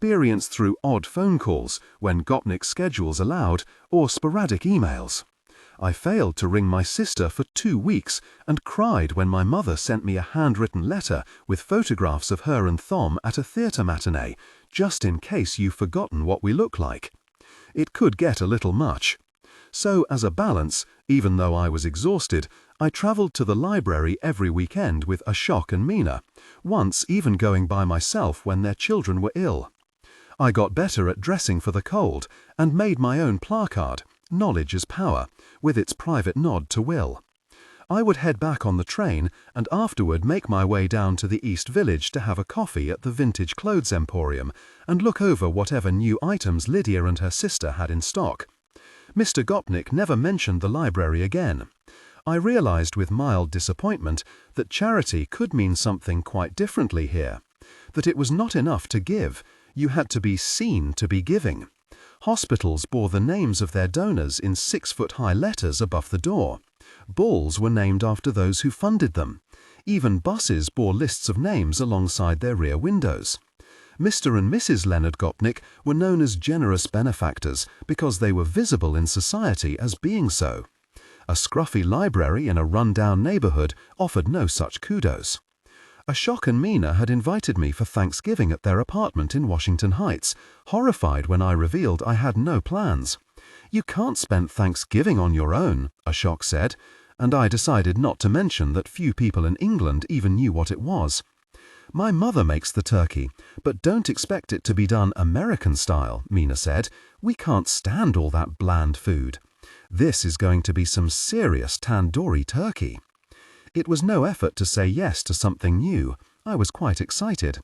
experience through odd phone calls when Gopnik's schedules allowed, or sporadic emails. I failed to ring my sister for 2 weeks and cried when my mother sent me a handwritten letter with photographs of her and Thom at a theatre matinee, just in case you've forgotten what we look like. It could get a little much. So, as a balance, even though I was exhausted, I travelled to the library every weekend with Ashok and Meena, once even going by myself when their children were ill. I got better at dressing for the cold and made my own placard, Knowledge is Power, with its private nod to Will. I would head back on the train and afterward make my way down to the East Village to have a coffee at the Vintage Clothes Emporium and look over whatever new items Lydia and her sister had in stock. Mr. Gopnik never mentioned the library again. I realized with mild disappointment that charity could mean something quite differently here, that it was not enough to give, you had to be seen to be giving. Hospitals bore the names of their donors in 6-foot-high letters above the door. Balls were named after those who funded them. Even buses bore lists of names alongside their rear windows. Mr. and Mrs. Leonard Gopnik were known as generous benefactors because they were visible in society as being so. A scruffy library in a run-down neighborhood offered no such kudos. Ashok and Meena had invited me for Thanksgiving at their apartment in Washington Heights, horrified when I revealed I had no plans. "You can't spend Thanksgiving on your own," Ashok said, and I decided not to mention that few people in England even knew what it was. "My mother makes the turkey, but don't expect it to be done American style," Meena said. "We can't stand all that bland food. This is going to be some serious tandoori turkey." It was no effort to say yes to something new. I was quite excited.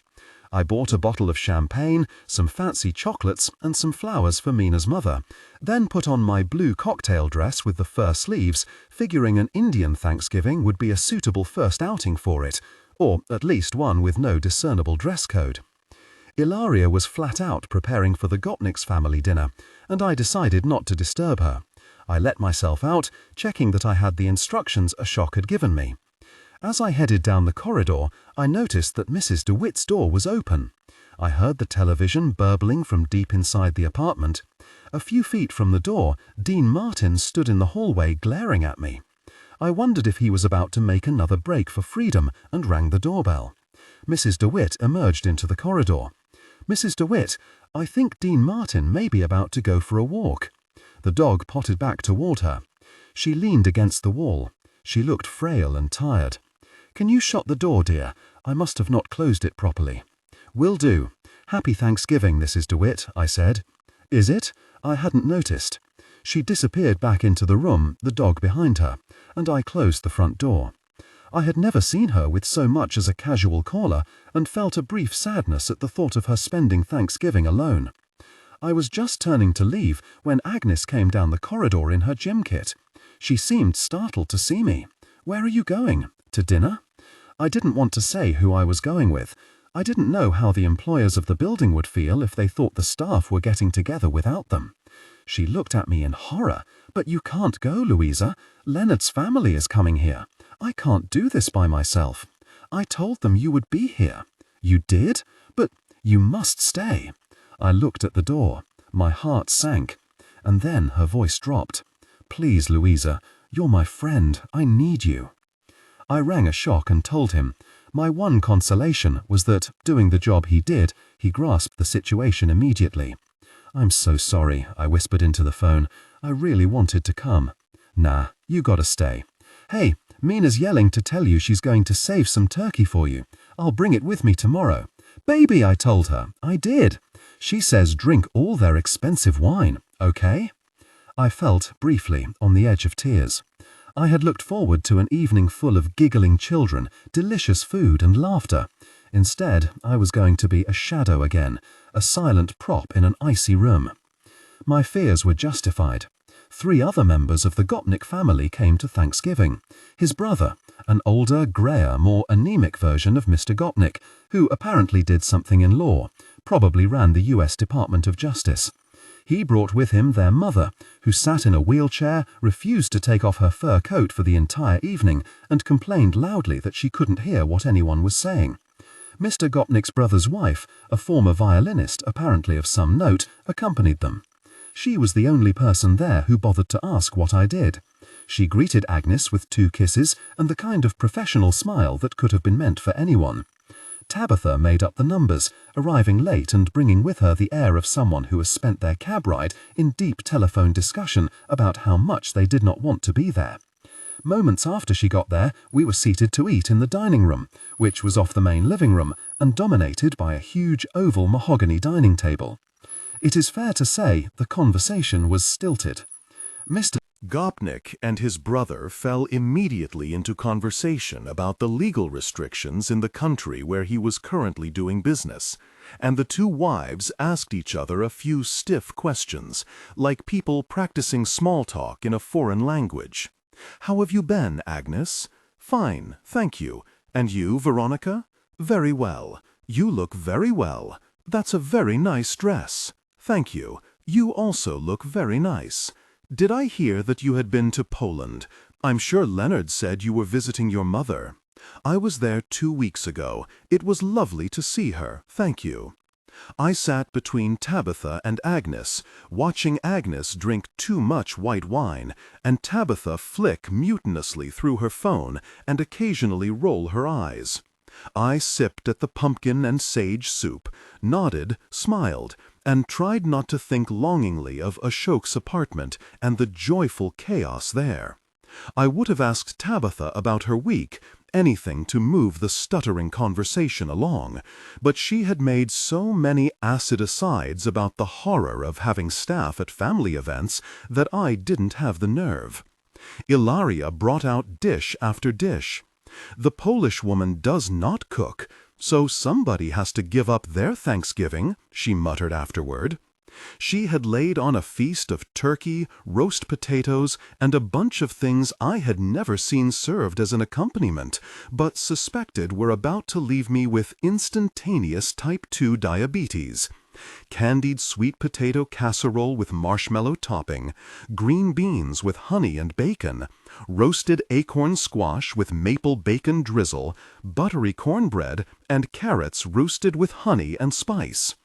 I bought a bottle of champagne, some fancy chocolates and some flowers for Meena's mother, then put on my blue cocktail dress with the fur sleeves, figuring an Indian Thanksgiving would be a suitable first outing for it, or at least one with no discernible dress code. Ilaria was flat out preparing for the Gopnik's family dinner, and I decided not to disturb her. I let myself out, checking that I had the instructions Ashok had given me. As I headed down the corridor, I noticed that Mrs. DeWitt's door was open. I heard the television burbling from deep inside the apartment. A few feet from the door, Dean Martin stood in the hallway glaring at me. I wondered if he was about to make another break for freedom and rang the doorbell. Mrs. DeWitt emerged into the corridor. "Mrs. DeWitt, I think Dean Martin may be about to go for a walk." The dog potted back toward her. She leaned against the wall. She looked frail and tired. "Can you shut the door, dear? I must have not closed it properly." "Will do. Happy Thanksgiving, Mrs. DeWitt," I said. "Is it? I hadn't noticed." She disappeared back into the room, the dog behind her, and I closed the front door. I had never seen her with so much as a casual caller and felt a brief sadness at the thought of her spending Thanksgiving alone. I was just turning to leave when Agnes came down the corridor in her gym kit. She seemed startled to see me. "Where are you going? To dinner?" I didn't want to say who I was going with. I didn't know how the employers of the building would feel if they thought the staff were getting together without them. She looked at me in horror. "But you can't go, Louisa. Leonard's family is coming here. I can't do this by myself. I told them you would be here." "You did? But you must stay." I looked at the door. My heart sank. And then her voice dropped. "Please, Louisa, you're my friend. I need you." I rang Ashok and told him. My one consolation was that, doing the job he did, he grasped the situation immediately. "I'm so sorry," I whispered into the phone. "I really wanted to come." "Nah, you gotta stay." "Hey, Meena's yelling to tell you she's going to save some turkey for you. I'll bring it with me tomorrow." "Baby," I told her. "I did. She says drink all their expensive wine, okay?" I felt, briefly, on the edge of tears. I had looked forward to an evening full of giggling children, delicious food and laughter. Instead, I was going to be a shadow again, a silent prop in an icy room. My fears were justified. 3 other members of the Gopnik family came to Thanksgiving. His brother, an older, greyer, more anemic version of Mr. Gopnik, who apparently did something in law, probably ran the US Department of Justice. He brought with him their mother, who sat in a wheelchair, refused to take off her fur coat for the entire evening, and complained loudly that she couldn't hear what anyone was saying. Mr. Gopnik's brother's wife, a former violinist apparently of some note, accompanied them. She was the only person there who bothered to ask what I did. She greeted Agnes with 2 kisses and the kind of professional smile that could have been meant for anyone. Tabitha made up the numbers, arriving late and bringing with her the air of someone who has spent their cab ride in deep telephone discussion about how much they did not want to be there. Moments after she got there, we were seated to eat in the dining room, which was off the main living room and dominated by a huge oval mahogany dining table. It is fair to say the conversation was stilted. Mr. Gopnik and his brother fell immediately into conversation about the legal restrictions in the country where he was currently doing business, and the 2 wives asked each other a few stiff questions, like people practicing small talk in a foreign language. "How have you been, Agnes?" "Fine, thank you. And you, Veronica?" "Very well. You look very well. That's a very nice dress." "Thank you. You also look very nice. Did I hear that you had been to Poland? I'm sure Leonard said you were visiting your mother." "I was there 2 weeks ago. It was lovely to see her, thank you." I sat between Tabitha and Agnes, watching Agnes drink too much white wine, and Tabitha flick mutinously through her phone and occasionally roll her eyes. I sipped at the pumpkin and sage soup, nodded, smiled, and tried not to think longingly of Ashok's apartment and the joyful chaos there. I would have asked Tabitha about her week, anything to move the stuttering conversation along, but she had made so many acid asides about the horror of having staff at family events that I didn't have the nerve. Ilaria brought out dish after dish. The Polish woman does not cook, so somebody has to give up their Thanksgiving, she muttered afterward. She had laid on a feast of turkey, roast potatoes, and a bunch of things I had never seen served as an accompaniment, but suspected were about to leave me with instantaneous type 2 diabetes. Candied sweet potato casserole with marshmallow topping, green beans with honey and bacon, roasted acorn squash with maple bacon drizzle, buttery cornbread, and carrots roasted with honey and spice.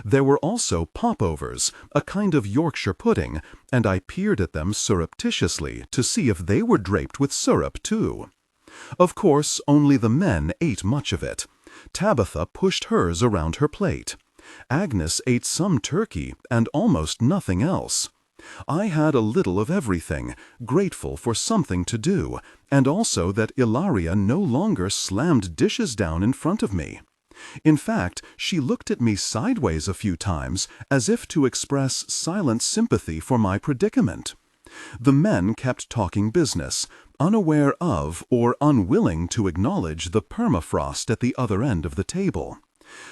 There were also popovers, a kind of Yorkshire pudding, and I peered at them surreptitiously to see if they were draped with syrup too. Of course, only the men ate much of it. Tabitha pushed hers around her plate. Agnes ate some turkey and almost nothing else. I had a little of everything, grateful for something to do, and also that Ilaria no longer slammed dishes down in front of me. In fact, she looked at me sideways a few times, as if to express silent sympathy for my predicament. The men kept talking business, unaware of or unwilling to acknowledge the permafrost at the other end of the table.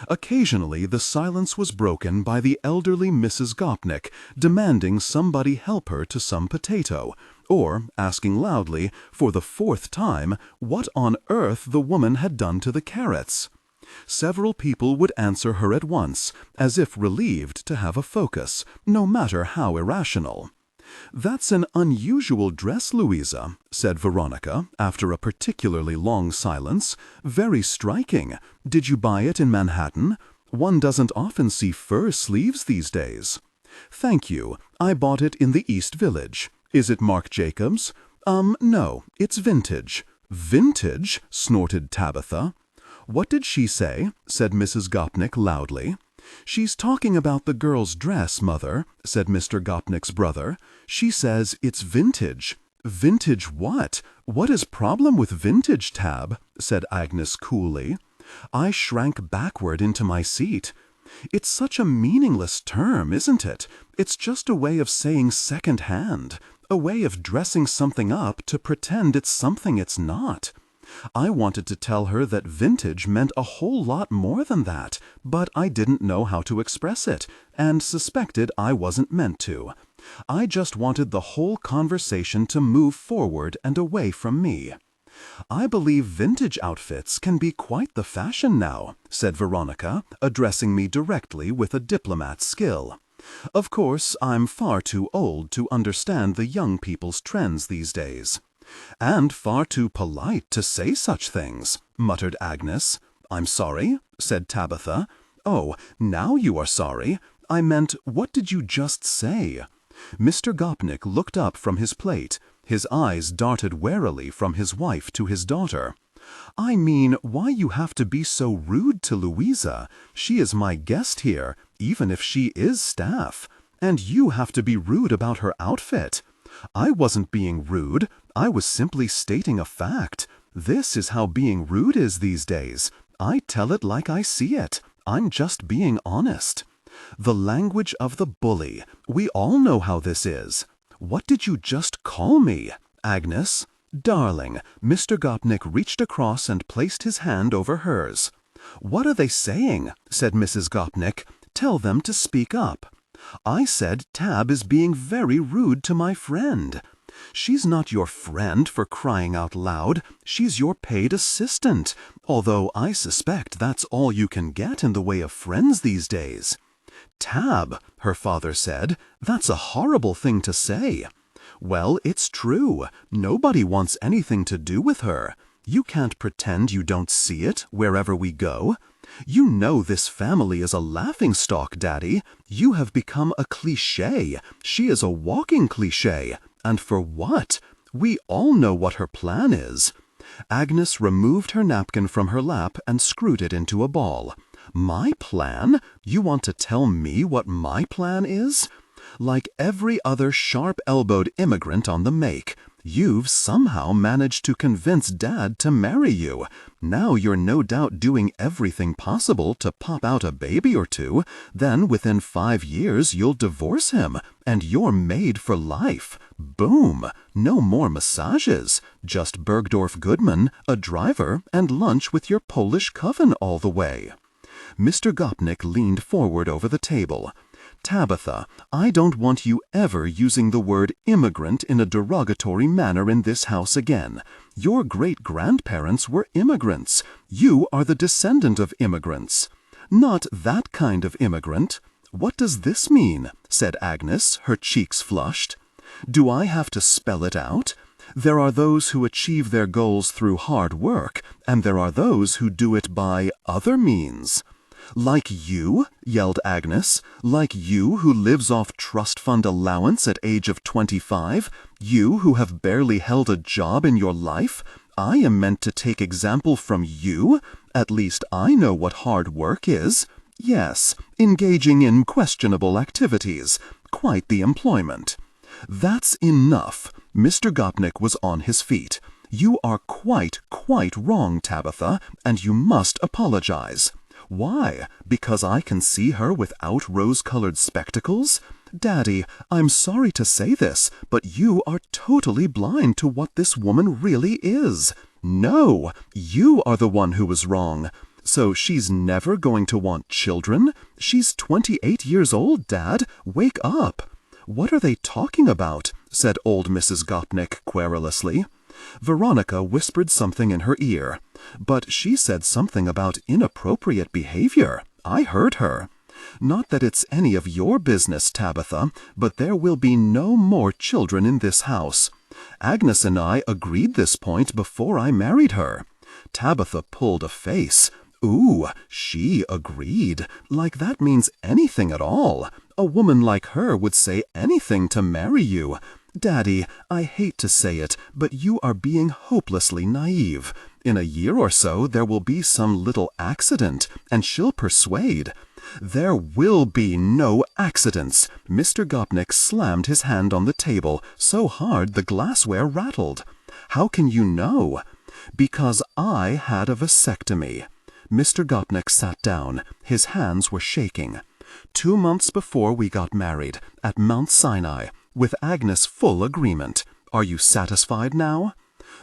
Occasionally the silence was broken by the elderly Mrs. Gopnik demanding somebody help her to some potato, or asking loudly, for the 4th time, what on earth the woman had done to the carrots. Several people would answer her at once, as if relieved to have a focus, no matter how irrational. "That's an unusual dress, Louisa," said Veronica, after a particularly long silence. "Very striking. Did you buy it in Manhattan? One doesn't often see fur sleeves these days." "Thank you. I bought it in the East Village. Is it Marc Jacobs?" No, it's vintage." "Vintage?" snorted Tabitha. "What did she say?" said Mrs. Gopnik loudly. "She's talking about the girl's dress, Mother," said Mr. Gopnik's brother. "She says it's vintage." "Vintage what? What is problem with vintage, Tab?" said Agnes coolly. I shrank backward into my seat. "It's such a meaningless term, isn't it? It's just a way of saying second-hand, a way of dressing something up to pretend it's something it's not." I wanted to tell her that vintage meant a whole lot more than that, but I didn't know how to express it, and suspected I wasn't meant to. I just wanted the whole conversation to move forward and away from me. "I believe vintage outfits can be quite the fashion now," said Veronica, addressing me directly with a diplomat's skill. "Of course, I'm far too old to understand the young people's trends these days." "And far too polite to say such things," muttered Agnes. I'm sorry, said Tabitha. Oh, now you are sorry. I meant, what did you just say? Mr. Gopnik looked up from his plate. His eyes darted warily from his wife to his daughter. I mean, why you have to be so rude to Louisa? She is my guest here, even if she is staff. And you have to be rude about her outfit. I wasn't being rude. I was simply stating a fact. This is how being rude is these days. I tell it like I see it. I'm just being honest. The language of the bully. We all know how this is. What did you just call me, Agnes? Darling, Mr. Gopnik reached across and placed his hand over hers. What are they saying? Said Mrs. Gopnik. Tell them to speak up. I said Tab is being very rude to my friend. She's not your friend, for crying out loud. She's your paid assistant, although I suspect that's all you can get in the way of friends these days. Tab, her father said, that's a horrible thing to say. Well, it's true. Nobody wants anything to do with her. You can't pretend you don't see it wherever we go. You know this family is a laughingstock, Daddy. You have become a cliché. She is a walking cliché. And for what? We all know what her plan is. Agnes removed her napkin from her lap and screwed it into a ball. My plan? You want to tell me what my plan is? Like every other sharp-elbowed immigrant on the make, you've somehow managed to convince Dad to marry you. Now you're no doubt doing everything possible to pop out a baby or two. Then within 5 years you'll divorce him, and you're made for life. Boom! No more massages. Just Bergdorf Goodman, a driver, and lunch with your Polish coven all the way. Mr. Gopnik leaned forward over the table. Tabitha, I don't want you ever using the word immigrant in a derogatory manner in this house again. Your great-grandparents were immigrants. You are the descendant of immigrants. Not that kind of immigrant. What does this mean? Said Agnes, her cheeks flushed. Do I have to spell it out? There are those who achieve their goals through hard work, and there are those who do it by other means. Like you? Yelled Agnes. Like you who lives off trust fund allowance at age of 25? You who have barely held a job in your life? I am meant to take example from you? At least I know what hard work is. Yes, engaging in questionable activities. Quite the employment. That's enough. Mr. Gopnik was on his feet. You are quite wrong, Tabitha, and you must apologize. Why? Because I can see her without rose-colored spectacles? Daddy, I'm sorry to say this, but you are totally blind to what this woman really is. No, you are the one who was wrong. So she's never going to want children? She's 28 years old, Dad. Wake up. What are they talking about? Said old Mrs. Gopnik querulously. Veronica whispered something in her ear, but she said something about inappropriate behavior. I heard her. Not that it's any of your business, Tabitha, but there will be no more children in this house. Agnes and I agreed this point before I married her. Tabitha pulled a face. Ooh, she agreed. Like that means anything at all. A woman like her would say anything to marry you. Daddy, I hate to say it, but you are being hopelessly naive. In a year or so, there will be some little accident, and she'll persuade. There will be no accidents. Mr. Gopnik slammed his hand on the table so hard the glassware rattled. How can you know? Because I had a vasectomy. Mr. Gopnik sat down. His hands were shaking. 2 months before we got married, at Mount Sinai, with Agnes' full agreement. Are you satisfied now?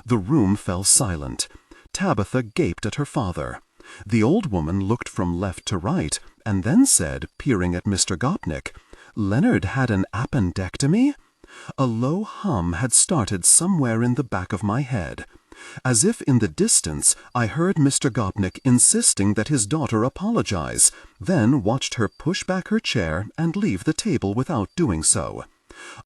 The room fell silent. Tabitha gaped at her father. The old woman looked from left to right, and then said, peering at Mr. Gopnik, Leonard had an appendectomy? A low hum had started somewhere in the back of my head. As if in the distance, I heard Mr. Gopnik insisting that his daughter apologize, then watched her push back her chair and leave the table without doing so.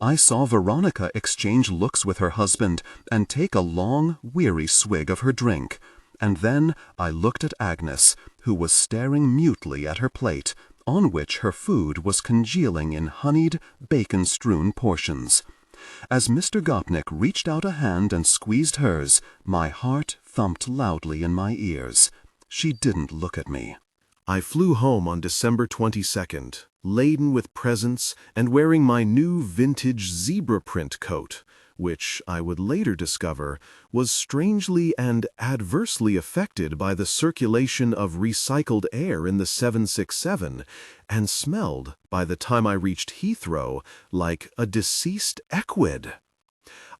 I saw Veronica exchange looks with her husband and take a long, weary swig of her drink. And then I looked at Agnes, who was staring mutely at her plate, on which her food was congealing in honeyed, bacon-strewn portions. As Mr. Gopnik reached out a hand and squeezed hers, my heart thumped loudly in my ears. She didn't look at me. I flew home on December 22nd, laden with presents and wearing my new vintage zebra print coat, which I would later discover was strangely and adversely affected by the circulation of recycled air in the 767 and smelled, by the time I reached Heathrow, like a deceased equid.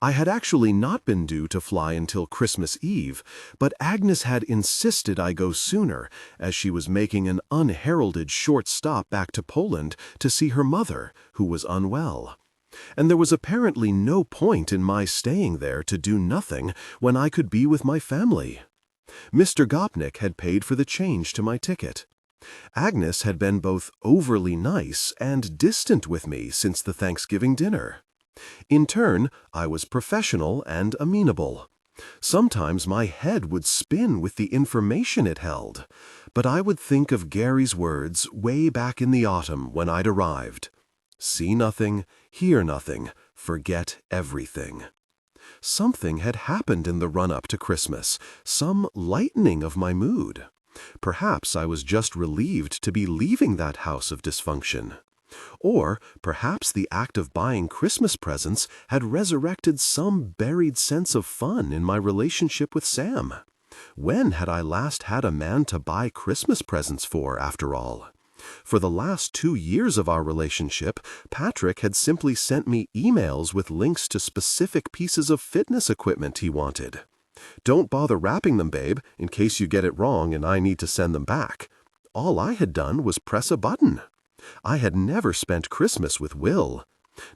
I had actually not been due to fly until Christmas Eve, but Agnes had insisted I go sooner, as she was making an unheralded short stop back to Poland to see her mother, who was unwell. And there was apparently no point in my staying there to do nothing when I could be with my family. Mr. Gopnik had paid for the change to my ticket. Agnes had been both overly nice and distant with me since the Thanksgiving dinner. In turn, I was professional and amenable. Sometimes my head would spin with the information it held, but I would think of Gary's words way back in the autumn when I'd arrived. See nothing, hear nothing, forget everything. Something had happened in the run-up to Christmas, some lightening of my mood. Perhaps I was just relieved to be leaving that house of dysfunction. Or perhaps the act of buying Christmas presents had resurrected some buried sense of fun in my relationship with Sam. When had I last had a man to buy Christmas presents for, after all? For the last 2 years of our relationship, Patrick had simply sent me emails with links to specific pieces of fitness equipment he wanted. Don't bother wrapping them, babe, in case you get it wrong and I need to send them back. All I had done was press a button. I had never spent Christmas with Will.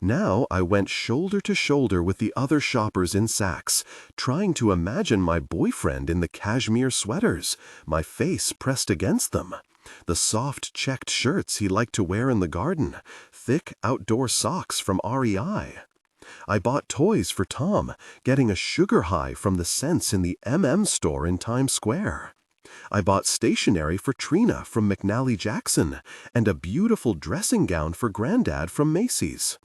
Now I went shoulder to shoulder with the other shoppers in Saks, trying to imagine my boyfriend in the cashmere sweaters, my face pressed against them, the soft checked shirts he liked to wear in the garden, thick outdoor socks from REI. I bought toys for Tom, getting a sugar high from the scents in the store in Times Square. I bought stationery for Trina from McNally Jackson and a beautiful dressing gown for Granddad from Macy's.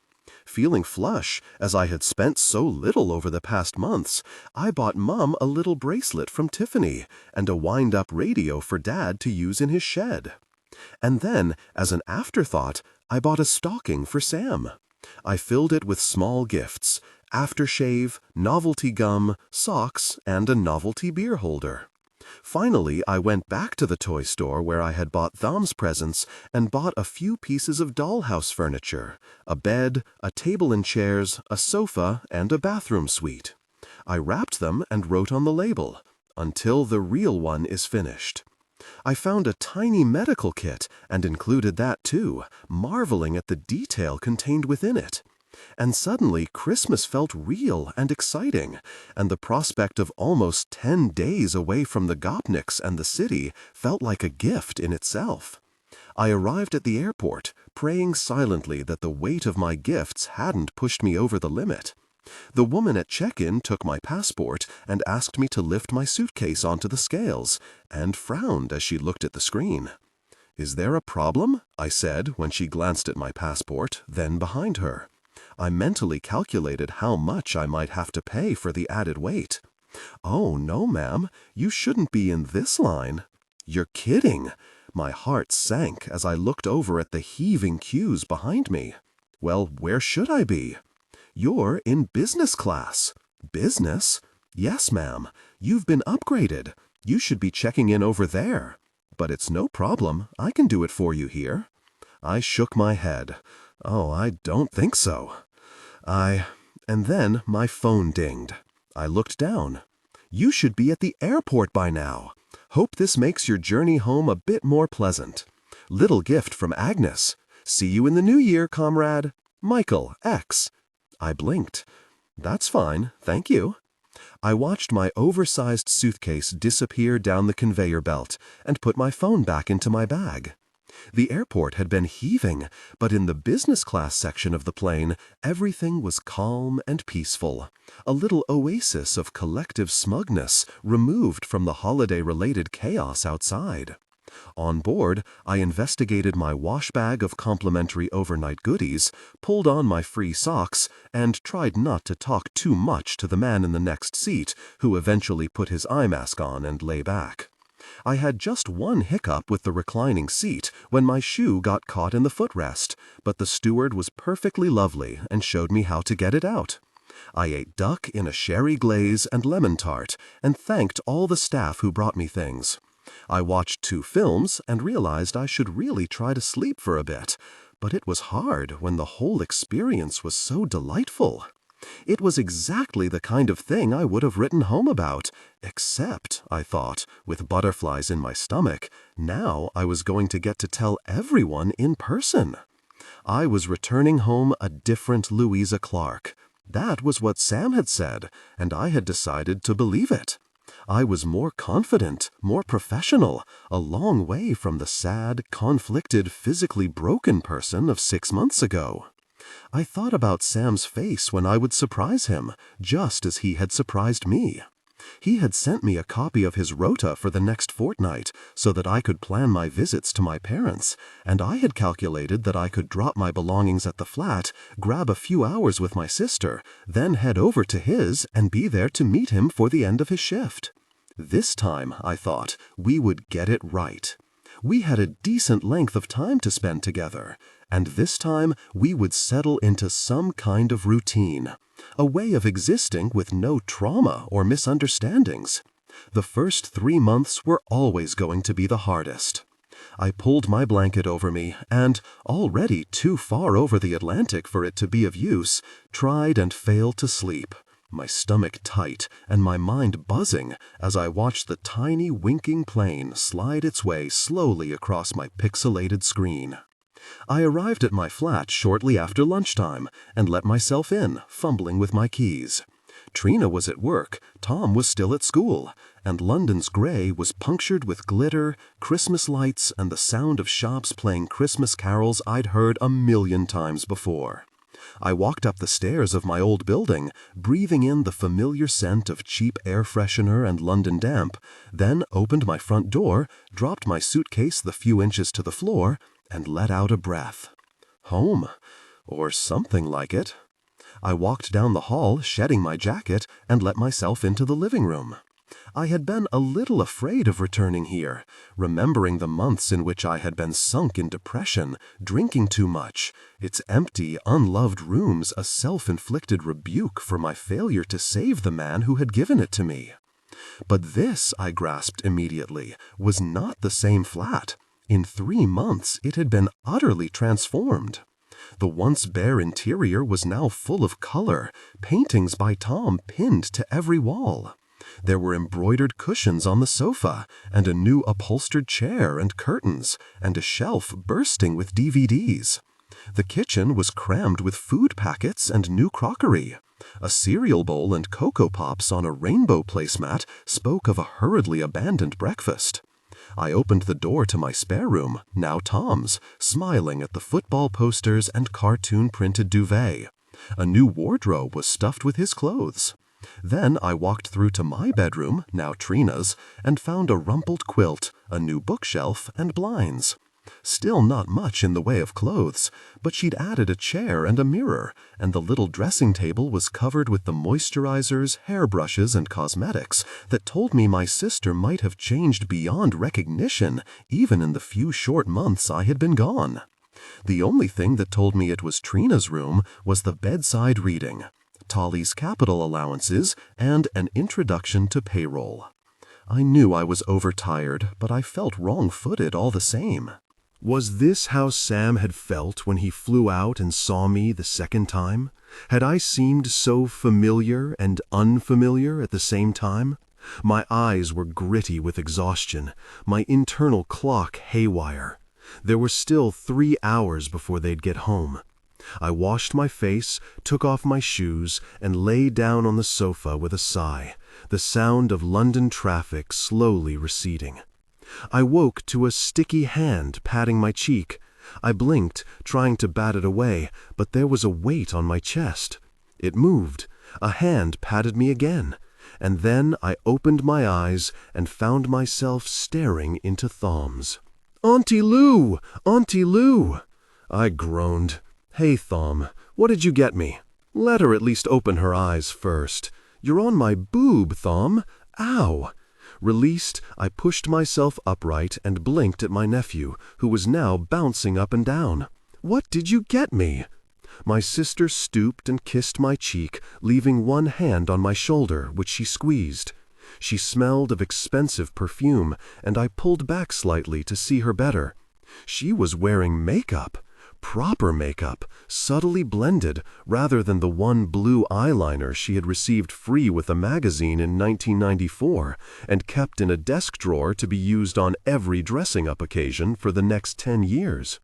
Feeling flush, as I had spent so little over the past months, I bought Mum a little bracelet from Tiffany and a wind-up radio for Dad to use in his shed. And then, as an afterthought, I bought a stocking for Sam. I filled it with small gifts, aftershave, novelty gum, socks, and a novelty beer holder. Finally, I went back to the toy store where I had bought Thom's presents and bought a few pieces of dollhouse furniture, a bed, a table and chairs, a sofa, and a bathroom suite. I wrapped them and wrote on the label, "Until the real one is finished." I found a tiny medical kit and included that too, marveling at the detail contained within it. And suddenly Christmas felt real and exciting, and the prospect of almost 10 days away from the Gopniks and the city felt like a gift in itself. I arrived at the airport, praying silently that the weight of my gifts hadn't pushed me over the limit. The woman at check-in took my passport and asked me to lift my suitcase onto the scales, and frowned as she looked at the screen. "Is there a problem?" I said when she glanced at my passport, then behind her. I mentally calculated how much I might have to pay for the added weight. "Oh, no, ma'am, you shouldn't be in this line." "You're kidding." My heart sank as I looked over at the heaving queues behind me. "Well, where should I be?" "You're in business class." "Business?" "Yes, ma'am. You've been upgraded. You should be checking in over there." "But it's no problem. I can do it for you here." I shook my head. "Oh, I don't think so." And then my phone dinged. I looked down. "You should be at the airport by now. Hope this makes your journey home a bit more pleasant. Little gift from Agnes. See you in the new year, comrade. Michael, X." I blinked. "That's fine, thank you." I watched my oversized suitcase disappear down the conveyor belt and put my phone back into my bag. The airport had been heaving, but in the business class section of the plane, everything was calm and peaceful. A little oasis of collective smugness removed from the holiday-related chaos outside. On board, I investigated my wash bag of complimentary overnight goodies, pulled on my free socks, and tried not to talk too much to the man in the next seat, who eventually put his eye mask on and lay back. I had just one hiccup with the reclining seat when my shoe got caught in the footrest, but the steward was perfectly lovely and showed me how to get it out. I ate duck in a sherry glaze and lemon tart and thanked all the staff who brought me things. I watched 2 films and realized I should really try to sleep for a bit, but it was hard when the whole experience was so delightful. It was exactly the kind of thing I would have written home about, except, I thought, with butterflies in my stomach, now I was going to get to tell everyone in person. I was returning home a different Louisa Clark. That was what Sam had said, and I had decided to believe it. I was more confident, more professional, a long way from the sad, conflicted, physically broken person of 6 months ago. I thought about Sam's face when I would surprise him, just as he had surprised me. He had sent me a copy of his rota for the next fortnight so that I could plan my visits to my parents, and I had calculated that I could drop my belongings at the flat, grab a few hours with my sister, then head over to his and be there to meet him for the end of his shift. This time, I thought, we would get it right. We had a decent length of time to spend together, and this time we would settle into some kind of routine, a way of existing with no trauma or misunderstandings. The first 3 months were always going to be the hardest. I pulled my blanket over me and, already too far over the Atlantic for it to be of use, tried and failed to sleep, my stomach tight and my mind buzzing as I watched the tiny winking plane slide its way slowly across my pixelated screen. I arrived at my flat shortly after lunchtime and let myself in, fumbling with my keys. Trina was at work, Tom was still at school, and London's grey was punctured with glitter, Christmas lights, and the sound of shops playing Christmas carols I'd heard a million times before. I walked up the stairs of my old building, breathing in the familiar scent of cheap air freshener and London damp, then opened my front door, dropped my suitcase the few inches to the floor, and let out a breath. Home, or something like it. I walked down the hall, shedding my jacket, and let myself into the living room. I had been a little afraid of returning here, remembering the months in which I had been sunk in depression, drinking too much, its empty, unloved rooms a self-inflicted rebuke for my failure to save the man who had given it to me. But this, I grasped immediately, was not the same flat. In 3 months, it had been utterly transformed. The once bare interior was now full of color, paintings by Tom pinned to every wall. There were embroidered cushions on the sofa, and a new upholstered chair and curtains, and a shelf bursting with DVDs. The kitchen was crammed with food packets and new crockery. A cereal bowl and Cocoa Pops on a rainbow placemat spoke of a hurriedly abandoned breakfast. I opened the door to my spare room, now Tom's, smiling at the football posters and cartoon-printed duvet. A new wardrobe was stuffed with his clothes. Then I walked through to my bedroom, now Trina's, and found a rumpled quilt, a new bookshelf, and blinds. Still not much in the way of clothes, but she'd added a chair and a mirror, and the little dressing table was covered with the moisturizers, hairbrushes, and cosmetics that told me my sister might have changed beyond recognition even in the few short months I had been gone. The only thing that told me it was Trina's room was the bedside reading, Tolly's capital allowances, and an introduction to payroll. I knew I was overtired, but I felt wrong-footed all the same. Was this how Sam had felt when he flew out and saw me the second time? Had I seemed so familiar and unfamiliar at the same time? My eyes were gritty with exhaustion, my internal clock haywire. There were still 3 hours before they'd get home. I washed my face, took off my shoes, and lay down on the sofa with a sigh, the sound of London traffic slowly receding. I woke to a sticky hand patting my cheek. I blinked, trying to bat it away, but there was a weight on my chest. It moved. A hand patted me again. And then I opened my eyes and found myself staring into Thom's. "Auntie Lou! Auntie Lou!" I groaned. "Hey, Thom, what did you get me?" "Let her at least open her eyes first." "You're on my boob, Thom. Ow!" Released, I pushed myself upright and blinked at my nephew, who was now bouncing up and down. "What did you get me?" My sister stooped and kissed my cheek, leaving one hand on my shoulder, which she squeezed. She smelled of expensive perfume, and I pulled back slightly to see her better. She was wearing makeup. Proper makeup, subtly blended, rather than the one blue eyeliner she had received free with a magazine in 1994 and kept in a desk drawer to be used on every dressing-up occasion for the next 10 years.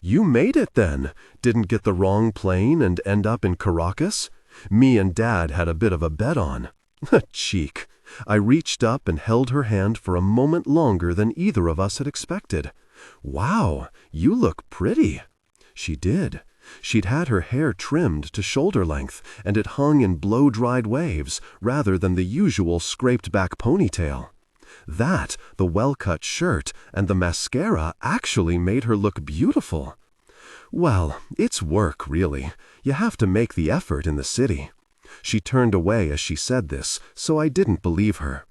"You made it, then. Didn't get the wrong plane and end up in Caracas? Me and Dad had a bit of a bet on." Cheek. I reached up and held her hand for a moment longer than either of us had expected. "Wow, you look pretty." She did. She'd had her hair trimmed to shoulder length, and it hung in blow-dried waves, rather than the usual scraped-back ponytail. That, the well-cut shirt, and the mascara actually made her look beautiful. "Well, it's work, really. You have to make the effort in the city." She turned away as she said this, so I didn't believe her.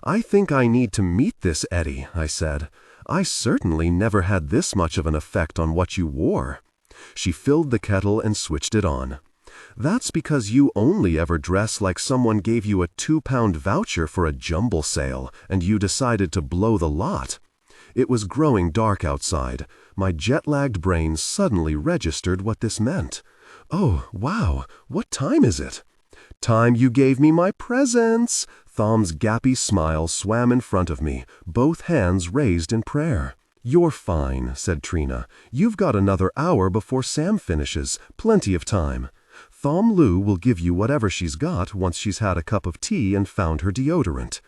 "I think I need to meet this Eddie," I said. "I certainly never had this much of an effect on what you wore." She filled the kettle and switched it on. "That's because you only ever dress like someone gave you a 2-pound voucher for a jumble sale, and you decided to blow the lot." It was growing dark outside. My jet-lagged brain suddenly registered what this meant. "Oh, wow, what time is it?" "Time you gave me my presents." Thom's gappy smile swam in front of me, both hands raised in prayer. "You're fine," said Trina. "You've got another hour before Sam finishes. Plenty of time. Thom Lou will give you whatever she's got once she's had a cup of tea and found her deodorant.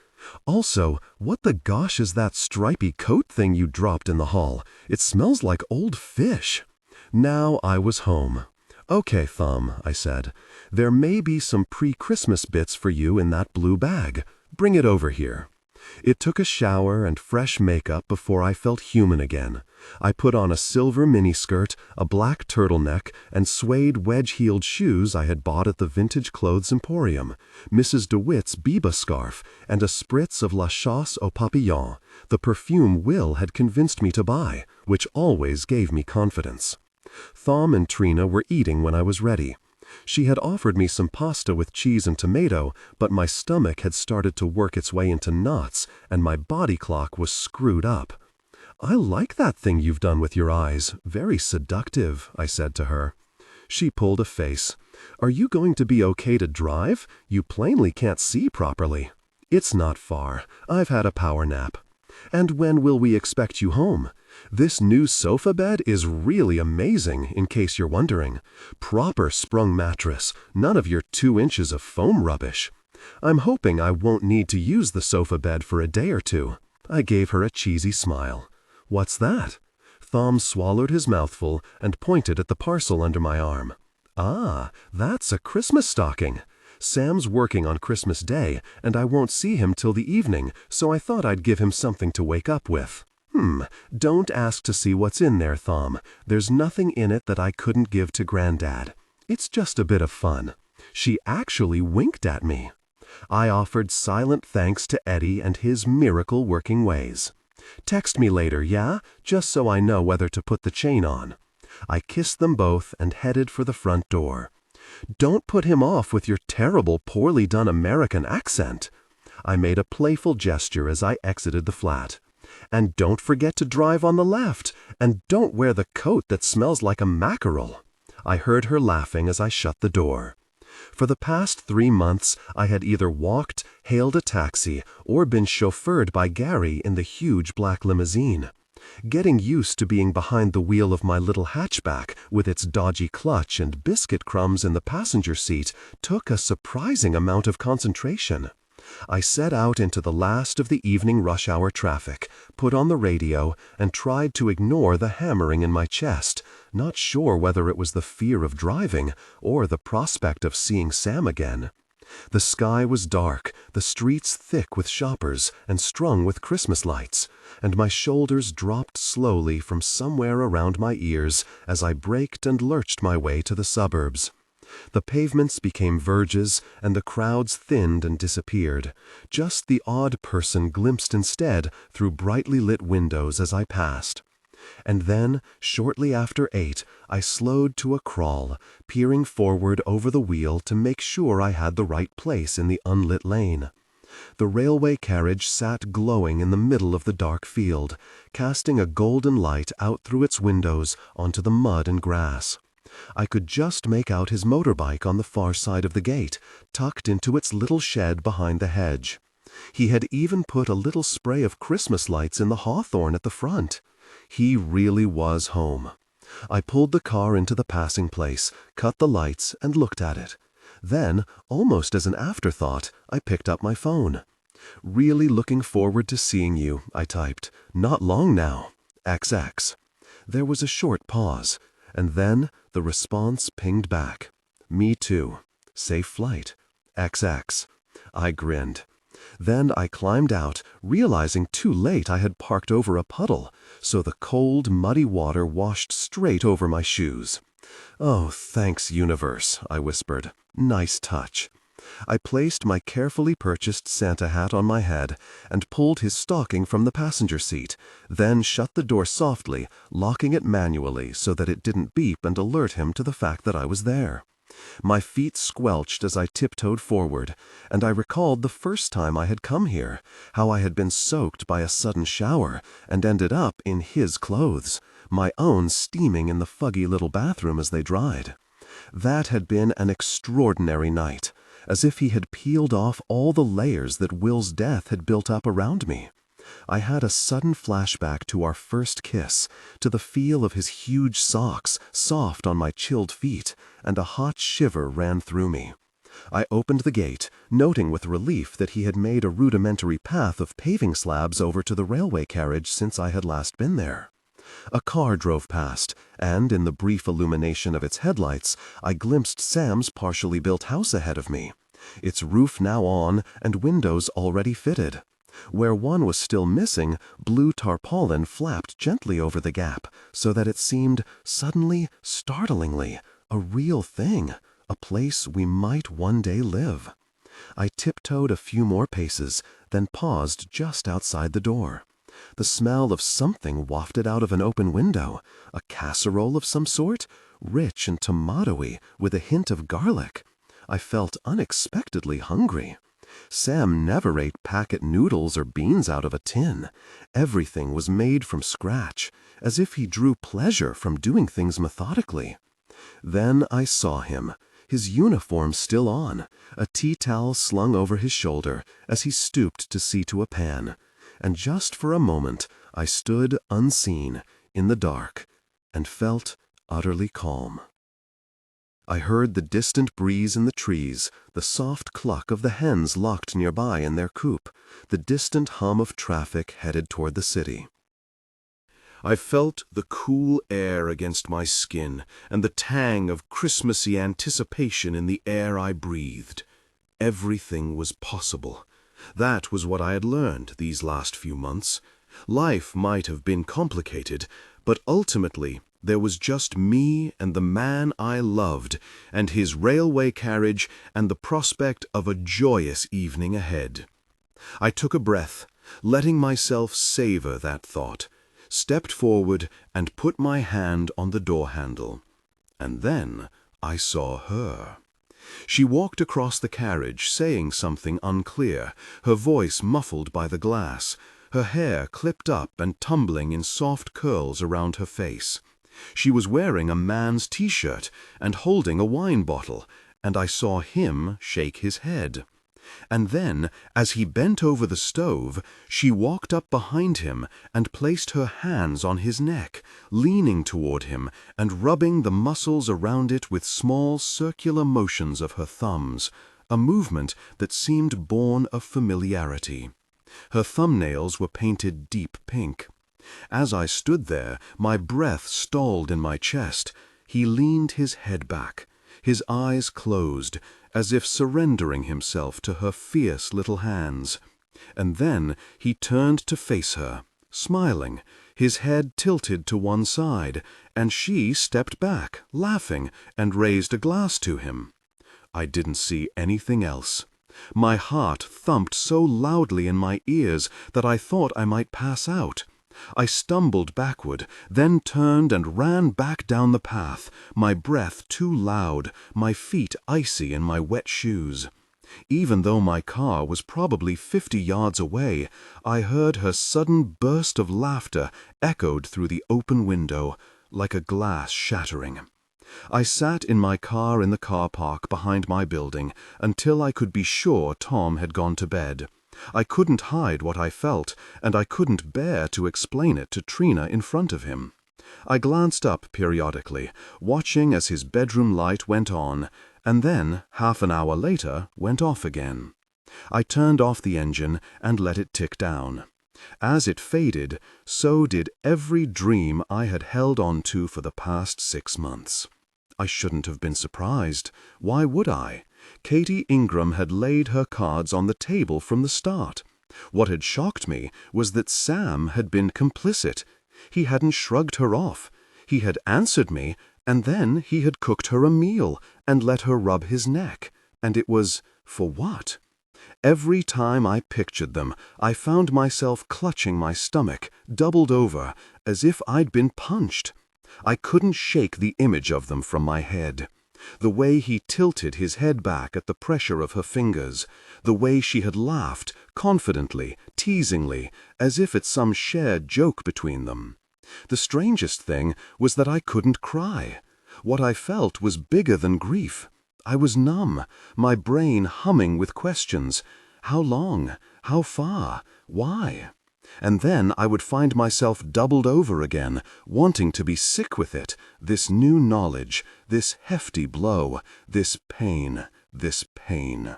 Also, what the gosh is that stripy coat thing you dropped in the hall? It smells like old fish." Now I was home. "Okay, Thom," I said. "There may be some pre-Christmas bits for you in that blue bag. Bring it over here." It took a shower and fresh makeup before I felt human again. I put on a silver miniskirt, a black turtleneck, and suede wedge-heeled shoes I had bought at the Vintage Clothes Emporium, Mrs. DeWitt's Biba scarf, and a spritz of La Chasse aux Papillons, the perfume Will had convinced me to buy, which always gave me confidence. Thom and Trina were eating when I was ready. She had offered me some pasta with cheese and tomato, but my stomach had started to work its way into knots, and my body clock was screwed up. "I like that thing you've done with your eyes. Very seductive," I said to her. She pulled a face. "Are you going to be okay to drive? You plainly can't see properly." "It's not far. I've had a power nap." "And when will we expect you home? This new sofa bed is really amazing, in case you're wondering. Proper sprung mattress, none of your 2 inches of foam rubbish. I'm hoping I won't need to use the sofa bed for a day or 2. I gave her a cheesy smile. "What's that?" Thom swallowed his mouthful and pointed at the parcel under my arm. "Ah, that's a Christmas stocking. Sam's working on Christmas Day, and I won't see him till the evening, so I thought I'd give him something to wake up with." Don't ask to see what's in there, Thom. There's nothing in it that I couldn't give to Granddad. It's just a bit of fun." She actually winked at me. I offered silent thanks to Eddie and his miracle-working ways. "Text me later, yeah? Just so I know whether to put the chain on." I kissed them both and headed for the front door. "Don't put him off with your terrible, poorly done American accent." I made a playful gesture as I exited the flat. "And don't forget to drive on the left, and don't wear the coat that smells like a mackerel." I heard her laughing as I shut the door. For the past 3 months, I had either walked, hailed a taxi, or been chauffeured by Gary in the huge black limousine. Getting used to being behind the wheel of my little hatchback, with its dodgy clutch and biscuit crumbs in the passenger seat, took a surprising amount of concentration. I set out into the last of the evening rush hour traffic, put on the radio, and tried to ignore the hammering in my chest, not sure whether it was the fear of driving or the prospect of seeing Sam again. The sky was dark, the streets thick with shoppers and strung with Christmas lights, and my shoulders dropped slowly from somewhere around my ears as I braked and lurched my way to the suburbs. The pavements became verges, and the crowds thinned and disappeared, just the odd person glimpsed instead through brightly lit windows as I passed. And then, shortly after 8, I slowed to a crawl, peering forward over the wheel to make sure I had the right place in the unlit lane. The railway carriage sat glowing in the middle of the dark field, casting a golden light out through its windows onto the mud and grass. I could just make out his motorbike on the far side of the gate, tucked into its little shed behind the hedge. He had even put a little spray of Christmas lights in the hawthorn at the front. He really was home. I pulled the car into the passing place, cut the lights, and looked at it. Then, almost as an afterthought, I picked up my phone. "Really looking forward to seeing you," I typed. "Not long now. XX." There was a short pause, and then the response pinged back. "Me too. Safe flight. XX." I grinned. Then I climbed out, realizing too late I had parked over a puddle, so the cold, muddy water washed straight over my shoes. "Oh, thanks, universe," I whispered. "Nice touch." I placed my carefully purchased Santa hat on my head and pulled his stocking from the passenger seat, then shut the door softly, locking it manually so that it didn't beep and alert him to the fact that I was there. My feet squelched as I tiptoed forward, and I recalled the first time I had come here, how I had been soaked by a sudden shower and ended up in his clothes, my own steaming in the fuggy little bathroom as they dried. That had been an extraordinary night, as if he had peeled off all the layers that Will's death had built up around me. I had a sudden flashback to our first kiss, to the feel of his huge socks, soft on my chilled feet, and a hot shiver ran through me. I opened the gate, noting with relief that he had made a rudimentary path of paving slabs over to the railway carriage since I had last been there. A car drove past, and in the brief illumination of its headlights, I glimpsed Sam's partially built house ahead of me, its roof now on and windows already fitted. Where one was still missing, blue tarpaulin flapped gently over the gap, so that it seemed, suddenly, startlingly, a real thing, a place we might one day live. I tiptoed a few more paces, then paused just outside the door. The smell of something wafted out of an open window, a casserole of some sort, rich and tomatoey, with a hint of garlic. I felt unexpectedly hungry. Sam never ate packet noodles or beans out of a tin. Everything was made from scratch, as if he drew pleasure from doing things methodically. Then I saw him, his uniform still on, a tea towel slung over his shoulder as he stooped to see to a pan. And just for a moment I stood unseen, in the dark, and felt utterly calm. I heard the distant breeze in the trees, the soft cluck of the hens locked nearby in their coop, the distant hum of traffic headed toward the city. I felt the cool air against my skin and the tang of Christmassy anticipation in the air I breathed. Everything was possible. That was what I had learned these last few months. Life might have been complicated, but ultimately there was just me and the man I loved, and his railway carriage, and the prospect of a joyous evening ahead. I took a breath, letting myself savor that thought, stepped forward and put my hand on the door handle. And then I saw her. She walked across the carriage, saying something unclear, her voice muffled by the glass, her hair clipped up and tumbling in soft curls around her face. She was wearing a man's t-shirt and holding a wine bottle, and I saw him shake his head. And then, as he bent over the stove, she walked up behind him and placed her hands on his neck, leaning toward him and rubbing the muscles around it with small circular motions of her thumbs, a movement that seemed born of familiarity. Her thumbnails were painted deep pink. As I stood there, my breath stalled in my chest. He leaned his head back, his eyes closed, as if surrendering himself to her fierce little hands. And then he turned to face her, smiling, his head tilted to one side, and she stepped back, laughing, and raised a glass to him. I didn't see anything else. My heart thumped so loudly in my ears that I thought I might pass out. I stumbled backward, then turned and ran back down the path, my breath too loud, my feet icy in my wet shoes. Even though my car was probably 50 yards away, I heard her sudden burst of laughter echoed through the open window, like a glass shattering. I sat in my car in the car park behind my building until I could be sure Tom had gone to bed. I couldn't hide what I felt, and I couldn't bear to explain it to Trina in front of him. I glanced up periodically, watching as his bedroom light went on, and then, half an hour later, went off again. I turned off the engine and let it tick down. As it faded, so did every dream I had held on to for the past 6 months. I shouldn't have been surprised. Why would I? Katie Ingram had laid her cards on the table from the start. What had shocked me was that Sam had been complicit. He hadn't shrugged her off. He had answered me, and then he had cooked her a meal and let her rub his neck. And it was for what? Every time I pictured them, I found myself clutching my stomach, doubled over, as if I'd been punched. I couldn't shake the image of them from my head. The way he tilted his head back at the pressure of her fingers, the way she had laughed, confidently, teasingly, as if at some shared joke between them. The strangest thing was that I couldn't cry. What I felt was bigger than grief. I was numb, my brain humming with questions. How long? How far? Why? And then I would find myself doubled over again, wanting to be sick with it, this new knowledge, this hefty blow, this pain, this pain.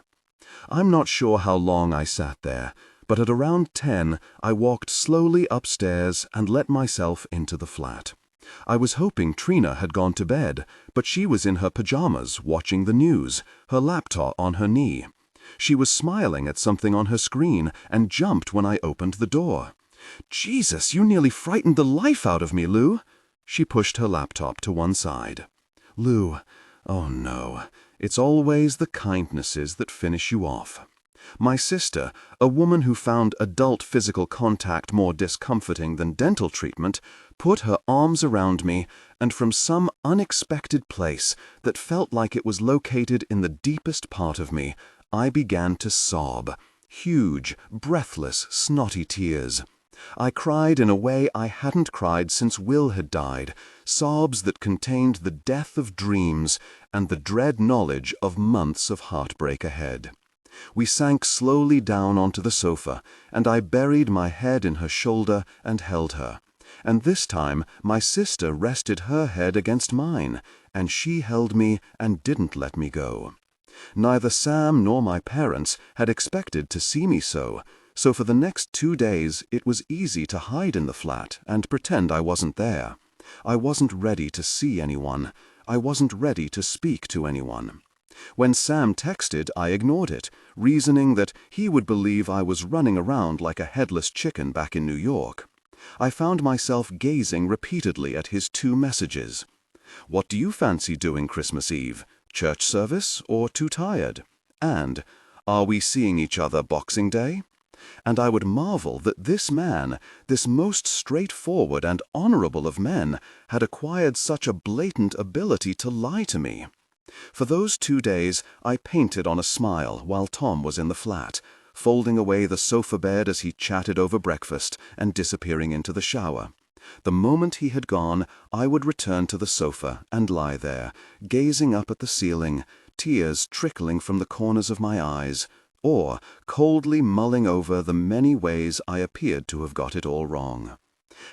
I'm not sure how long I sat there, but at around 10 I walked slowly upstairs and let myself into the flat. I was hoping Trina had gone to bed, but she was in her pajamas watching the news, her laptop on her knee. She was smiling at something on her screen and jumped when I opened the door. "Jesus, you nearly frightened the life out of me, Lou." She pushed her laptop to one side. "Lou, oh no, it's always the kindnesses that finish you off." My sister, a woman who found adult physical contact more discomforting than dental treatment, put her arms around me, and from some unexpected place that felt like it was located in the deepest part of me, I began to sob. Huge, breathless, snotty tears. I cried in a way I hadn't cried since Will had died, sobs that contained the death of dreams and the dread knowledge of months of heartbreak ahead. We sank slowly down onto the sofa, and I buried my head in her shoulder and held her. And this time my sister rested her head against mine, and she held me and didn't let me go. Neither Sam nor my parents had expected to see me so for the next 2 days it was easy to hide in the flat and pretend I wasn't there. I wasn't ready to see anyone. I wasn't ready to speak to anyone. When Sam texted, I ignored it, reasoning that he would believe I was running around like a headless chicken back in New York. I found myself gazing repeatedly at his 2 messages. "What do you fancy doing Christmas Eve? Church service or too tired?" And, "Are we seeing each other Boxing Day?" And I would marvel that this man, this most straightforward and honorable of men, had acquired such a blatant ability to lie to me. For those 2 days I painted on a smile while Tom was in the flat, folding away the sofa bed as he chatted over breakfast and disappearing into the shower. The moment he had gone, I would return to the sofa and lie there, gazing up at the ceiling, tears trickling from the corners of my eyes, or coldly mulling over the many ways I appeared to have got it all wrong.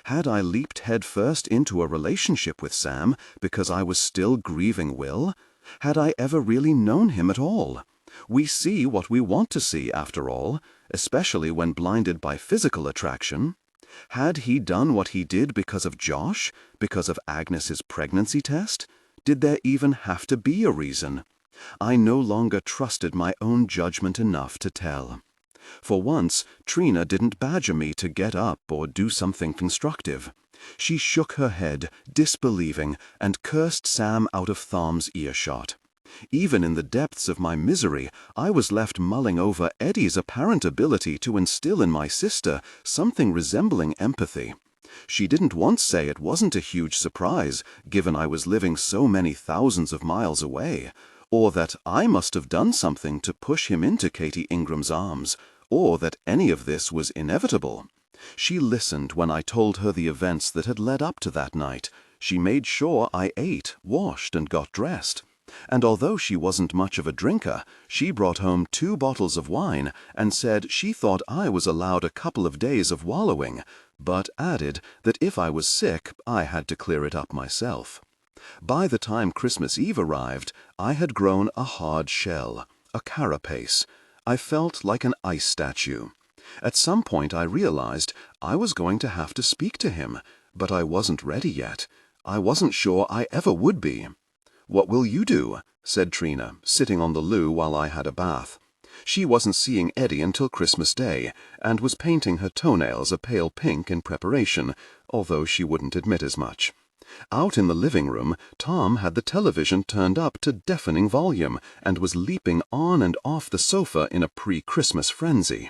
Had I leaped headfirst into a relationship with Sam because I was still grieving Will? Had I ever really known him at all? We see what we want to see, after all, especially when blinded by physical attraction. Had he done what he did because of Josh, because of Agnes's pregnancy test? Did there even have to be a reason? I no longer trusted my own judgment enough to tell. For once, Trina didn't badger me to get up or do something constructive. She shook her head, disbelieving, and cursed Sam out of Thom's earshot. Even in the depths of my misery, I was left mulling over Eddie's apparent ability to instill in my sister something resembling empathy. She didn't once say it wasn't a huge surprise, given I was living so many thousands of miles away, or that I must have done something to push him into Katie Ingram's arms, or that any of this was inevitable. She listened when I told her the events that had led up to that night. She made sure I ate, washed, and got dressed. And although she wasn't much of a drinker, she brought home 2 bottles of wine and said she thought I was allowed a couple of days of wallowing, but added that if I was sick, I had to clear it up myself. By the time Christmas Eve arrived, I had grown a hard shell, a carapace. I felt like an ice statue. At some point I realized I was going to have to speak to him, but I wasn't ready yet. I wasn't sure I ever would be. "What will you do?" said Trina, sitting on the loo while I had a bath. She wasn't seeing Eddie until Christmas Day, and was painting her toenails a pale pink in preparation, although she wouldn't admit as much. Out in the living room, Tom had the television turned up to deafening volume, and was leaping on and off the sofa in a pre-Christmas frenzy.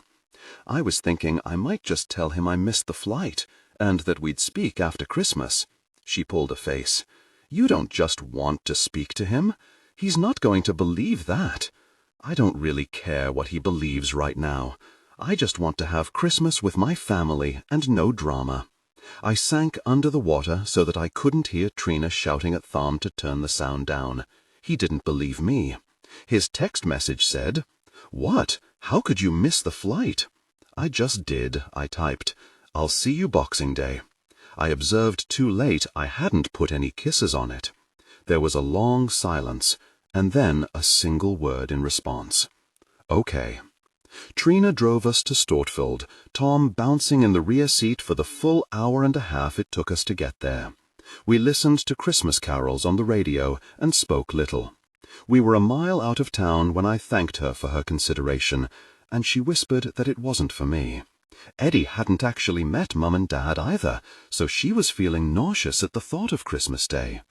I was thinking I might just tell him I missed the flight, and that we'd speak after Christmas. She pulled a face. "You don't just want to speak to him. He's not going to believe that. I don't really care what he believes right now. I just want to have Christmas with my family and no drama." I sank under the water so that I couldn't hear Trina shouting at Thom to turn the sound down. He didn't believe me. His text message said, "What? How could you miss the flight?" "I just did," I typed. "I'll see you Boxing Day." I observed too late I hadn't put any kisses on it. There was a long silence, and then a single word in response. "Okay." Trina drove us to Stortfeld, Tom bouncing in the rear seat for the full hour and a half it took us to get there. We listened to Christmas carols on the radio and spoke little. We were a mile out of town when I thanked her for her consideration, and she whispered that it wasn't for me. Eddie hadn't actually met Mum and Dad either, so she was feeling nauseous at the thought of Christmas Day.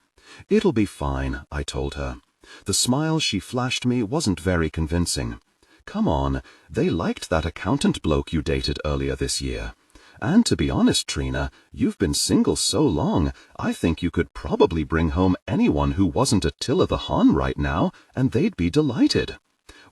"It'll be fine," I told her. The smile she flashed me wasn't very convincing. "Come on, they liked that accountant bloke you dated earlier this year. And to be honest, Trina, you've been single so long, I think you could probably bring home anyone who wasn't Attila the Hun right now, and they'd be delighted."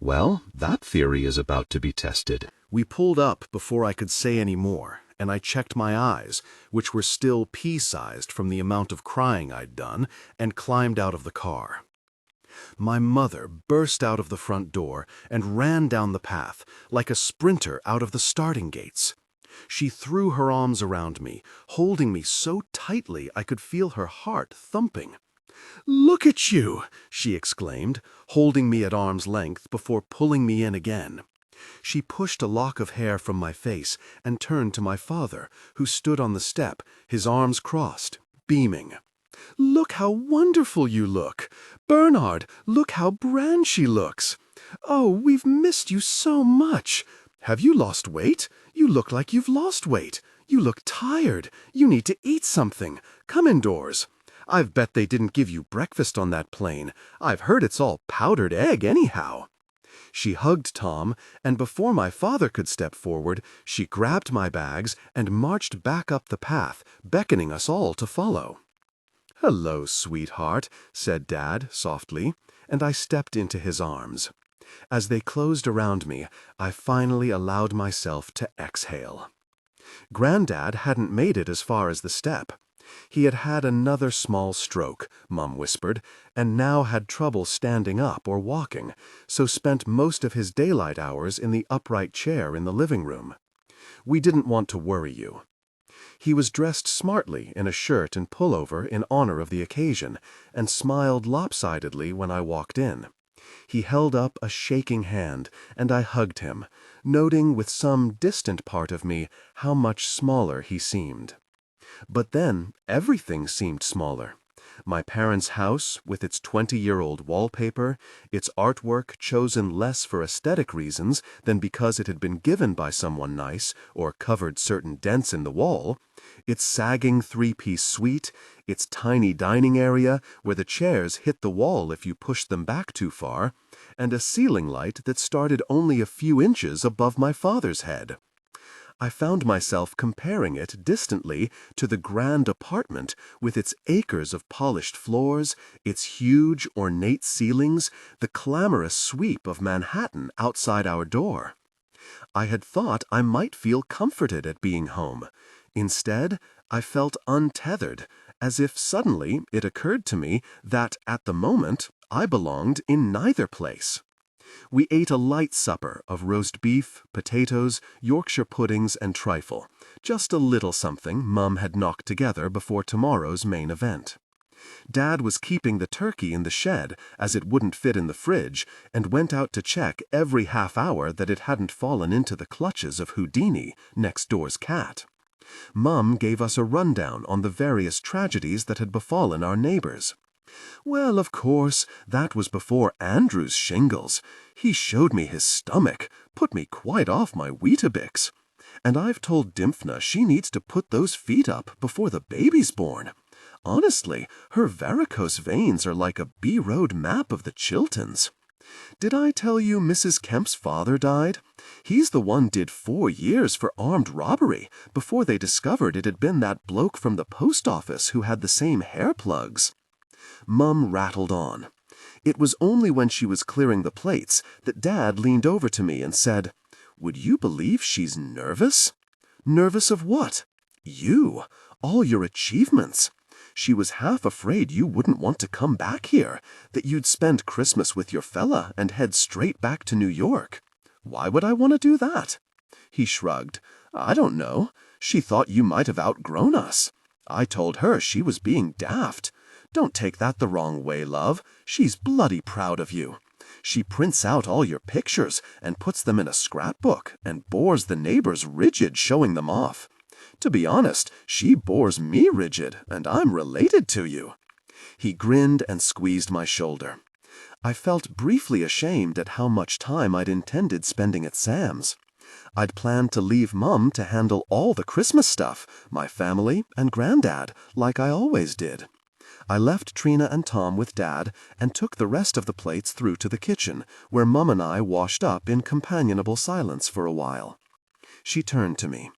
Well, that theory is about to be tested. We pulled up before I could say any more, and I checked my eyes, which were still pea-sized from the amount of crying I'd done, and climbed out of the car. My mother burst out of the front door and ran down the path, like a sprinter out of the starting gates. She threw her arms around me, holding me so tightly I could feel her heart thumping. "Look at you!" she exclaimed, holding me at arm's length before pulling me in again. She pushed a lock of hair from my face and turned to my father, who stood on the step, his arms crossed, beaming. "Look how wonderful you look! Bernard, look how brand she looks! Oh, we've missed you so much! Have you lost weight? You look like you've lost weight. You look tired. You need to eat something. Come indoors. I've bet they didn't give you breakfast on that plane. I've heard it's all powdered egg anyhow." She hugged Tom, and before my father could step forward, she grabbed my bags and marched back up the path, beckoning us all to follow. "Hello, sweetheart," said Dad softly, and I stepped into his arms. As they closed around me, I finally allowed myself to exhale. Granddad hadn't made it as far as the step. He had had another small stroke, Mum whispered, and now had trouble standing up or walking, so spent most of his daylight hours in the upright chair in the living room. "We didn't want to worry you." He was dressed smartly in a shirt and pullover in honor of the occasion, and smiled lopsidedly when I walked in. He held up a shaking hand, and I hugged him, noting with some distant part of me how much smaller he seemed. But then everything seemed smaller. My parents' house, with its 20-year-old wallpaper, its artwork chosen less for aesthetic reasons than because it had been given by someone nice or covered certain dents in the wall, its sagging three-piece suite, its tiny dining area where the chairs hit the wall if you pushed them back too far, and a ceiling light that started only a few inches above my father's head. I found myself comparing it distantly to the grand apartment with its acres of polished floors, its huge, ornate ceilings, the clamorous sweep of Manhattan outside our door. I had thought I might feel comforted at being home. Instead, I felt untethered, as if suddenly it occurred to me that, at the moment, I belonged in neither place. We ate a light supper of roast beef, potatoes, Yorkshire puddings, and trifle, just a little something Mum had knocked together before tomorrow's main event. Dad was keeping the turkey in the shed as it wouldn't fit in the fridge, and went out to check every half hour that it hadn't fallen into the clutches of Houdini, next door's cat. Mum gave us a rundown on the various tragedies that had befallen our neighbors. Well, of course, that was before Andrew's shingles. He showed me his stomach, put me quite off my Weetabix. And I've told Dimphna she needs to put those feet up before the baby's born. Honestly, her varicose veins are like a B-road map of the Chilterns. Did I tell you Mrs. Kemp's father died? He's the one did 4 years for armed robbery before they discovered it had been that bloke from the post office who had the same hair plugs. Mum rattled on. It was only when she was clearing the plates that Dad leaned over to me and said, "Would you believe she's nervous?" "Nervous of what?" "You. All your achievements. She was half afraid you wouldn't want to come back here, that you'd spend Christmas with your fella and head straight back to New York." "Why would I want to do that?" He shrugged. "I don't know. She thought you might have outgrown us. I told her she was being daft. Don't take that the wrong way, love. She's bloody proud of you. She prints out all your pictures and puts them in a scrapbook and bores the neighbors rigid showing them off. To be honest, she bores me rigid, and I'm related to you." He grinned and squeezed my shoulder. I felt briefly ashamed at how much time I'd intended spending at Sam's. I'd planned to leave Mum to handle all the Christmas stuff, my family and Granddad, like I always did. I left Trina and Tom with Dad and took the rest of the plates through to the kitchen, where Mum and I washed up in companionable silence for a while. She turned to me.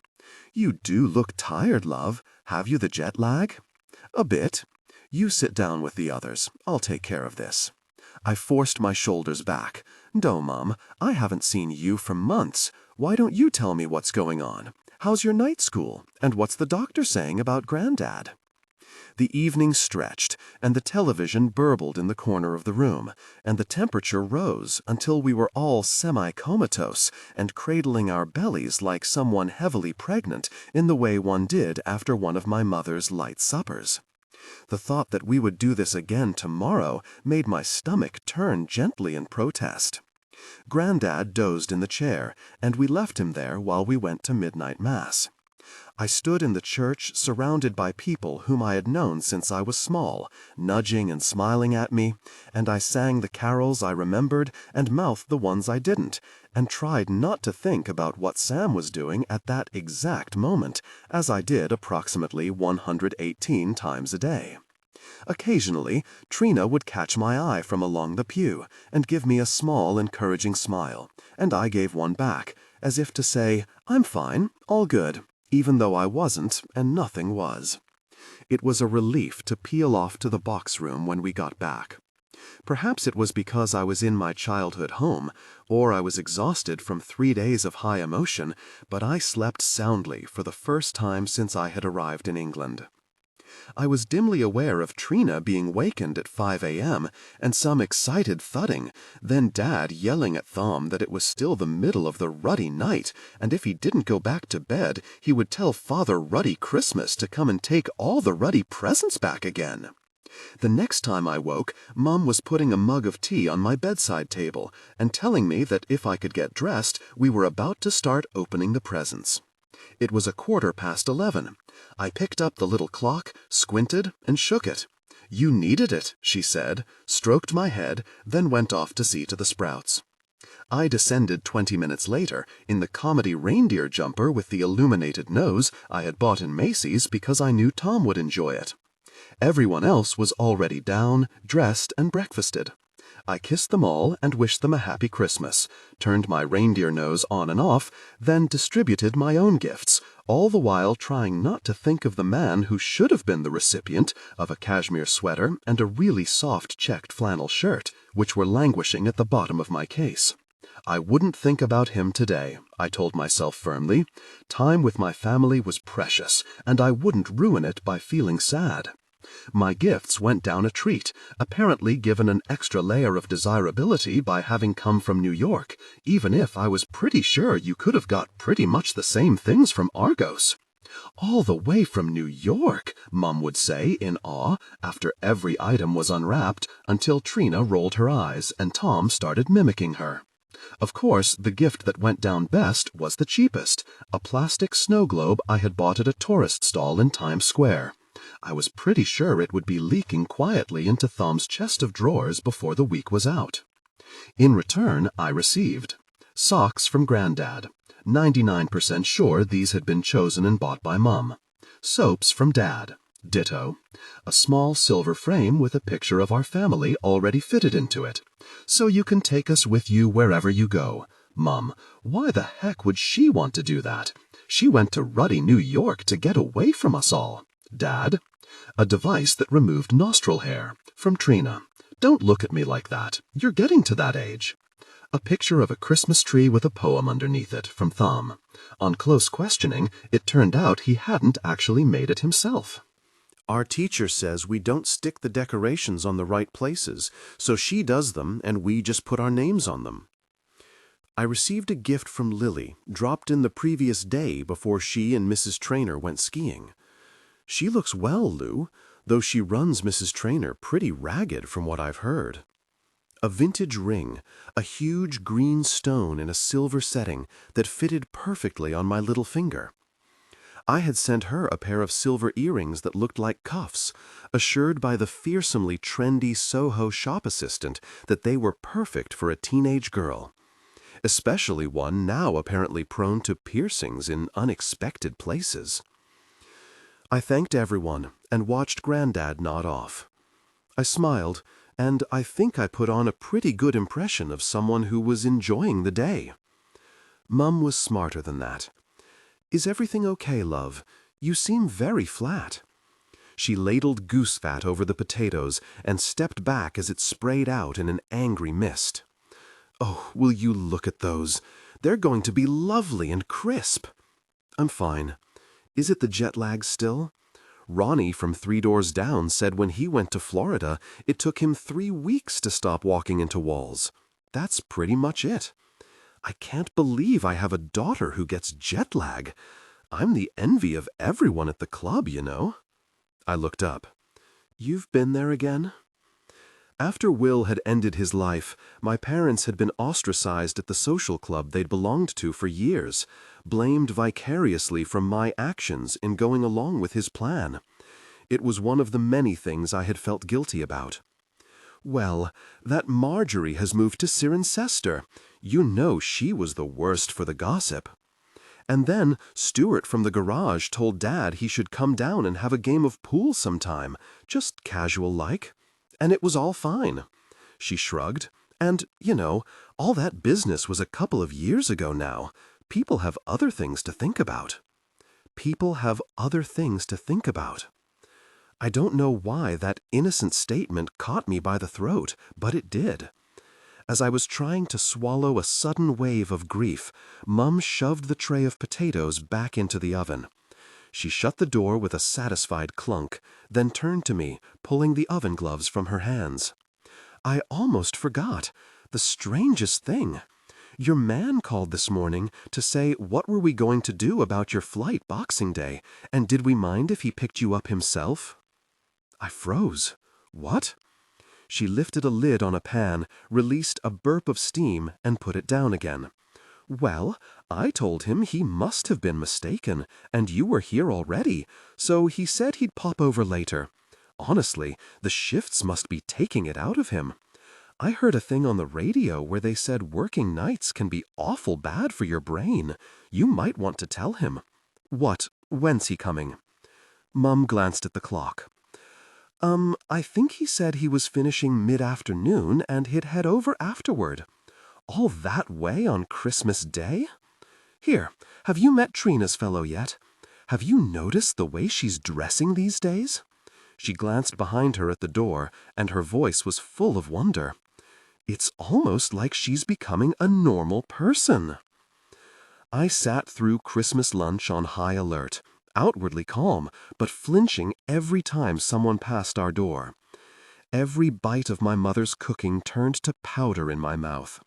"You do look tired, love. Have you the jet lag?" "A bit. You sit down with the others. I'll take care of this." I forced my shoulders back. "No, Mum, I haven't seen you for months. Why don't you tell me what's going on? How's your night school? And what's the doctor saying about Granddad?" The evening stretched, and the television burbled in the corner of the room, and the temperature rose until we were all semi-comatose and cradling our bellies like someone heavily pregnant in the way one did after one of my mother's light suppers. The thought that we would do this again tomorrow made my stomach turn gently in protest. Granddad dozed in the chair, and we left him there while we went to midnight mass. I stood in the church surrounded by people whom I had known since I was small, nudging and smiling at me, and I sang the carols I remembered and mouthed the ones I didn't, and tried not to think about what Sam was doing at that exact moment, as I did approximately 118 times a day. Occasionally, Trina would catch my eye from along the pew and give me a small, encouraging smile, and I gave one back, as if to say, "I'm fine, all good," even though I wasn't and nothing was. It was a relief to peel off to the box room when we got back. Perhaps it was because I was in my childhood home, or I was exhausted from 3 days of high emotion, but I slept soundly for the first time since I had arrived in England. I was dimly aware of Trina being wakened at 5 a.m. and some excited thudding, then Dad yelling at Thom that it was still the middle of the ruddy night, and if he didn't go back to bed, he would tell Father Ruddy Christmas to come and take all the ruddy presents back again. The next time I woke, Mum was putting a mug of tea on my bedside table and telling me that if I could get dressed, we were about to start opening the presents. It was 11:15. I picked up the little clock, squinted, and shook it. "You needed it," she said, stroked my head, then went off to see to the sprouts. I descended 20 minutes later in the comedy reindeer jumper with the illuminated nose I had bought in Macy's because I knew Tom would enjoy it. Everyone else was already down, dressed, and breakfasted. I kissed them all and wished them a happy Christmas, turned my reindeer nose on and off, then distributed my own gifts, all the while trying not to think of the man who should have been the recipient of a cashmere sweater and a really soft checked flannel shirt, which were languishing at the bottom of my case. I wouldn't think about him today, I told myself firmly. Time with my family was precious, and I wouldn't ruin it by feeling sad. My gifts went down a treat, apparently given an extra layer of desirability by having come from New York, even if I was pretty sure you could have got pretty much the same things from Argos. "All the way from New York," Mum would say in awe after every item was unwrapped, until Trina rolled her eyes and Tom started mimicking her. Of course, the gift that went down best was the cheapest, a plastic snow globe I had bought at a tourist stall in Times Square. I was pretty sure it would be leaking quietly into Tom's chest of drawers before the week was out. In return, I received socks from Granddad. 99% sure these had been chosen and bought by Mum. Soaps from Dad. Ditto. A small silver frame with a picture of our family already fitted into it. "So you can take us with you wherever you go." Mum, why the heck would she want to do that? She went to ruddy New York to get away from us all. Dad, a device that removed nostril hair. From Trina. "Don't look at me like that. You're getting to that age." A picture of a Christmas tree with a poem underneath it. From Thumb. On close questioning, it turned out he hadn't actually made it himself. Our teacher says we don't stick the decorations on the right places, so she does them and we just put our names on them. I received a gift from Lily, dropped in the previous day before she and Mrs. Trainer went skiing. She looks well, Lou, though she runs Mrs. Trainer pretty ragged from what I've heard. A vintage ring, a huge green stone in a silver setting that fitted perfectly on my little finger. I had sent her a pair of silver earrings that looked like cuffs, assured by the fearsomely trendy Soho shop assistant that they were perfect for a teenage girl, especially one now apparently prone to piercings in unexpected places. I thanked everyone and watched Granddad nod off. I smiled, and I think I put on a pretty good impression of someone who was enjoying the day. Mum was smarter than that. "Is everything okay, love? You seem very flat." She ladled goose fat over the potatoes and stepped back as it sprayed out in an angry mist. "Oh, will you look at those? They're going to be lovely and crisp." "I'm fine. Is it the jet lag still? Ronnie from 3 doors down said when he went to Florida, it took him 3 weeks to stop walking into walls. That's pretty much it. I can't believe I have a daughter who gets jet lag. I'm the envy of everyone at the club, you know." I looked up. "You've been there again?" After Will had ended his life, my parents had been ostracized at the social club they'd belonged to for years, blamed vicariously from my actions in going along with his plan. It was one of the many things I had felt guilty about. "Well, that Marjorie has moved to Cirencester. You know she was the worst for the gossip." And then Stuart from the garage told Dad he should come down and have a game of pool sometime, just casual-like. And it was all fine. She shrugged. "And, you know, all that business was a couple of years ago now. People have other things to think about." People have other things to think about. I don't know why that innocent statement caught me by the throat, but it did. As I was trying to swallow a sudden wave of grief, Mum shoved the tray of potatoes back into the oven. She shut the door with a satisfied clunk, then turned to me, pulling the oven gloves from her hands. "I almost forgot. The strangest thing. Your man called this morning to say what were we going to do about your flight Boxing Day, and did we mind if he picked you up himself?" I froze. What? She lifted a lid on a pan, released a burp of steam, and put it down again. Well, I told him he must have been mistaken, and you were here already, so he said he'd pop over later. Honestly, the shifts must be taking it out of him. I heard a thing on the radio where they said working nights can be awful bad for your brain. You might want to tell him. What? When's he coming? Mum glanced at the clock. I think he said he was finishing mid-afternoon and he'd head over afterward. All that way on Christmas Day? Here, have you met Trina's fellow yet? Have you noticed the way she's dressing these days? She glanced behind her at the door, and her voice was full of wonder. It's almost like she's becoming a normal person. I sat through Christmas lunch on high alert, outwardly calm, but flinching every time someone passed our door. Every bite of my mother's cooking turned to powder in my mouth.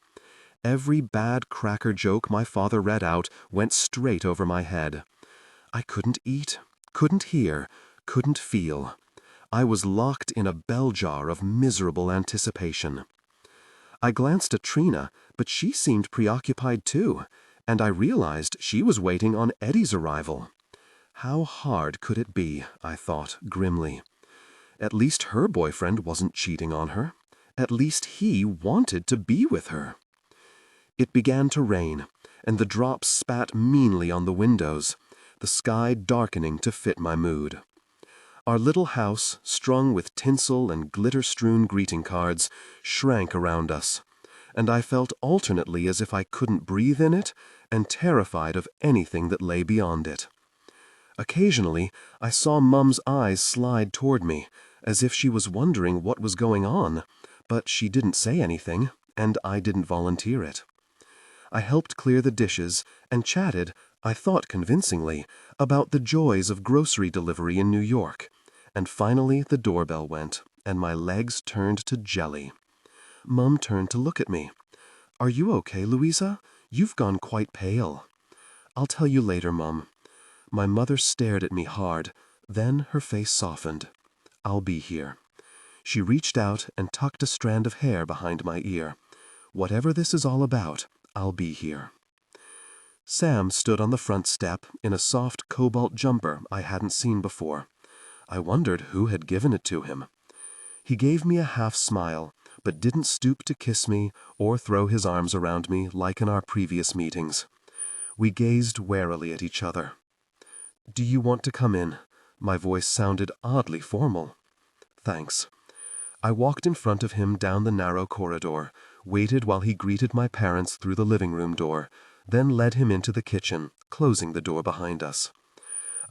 Every bad cracker joke my father read out went straight over my head. I couldn't eat, couldn't hear, couldn't feel. I was locked in a bell jar of miserable anticipation. I glanced at Trina, but she seemed preoccupied too, and I realized she was waiting on Eddie's arrival. How hard could it be, I thought grimly. At least her boyfriend wasn't cheating on her. At least he wanted to be with her. It began to rain, and the drops spat meanly on the windows, the sky darkening to fit my mood. Our little house, strung with tinsel and glitter-strewn greeting cards, shrank around us, and I felt alternately as if I couldn't breathe in it and terrified of anything that lay beyond it. Occasionally, I saw Mum's eyes slide toward me, as if she was wondering what was going on, but she didn't say anything, and I didn't volunteer it. I helped clear the dishes and chatted, I thought convincingly, about the joys of grocery delivery in New York. And finally the doorbell went, and my legs turned to jelly. Mum turned to look at me. "Are you okay, Louisa? You've gone quite pale." "I'll tell you later, Mum." My mother stared at me hard, then her face softened. "I'll be here." She reached out and tucked a strand of hair behind my ear. "Whatever this is all about, I'll be here." Sam stood on the front step in a soft cobalt jumper I hadn't seen before. I wondered who had given it to him. He gave me a half smile, but didn't stoop to kiss me or throw his arms around me like in our previous meetings. We gazed warily at each other. "Do you want to come in?" My voice sounded oddly formal. "Thanks." I walked in front of him down the narrow corridor, waited while he greeted my parents through the living room door, then led him into the kitchen, closing the door behind us.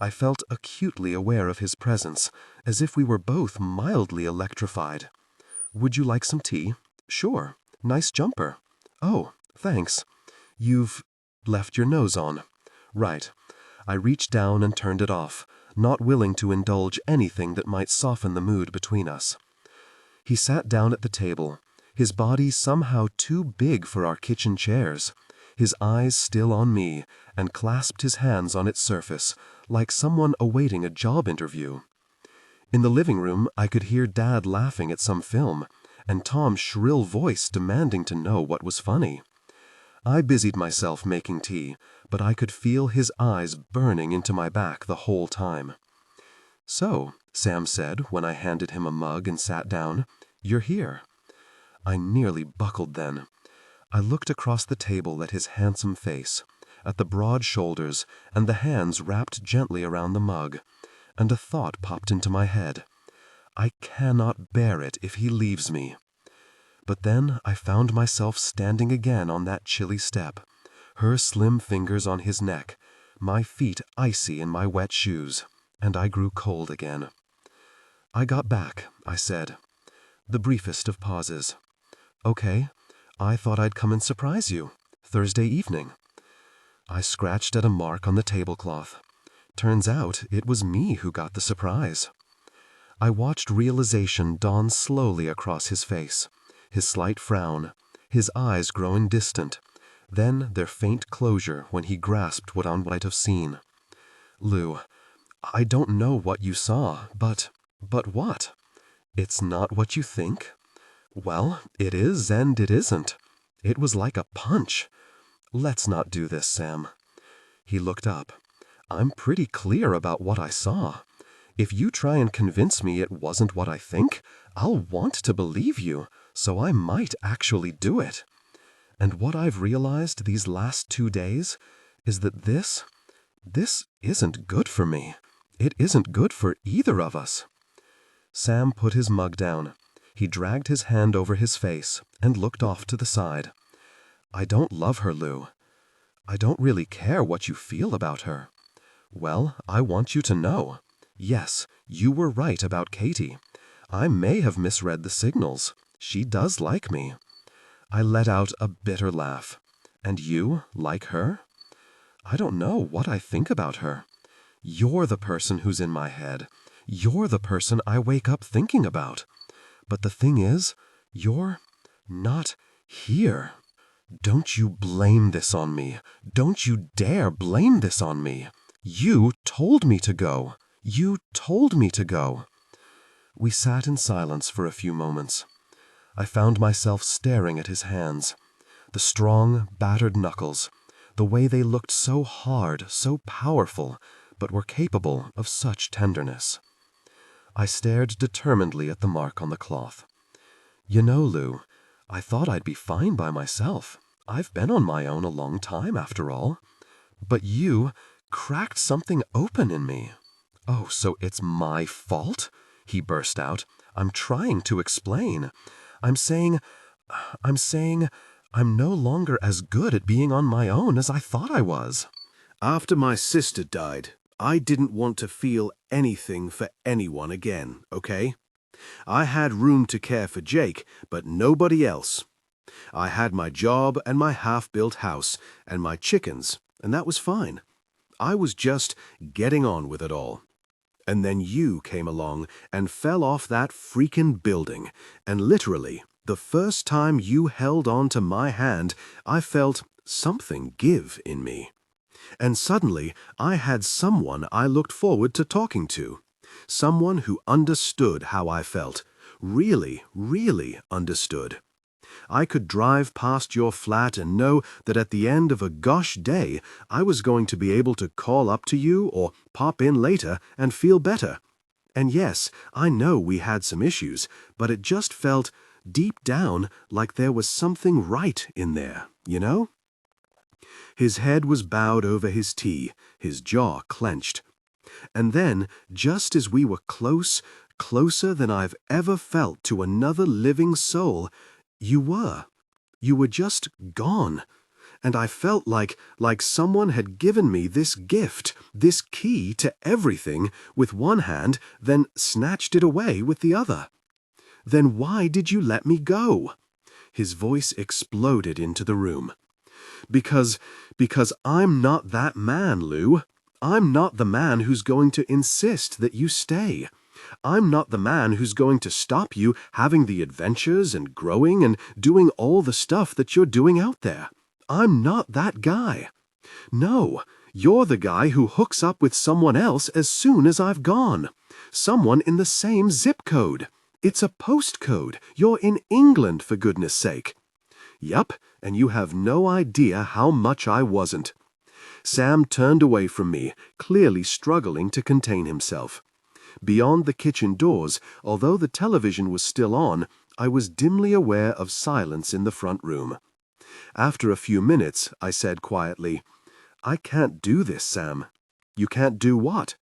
I felt acutely aware of his presence, as if we were both mildly electrified. "Would you like some tea?" "Sure. Nice jumper." "Oh, thanks. You've left your nose on." "Right." I reached down and turned it off, not willing to indulge anything that might soften the mood between us. He sat down at the table, his body somehow too big for our kitchen chairs, his eyes still on me, and clasped his hands on its surface, like someone awaiting a job interview. In the living room, I could hear Dad laughing at some film, and Tom's shrill voice demanding to know what was funny. I busied myself making tea, but I could feel his eyes burning into my back the whole time. "So," Sam said when I handed him a mug and sat down, "you're here." I nearly buckled then. I looked across the table at his handsome face, at the broad shoulders and the hands wrapped gently around the mug, and a thought popped into my head. I cannot bear it if he leaves me. But then I found myself standing again on that chilly step, her slim fingers on his neck, my feet icy in my wet shoes, and I grew cold again. "I got back," I said. The briefest of pauses. "Okay, I thought I'd come and surprise you. Thursday evening." I scratched at a mark on the tablecloth. Turns out it was me who got the surprise. I watched realization dawn slowly across his face, his slight frown, his eyes growing distant, then their faint closure when he grasped what I might have seen. "Lou, I don't know what you saw, but what?" It's not what you think? Well, it is and it isn't. It was like a punch. Let's not do this, Sam. He looked up. I'm pretty clear about what I saw. If you try and convince me it wasn't what I think, I'll want to believe you, so I might actually do it. And what I've realized these last 2 days is that this isn't good for me. It isn't good for either of us. Sam put his mug down. He dragged his hand over his face and looked off to the side. I don't love her, Lou. I don't really care what you feel about her. Well, I want you to know. Yes, you were right about Katie. I may have misread the signals. She does like me. I let out a bitter laugh. And you like her? I don't know what I think about her. You're the person who's in my head. You're the person I wake up thinking about. But the thing is, you're not here. Don't you blame this on me. Don't you dare blame this on me. You told me to go. You told me to go. We sat in silence for a few moments. I found myself staring at his hands. The strong, battered knuckles. The way they looked so hard, so powerful, but were capable of such tenderness. I stared determinedly at the mark on the cloth. You know, Lou, I thought I'd be fine by myself. I've been on my own a long time, after all. But you cracked something open in me. Oh, so it's my fault? He burst out. I'm trying to explain. I'm saying I'm no longer as good at being on my own as I thought I was. After my sister died, I didn't want to feel anything for anyone again, okay? I had room to care for Jake, but nobody else. I had my job and my half-built house and my chickens, and that was fine. I was just getting on with it all. And then you came along and fell off that freaking building, and literally, the first time you held on to my hand, I felt something give in me. And suddenly, I had someone I looked forward to talking to. Someone who understood how I felt. Really, really understood. I could drive past your flat and know that at the end of a gosh day, I was going to be able to call up to you or pop in later and feel better. And yes, I know we had some issues, but it just felt, deep down, like there was something right in there, you know? His head was bowed over his tea, his jaw clenched. And then, just as we were closer than I've ever felt to another living soul, you were just gone. And I felt like someone had given me this gift, this key to everything with one hand, then snatched it away with the other. Then why did you let me go? His voice exploded into the room. Because I'm not that man, Lou. I'm not the man who's going to insist that you stay. I'm not the man who's going to stop you having the adventures and growing and doing all the stuff that you're doing out there. I'm not that guy. No, you're the guy who hooks up with someone else as soon as I've gone. Someone in the same zip code. It's a postcode. You're in England, for goodness sake. Yup, and you have no idea how much I wasn't. Sam turned away from me, clearly struggling to contain himself. Beyond the kitchen doors, although the television was still on, I was dimly aware of silence in the front room. After a few minutes, I said quietly, I can't do this, Sam. You can't do what?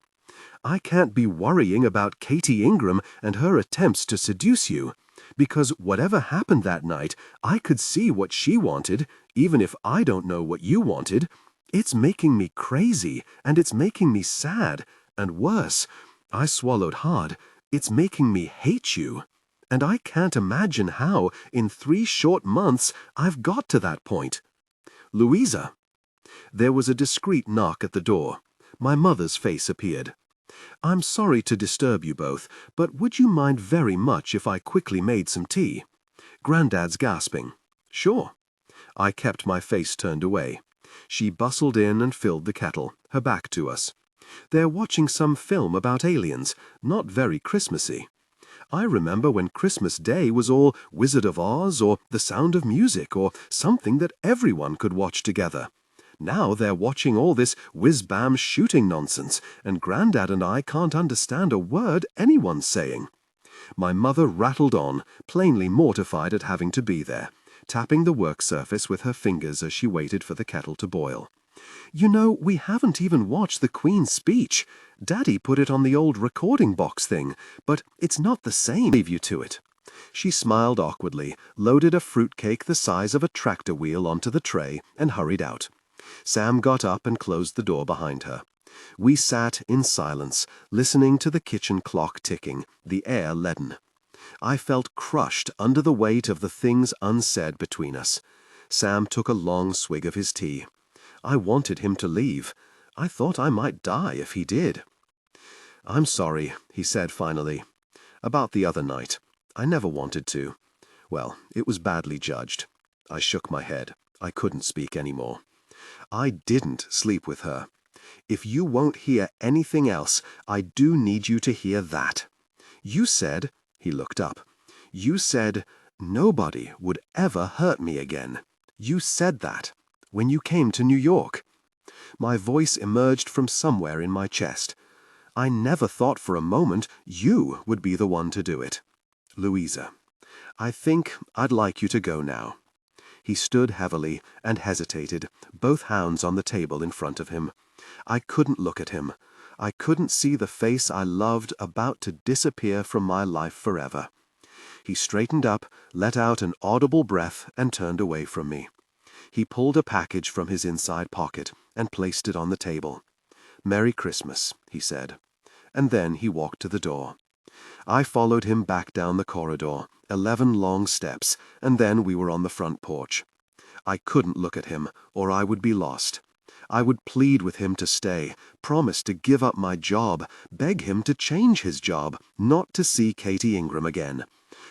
I can't be worrying about Katie Ingram and her attempts to seduce you. Because whatever happened that night, I could see what she wanted, even if I don't know what you wanted. It's making me crazy, and it's making me sad, and worse, I swallowed hard, it's making me hate you. And I can't imagine how, in 3 short months, I've got to that point. Louisa. There was a discreet knock at the door. My mother's face appeared. I'm sorry to disturb you both, but would you mind very much if I quickly made some tea? Grandad's gasping. Sure. I kept my face turned away. She bustled in and filled the kettle, her back to us. They're watching some film about aliens, not very Christmassy. I remember when Christmas Day was all Wizard of Oz or The Sound of Music or something that everyone could watch together. Now they're watching all this whiz-bam shooting nonsense, and Grandad and I can't understand a word anyone's saying." My mother rattled on, plainly mortified at having to be there, tapping the work surface with her fingers as she waited for the kettle to boil. "You know, we haven't even watched the Queen's speech. Daddy put it on the old recording box thing, but it's not the same. Leave you to it." She smiled awkwardly, loaded a fruitcake the size of a tractor wheel onto the tray, and hurried out. Sam got up and closed the door behind her. We sat in silence, listening to the kitchen clock ticking, the air leaden. I felt crushed under the weight of the things unsaid between us. Sam took a long swig of his tea. I wanted him to leave. I thought I might die if he did. "I'm sorry," he said finally. "About the other night. I never wanted to. Well, it was badly judged." I shook my head. I couldn't speak anymore. "I didn't sleep with her. If you won't hear anything else, I do need you to hear that. You said," he looked up, "you said nobody would ever hurt me again. You said that when you came to New York." My voice emerged from somewhere in my chest. "I never thought for a moment you would be the one to do it. Louisa, I think I'd like you to go now." He stood heavily and hesitated, both hands on the table in front of him. I couldn't look at him. I couldn't see the face I loved about to disappear from my life forever. He straightened up, let out an audible breath, and turned away from me. He pulled a package from his inside pocket and placed it on the table. "Merry Christmas," he said. And then he walked to the door. I followed him back down the corridor, 11 long steps, and then we were on the front porch. I couldn't look at him, or I would be lost. I would plead with him to stay, promise to give up my job, beg him to change his job, not to see Katie Ingram again.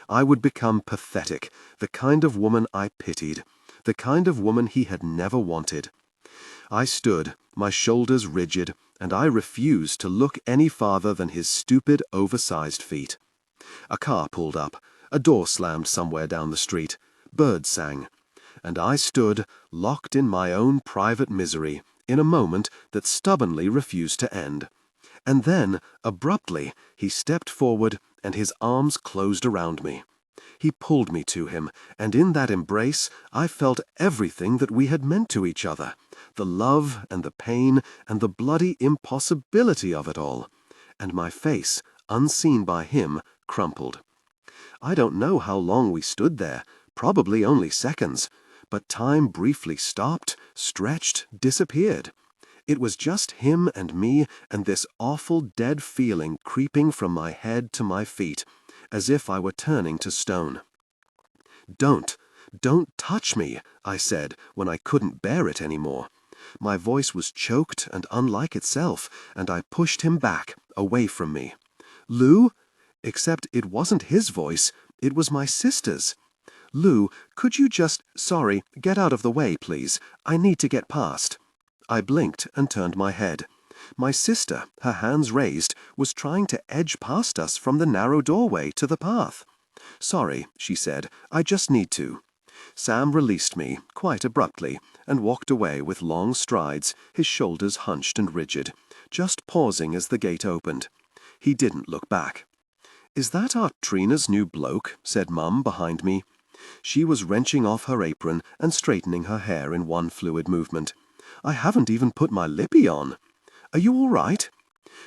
I would become pathetic, the kind of woman I pitied, the kind of woman he had never wanted. I stood, my shoulders rigid, and I refused to look any farther than his stupid, oversized feet. A car pulled up, a door slammed somewhere down the street, birds sang, and I stood, locked in my own private misery, in a moment that stubbornly refused to end. And then, abruptly, he stepped forward, and his arms closed around me. He pulled me to him, and in that embrace I felt everything that we had meant to each other, the love and the pain and the bloody impossibility of it all. And my face, unseen by him, crumpled. I don't know how long we stood there, probably only seconds, but time briefly stopped, stretched, disappeared. It was just him and me and this awful dead feeling creeping from my head to my feet, as if I were turning to stone. Don't touch me," I said when I couldn't bear it anymore. My voice was choked and unlike itself, and I pushed him back, away from me. "Lou?" Except it wasn't his voice, it was my sister's. "Lou, could you just— Sorry, get out of the way, please. I need to get past." I blinked and turned my head. My sister, her hands raised, was trying to edge past us from the narrow doorway to the path. "Sorry," she said, "I just need to." Sam released me, quite abruptly, and walked away with long strides, his shoulders hunched and rigid, just pausing as the gate opened. He didn't look back. "Is that Aunt Trina's new bloke?" said Mum behind me. She was wrenching off her apron and straightening her hair in one fluid movement. "I haven't even put my lippy on. Are you all right?"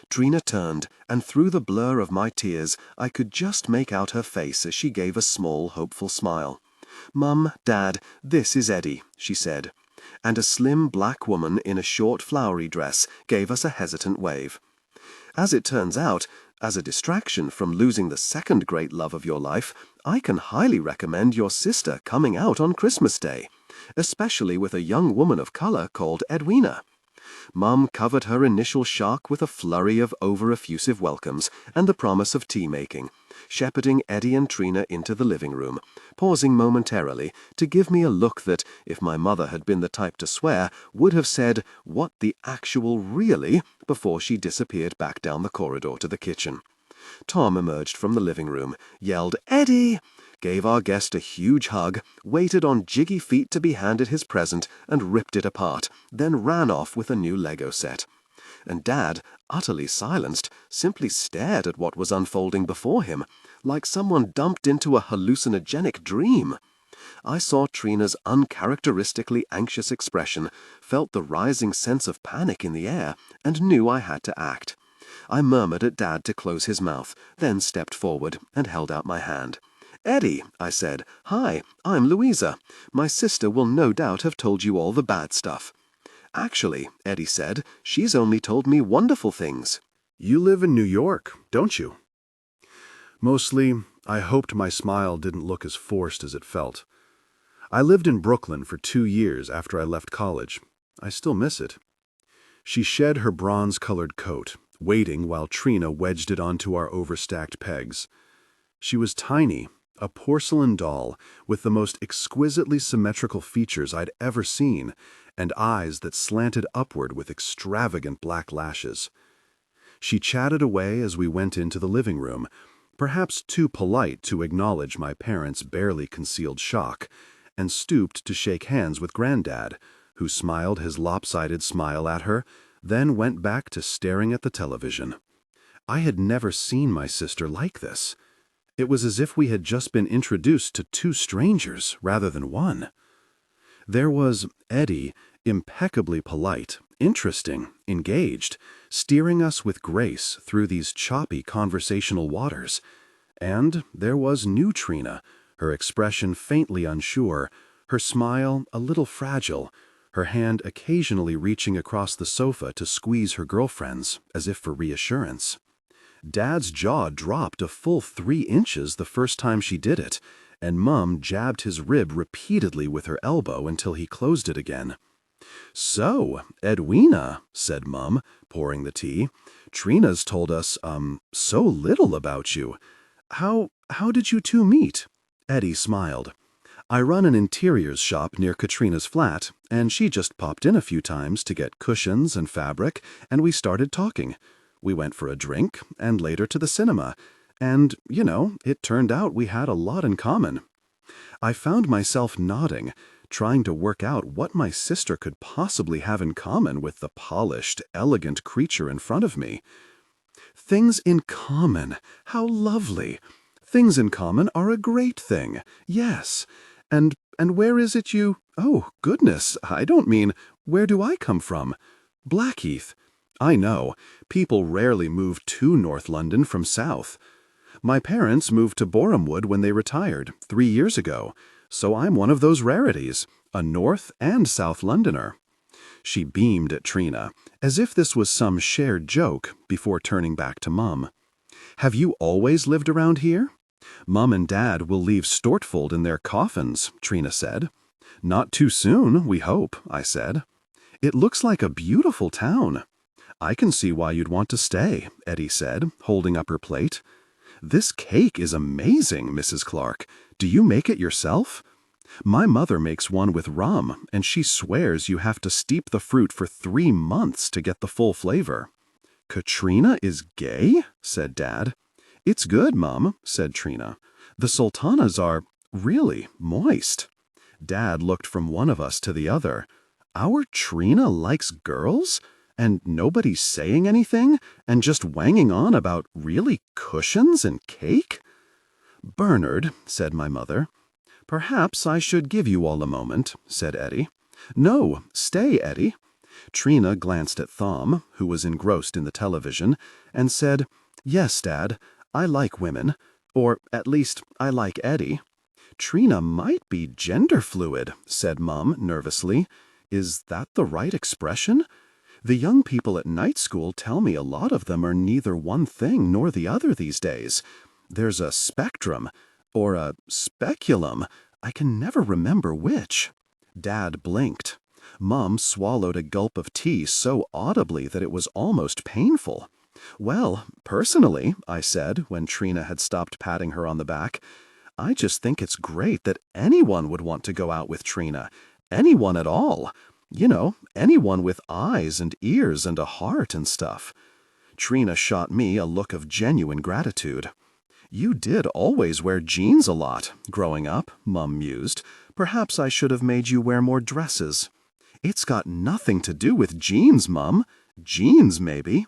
Trina turned, and through the blur of my tears I could just make out her face as she gave a small, hopeful smile. "Mum, Dad, this is Eddie," she said, and a slim black woman in a short flowery dress gave us a hesitant wave. "As it turns out, as a distraction from losing the second great love of your life, I can highly recommend your sister coming out on Christmas Day, especially with a young woman of color called Edwina." Mum covered her initial shock with a flurry of over-effusive welcomes and the promise of tea-making, shepherding Eddie and Trina into the living room, pausing momentarily to give me a look that, if my mother had been the type to swear, would have said, "What the actual really?" before she disappeared back down the corridor to the kitchen. Tom emerged from the living room, yelled, "Eddie!" gave our guest a huge hug, waited on jiggy feet to be handed his present, and ripped it apart, then ran off with a new Lego set. And Dad, utterly silenced, simply stared at what was unfolding before him, like someone dumped into a hallucinogenic dream. I saw Trina's uncharacteristically anxious expression, felt the rising sense of panic in the air, and knew I had to act. I murmured at Dad to close his mouth, then stepped forward and held out my hand. "Eddie," I said, "hi, I'm Louisa. My sister will no doubt have told you all the bad stuff." "Actually," Eddie said, "she's only told me wonderful things." You live in New York, don't you? Mostly, I hoped my smile didn't look as forced as it felt. I lived in Brooklyn for 2 years after I left college. I still miss it. She shed her bronze-colored coat, waiting while Trina wedged it onto our overstacked pegs. She was tiny, a porcelain doll with the most exquisitely symmetrical features I'd ever seen, and eyes that slanted upward with extravagant black lashes. She chatted away as we went into the living room, perhaps too polite to acknowledge my parents' barely concealed shock, and stooped to shake hands with Granddad, who smiled his lopsided smile at her, then went back to staring at the television. I had never seen my sister like this. It was as if we had just been introduced to 2 strangers rather than one. There was Eddie, impeccably polite, interesting, engaged, steering us with grace through these choppy conversational waters. And there was new Trina, her expression faintly unsure, her smile a little fragile, her hand occasionally reaching across the sofa to squeeze her girlfriend's, as if for reassurance. Dad's jaw dropped a full 3 inches the first time she did it, and Mum jabbed his rib repeatedly with her elbow until he closed it again. "So, Edwina," said Mum, pouring the tea, "Trina's told us, so little about you. How did you 2 meet?" Eddie smiled. "I run an interiors shop near Katrina's flat, and she just popped in a few times to get cushions and fabric, and we started talking. We went for a drink, and later to the cinema, and, it turned out we had a lot in common." I found myself nodding, trying to work out what my sister could possibly have in common with the polished, elegant creature in front of me. Things in common! How lovely! Things in common are a great thing, yes. And where is it you— Oh, goodness, I don't mean, where do I come from? Blackheath. I know, people rarely move to North London from south. My parents moved to Borehamwood when they retired, 3 years ago, so I'm one of those rarities, a North and South Londoner. She beamed at Trina, as if this was some shared joke, before turning back to Mum. "Have you always lived around here?" "Mum and Dad will leave Stortfold in their coffins," Trina said. "Not too soon, we hope," I said. "It looks like a beautiful town." "I can see why you'd want to stay," Eddie said, holding up her plate. "This cake is amazing, Mrs. Clark. Do you make it yourself?" "My mother makes one with rum, and she swears you have to steep the fruit for 3 months to get the full flavor." "Katrina is gay?" said Dad. "It's good, Mum," said Trina. "The sultanas are, really, moist." Dad looked from one of us to the other. "Our Trina likes girls? And nobody's saying anything, and just wanging on about really cushions and cake?" "Bernard," said my mother. "Perhaps I should give you all a moment," said Eddie. "No, stay, Eddie." Trina glanced at Thom, who was engrossed in the television, and said, "Yes, Dad, I like women. Or, at least, I like Eddie." "Trina might be gender fluid," said Mum nervously. "Is that the right expression? The young people at night school tell me a lot of them are neither one thing nor the other these days. There's a spectrum, or a speculum. I can never remember which." Dad blinked. Mum swallowed a gulp of tea so audibly that it was almost painful. "Well, personally," I said when Trina had stopped patting her on the back, "I just think it's great that anyone would want to go out with Trina. Anyone at all. Anyone with eyes and ears and a heart and stuff." Trina shot me a look of genuine gratitude. You did always wear jeans a lot, growing up, Mum mused. Perhaps I should have made you wear more dresses. It's got nothing to do with jeans, Mum. Jeans, maybe.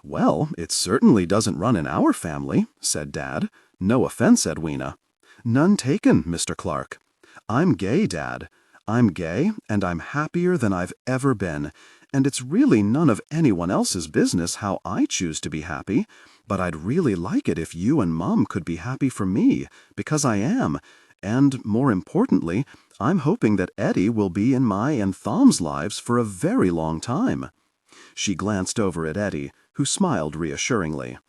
Well, it certainly doesn't run in our family, said Dad. No offense, Edwina. None taken, Mr. Clark. I'm gay, Dad. I'm gay, and I'm happier than I've ever been, and it's really none of anyone else's business how I choose to be happy, but I'd really like it if you and Mum could be happy for me, because I am, and, more importantly, I'm hoping that Eddie will be in my and Thom's lives for a very long time. She glanced over at Eddie, who smiled reassuringly.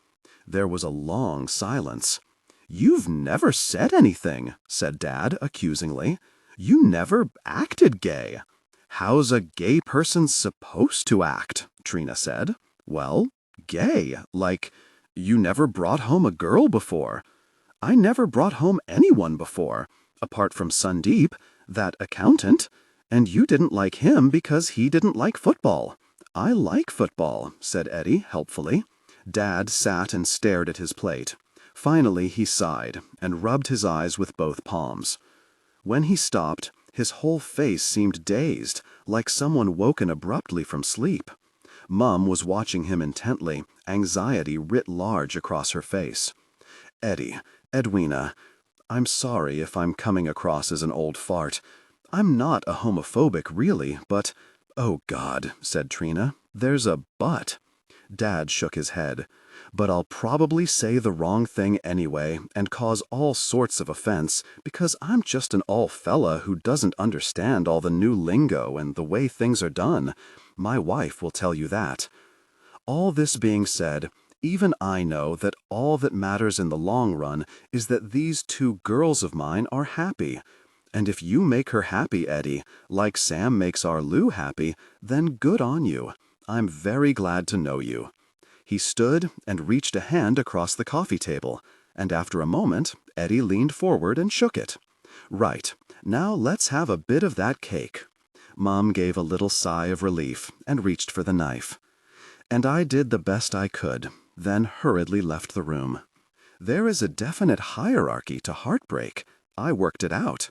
There was a long silence. You've never said anything, said Dad accusingly. You never acted gay. How's a gay person supposed to act? Trina said. Well, gay, like you never brought home a girl before. I never brought home anyone before, apart from Sandeep, that accountant, and you didn't like him because he didn't like football. I like football, said Eddie helpfully. Dad sat and stared at his plate. Finally he sighed and rubbed his eyes with both palms. When he stopped, his whole face seemed dazed, like someone woken abruptly from sleep. Mum was watching him intently, anxiety writ large across her face. Eddie, Edwina, I'm sorry if I'm coming across as an old fart. I'm not a homophobic, really, but— Oh, God, said Trina, there's a but. Dad shook his head. But I'll probably say the wrong thing anyway and cause all sorts of offense because I'm just an all fella who doesn't understand all the new lingo and the way things are done. My wife will tell you that. All this being said, even I know that all that matters in the long run is that these two girls of mine are happy. And if you make her happy, Eddie, like Sam makes our Lou happy, then good on you. I'm very glad to know you. He stood and reached a hand across the coffee table, and after a moment, Eddie leaned forward and shook it. Right, now let's have a bit of that cake. Mom gave a little sigh of relief and reached for the knife. And I did the best I could, then hurriedly left the room. There is a definite hierarchy to heartbreak. I worked it out.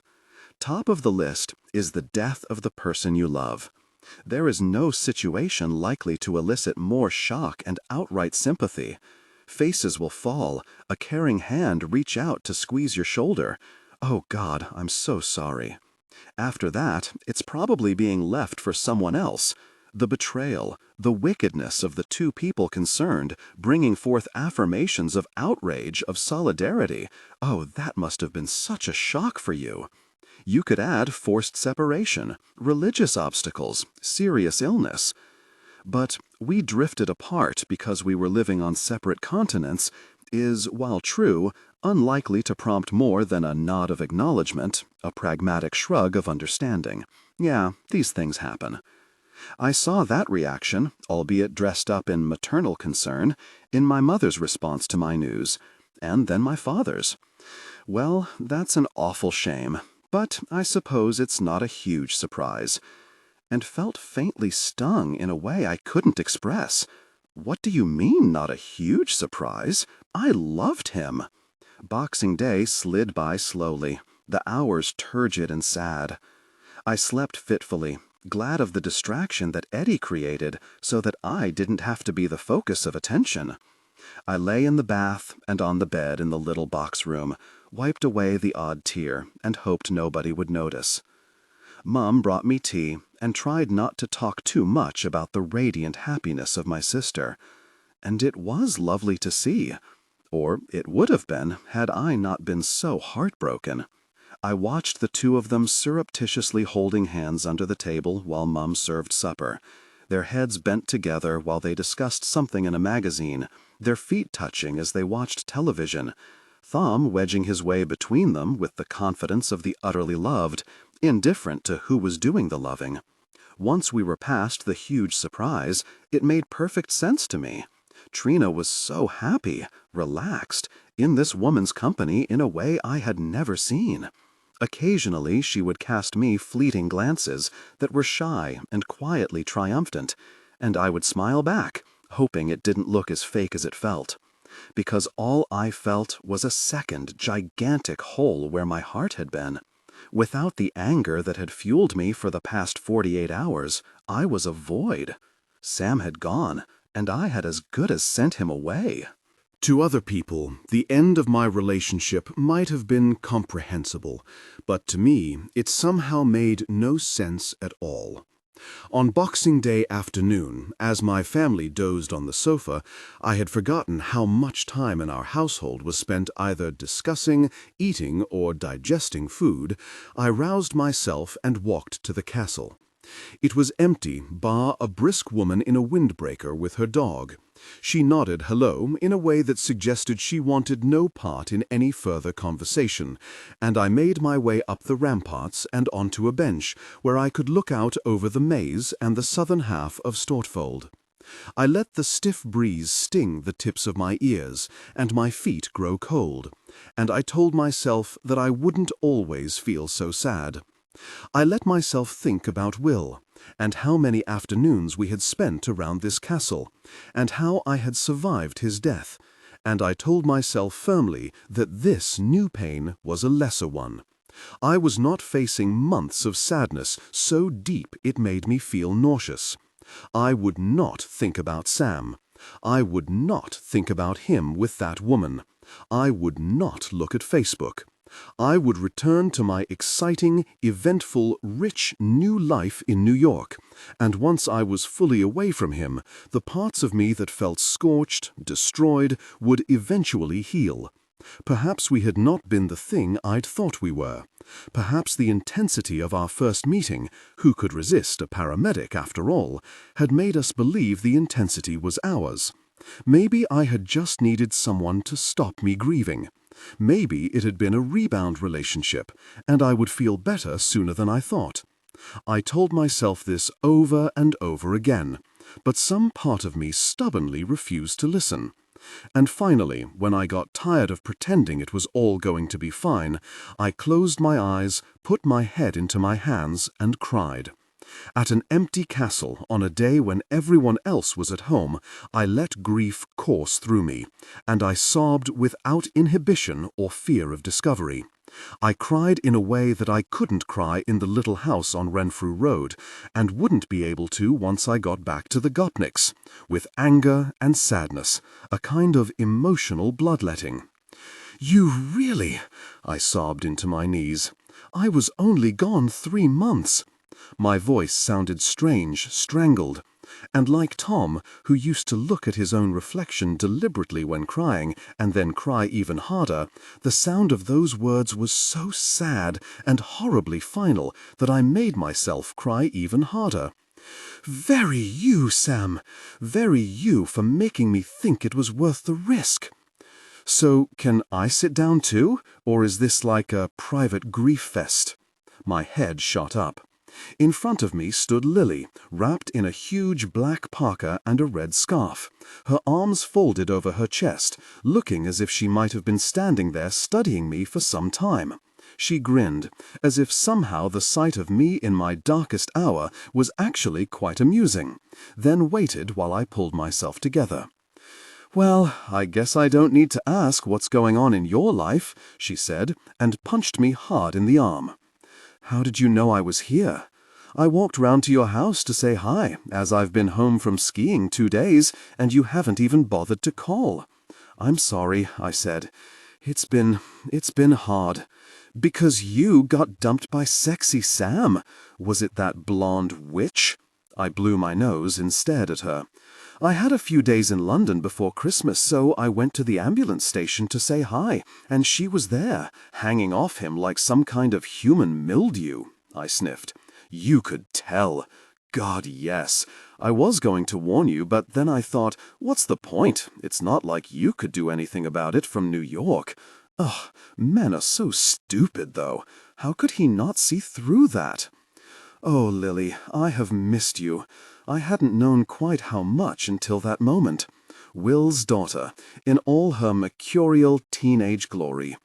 Top of the list is the death of the person you love. There is no situation likely to elicit more shock and outright sympathy. Faces will fall, a caring hand reach out to squeeze your shoulder. Oh God, I'm so sorry. After that, it's probably being left for someone else. The betrayal, the wickedness of the two people concerned, bringing forth affirmations of outrage, of solidarity. Oh, that must have been such a shock for you. You could add forced separation, religious obstacles, serious illness. But we drifted apart because we were living on separate continents is, while true, unlikely to prompt more than a nod of acknowledgement, a pragmatic shrug of understanding. Yeah, these things happen. I saw that reaction, albeit dressed up in maternal concern, in my mother's response to my news, and then my father's. Well, that's an awful shame. But I suppose it's not a huge surprise, and felt faintly stung in a way I couldn't express. What do you mean, not a huge surprise? I loved him. Boxing Day slid by slowly, the hours turgid and sad. I slept fitfully, glad of the distraction that Eddie created so that I didn't have to be the focus of attention. I lay in the bath and on the bed in the little box room, wiped away the odd tear, and hoped nobody would notice. Mum brought me tea and tried not to talk too much about the radiant happiness of my sister. And it was lovely to see. Or it would have been had I not been so heartbroken. I watched the two of them surreptitiously holding hands under the table while Mum served supper, their heads bent together while they discussed something in a magazine, their feet touching as they watched television, Thom wedging his way between them with the confidence of the utterly loved, indifferent to who was doing the loving. Once we were past the huge surprise, it made perfect sense to me. Trina was so happy, relaxed, in this woman's company in a way I had never seen. Occasionally she would cast me fleeting glances that were shy and quietly triumphant, and I would smile back, hoping it didn't look as fake as it felt. Because all I felt was a second, gigantic hole where my heart had been. Without the anger that had fueled me for the past 48 hours, I was a void. Sam had gone, and I had as good as sent him away. To other people, the end of my relationship might have been comprehensible, but to me, it somehow made no sense at all. On Boxing Day afternoon, as my family dozed on the sofa, I had forgotten how much time in our household was spent either discussing, eating, or digesting food. I roused myself and walked to the castle. It was empty, bar a brisk woman in a windbreaker with her dog. She nodded hello in a way that suggested she wanted no part in any further conversation, and I made my way up the ramparts and onto a bench where I could look out over the maze and the southern half of Stortfold. I let the stiff breeze sting the tips of my ears and my feet grow cold, and I told myself that I wouldn't always feel so sad. I let myself think about Will, and how many afternoons we had spent around this castle, and how I had survived his death, and I told myself firmly that this new pain was a lesser one. I was not facing months of sadness so deep it made me feel nauseous. I would not think about Sam. I would not think about him with that woman. I would not look at Facebook. I would return to my exciting, eventful, rich new life in New York, and once I was fully away from him, the parts of me that felt scorched, destroyed, would eventually heal. Perhaps we had not been the thing I'd thought we were. Perhaps the intensity of our first meeting, who could resist a paramedic after all, had made us believe the intensity was ours. Maybe I had just needed someone to stop me grieving. Maybe it had been a rebound relationship, and I would feel better sooner than I thought. I told myself this over and over again, but some part of me stubbornly refused to listen. And finally, when I got tired of pretending it was all going to be fine, I closed my eyes, put my head into my hands, and cried. At an empty castle, on a day when everyone else was at home, I let grief course through me, and I sobbed without inhibition or fear of discovery. I cried in a way that I couldn't cry in the little house on Renfrew Road, and wouldn't be able to once I got back to the Gopniks, with anger and sadness, a kind of emotional bloodletting. "You really—" I sobbed into my knees. "I was only gone 3 months." My voice sounded strange, strangled, and like Tom, who used to look at his own reflection deliberately when crying, and then cry even harder, the sound of those words was so sad and horribly final that I made myself cry even harder. "Very you, Sam. Very you for making me think it was worth the risk." "So, can I sit down too, or is this like a private grief fest?" My head shot up. In front of me stood Lily, wrapped in a huge black parka and a red scarf, her arms folded over her chest, looking as if she might have been standing there studying me for some time. She grinned, as if somehow the sight of me in my darkest hour was actually quite amusing, then waited while I pulled myself together. "Well, I guess I don't need to ask what's going on in your life," she said, and punched me hard in the arm. "How did you know I was here?" "I walked round to your house to say hi, as I've been home from skiing 2 days, and you haven't even bothered to call." "I'm sorry," I said. It's been hard. Because you got dumped by sexy Sam. Was it that blonde witch?" I blew my nose instead at her. "I had a few days in London before Christmas, so I went to the ambulance station to say hi, and she was there, hanging off him like some kind of human mildew," I sniffed. "You could tell. God, yes. I was going to warn you, but then I thought, what's the point? It's not like you could do anything about it from New York. Ugh, men are so stupid, though. How could he not see through that? Oh, Lily, I have missed you. I hadn't known quite how much until that moment. Will's daughter, in all her mercurial teenage glory.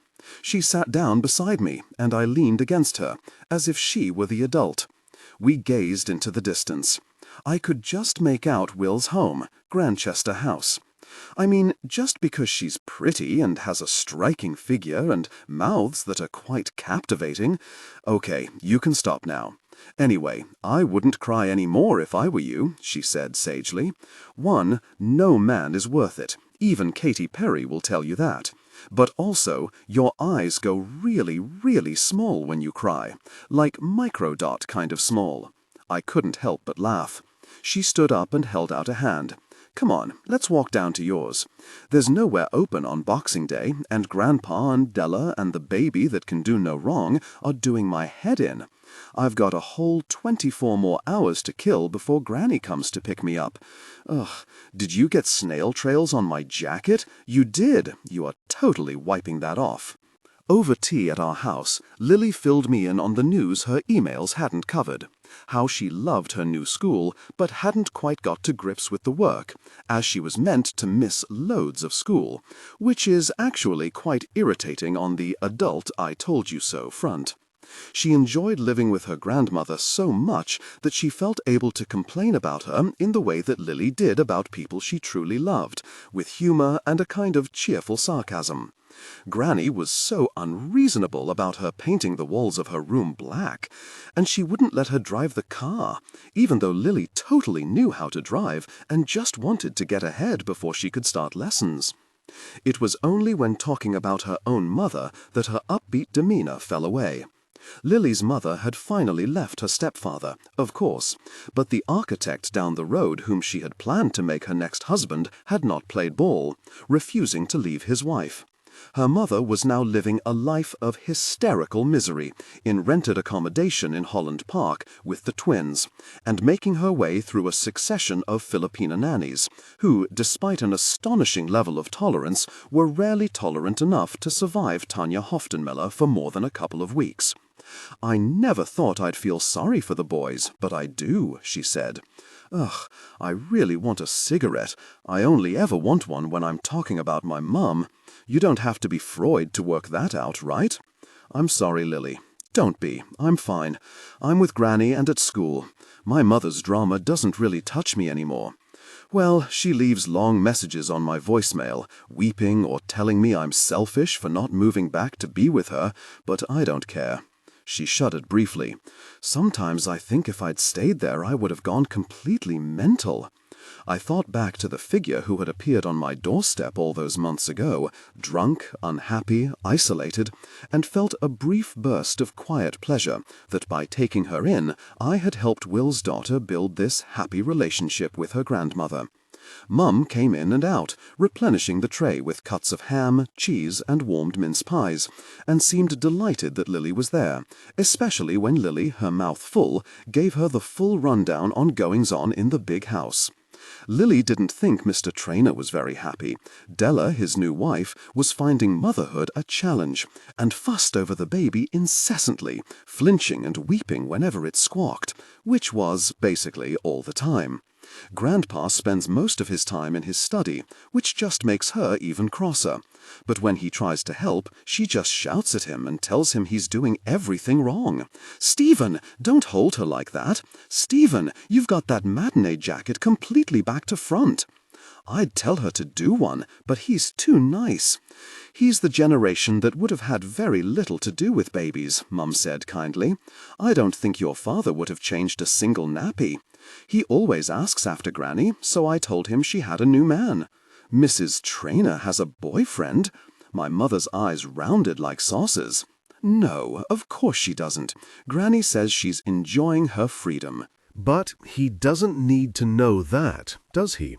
She sat down beside me, and I leaned against her, as if she were the adult. We gazed into the distance. I could just make out Will's home, Grantchester House. I mean, just because she's pretty and has a striking figure and mouths that are quite captivating. Okay, you can stop now. Anyway, I wouldn't cry any more if I were you, she said sagely. One, no man is worth it. Even Katy Perry will tell you that. But also, your eyes go really, really small when you cry, like microdot kind of small. I couldn't help but laugh. She stood up and held out a hand. Come on, let's walk down to yours. There's nowhere open on Boxing Day, and Grandpa and Della and the baby that can do no wrong are doing my head in. I've got a whole 24 more hours to kill before Granny comes to pick me up. Ugh, did you get snail trails on my jacket? You did. You are totally wiping that off. Over tea at our house, Lily filled me in on the news her emails hadn't covered. How she loved her new school, but hadn't quite got to grips with the work, as she was meant to miss loads of school, which is actually quite irritating on the adult I told you so front. She enjoyed living with her grandmother so much that she felt able to complain about her in the way that Lily did about people she truly loved, with humor and a kind of cheerful sarcasm. Granny was so unreasonable about her painting the walls of her room black, and she wouldn't let her drive the car, even though Lily totally knew how to drive and just wanted to get ahead before she could start lessons. It was only when talking about her own mother that her upbeat demeanor fell away. Lily's mother had finally left her stepfather, of course, but the architect down the road whom she had planned to make her next husband had not played ball, refusing to leave his wife. Her mother was now living a life of hysterical misery in rented accommodation in Holland Park with the twins, and making her way through a succession of Filipina nannies, who, despite an astonishing level of tolerance, were rarely tolerant enough to survive Tanya Hoftenmiller for more than a couple of weeks. I never thought I'd feel sorry for the boys, but I do, she said. Ugh, I really want a cigarette. I only ever want one when I'm talking about my mum. You don't have to be Freud to work that out, right? I'm sorry, Lily. Don't be. I'm fine. I'm with Granny and at school. My mother's drama doesn't really touch me anymore. Well, she leaves long messages on my voicemail, weeping or telling me I'm selfish for not moving back to be with her, but I don't care. She shuddered briefly. Sometimes I think if I'd stayed there I would have gone completely mental. I thought back to the figure who had appeared on my doorstep all those months ago, drunk, unhappy, isolated, and felt a brief burst of quiet pleasure that by taking her in I had helped Will's daughter build this happy relationship with her grandmother. Mum came in and out, replenishing the tray with cuts of ham, cheese, and warmed mince pies, and seemed delighted that Lily was there, especially when Lily, her mouth full, gave her the full rundown on goings-on in the big house. Lily didn't think Mr. Traynor was very happy. Della, his new wife, was finding motherhood a challenge, and fussed over the baby incessantly, flinching and weeping whenever it squawked, which was, basically, all the time. Grandpa spends most of his time in his study, which just makes her even crosser. But when he tries to help, she just shouts at him and tells him he's doing everything wrong. Stephen, don't hold her like that. Stephen, you've got that matinee jacket completely back to front. I'd tell her to do one, but he's too nice. He's the generation that would have had very little to do with babies, Mum said kindly. I don't think your father would have changed a single nappy. He always asks after Granny, so I told him she had a new man. Mrs. Traynor has a boyfriend? My mother's eyes rounded like saucers. No, of course she doesn't. Granny says she's enjoying her freedom. But he doesn't need to know that, does he?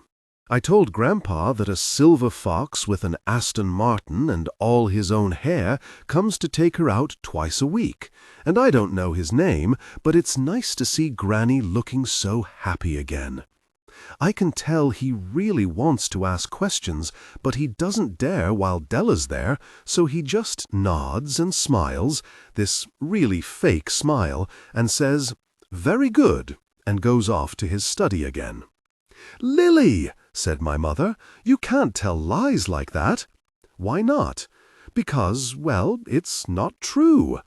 I told Grandpa that a silver fox with an Aston Martin and all his own hair comes to take her out twice a week, and I don't know his name, but it's nice to see Granny looking so happy again. I can tell he really wants to ask questions, but he doesn't dare while Della's there, so he just nods and smiles, this really fake smile, and says, "Very good," and goes off to his study again. "Lily," said my mother, "you can't tell lies like that." "Why not?" "Because, well, it's not true.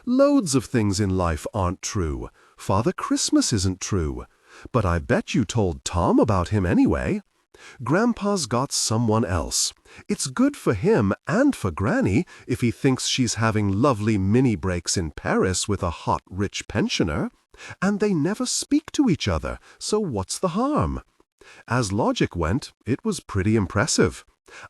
Loads of things in life aren't true. Father Christmas isn't true. But I bet you told Tom about him anyway. Grandpa's got someone else. It's good for him and for Granny if he thinks she's having lovely mini breaks in Paris with a hot, rich pensioner. And they never speak to each other, so what's the harm? As logic went, it was pretty impressive.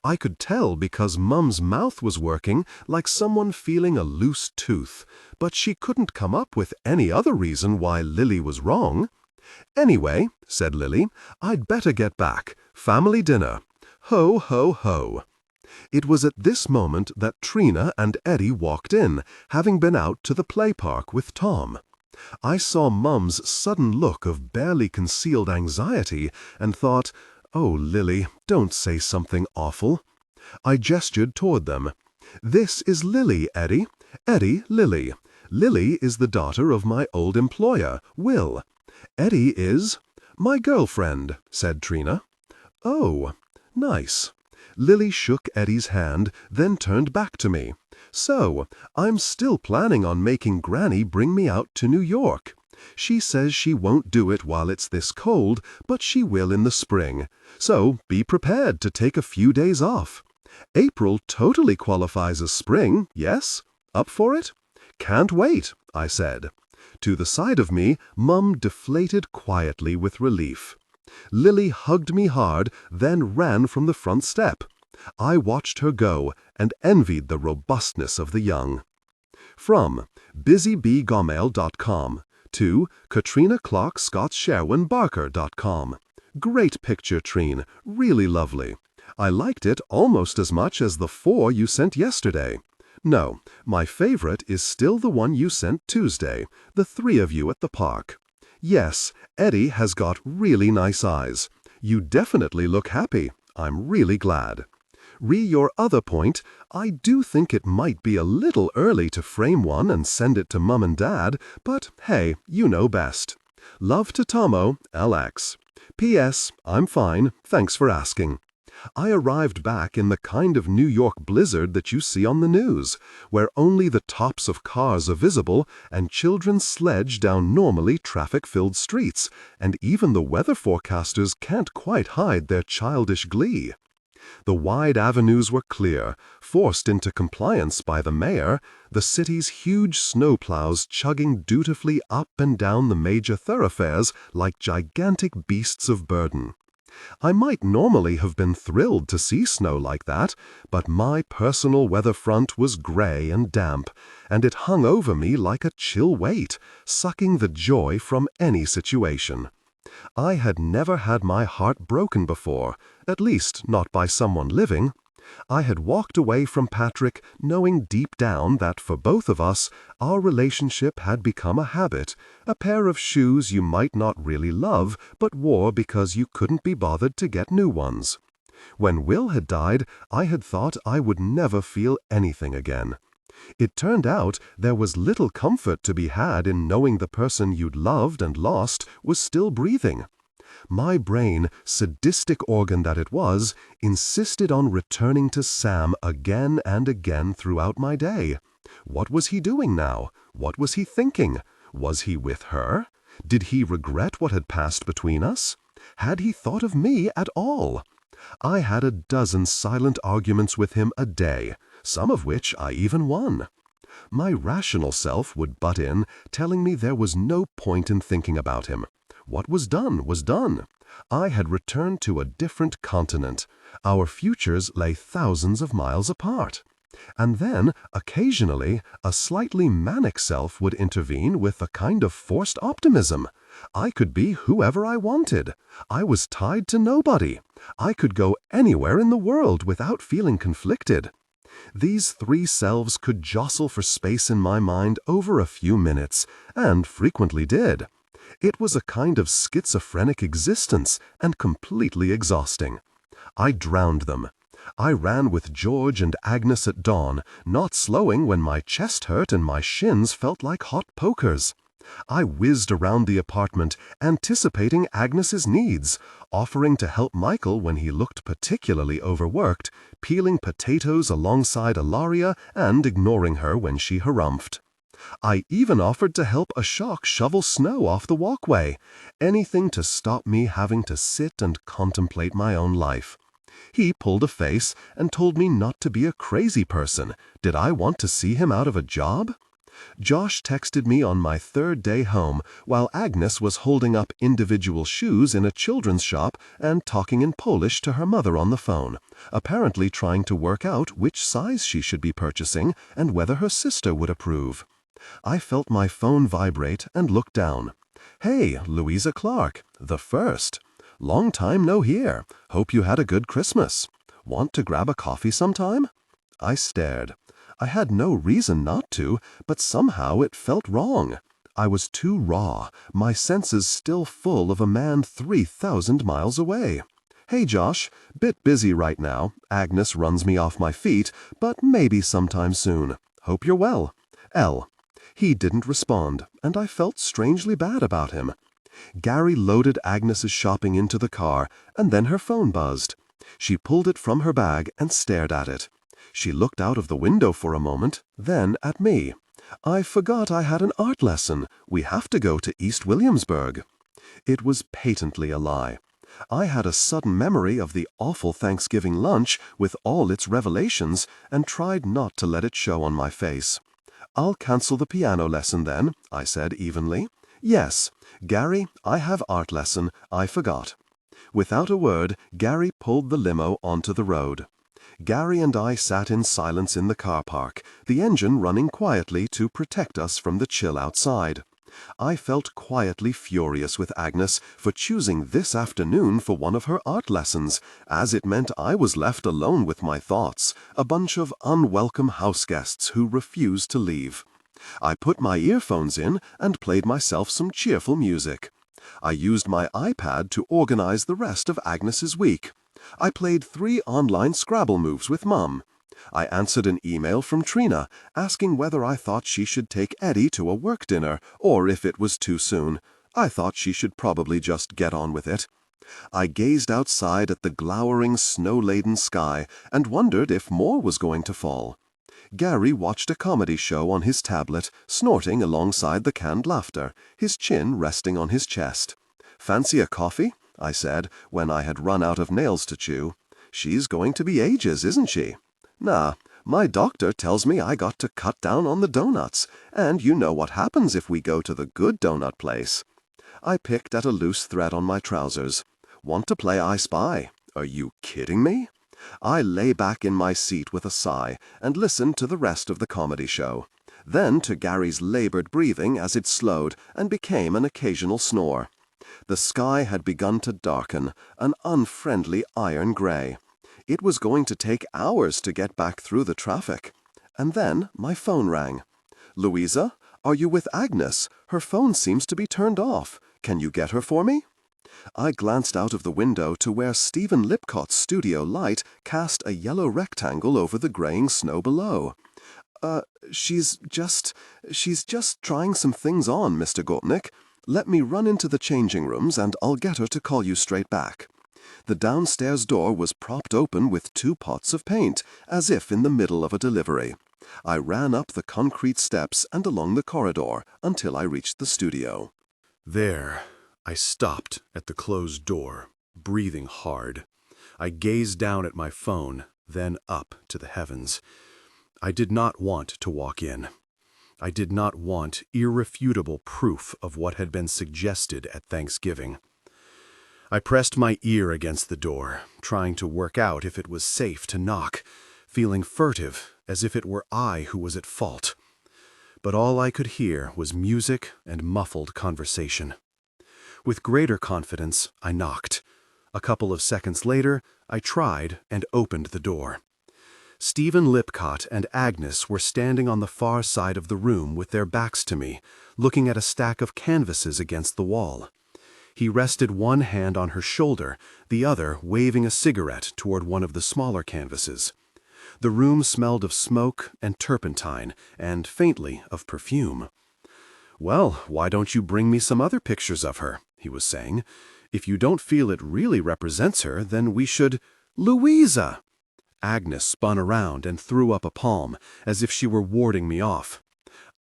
I could tell because Mum's mouth was working like someone feeling a loose tooth, but she couldn't come up with any other reason why Lily was wrong. Anyway, said Lily, I'd better get back. Family dinner. Ho, ho, ho. It was at this moment that Trina and Eddie walked in, having been out to the play park with Tom. I saw Mum's sudden look of barely concealed anxiety and thought, "Oh, Lily, don't say something awful." I gestured toward them. "This is Lily, Eddie. Eddie, Lily. Lily is the daughter of my old employer, Will. Eddie is—" "My girlfriend," said Trina. "Oh, nice." Lily shook Eddie's hand, then turned back to me. "So, I'm still planning on making Granny bring me out to New York. She says she won't do it while it's this cold, but she will in the spring. So be prepared to take a few days off. April totally qualifies as spring, yes? Up for it?" "Can't wait," I said. To the side of me, Mum deflated quietly with relief. Lily hugged me hard, then ran from the front step. I watched her go and envied the robustness of the young. From busybgmail.com to KatrinaClarkScottSherwinBarker.com. Great picture, Trine. Really lovely. I liked it almost as much as the 4 you sent yesterday. No, my favorite is still the one you sent Tuesday, the 3 of you at the park. Yes, Eddie has got really nice eyes. You definitely look happy. I'm really glad. Re your other point, I do think it might be a little early to frame one and send it to Mum and Dad, but hey, you know best. Love to Tomo, LX. P.S. I'm fine, thanks for asking. I arrived back in the kind of New York blizzard that you see on the news, where only the tops of cars are visible and children sledge down normally traffic-filled streets, and even the weather forecasters can't quite hide their childish glee. The wide avenues were clear, forced into compliance by the mayor, the city's huge snowplows chugging dutifully up and down the major thoroughfares like gigantic beasts of burden. I might normally have been thrilled to see snow like that, but my personal weather front was gray and damp, and it hung over me like a chill weight, sucking the joy from any situation. I had never had my heart broken before, at least not by someone living. I had walked away from Patrick knowing deep down that for both of us, our relationship had become a habit, a pair of shoes you might not really love but wore because you couldn't be bothered to get new ones. When Will had died, I had thought I would never feel anything again. It turned out there was little comfort to be had in knowing the person you'd loved and lost was still breathing. My brain, sadistic organ that it was, insisted on returning to Sam again and again throughout my day. What was he doing now? What was he thinking? Was he with her? Did he regret what had passed between us? Had he thought of me at all? I had a dozen silent arguments with him a day, some of which I even won. My rational self would butt in, telling me there was no point in thinking about him. What was done was done. I had returned to a different continent. Our futures lay thousands of miles apart. And then, occasionally, a slightly manic self would intervene with a kind of forced optimism. I could be whoever I wanted. I was tied to nobody. I could go anywhere in the world without feeling conflicted. These 3 selves could jostle for space in my mind over a few minutes, and frequently did. It was a kind of schizophrenic existence and completely exhausting. I drowned them. I ran with George and Agnes at dawn, not slowing when my chest hurt and my shins felt like hot pokers. I whizzed around the apartment, anticipating Agnes's needs, offering to help Michael when he looked particularly overworked, peeling potatoes alongside Ilaria and ignoring her when she harumphed. I even offered to help Ashok shovel snow off the walkway, anything to stop me having to sit and contemplate my own life. He pulled a face and told me not to be a crazy person. Did I want to see him out of a job? Josh texted me on my third day home while Agnes was holding up individual shoes in a children's shop and talking in Polish to her mother on the phone, apparently trying to work out which size she should be purchasing and whether her sister would approve. I felt my phone vibrate and looked down. Hey, Louisa Clark, the first. Long time no hear. Hope you had a good Christmas. Want to grab a coffee sometime? I stared. I had no reason not to, but somehow it felt wrong. I was too raw, my senses still full of a man 3,000 miles away. Hey Josh, bit busy right now. Agnes runs me off my feet, but maybe sometime soon. Hope you're well. L. He didn't respond, and I felt strangely bad about him. Gary loaded Agnes's shopping into the car, and then her phone buzzed. She pulled it from her bag and stared at it. She looked out of the window for a moment, then at me. I forgot I had an art lesson. We have to go to East Williamsburg. It was patently a lie. I had a sudden memory of the awful Thanksgiving lunch with all its revelations and tried not to let it show on my face. I'll cancel the piano lesson then, I said evenly. Yes, Gary, I have art lesson. I forgot. Without a word, Gary pulled the limo onto the road. Gary and I sat in silence in the car park, the engine running quietly to protect us from the chill outside. I felt quietly furious with Agnes for choosing this afternoon for one of her art lessons, as it meant I was left alone with my thoughts, a bunch of unwelcome houseguests who refused to leave. I put my earphones in and played myself some cheerful music. I used my iPad to organize the rest of Agnes's week. I played 3 online Scrabble moves with Mum. I answered an email from Trina asking whether I thought she should take Eddie to a work dinner or if it was too soon. I thought she should probably just get on with it. I gazed outside at the glowering snow-laden sky and wondered if more was going to fall. Gary watched a comedy show on his tablet, snorting alongside the canned laughter, his chin resting on his chest. "Fancy a coffee?" I said, when I had run out of nails to chew. "She's going to be ages, isn't she?" "Nah, my doctor tells me I got to cut down on the donuts, and you know what happens if we go to the good donut place." I picked at a loose thread on my trousers. "Want to play I Spy? Are you kidding me?" I lay back in my seat with a sigh and listened to the rest of the comedy show. Then to Gary's labored breathing as it slowed and became an occasional snore. The sky had begun to darken, an unfriendly iron gray. It was going to take hours to get back through the traffic. And then my phone rang. "Louisa, are you with Agnes? Her phone seems to be turned off. Can you get her for me?" I glanced out of the window to where Stephen Lipcott's studio light cast a yellow rectangle over the graying snow below. She's just trying some things on, Mr. Gopnik. Let me run into the changing rooms and I'll get her to call you straight back." The downstairs door was propped open with 2 pots of paint, as if in the middle of a delivery. I ran up the concrete steps and along the corridor until I reached the studio. There, I stopped at the closed door, breathing hard. I gazed down at my phone, then up to the heavens. I did not want to walk in. I did not want irrefutable proof of what had been suggested at Thanksgiving. I pressed my ear against the door, trying to work out if it was safe to knock, feeling furtive, as if it were I who was at fault. But all I could hear was music and muffled conversation. With greater confidence, I knocked. A couple of seconds later, I tried and opened the door. Stephen Lipcott and Agnes were standing on the far side of the room with their backs to me, looking at a stack of canvases against the wall. He rested one hand on her shoulder, the other waving a cigarette toward one of the smaller canvases. The room smelled of smoke and turpentine, and faintly of perfume. "Well, why don't you bring me some other pictures of her?" he was saying. "If you don't feel it really represents her, then we should—" "Louisa!" Agnes spun around and threw up a palm, as if she were warding me off.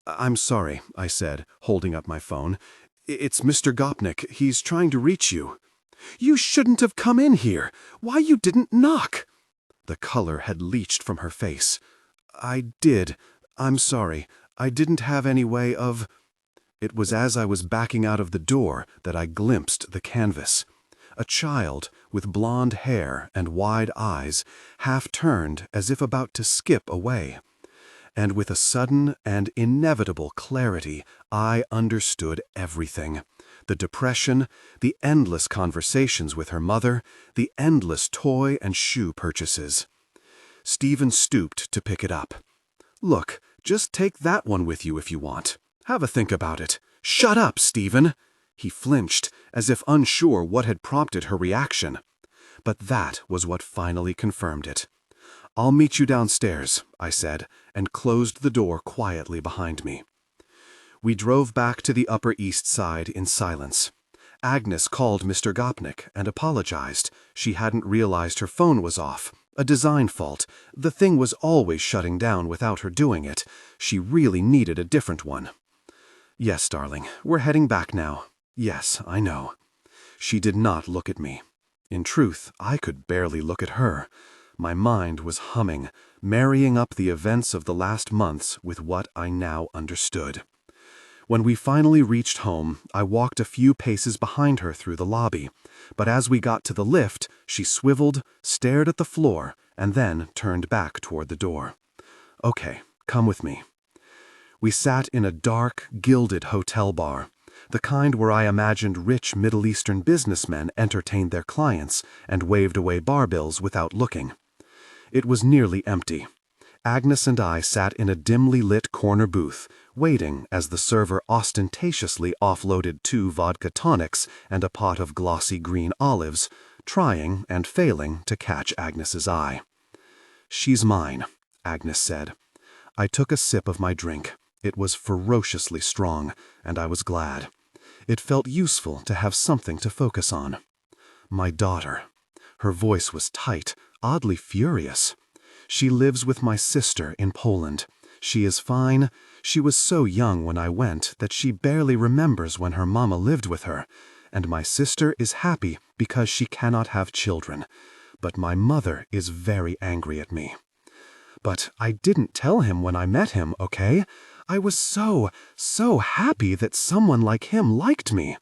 I'm sorry, I said, holding up my phone. It's Mr. Gopnik. He's trying to reach you. You shouldn't have come in here. Why you didn't knock? The color had leached from her face. I did. I'm sorry. I didn't have any way of... It was as I was backing out of the door that I glimpsed the canvas. A child with blonde hair and wide eyes, half turned as if about to skip away. And with a sudden and inevitable clarity, I understood everything. The depression, the endless conversations with her mother, the endless toy and shoe purchases. Stephen stooped to pick it up. Look, just take that one with you if you want. Have a think about it. Shut up, Stephen! He flinched, as if unsure what had prompted her reaction. But that was what finally confirmed it. I'll meet you downstairs, I said, and closed the door quietly behind me. We drove back to the Upper East Side in silence. Agnes called Mr. Gopnik and apologized. She hadn't realized her phone was off. A design fault. The thing was always shutting down without her doing it. She really needed a different one. Yes, darling, we're heading back now. Yes, I know. She did not look at me. In truth, I could barely look at her. My mind was humming, marrying up the events of the last months with what I now understood. When we finally reached home, I walked a few paces behind her through the lobby, but as we got to the lift, she swiveled, stared at the floor, and then turned back toward the door. Okay, come with me. We sat in a dark, gilded hotel bar, the kind where I imagined rich Middle Eastern businessmen entertained their clients and waved away bar bills without looking. It was nearly empty. Agnes and I sat in a dimly lit corner booth, waiting as the server ostentatiously offloaded 2 vodka tonics and a pot of glossy green olives, trying and failing to catch Agnes's eye. "She's mine," Agnes said. I took a sip of my drink. It was ferociously strong, and I was glad. It felt useful to have something to focus on. My daughter. Her voice was tight, oddly furious. She lives with my sister in Poland. She is fine. She was so young when I went that she barely remembers when her mama lived with her, and my sister is happy because she cannot have children. But my mother is very angry at me. But I didn't tell him when I met him, okay? I was so happy that someone like him liked me.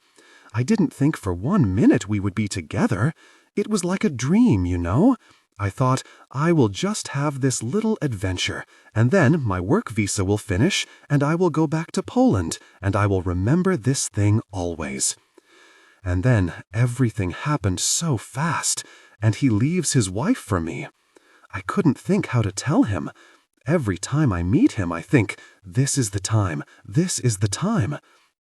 I didn't think for 1 minute we would be together. It was like a dream, you know? I thought, I will just have this little adventure, and then my work visa will finish, and I will go back to Poland, and I will remember this thing always. And then everything happened so fast, and he leaves his wife for me. I couldn't think how to tell him. Every time I meet him, I think, this is the time, this is the time.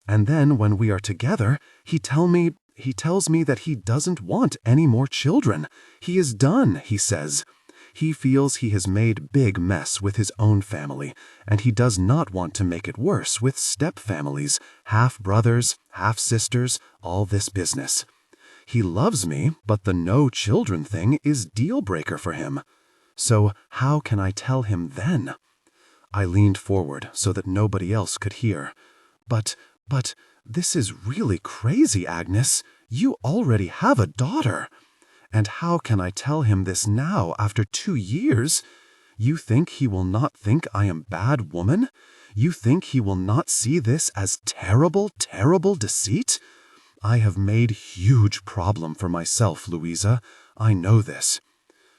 And then when we are together, he tells me that he doesn't want any more children. He is done, he says. He feels he has made big mess with his own family, and he does not want to make it worse with step-families, half-brothers, half-sisters, all this business. He loves me, but the no-children thing is deal-breaker for him. So how can I tell him then? I leaned forward so that nobody else could hear. But, this is really crazy, Agnes. You already have a daughter. And how can I tell him this now after 2 years? You think he will not think I am bad woman? You think he will not see this as terrible, terrible deceit? I have made huge problem for myself, Louisa. I know this.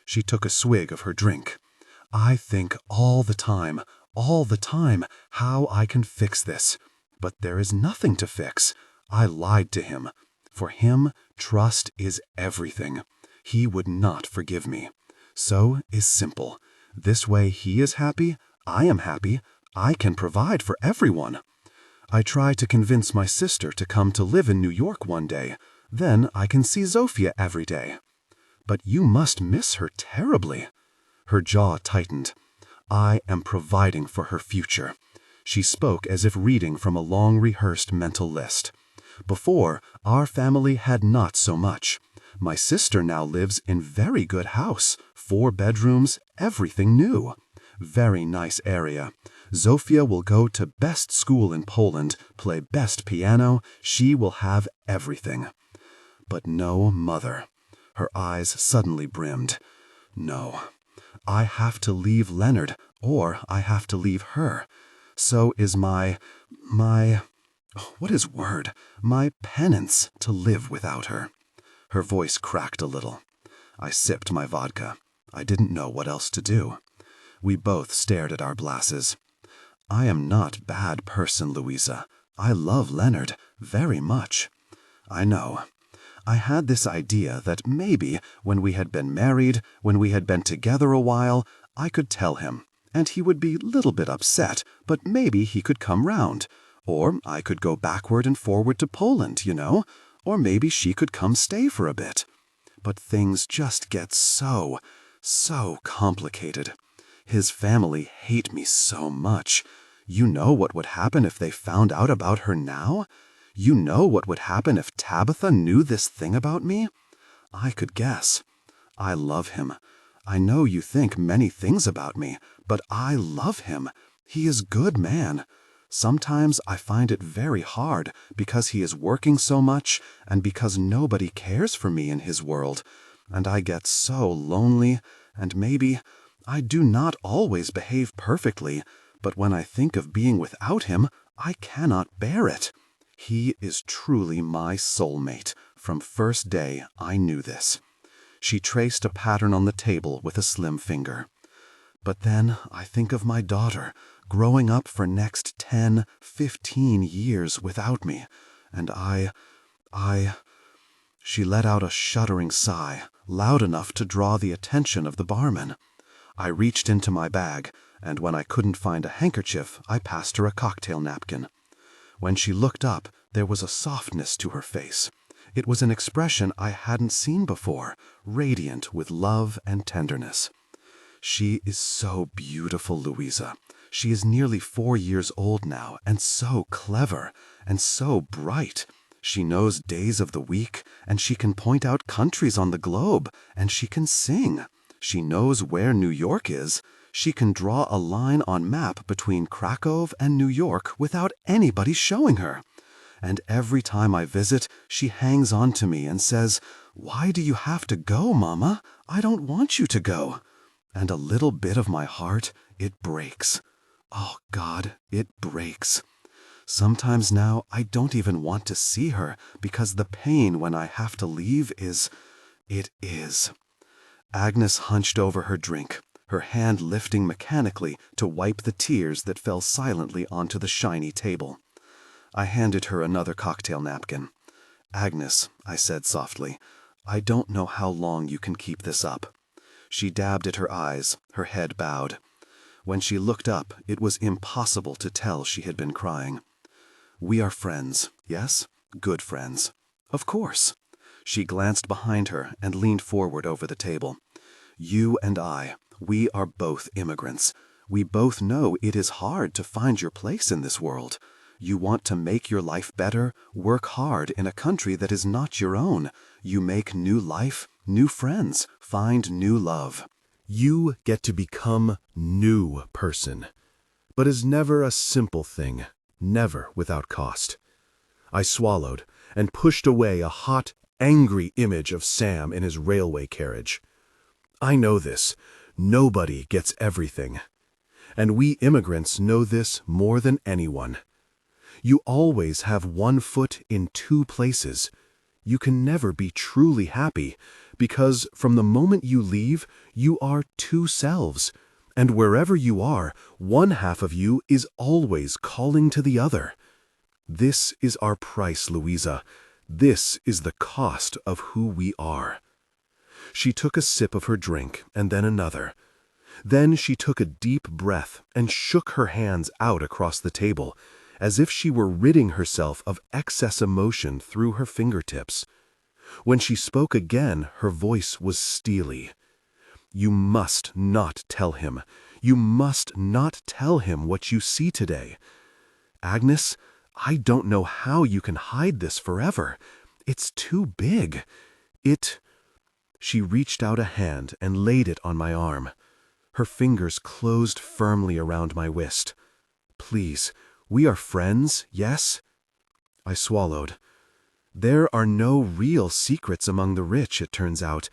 She took a swig of her drink. I think all the time, how I can fix this. But there is nothing to fix. I lied to him. For him, trust is everything. He would not forgive me. So is simple. This way he is happy, I am happy, I can provide for everyone. I try to convince my sister to come to live in New York one day. Then I can see Zofia every day. But you must miss her terribly. Her jaw tightened. I am providing for her future. She spoke as if reading from a long-rehearsed mental list. Before, our family had not so much. My sister now lives in very good house, 4 bedrooms, everything new. Very nice area. Zofia will go to best school in Poland, play best piano, she will have everything. But no mother. Her eyes suddenly brimmed. No. I have to leave Leonard, or I have to leave her. So is my penance to live without her. Her voice cracked a little. I sipped my vodka. I didn't know what else to do. We both stared at our glasses. I am not bad person, Louisa. I love Leonard very much. I know. I had this idea that maybe when we had been married, when we had been together a while, I could tell him, and he would be a little bit upset, but maybe he could come round. Or I could go backward and forward to Poland, or maybe she could come stay for a bit. But things just get so complicated. His family hate me so much. You know what would happen if they found out about her now? You know what would happen if Tabitha knew this thing about me? I could guess. I love him. I know you think many things about me, but I love him. He is a good man. Sometimes I find it very hard because he is working so much and because nobody cares for me in his world, and I get so lonely, and maybe I do not always behave perfectly, but when I think of being without him, I cannot bear it. He is truly my soulmate. From first day I knew this. She traced a pattern on the table with a slim finger. But then I think of my daughter, growing up for next 10, 15 years without me, and She let out a shuddering sigh, loud enough to draw the attention of the barman. I reached into my bag, and when I couldn't find a handkerchief, I passed her a cocktail napkin. When she looked up, there was a softness to her face. It was an expression I hadn't seen before, radiant with love and tenderness. She is so beautiful, Louisa. She is nearly 4 years old now, and so clever, and so bright. She knows days of the week, and she can point out countries on the globe, and she can sing. She knows where New York is. She can draw a line on map between Krakow and New York without anybody showing her. And every time I visit, she hangs on to me and says, "Why do you have to go, Mama? I don't want you to go." And a little bit of my heart, it breaks. Oh, God, it breaks. Sometimes now I don't even want to see her because the pain when I have to leave is. Agnes hunched over her drink, her hand lifting mechanically to wipe the tears that fell silently onto the shiny table. I handed her another cocktail napkin. "Agnes," I said softly, "I don't know how long you can keep this up." She dabbed at her eyes, her head bowed. When she looked up, it was impossible to tell she had been crying. "We are friends, yes? Good friends." "Of course." She glanced behind her and leaned forward over the table. "You and I, we are both immigrants. We both know it is hard to find your place in this world. You want to make your life better, work hard in a country that is not your own. You make new life, new friends, find new love. You get to become new person. But is never a simple thing, never without cost." I swallowed and pushed away a hot, angry image of Sam in his railway carriage. I know this. Nobody gets everything. And we immigrants know this more than anyone. You always have one foot in two places. You can never be truly happy because from the moment you leave, you are two selves. And wherever you are, one half of you is always calling to the other. This is our price, Louisa. This is the cost of who we are. She took a sip of her drink and then another. Then she took a deep breath and shook her hands out across the table, as if she were ridding herself of excess emotion through her fingertips. When she spoke again, her voice was steely. "You must not tell him. You must not tell him what you see today. Agnes, I don't know how you can hide this forever. It's too big. She reached out a hand and laid it on my arm. Her fingers closed firmly around my wrist. Please, we are friends, yes?" I swallowed. There are no real secrets among the rich, it turns out,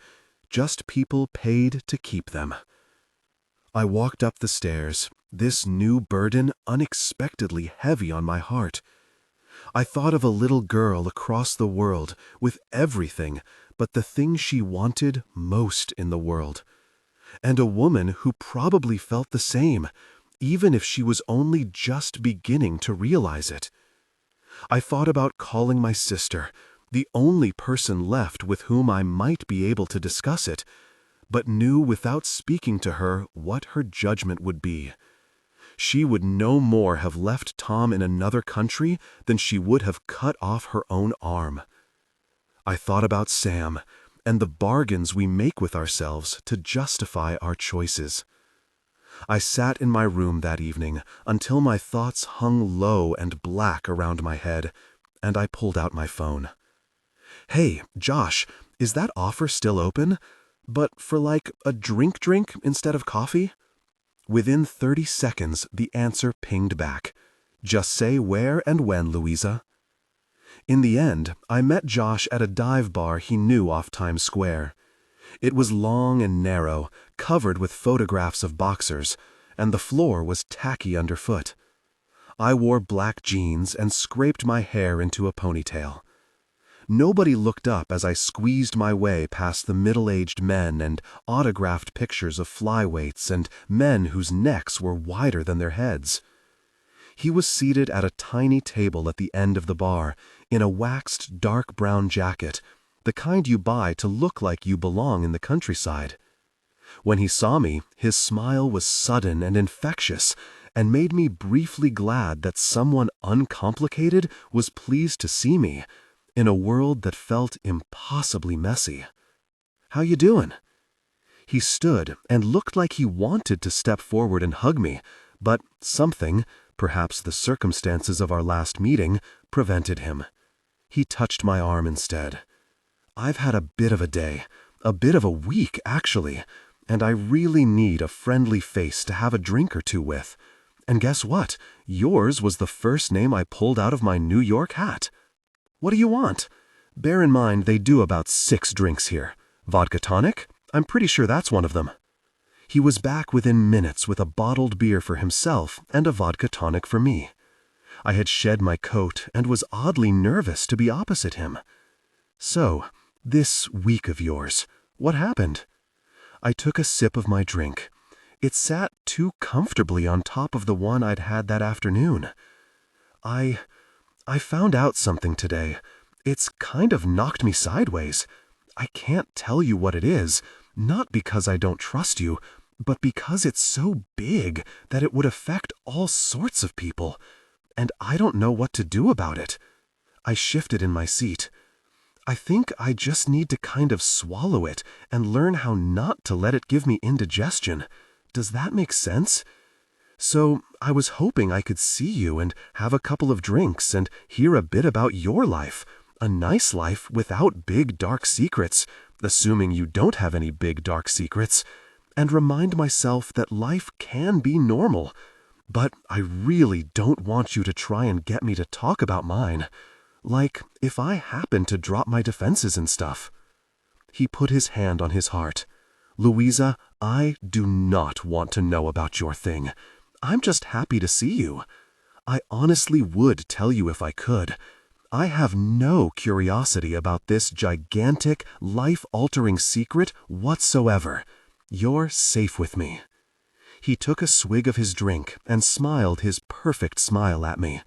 just people paid to keep them. I walked up the stairs, this new burden unexpectedly heavy on my heart. I thought of a little girl across the world with everything but the thing she wanted most in the world, and a woman who probably felt the same, even if she was only just beginning to realize it. I thought about calling my sister, the only person left with whom I might be able to discuss it, but knew without speaking to her what her judgment would be. She would no more have left Tom in another country than she would have cut off her own arm. I thought about Sam and the bargains we make with ourselves to justify our choices. I sat in my room that evening until my thoughts hung low and black around my head, and I pulled out my phone. "Hey, Josh, is that offer still open? But for like a drink instead of coffee?" Within 30 seconds, the answer pinged back. "Just say where and when, Louisa." In the end, I met Josh at a dive bar he knew off Times Square. It was long and narrow, covered with photographs of boxers, and the floor was tacky underfoot. I wore black jeans and scraped my hair into a ponytail. Nobody looked up as I squeezed my way past the middle-aged men and autographed pictures of flyweights and men whose necks were wider than their heads. He was seated at a tiny table at the end of the bar, in a waxed dark brown jacket, the kind you buy to look like you belong in the countryside. When he saw me, his smile was sudden and infectious, and made me briefly glad that someone uncomplicated was pleased to see me, in a world that felt impossibly messy. "How you doing?" He stood and looked like he wanted to step forward and hug me, but something, perhaps the circumstances of our last meeting, prevented him. He touched my arm instead. "I've had a bit of a day, a bit of a week, actually, and I really need a friendly face to have a drink or two with. And guess what? Yours was the first name I pulled out of my New York hat. What do you want? Bear in mind they do about 6 drinks here. Vodka tonic? I'm pretty sure that's one of them." He was back within minutes with a bottled beer for himself and a vodka tonic for me. I had shed my coat and was oddly nervous to be opposite him. "So, this week of yours, what happened?" I took a sip of my drink. It sat too comfortably on top of the one I'd had that afternoon. I found out something today. It's kind of knocked me sideways. I can't tell you what it is, not because I don't trust you, but because it's so big that it would affect all sorts of people, and I don't know what to do about it. I shifted in my seat. I think I just need to kind of swallow it and learn how not to let it give me indigestion. Does that make sense? So I was hoping I could see you and have a couple of drinks and hear a bit about your life, a nice life without big dark secrets, assuming you don't have any big dark secrets, and remind myself that life can be normal. But I really don't want you to try and get me to talk about mine. Like, if I happen to drop my defenses and stuff." He put his hand on his heart. "Louisa, I do not want to know about your thing. I'm just happy to see you. I honestly would tell you if I could. I have no curiosity about this gigantic, life-altering secret whatsoever. You're safe with me." He took a swig of his drink and smiled his perfect smile at me,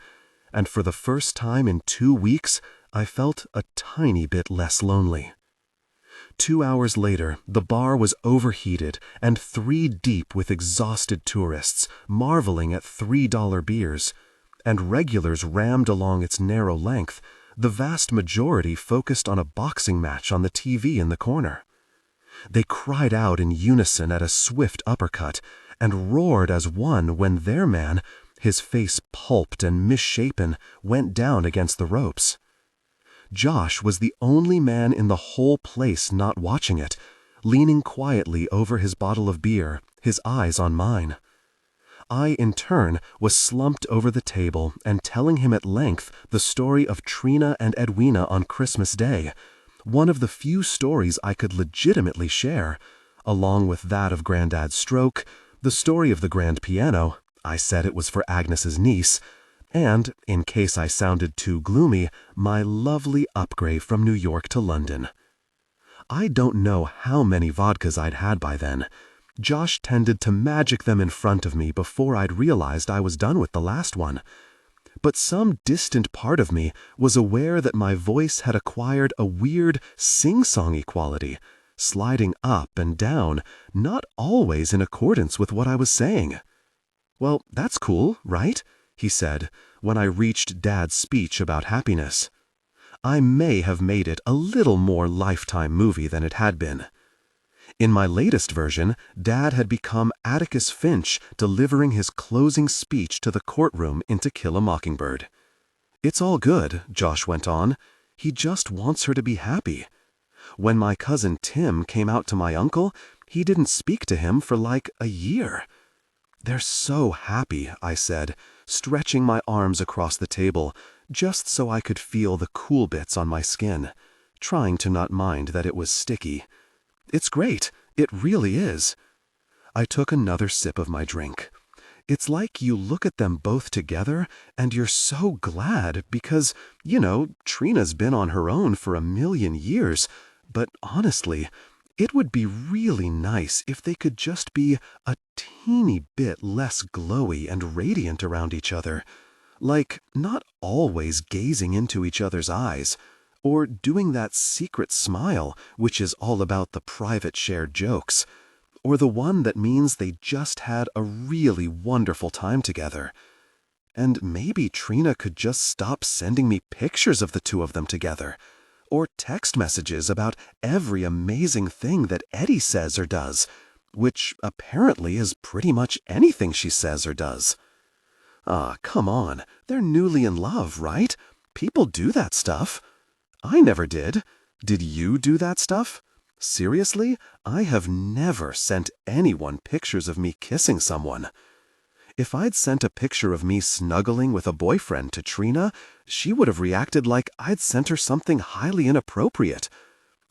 and for the first time in 2 weeks, I felt a tiny bit less lonely. 2 hours later, the bar was overheated and 3 deep with exhausted tourists, marveling at $3 beers, and regulars rammed along its narrow length, the vast majority focused on a boxing match on the TV in the corner. They cried out in unison at a swift uppercut, and roared as one when their man, his face pulped and misshapen, went down against the ropes. Josh was the only man in the whole place not watching it, leaning quietly over his bottle of beer, his eyes on mine. I, in turn, was slumped over the table and telling him at length the story of Trina and Edwina on Christmas Day, one of the few stories I could legitimately share, along with that of Granddad's stroke, the story of the grand piano, I said it was for Agnes's niece, and, in case I sounded too gloomy, my lovely upgrade from New York to London. I don't know how many vodkas I'd had by then. Josh tended to magic them in front of me before I'd realized I was done with the last one. But some distant part of me was aware that my voice had acquired a weird sing-songy quality, sliding up and down, not always in accordance with what I was saying. "Well, that's cool, right?" he said, when I reached Dad's speech about happiness. I may have made it a little more Lifetime movie than it had been. In my latest version, Dad had become Atticus Finch delivering his closing speech to the courtroom in To Kill a Mockingbird. "It's all good," Josh went on. "He just wants her to be happy. When my cousin Tim came out to my uncle, he didn't speak to him for like a year." "They're so happy," I said, stretching my arms across the table, just so I could feel the cool bits on my skin, trying to not mind that it was sticky. "It's great. It really is." I took another sip of my drink. It's like you look at them both together and you're so glad because, Trina's been on her own for 1,000,000 years, but honestly, it would be really nice if they could just be a teeny bit less glowy and radiant around each other. Like, not always gazing into each other's eyes, or doing that secret smile which is all about the private shared jokes, or the one that means they just had a really wonderful time together. And maybe Trina could just stop sending me pictures of the two of them together, or text messages about every amazing thing that Eddie says or does, which apparently is pretty much anything she says or does. Ah, come on, they're newly in love, right? People do that stuff. I never did. Did you do that stuff? Seriously, I have never sent anyone pictures of me kissing someone. If I'd sent a picture of me snuggling with a boyfriend to Trina, she would have reacted like I'd sent her something highly inappropriate.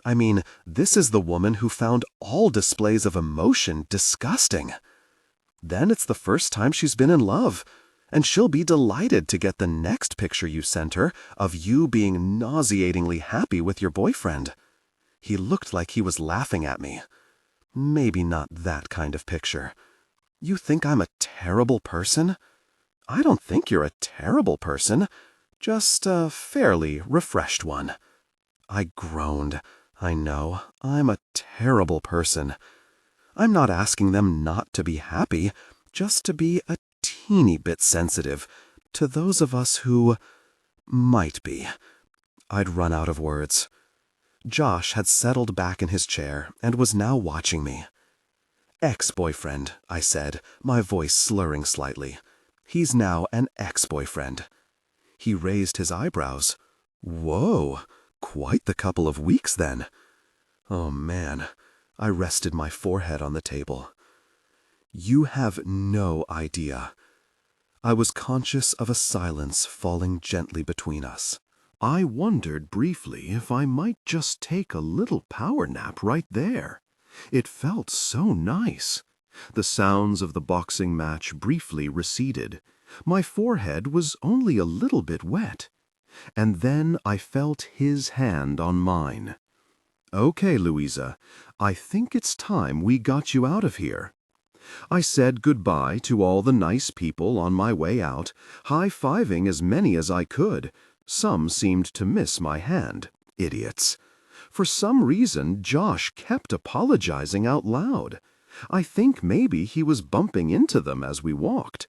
I mean, this is the woman who found all displays of emotion disgusting. Then it's the first time she's been in love, and she'll be delighted to get the next picture you sent her of you being nauseatingly happy with your boyfriend. He looked like he was laughing at me. Maybe not that kind of picture. You think I'm a terrible person? I don't think you're a terrible person, just a fairly refreshed one. I groaned. I know, I'm a terrible person. I'm not asking them not to be happy, just to be a teeny bit sensitive to those of us who might be. I'd run out of words. Josh had settled back in his chair and was now watching me. "Ex-boyfriend," I said, my voice slurring slightly. "He's now an ex-boyfriend." He raised his eyebrows. "Whoa, quite the couple of weeks then." Oh man, I rested my forehead on the table. "You have no idea." I was conscious of a silence falling gently between us. I wondered briefly if I might just take a little power nap right there. It felt so nice. The sounds of the boxing match briefly receded. My forehead was only a little bit wet. And then I felt his hand on mine. "Okay, Louisa, I think it's time we got you out of here." I said goodbye to all the nice people on my way out, high-fiving as many as I could. Some seemed to miss my hand. Idiots. For some reason, Josh kept apologizing out loud. I think maybe he was bumping into them as we walked.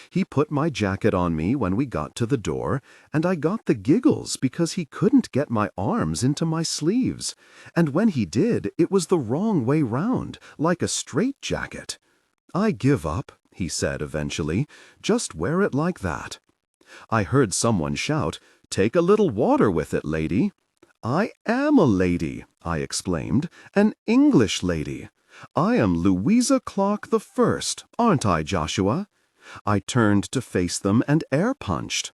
He put my jacket on me when we got to the door, and I got the giggles because he couldn't get my arms into my sleeves. And when he did, it was the wrong way round, like a straitjacket. "I give up," he said eventually. "Just wear it like that." I heard someone shout, "Take a little water with it, lady." "I am a lady," I exclaimed, "an English lady. I am Louisa Clark the First, aren't I, Joshua?" I turned to face them and air-punched.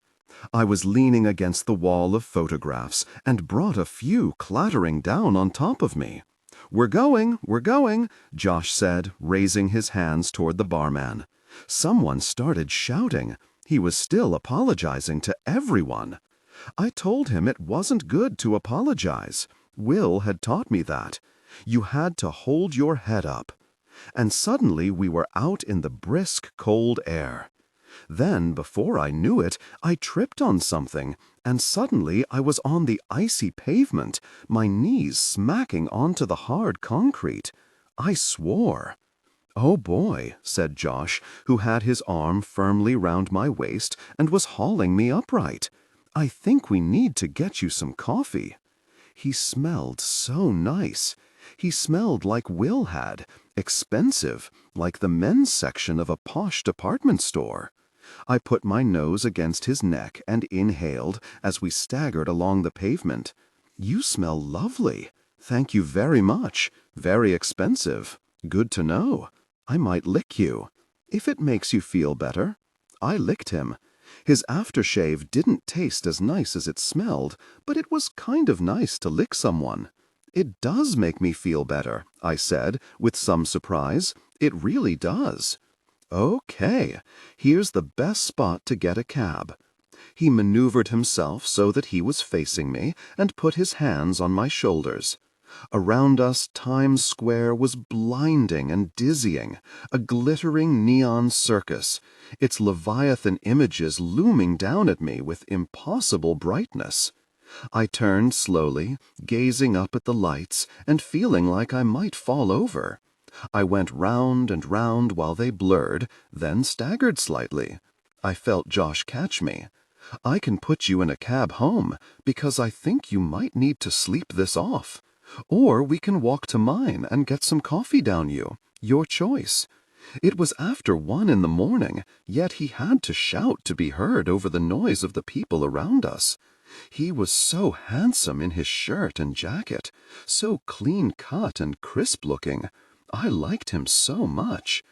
I was leaning against the wall of photographs and brought a few clattering down on top of me. We're going, Josh said, raising his hands toward the barman. Someone started shouting. He was still apologizing to everyone. I told him it wasn't good to apologize. Will had taught me that. You had to hold your head up. And suddenly we were out in the brisk, cold air. Then, before I knew it, I tripped on something, and suddenly I was on the icy pavement, my knees smacking onto the hard concrete. I swore. "Oh boy," said Josh, who had his arm firmly round my waist and was hauling me upright. "I think we need to get you some coffee." He smelled so nice. He smelled like Will had, expensive, like the men's section of a posh department store. I put my nose against his neck and inhaled as we staggered along the pavement. "You smell lovely. Thank you very much. Very expensive. Good to know. I might lick you, if it makes you feel better." I licked him. His aftershave didn't taste as nice as it smelled, but it was kind of nice to lick someone. "It does make me feel better," I said, with some surprise. "It really does." "Okay, here's the best spot to get a cab." He maneuvered himself so that he was facing me and put his hands on my shoulders. Around us, Times Square was blinding and dizzying, a glittering neon circus, its Leviathan images looming down at me with impossible brightness. I turned slowly, gazing up at the lights and feeling like I might fall over. I went round and round while they blurred, then staggered slightly. I felt Josh catch me. "I can put you in a cab home, because I think you might need to sleep this off. Or we can walk to mine and get some coffee down you. Your choice." It was after 1 in the morning, yet he had to shout to be heard over the noise of the people around us. He was so handsome in his shirt and jacket, so clean-cut and crisp-looking. I liked him so much.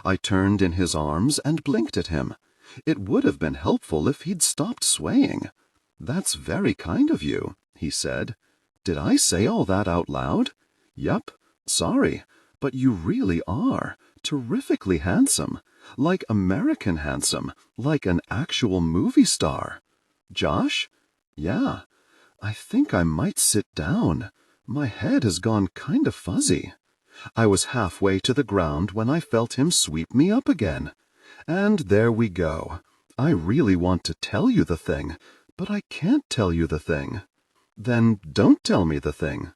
I turned in his arms and blinked at him. It would have been helpful if he'd stopped swaying. "That's very kind of you," he said. "Did I say all that out loud?" "Yup. Sorry. But you really are terrifically handsome. Like American handsome. Like an actual movie star." "Josh?" "Yeah. I think I might sit down. My head has gone kind of fuzzy." I was halfway to the ground when I felt him sweep me up again. And there we go. I really want to tell you the thing, but I can't tell you the thing. "Then don't tell me the thing."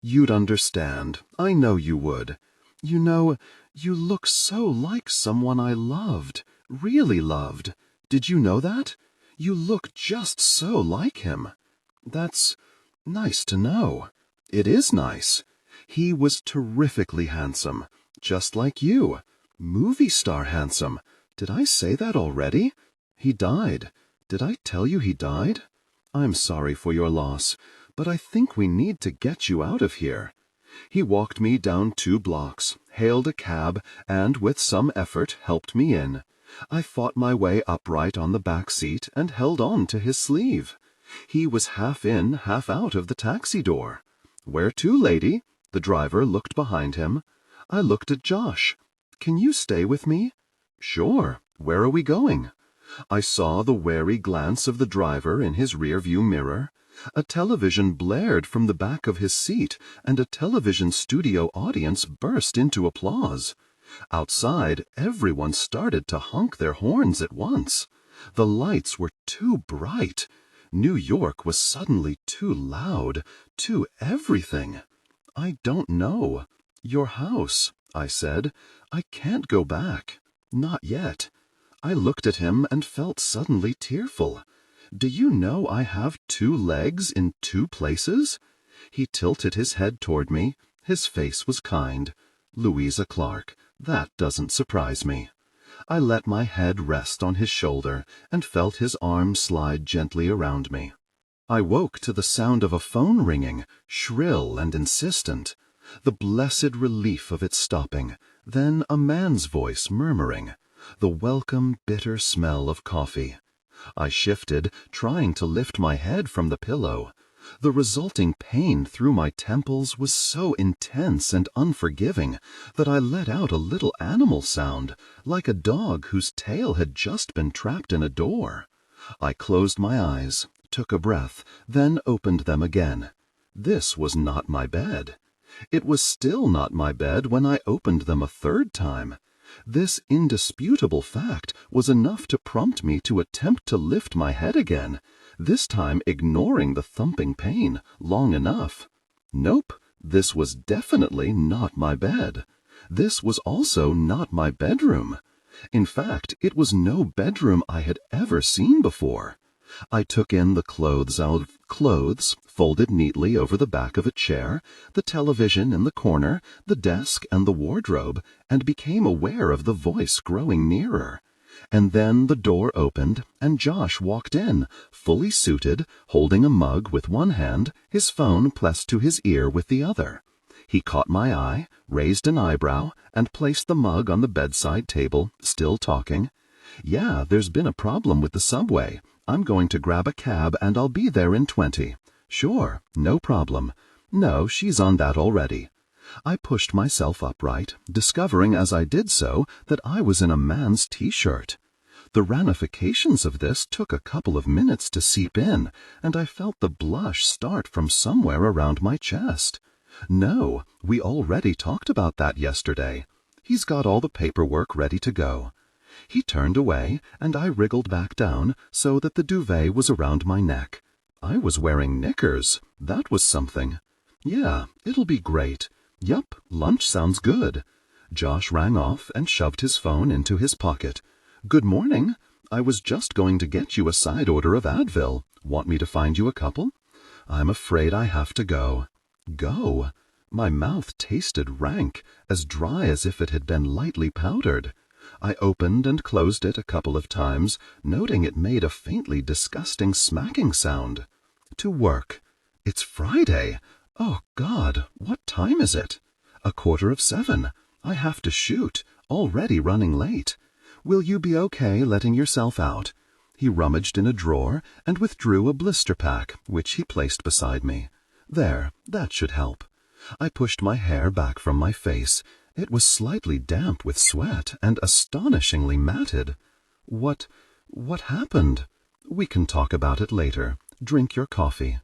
"You'd understand. I know you would. You know, you look so like someone I loved, really loved. Did you know that? You look just so like him." "That's nice to know." "It is nice. He was terrifically handsome, just like you. Movie star handsome. Did I say that already? He died. Did I tell you he died? I'm sorry for your loss, but I think we need to get you out of here." He walked me down 2 blocks, hailed a cab, and with some effort helped me in. I fought my way upright on the back seat and held on to his sleeve. He was half in, half out of the taxi door. "Where to, lady?" The driver looked behind him. I looked at Josh. "Can you stay with me?" "Sure. Where are we going?" I saw the wary glance of the driver in his rearview mirror. A television blared from the back of his seat, and a television studio audience burst into applause. Outside, everyone started to honk their horns at once. The lights were too bright. New York was suddenly too loud, too everything. "I don't know. Your house," I said. "I can't go back. Not yet." I looked at him and felt suddenly tearful. "Do you know I have 2 legs in 2 places?" He tilted his head toward me. His face was kind. Louisa Clark. That doesn't surprise me. I let my head rest on his shoulder and felt his arm slide gently around me. I woke to the sound of a phone ringing, shrill and insistent. The blessed relief of it stopping, then a man's voice murmuring, The welcome, bitter smell of coffee. I shifted, trying to lift my head from the pillow. The resulting pain through my temples was so intense and unforgiving that I let out a little animal sound, like a dog whose tail had just been trapped in a door. I closed my eyes, took a breath, then opened them again. This was not my bed. It was still not my bed when I opened them a third time. This indisputable fact was enough to prompt me to attempt to lift my head again, this time ignoring the thumping pain long enough. Nope, this was definitely not my bed. This was also not my bedroom. In fact, it was no bedroom I had ever seen before. I took in the clothes out of clothes, folded neatly over the back of a chair, the television in the corner, the desk and the wardrobe, and became aware of the voice growing nearer. And then the door opened, and Josh walked in, fully suited, holding a mug with one hand, his phone pressed to his ear with the other. He caught my eye, raised an eyebrow, and placed the mug on the bedside table, still talking. "Yeah, there's been a problem with the subway. I'm going to grab a cab and I'll be there in 20. Sure, no problem. No, she's on that already." I pushed myself upright, discovering as I did so that I was in a man's t-shirt. The ramifications of this took a couple of minutes to seep in, and I felt the blush start from somewhere around my chest. No, we already talked about that yesterday. He's got all the paperwork ready to go. He turned away, and I wriggled back down so that the duvet was around my neck. I was wearing knickers. That was something. Yeah, it'll be great. Yup, lunch sounds good. Josh rang off and shoved his phone into his pocket. "Good morning. I was just going to get you a side order of Advil. Want me to find you a couple?" "I'm afraid I have to go." Go? My mouth tasted rank, as dry as if it had been lightly powdered. I opened and closed it a couple of times, noting it made a faintly disgusting smacking sound. To work. It's Friday. Oh, God, what time is it? 7:15. I have to shoot, already running late. Will you be okay letting yourself out? He rummaged in a drawer and withdrew a blister pack, which he placed beside me. There, that should help. I pushed my hair back from my face. It was slightly damp with sweat and astonishingly matted. What happened? We can talk about it later. Drink your coffee.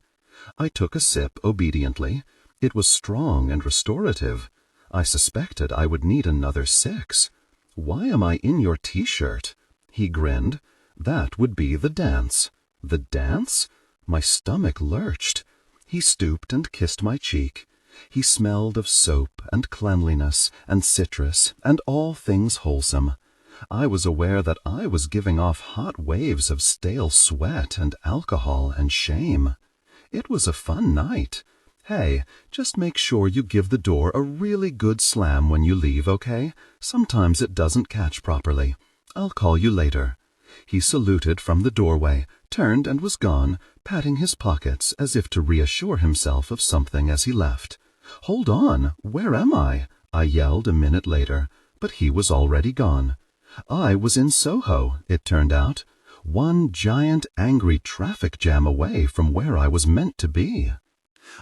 I took a sip obediently. It was strong and restorative. I suspected I would need another 6. "Why am I in your t-shirt?" He grinned. "That would be the dance." The dance? My stomach lurched. He stooped and kissed my cheek. He smelled of soap and cleanliness and citrus and all things wholesome. I was aware that I was giving off hot waves of stale sweat and alcohol and shame. It was a fun night. Hey, just make sure you give the door a really good slam when you leave, okay? Sometimes it doesn't catch properly. I'll call you later. He saluted from the doorway, turned and was gone, patting his pockets as if to reassure himself of something as he left. "Hold on, where am I?" I yelled a minute later, but he was already gone. I was in Soho, it turned out, one giant angry traffic jam away from where I was meant to be.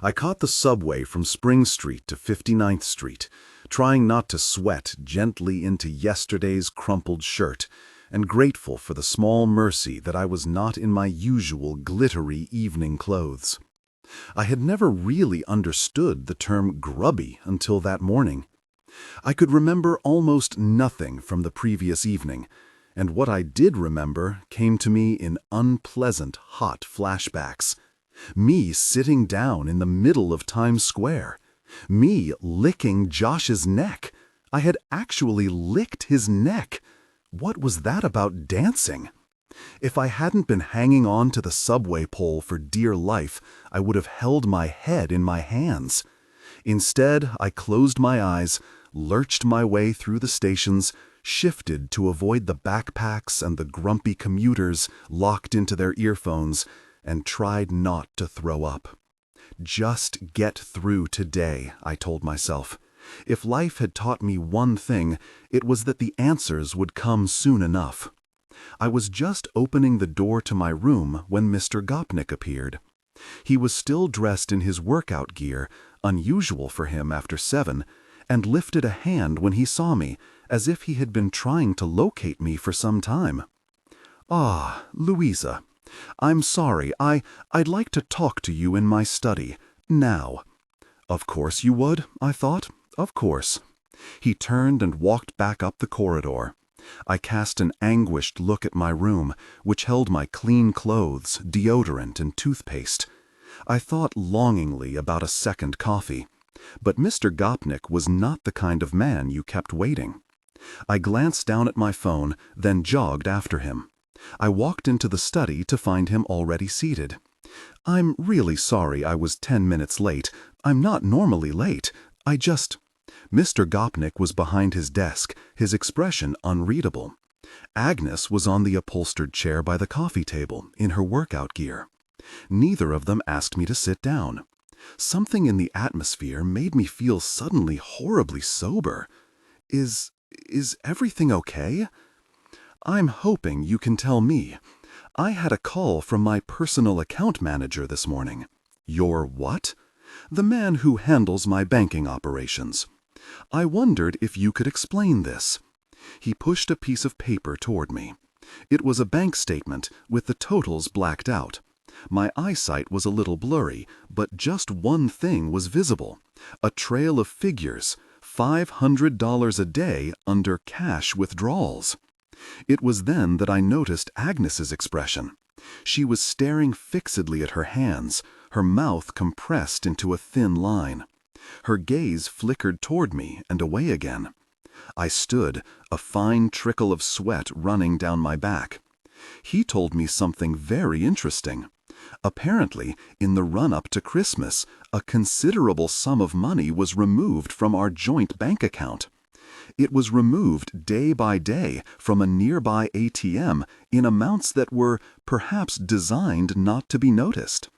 I caught the subway from Spring Street to 59th Street, trying not to sweat gently into yesterday's crumpled shirt, and grateful for the small mercy that I was not in my usual glittery evening clothes. I had never really understood the term grubby until that morning. I could remember almost nothing from the previous evening, and what I did remember came to me in unpleasant, hot flashbacks. Me sitting down in the middle of Times Square. Me licking Josh's neck. I had actually licked his neck. What was that about dancing? If I hadn't been hanging on to the subway pole for dear life, I would have held my head in my hands. Instead, I closed my eyes, lurched my way through the stations, shifted to avoid the backpacks and the grumpy commuters locked into their earphones, and tried not to throw up. Just get through today, I told myself. If life had taught me one thing, it was that the answers would come soon enough. I was just opening the door to my room when Mr. Gopnik appeared. He was still dressed in his workout gear, unusual for him after 7, and lifted a hand when he saw me, as if he had been trying to locate me for some time. "Ah, Louisa, I'm sorry, I'd like to talk to you in my study, now." Of course you would, I thought, of course. He turned and walked back up the corridor. I cast an anguished look at my room, which held my clean clothes, deodorant, and toothpaste. I thought longingly about a second coffee. But Mr. Gopnik was not the kind of man you kept waiting. I glanced down at my phone, then jogged after him. I walked into the study to find him already seated. "I'm really sorry I was 10 minutes late. I'm not normally late. Mr. Gopnik was behind his desk, his expression unreadable. Agnes was on the upholstered chair by the coffee table, in her workout gear. Neither of them asked me to sit down. Something in the atmosphere made me feel suddenly horribly sober. Is everything okay? I'm hoping you can tell me. I had a call from my personal account manager this morning." "Your what?" "The man who handles my banking operations. I wondered if you could explain this." He pushed a piece of paper toward me. It was a bank statement with the totals blacked out. My eyesight was a little blurry, but just one thing was visible: a trail of figures, $500 a day under cash withdrawals. It was then that I noticed Agnes's expression. She was staring fixedly at her hands, her mouth compressed into a thin line. Her gaze flickered toward me and away again. I stood, a fine trickle of sweat running down my back. He told me something very interesting. Apparently, in the run-up to Christmas, a considerable sum of money was removed from our joint bank account. It was removed day by day from a nearby ATM in amounts that were perhaps designed not to be noticed.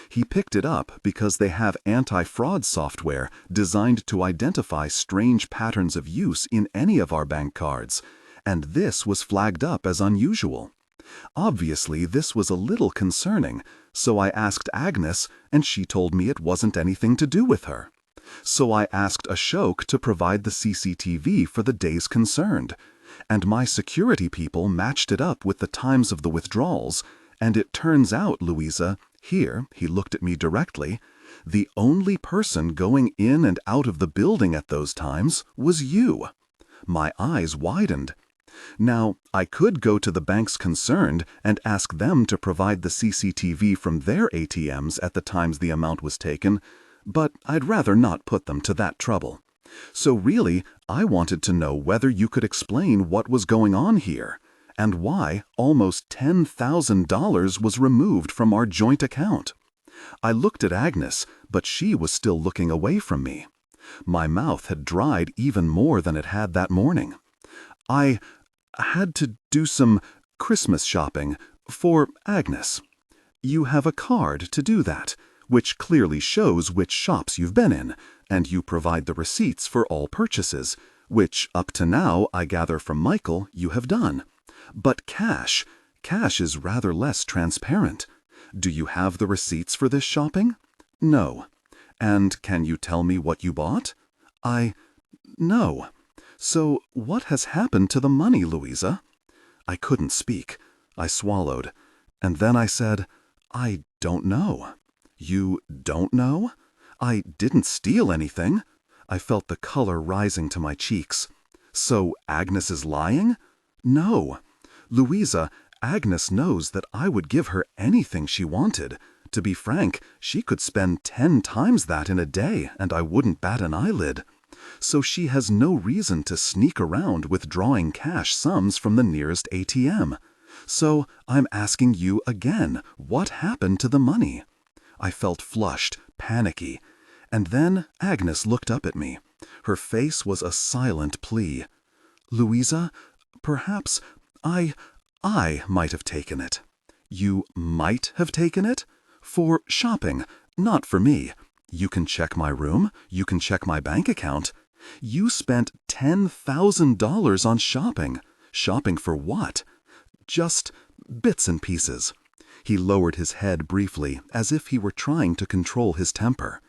He picked it up because they have anti-fraud software designed to identify strange patterns of use in any of our bank cards, and this was flagged up as unusual. Obviously, this was a little concerning, so I asked Agnes, and she told me it wasn't anything to do with her. So I asked Ashok to provide the CCTV for the days concerned, and my security people matched it up with the times of the withdrawals, and it turns out, Louisa, here, he looked at me directly, the only person going in and out of the building at those times was you. My eyes widened. Now, I could go to the banks concerned and ask them to provide the CCTV from their ATMs at the times the amount was taken, but I'd rather not put them to that trouble. So really, I wanted to know whether you could explain what was going on here, and why almost $10,000 was removed from our joint account. I looked at Agnes, but she was still looking away from me. My mouth had dried even more than it had that morning. "I had to do some Christmas shopping for Agnes. You have a card to do that, which clearly shows which shops you've been in, and you provide the receipts for all purchases, which up to now, I gather from Michael, you have done. But cash is rather less transparent. Do you have the receipts for this shopping?" "No." "And can you tell me what you bought?" No. So what has happened to the money, Louisa?" I couldn't speak. I swallowed. And then I said, "I don't know." "You don't know?" "I didn't steal anything." I felt the color rising to my cheeks. "So Agnes is lying?" "No. Louisa, Agnes knows that I would give her anything she wanted. To be frank, she could spend 10 times that in a day, and I wouldn't bat an eyelid. So she has no reason to sneak around withdrawing cash sums from the nearest ATM. So I'm asking you again, what happened to the money?" I felt flushed, panicky. And then Agnes looked up at me. Her face was a silent plea. "Louisa, perhaps I might have taken it." "You might have taken it?" "For shopping, not for me. You can check my room, you can check my bank account. You spent $10,000 on shopping. Shopping for what? Just bits and pieces. He lowered his head briefly, as if he were trying to control his temper.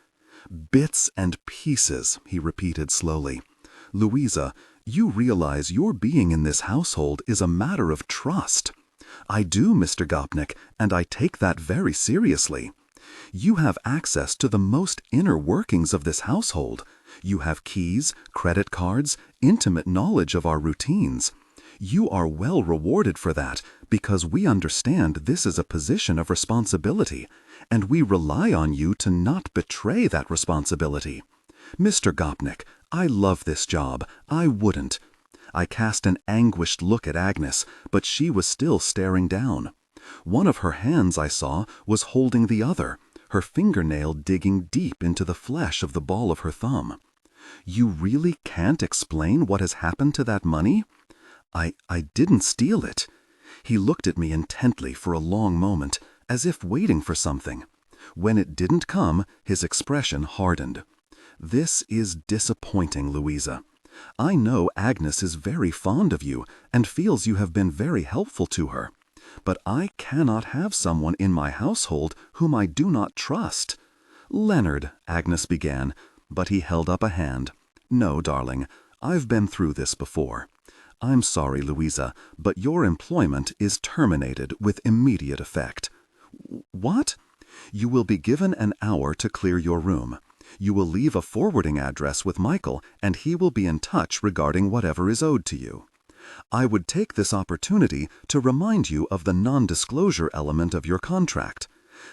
Bits and pieces, he repeated slowly. Louisa, you realize your being in this household is a matter of trust. I do, Mr. Gopnik, and I take that very seriously. You have access to the most inner workings of this household. You have keys, credit cards, intimate knowledge of our routines. You are well rewarded for that because we understand this is a position of responsibility, and we rely on you to not betray that responsibility. Mr. Gopnik, I love this job. I wouldn't. I cast an anguished look at Agnes, but she was still staring down. One of her hands, I saw, was holding the other, her fingernail digging deep into the flesh of the ball of her thumb. You really can't explain what has happened to that money? I didn't steal it. He looked at me intently for a long moment, as if waiting for something. When it didn't come, his expression hardened. This is disappointing, Louisa. I know Agnes is very fond of you and feels you have been very helpful to her. But I cannot have someone in my household whom I do not trust. Leonard, Agnes began, but he held up a hand. No, darling, I've been through this before. I'm sorry, Louisa, but your employment is terminated with immediate effect. What? You will be given an hour to clear your room. You will leave a forwarding address with Michael, and he will be in touch regarding whatever is owed to you. I would take this opportunity to remind you of the non-disclosure element of your contract.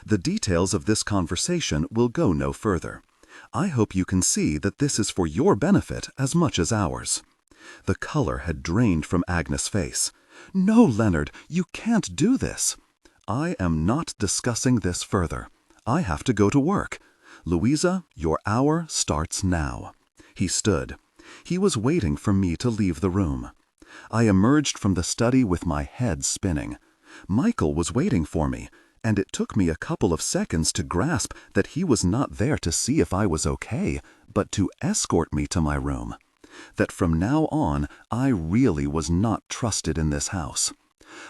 The details of this conversation will go no further. I hope you can see that this is for your benefit as much as ours. The color had drained from Agnes' face. No, Leonard, you can't do this. I am not discussing this further. I have to go to work. Louisa, your hour starts now. He stood. He was waiting for me to leave the room. I emerged from the study with my head spinning. Michael was waiting for me, and it took me a couple of seconds to grasp that he was not there to see if I was okay, but to escort me to my room. That from now on, I really was not trusted in this house.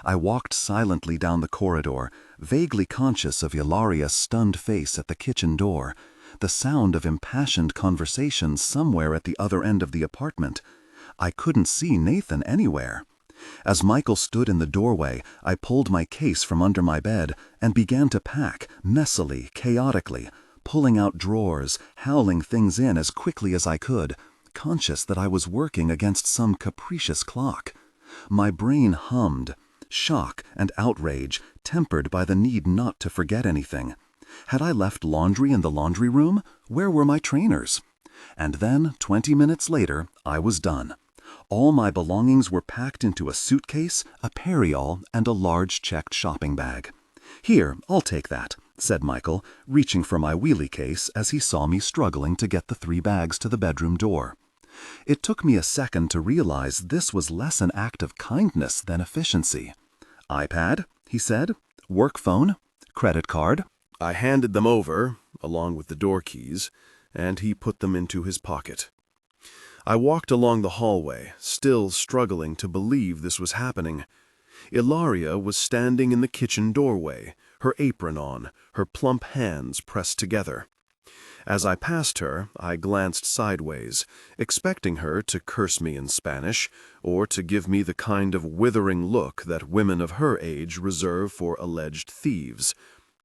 I walked silently down the corridor, vaguely conscious of Ilaria's stunned face at the kitchen door, the sound of impassioned conversation somewhere at the other end of the apartment. I couldn't see Nathan anywhere. As Michael stood in the doorway, I pulled my case from under my bed and began to pack, messily, chaotically, pulling out drawers, howling things in as quickly as I could, conscious that I was working against some capricious clock. My brain hummed, shock and outrage, tempered by the need not to forget anything. Had I left laundry in the laundry room? Where were my trainers? And then, 20 minutes later, I was done. All my belongings were packed into a suitcase, a carry-all, and a large checked shopping bag. Here, I'll take that, said Michael, reaching for my wheelie case as he saw me struggling to get the 3 bags to the bedroom door. It took me a second to realize this was less an act of kindness than efficiency. iPad, he said. Work phone. Credit card. I handed them over, along with the door keys, and he put them into his pocket. I walked along the hallway, still struggling to believe this was happening. Ilaria was standing in the kitchen doorway, her apron on, her plump hands pressed together. As I passed her, I glanced sideways, expecting her to curse me in Spanish, or to give me the kind of withering look that women of her age reserve for alleged thieves.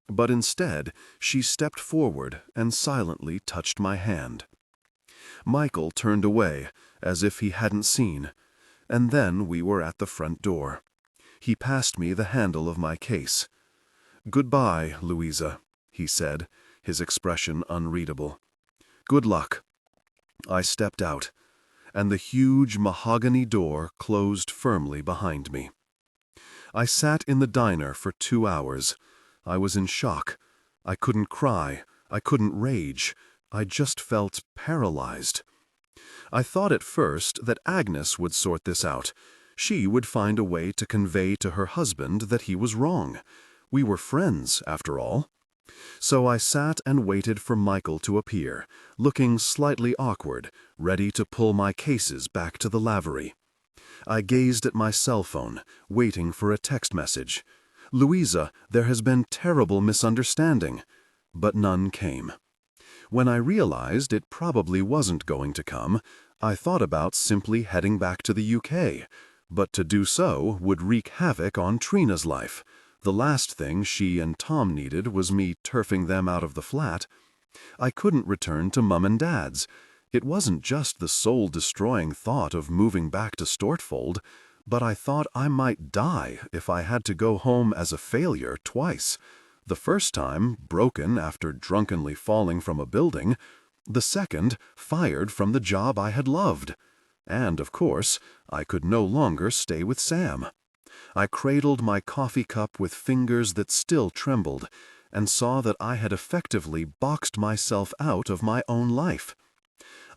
But instead, she stepped forward and silently touched my hand. Michael turned away, as if he hadn't seen, and then we were at the front door. He passed me the handle of my case. "Goodbye, Louisa," he said, his expression unreadable. "Good luck." I stepped out, and the huge mahogany door closed firmly behind me. I sat in the diner for 2 hours. I was in shock. I couldn't cry. I couldn't rage. I just felt paralyzed. I thought at first that Agnes would sort this out. She would find a way to convey to her husband that he was wrong. We were friends, after all. So I sat and waited for Michael to appear, looking slightly awkward, ready to pull my cases back to the lavery. I gazed at my cell phone, waiting for a text message. "Louisa, there has been terrible misunderstanding." But none came. When I realized it probably wasn't going to come, I thought about simply heading back to the UK, but to do so would wreak havoc on Trina's life. The last thing she and Tom needed was me turfing them out of the flat. I couldn't return to Mum and Dad's. It wasn't just the soul-destroying thought of moving back to Stortfold, but I thought I might die if I had to go home as a failure twice. The first time, broken after drunkenly falling from a building. The second, fired from the job I had loved. And, of course, I could no longer stay with Sam. I cradled my coffee cup with fingers that still trembled, and saw that I had effectively boxed myself out of my own life.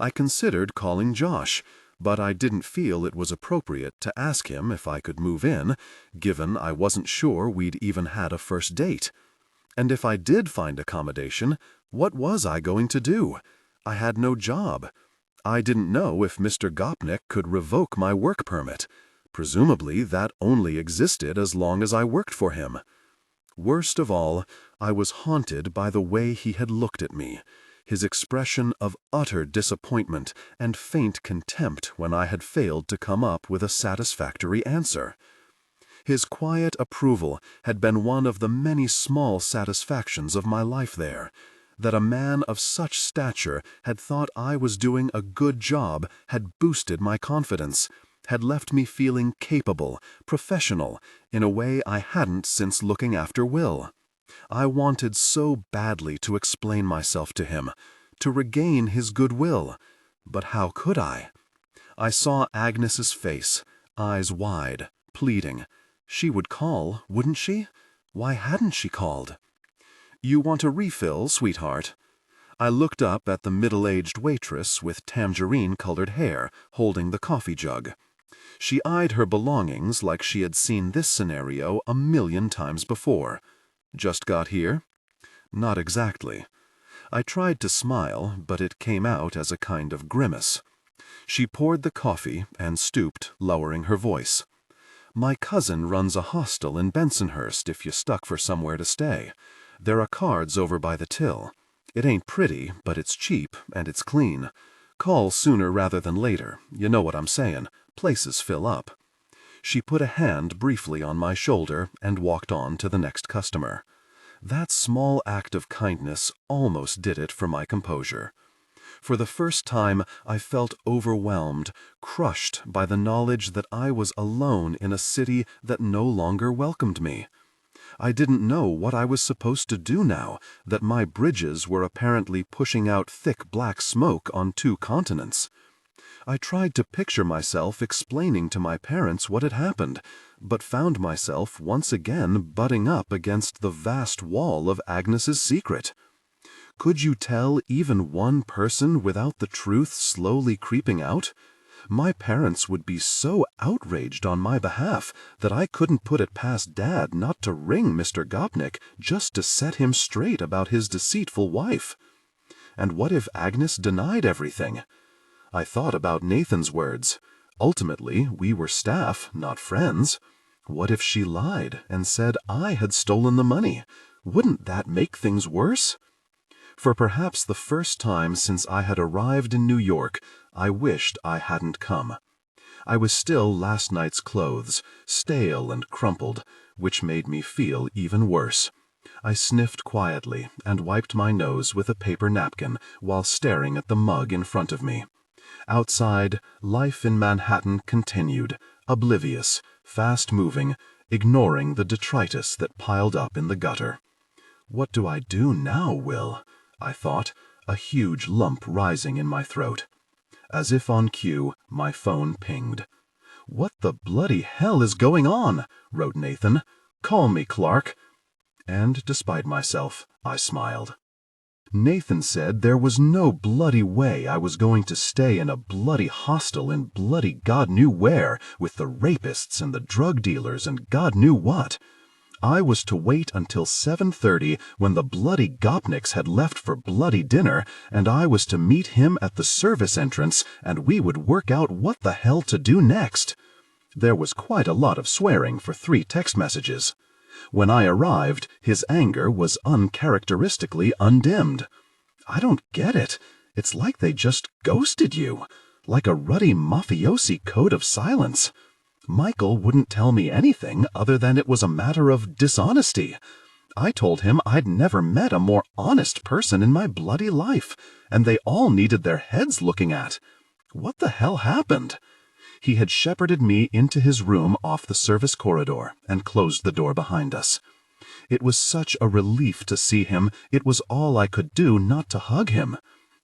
I considered calling Josh, but I didn't feel it was appropriate to ask him if I could move in, given I wasn't sure we'd even had a first date. And if I did find accommodation, what was I going to do? I had no job. I didn't know if Mr. Gopnik could revoke my work permit. Presumably that only existed as long as I worked for him. Worst of all, I was haunted by the way he had looked at me, his expression of utter disappointment and faint contempt when I had failed to come up with a satisfactory answer. His quiet approval had been one of the many small satisfactions of my life there. That a man of such stature had thought I was doing a good job had boosted my confidence, had left me feeling capable, professional, in a way I hadn't since looking after Will. I wanted so badly to explain myself to him, to regain his goodwill, but how could I? I saw Agnes's face, eyes wide, pleading. She would call, wouldn't she? Why hadn't she called? "You want a refill, sweetheart?" I looked up at the middle-aged waitress with tangerine-colored hair, holding the coffee jug. She eyed her belongings like she had seen this scenario 1,000,000 times before. "Just got here?" Not exactly. I tried to smile, but it came out as a kind of grimace. She poured the coffee and stooped, lowering her voice. "My cousin runs a hostel in Bensonhurst if you're stuck for somewhere to stay. There are cards over by the till. It ain't pretty, but it's cheap and it's clean. Call sooner rather than later. You know what I'm saying. Places fill up." She put a hand briefly on my shoulder and walked on to the next customer. That small act of kindness almost did it for my composure. For the first time, I felt overwhelmed, crushed by the knowledge that I was alone in a city that no longer welcomed me. I didn't know what I was supposed to do now that my bridges were apparently pushing out thick black smoke on 2 continents. I tried to picture myself explaining to my parents what had happened, but found myself once again butting up against the vast wall of Agnes's secret. Could you tell even one person without the truth slowly creeping out? My parents would be so outraged on my behalf that I couldn't put it past Dad not to ring Mr. Gopnik just to set him straight about his deceitful wife. And what if Agnes denied everything? I thought about Nathan's words. Ultimately, we were staff, not friends. What if she lied and said I had stolen the money? Wouldn't that make things worse? For perhaps the first time since I had arrived in New York, I wished I hadn't come. I was still last night's clothes, stale and crumpled, which made me feel even worse. I sniffed quietly and wiped my nose with a paper napkin while staring at the mug in front of me. Outside, life in Manhattan continued, oblivious, fast-moving, ignoring the detritus that piled up in the gutter. "What do I do now, Will?" I thought, a huge lump rising in my throat. As if on cue, my phone pinged. "What the bloody hell is going on?" wrote Nathan. "Call me, Clark." And, despite myself, I smiled. Nathan said there was no bloody way I was going to stay in a bloody hostel in bloody God knew where, with the rapists and the drug dealers and God knew what. I was to wait until 7:30 when the bloody Gopniks had left for bloody dinner, and I was to meet him at the service entrance, and we would work out what the hell to do next. There was quite a lot of swearing for 3 text messages. When I arrived, his anger was uncharacteristically undimmed. I don't get it. It's like they just ghosted you, like a ruddy mafiosi code of silence. Michael wouldn't tell me anything other than it was a matter of dishonesty. I told him I'd never met a more honest person in my bloody life, and they all needed their heads looking at. What the hell happened? He had shepherded me into his room off the service corridor and closed the door behind us. It was such a relief to see him, it was all I could do not to hug him.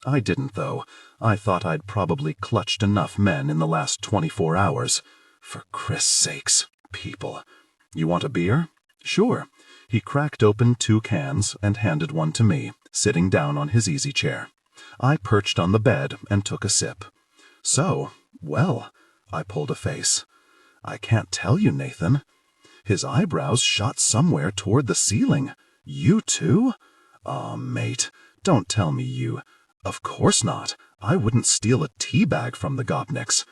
I didn't, though. I thought I'd probably clutched enough men in the last 24 hours. For Christ's sakes, people. You want a beer? Sure. He cracked open 2 cans and handed one to me, sitting down on his easy chair. I perched on the bed and took a sip. So, well, I pulled a face. I can't tell you, Nathan. His eyebrows shot somewhere toward the ceiling. You too? Aw, mate, don't tell me you. Of course not. I wouldn't steal a tea bag from the Gopniks.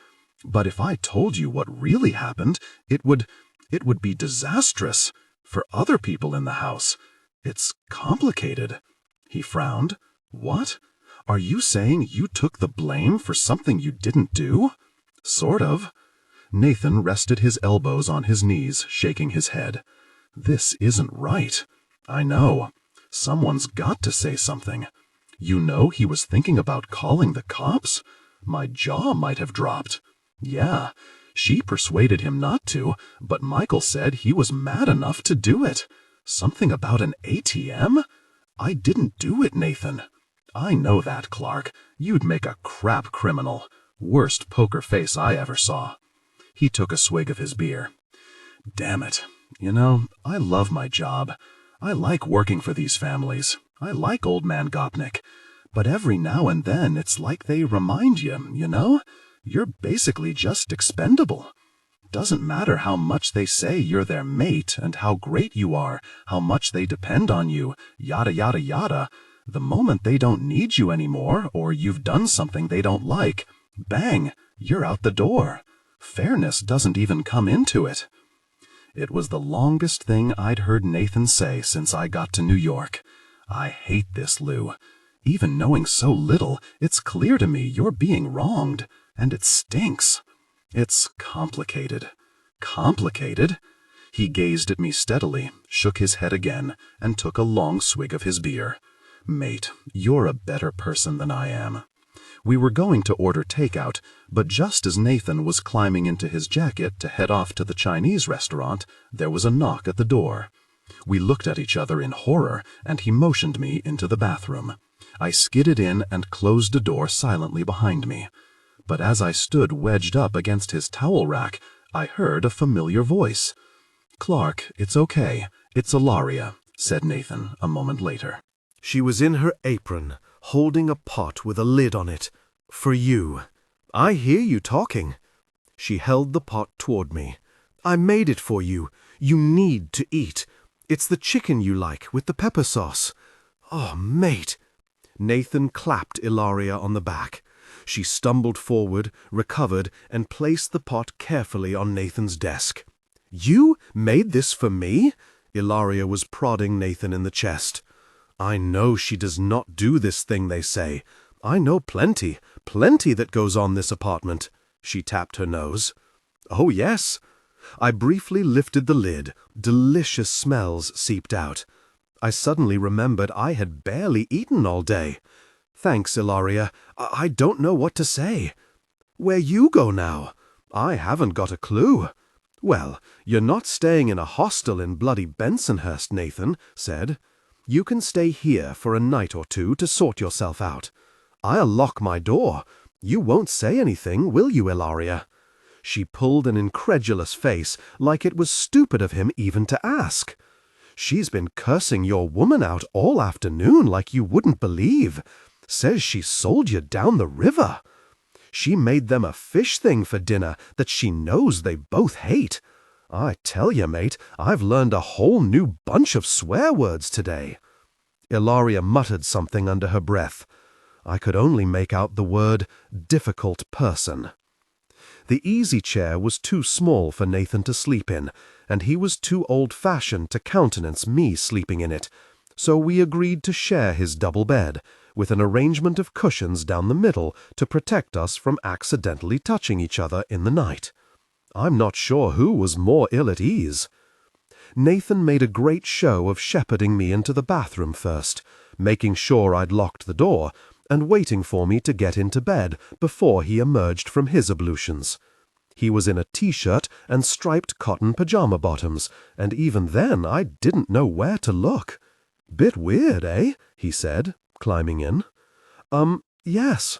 But if I told you what really happened, it would be disastrous for other people in the house. It's complicated. He frowned. What? Are you saying you took the blame for something you didn't do? Sort of. Nathan rested his elbows on his knees, shaking his head. This isn't right. I know. Someone's got to say something. You know he was thinking about calling the cops? My jaw might have dropped. Yeah, she persuaded him not to, but Michael said he was mad enough to do it. Something about an ATM? I didn't do it, Nathan. I know that, Clark. You'd make a crap criminal. Worst poker face I ever saw. He took a swig of his beer. Damn it. You know, I love my job. I like working for these families. I like Old Man Gopnik. But every now and then it's like they remind you, you know? You're basically just expendable. Doesn't matter how much they say you're their mate and how great you are, how much they depend on you, yada yada yada. The moment they don't need you anymore, or you've done something they don't like, bang, you're out the door. Fairness doesn't even come into it. It was the longest thing I'd heard Nathan say since I got to New York. I hate this, Lou. Even knowing so little, it's clear to me you're being wronged, and it stinks. It's complicated. Complicated? He gazed at me steadily, shook his head again, and took a long swig of his beer. Mate, you're a better person than I am. We were going to order takeout, but just as Nathan was climbing into his jacket to head off to the Chinese restaurant, there was a knock at the door. We looked at each other in horror, and he motioned me into the bathroom. I skidded in and closed the door silently behind me. But as I stood wedged up against his towel rack, I heard a familiar voice. "Clark, it's okay. It's Ilaria," said Nathan a moment later. She was in her apron, holding a pot with a lid on it. "For you. I hear you talking." She held the pot toward me. "I made it for you. You need to eat. It's the chicken you like with the pepper sauce." "Oh, mate." Nathan clapped Ilaria on the back. She stumbled forward, recovered, and placed the pot carefully on Nathan's desk. "You made this for me?" Ilaria was prodding Nathan in the chest. "I know she does not do this thing they say. I know plenty that goes on this apartment." She tapped her nose. "Oh, yes." I briefly lifted the lid. Delicious smells seeped out. I suddenly remembered I had barely eaten all day. "Thanks, Ilaria. I don't know what to say." "Where you go now?" "I haven't got a clue." "Well, you're not staying in a hostel in bloody Bensonhurst," Nathan said. "You can stay here for a night or two to sort yourself out. I'll lock my door. You won't say anything, will you, Ilaria?" She pulled an incredulous face, like it was stupid of him even to ask. "She's been cursing your woman out all afternoon like you wouldn't believe. Says she sold you down the river. She made them a fish thing for dinner that she knows they both hate. I tell you, mate, I've learned a whole new bunch of swear words today." Ilaria muttered something under her breath. I could only make out the word difficult person. The easy chair was too small for Nathan to sleep in, and he was too old-fashioned to countenance me sleeping in it, so we agreed to share his double bed, with an arrangement of cushions down the middle to protect us from accidentally touching each other in the night. I'm not sure who was more ill at ease. Nathan made a great show of shepherding me into the bathroom first, making sure I'd locked the door, and waiting for me to get into bed before he emerged from his ablutions. He was in a t-shirt and striped cotton pajama bottoms, and even then I didn't know where to look. "Bit weird, eh?" he said, climbing in. Yes.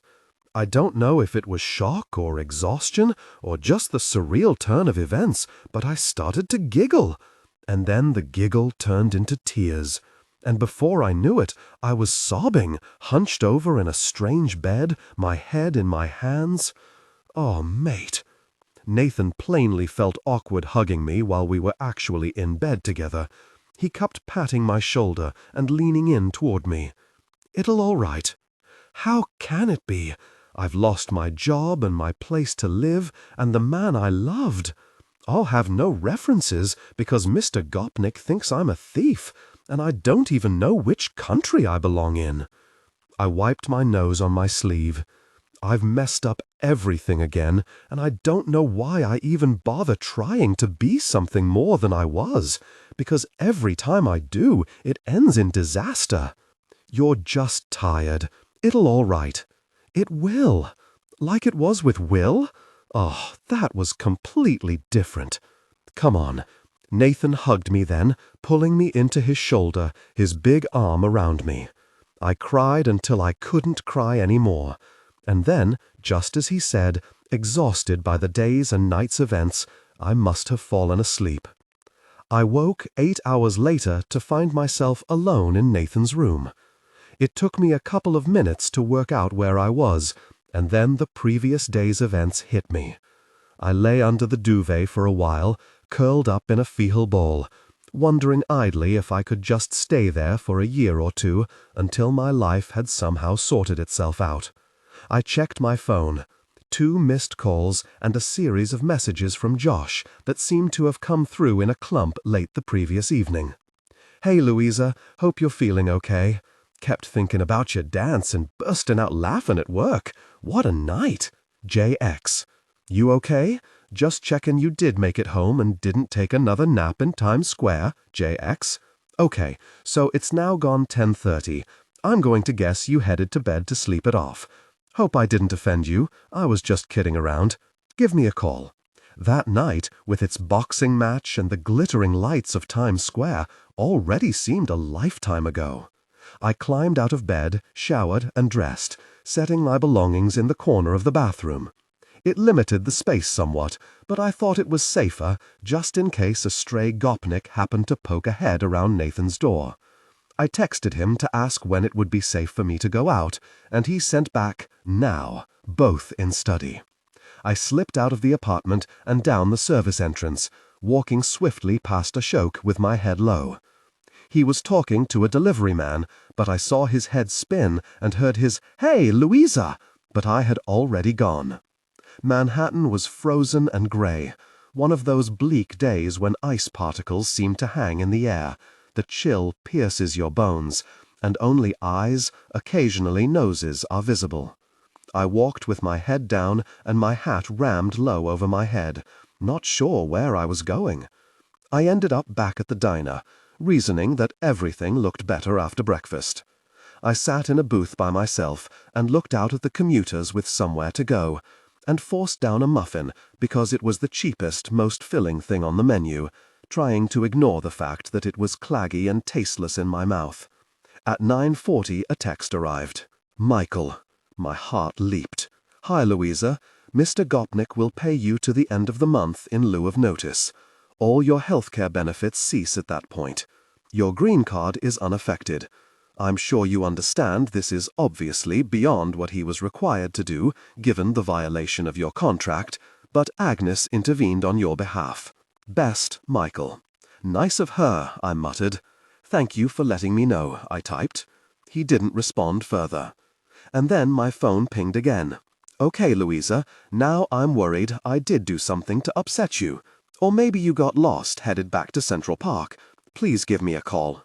I don't know if it was shock or exhaustion or just the surreal turn of events, but I started to giggle. And then the giggle turned into tears. And before I knew it, I was sobbing, hunched over in a strange bed, my head in my hands. Oh, mate. Nathan plainly felt awkward hugging me while we were actually in bed together. He kept patting my shoulder and leaning in toward me. "It'll all right." How can it be? I've lost my job and my place to live and the man I loved. I'll have no references because Mr. Gopnik thinks I'm a thief, and I don't even know which country I belong in. I wiped my nose on my sleeve. I've messed up everything again, and I don't know why I even bother trying to be something more than I was, because every time I do, it ends in disaster. You're just tired. It'll all right. It will. Like it was with Will? Oh, that was completely different. Come on. Nathan hugged me then, pulling me into his shoulder, his big arm around me. I cried until I couldn't cry any more. And then, just as he said, exhausted by the day's and night's events, I must have fallen asleep. I woke 8 hours later to find myself alone in Nathan's room. It took me a couple of minutes to work out where I was, and then the previous day's events hit me. I lay under the duvet for a while, curled up in a fetal ball, wondering idly if I could just stay there for a year or two until my life had somehow sorted itself out. I checked my phone. 2 missed calls and a series of messages from Josh that seemed to have come through in a clump late the previous evening. "Hey, Louisa, hope you're feeling okay. Kept thinking about your dance and bursting out laughing at work. What a night. JX. You okay? Just checking you did make it home and didn't take another nap in Times Square, JX. Okay, so it's now gone 10:30. I'm going to guess you headed to bed to sleep it off. Hope I didn't offend you. I was just kidding around. Give me a call." That night, with its boxing match and the glittering lights of Times Square, already seemed a lifetime ago. I climbed out of bed, showered, and dressed, setting my belongings in the corner of the bathroom. It limited the space somewhat, but I thought it was safer, just in case a stray Gopnik happened to poke a head around Nathan's door. I texted him to ask when it would be safe for me to go out, and he sent back, "Now," both in study. I slipped out of the apartment and down the service entrance, walking swiftly past Ashok with my head low. He was talking to a delivery man, but I saw his head spin and heard his, "Hey, Louisa!" but I had already gone. Manhattan was frozen and gray, one of those bleak days when ice particles seem to hang in the air. The chill pierces your bones, and only eyes, occasionally noses, are visible. I walked with my head down and my hat rammed low over my head, not sure where I was going. I ended up back at the diner, reasoning that everything looked better after breakfast. I sat in a booth by myself and looked out at the commuters with somewhere to go, and forced down a muffin because it was the cheapest, most filling thing on the menu, trying to ignore the fact that it was claggy and tasteless in my mouth. At 9:40 a text arrived. "Michael." My heart leaped. "Hi, Louisa. Mr. Gopnik will pay you to the end of the month in lieu of notice. All your healthcare benefits cease at that point. Your green card is unaffected. I'm sure you understand this is obviously beyond what he was required to do, given the violation of your contract, but Agnes intervened on your behalf. Best, Michael. Nice of her, I muttered. Thank you for letting me know, I typed. He didn't respond further. And then my phone pinged again. Okay, Louisa, now I'm worried I did do something to upset you. Or maybe you got lost headed back to Central Park. Please give me a call.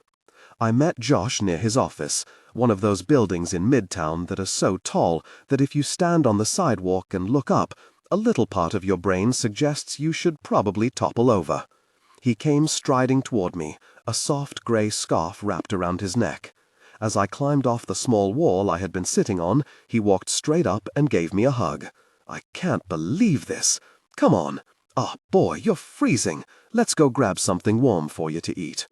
I met Josh near his office, one of those buildings in Midtown that are so tall that if you stand on the sidewalk and look up, a little part of your brain suggests you should probably topple over. He came striding toward me, a soft gray scarf wrapped around his neck. As I climbed off the small wall I had been sitting on, he walked straight up and gave me a hug. I can't believe this. Come on. Ah, boy, you're freezing. Let's go grab something warm for you to eat.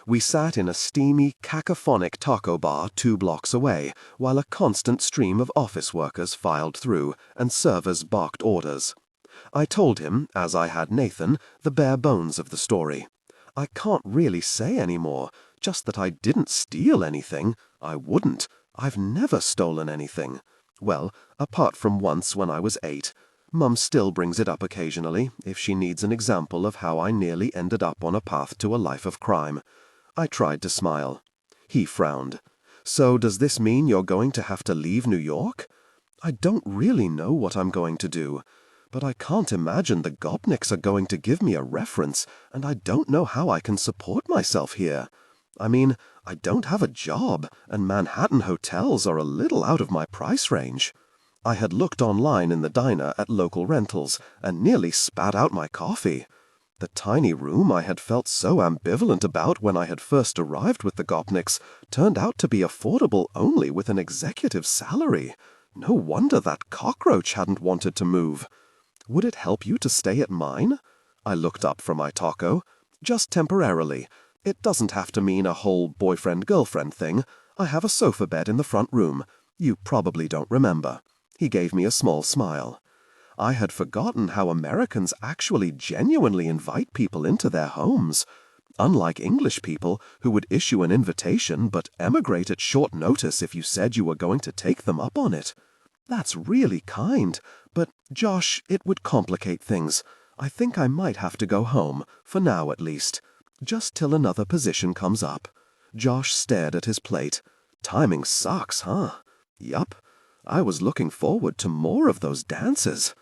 We sat in a steamy, cacophonic taco bar 2 blocks away, while a constant stream of office workers filed through, and servers barked orders. I told him, as I had Nathan, the bare bones of the story. I can't really say any more, just that I didn't steal anything. I wouldn't. I've never stolen anything. Well, apart from once when I was 8. Mum still brings it up occasionally, if she needs an example of how I nearly ended up on a path to a life of crime. I tried to smile. He frowned. So does this mean you're going to have to leave New York? I don't really know what I'm going to do, but I can't imagine the Gopniks are going to give me a reference, and I don't know how I can support myself here. I mean, I don't have a job, and Manhattan hotels are a little out of my price range. I had looked online in the diner at local rentals and nearly spat out my coffee. The tiny room I had felt so ambivalent about when I had first arrived with the Gopniks turned out to be affordable only with an executive salary. No wonder that cockroach hadn't wanted to move. Would it help you to stay at mine? I looked up from my taco. Just temporarily. It doesn't have to mean a whole boyfriend-girlfriend thing. I have a sofa bed in the front room. You probably don't remember. He gave me a small smile. I had forgotten how Americans actually genuinely invite people into their homes. Unlike English people, who would issue an invitation but emigrate at short notice if you said you were going to take them up on it. That's really kind, but, Josh, it would complicate things. I think I might have to go home, for now at least. Just till another position comes up. Josh stared at his plate. Timing sucks, huh? Yup. I was looking forward to more of those dances.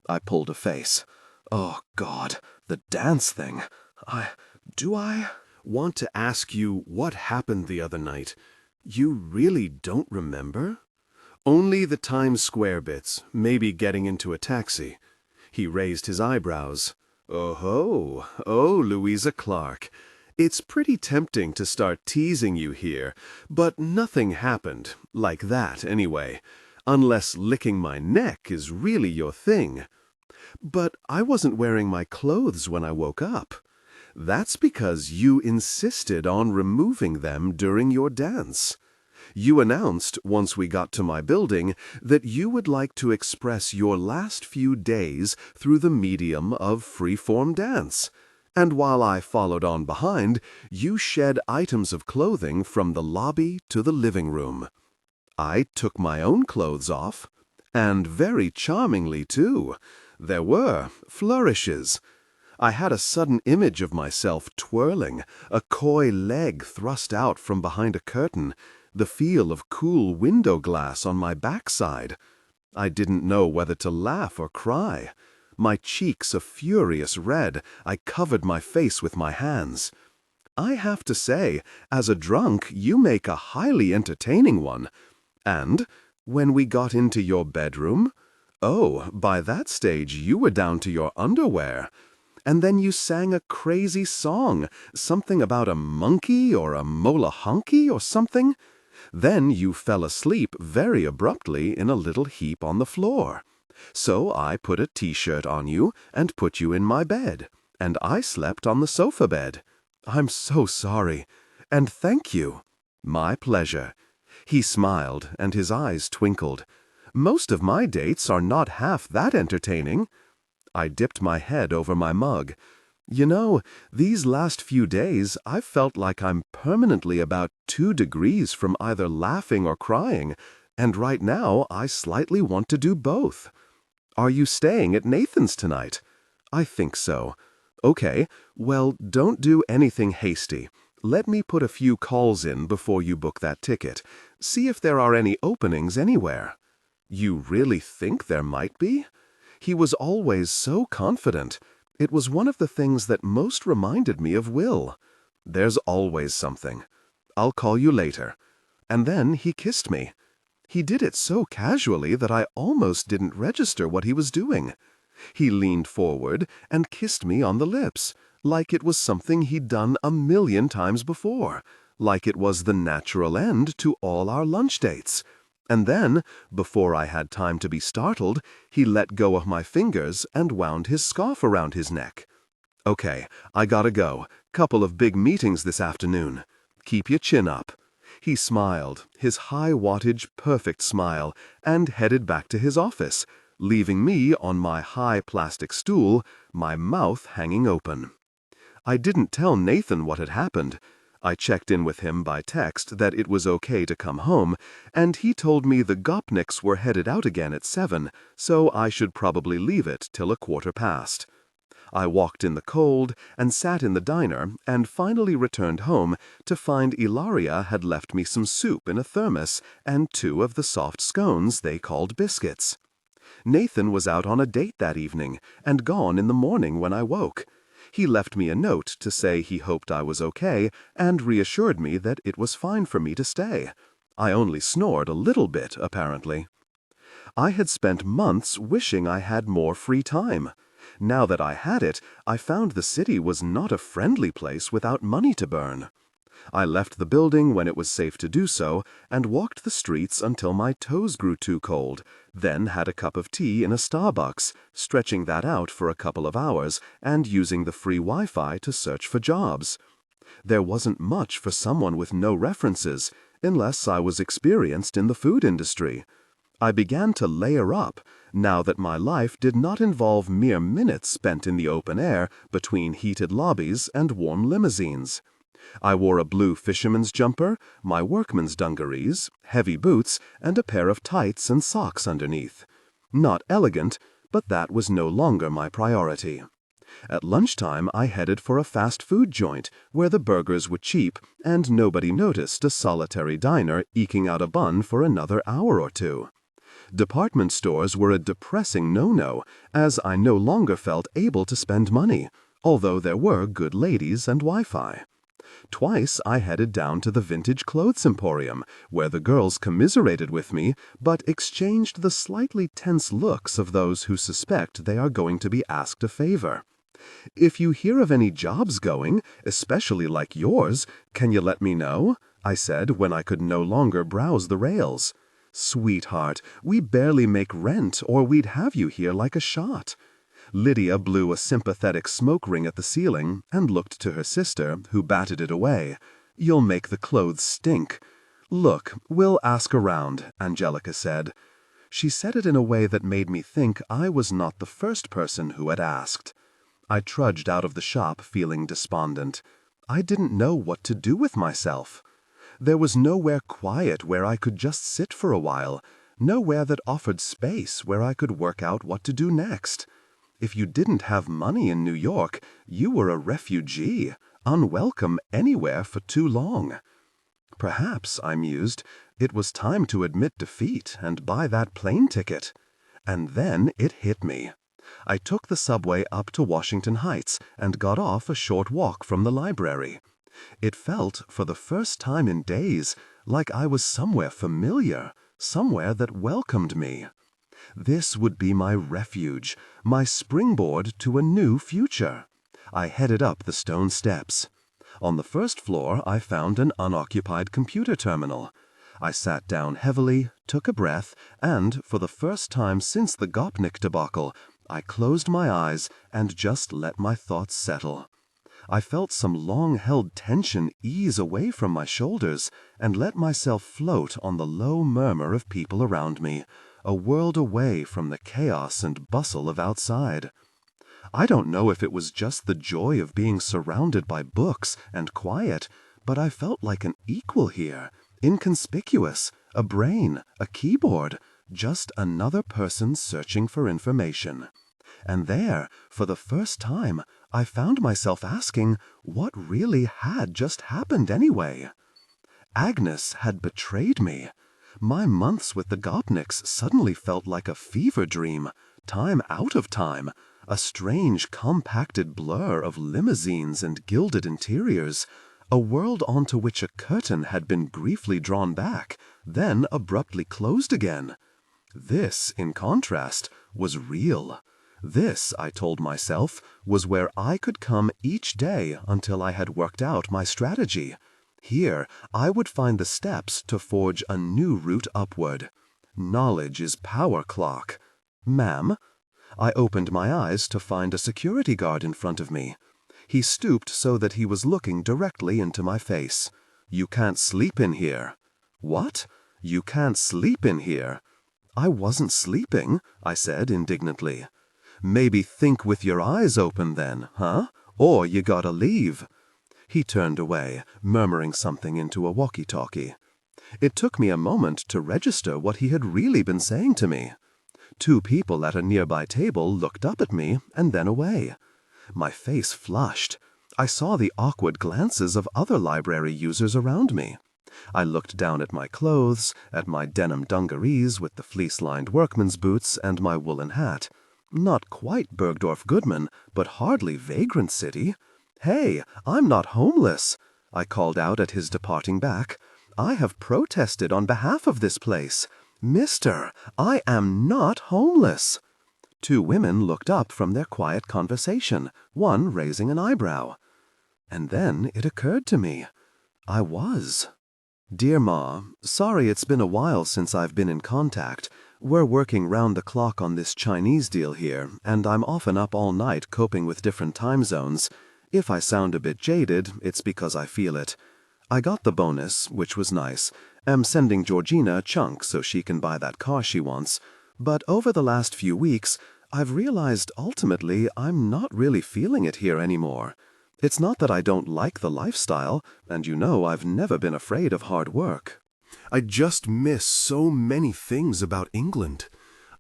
I pulled a face. Oh, God, the dance thing. Do I want to ask you what happened the other night? You really don't remember? Only the Times Square bits, maybe getting into a taxi. He raised his eyebrows. Oh, Louisa Clark. It's pretty tempting to start teasing you here, but nothing happened, like that anyway, unless licking my neck is really your thing. But I wasn't wearing my clothes when I woke up. That's because you insisted on removing them during your dance. You announced, once we got to my building, that you would like to express your last few days through the medium of free-form dance. And while I followed on behind, you shed items of clothing from the lobby to the living room. I took my own clothes off, and very charmingly, too. There were flourishes. I had a sudden image of myself twirling, a coy leg thrust out from behind a curtain, the feel of cool window glass on my backside. I didn't know whether to laugh or cry. My cheeks a furious red, I covered my face with my hands. I have to say, as a drunk, you make a highly entertaining one. And when we got into your bedroom, oh, by that stage you were down to your underwear. And then you sang a crazy song, something about a monkey or a molahonky or something. Then you fell asleep very abruptly in a little heap on the floor. So I put a t-shirt on you and put you in my bed, and I slept on the sofa bed. I'm so sorry, and thank you. My pleasure. He smiled, and his eyes twinkled. Most of my dates are not half that entertaining. I dipped my head over my mug. You know, these last few days I've felt like I'm permanently about 2 degrees from either laughing or crying, and right now I slightly want to do both. Are you staying at Nathan's tonight? I think so. Okay, well, don't do anything hasty. Let me put a few calls in before you book that ticket. See if there are any openings anywhere. You really think there might be? He was always so confident. It was one of the things that most reminded me of Will. There's always something. I'll call you later. And then he kissed me. He did it so casually that I almost didn't register what he was doing. He leaned forward and kissed me on the lips, like it was something he'd done 1,000,000 times before, like it was the natural end to all our lunch dates. And then, before I had time to be startled, he let go of my fingers and wound his scarf around his neck. Okay, I gotta go. Couple of big meetings this afternoon. Keep your chin up. He smiled, his high-wattage, perfect smile, and headed back to his office, leaving me on my high plastic stool, my mouth hanging open. I didn't tell Nathan what had happened. I checked in with him by text that it was okay to come home, and he told me the Gopniks were headed out again at 7, so I should probably leave it till 1/4 past. I walked in the cold and sat in the diner and finally returned home to find Ilaria had left me some soup in a thermos and 2 of the soft scones they called biscuits. Nathan was out on a date that evening and gone in the morning when I woke. He left me a note to say he hoped I was okay and reassured me that it was fine for me to stay. I only snored a little bit, apparently. I had spent months wishing I had more free time. Now that I had it, I found the city was not a friendly place without money to burn. I left the building when it was safe to do so and walked the streets until my toes grew too cold, then had a cup of tea in a Starbucks, stretching that out for a couple of hours and using the free Wi-Fi to search for jobs. There wasn't much for someone with no references, unless I was experienced in the food industry. I began to layer up, now that my life did not involve mere minutes spent in the open air between heated lobbies and warm limousines. I wore a blue fisherman's jumper, my workman's dungarees, heavy boots, and a pair of tights and socks underneath. Not elegant, but that was no longer my priority. At lunchtime, I headed for a fast food joint where the burgers were cheap and nobody noticed a solitary diner eking out a bun for another hour or 2. Department stores were a depressing no-no, as I no longer felt able to spend money, although there were good ladies and Wi-Fi. Twice I headed down to the vintage clothes emporium, where the girls commiserated with me, but exchanged the slightly tense looks of those who suspect they are going to be asked a favor. "If you hear of any jobs going, especially like yours, can you let me know?" I said when I could no longer browse the rails. "Sweetheart, we barely make rent or we'd have you here like a shot." Lydia blew a sympathetic smoke ring at the ceiling and looked to her sister, who batted it away. "You'll make the clothes stink." "Look, we'll ask around," Angelica said. She said it in a way that made me think I was not the first person who had asked. I trudged out of the shop feeling despondent. I didn't know what to do with myself. There was nowhere quiet where I could just sit for a while, nowhere that offered space where I could work out what to do next. If you didn't have money in New York, you were a refugee, unwelcome anywhere for too long. Perhaps, I mused, it was time to admit defeat and buy that plane ticket. And then it hit me. I took the subway up to Washington Heights and got off a short walk from the library. It felt, for the first time in days, like I was somewhere familiar, somewhere that welcomed me. This would be my refuge, my springboard to a new future. I headed up the stone steps. On the first floor, I found an unoccupied computer terminal. I sat down heavily, took a breath, and, for the first time since the Gopnik debacle, I closed my eyes and just let my thoughts settle. I felt some long-held tension ease away from my shoulders and let myself float on the low murmur of people around me, a world away from the chaos and bustle of outside. I don't know if it was just the joy of being surrounded by books and quiet, but I felt like an equal here, inconspicuous, a brain, a keyboard, just another person searching for information. And there, for the first time, I found myself asking what really had just happened anyway. Agnes had betrayed me. My months with the Gopniks suddenly felt like a fever dream, time out of time, a strange compacted blur of limousines and gilded interiors, a world onto which a curtain had been briefly drawn back, then abruptly closed again. This, in contrast, was real. This, I told myself, was where I could come each day until I had worked out my strategy. Here, I would find the steps to forge a new route upward. Knowledge is power, Clock. Ma'am? I opened my eyes to find a security guard in front of me. He stooped so that he was looking directly into my face. You can't sleep in here. What? You can't sleep in here? I wasn't sleeping, I said indignantly. Maybe think with your eyes open then, huh? Or you gotta leave. He turned away, murmuring something into a walkie-talkie. It took me a moment to register what he had really been saying to me. Two people at a nearby table looked up at me and then away. My face flushed. I saw the awkward glances of other library users around me. I looked down at my clothes, at my denim dungarees with the fleece-lined workman's boots and my woolen hat. Not quite Bergdorf Goodman, but hardly Vagrant City. Hey, I'm not homeless, I called out at his departing back. I have protested on behalf of this place. Mister, I am not homeless. Two women looked up from their quiet conversation, one raising an eyebrow. And then it occurred to me. I was. Dear Ma, sorry it's been a while since I've been in contact. We're working round the clock on this Chinese deal here, and I'm often up all night coping with different time zones. If I sound a bit jaded, it's because I feel it. I got the bonus, which was nice. Am sending Georgina a chunk so she can buy that car she wants. But over the last few weeks, I've realized ultimately I'm not really feeling it here anymore. It's not that I don't like the lifestyle, and you know I've never been afraid of hard work. I just miss so many things about England.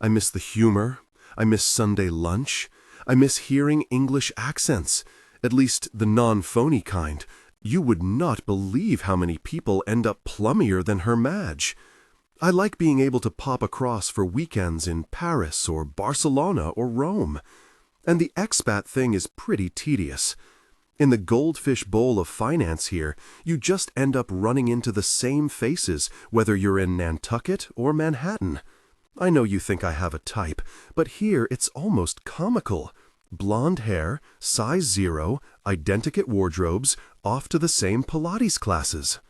I miss the humor. I miss Sunday lunch. I miss hearing English accents, at least the non-phony kind. You would not believe how many people end up plummier than Her Madge. I like being able to pop across for weekends in Paris or Barcelona or Rome. And the expat thing is pretty tedious. In the goldfish bowl of finance here, you just end up running into the same faces, whether you're in Nantucket or Manhattan. I know you think I have a type, but here it's almost comical. Blonde hair, size 0, identikit wardrobes, off to the same Pilates classes.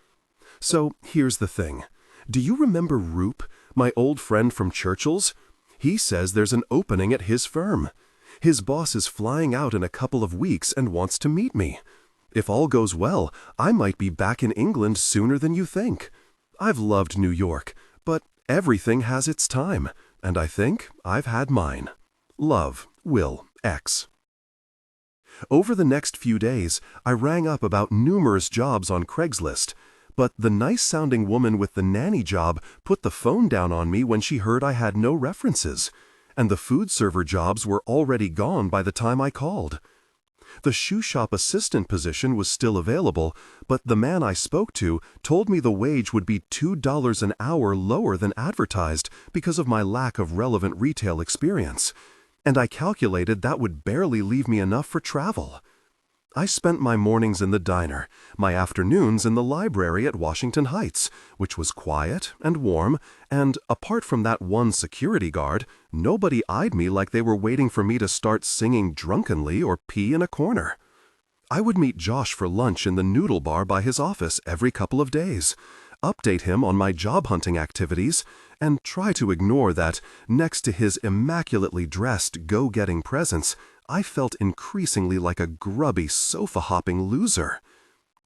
So here's the thing. Do you remember Roop, my old friend from Churchill's? He says there's an opening at his firm. His boss is flying out in a couple of weeks and wants to meet me. If all goes well, I might be back in England sooner than you think. I've loved New York, but everything has its time, and I think I've had mine. Love, Will, X. Over the next few days, I rang up about numerous jobs on Craigslist, but the nice-sounding woman with the nanny job put the phone down on me when she heard I had no references, and the food server jobs were already gone by the time I called. The shoe shop assistant position was still available, but the man I spoke to told me the wage would be $2 an hour lower than advertised because of my lack of relevant retail experience, and I calculated that would barely leave me enough for travel. I spent my mornings in the diner, my afternoons in the library at Washington Heights, which was quiet and warm, and apart from that one security guard, nobody eyed me like they were waiting for me to start singing drunkenly or pee in a corner. I would meet Josh for lunch in the noodle bar by his office every couple of days, update him on my job hunting activities, and try to ignore that, next to his immaculately dressed, go-getting presence, I felt increasingly like a grubby, sofa-hopping loser.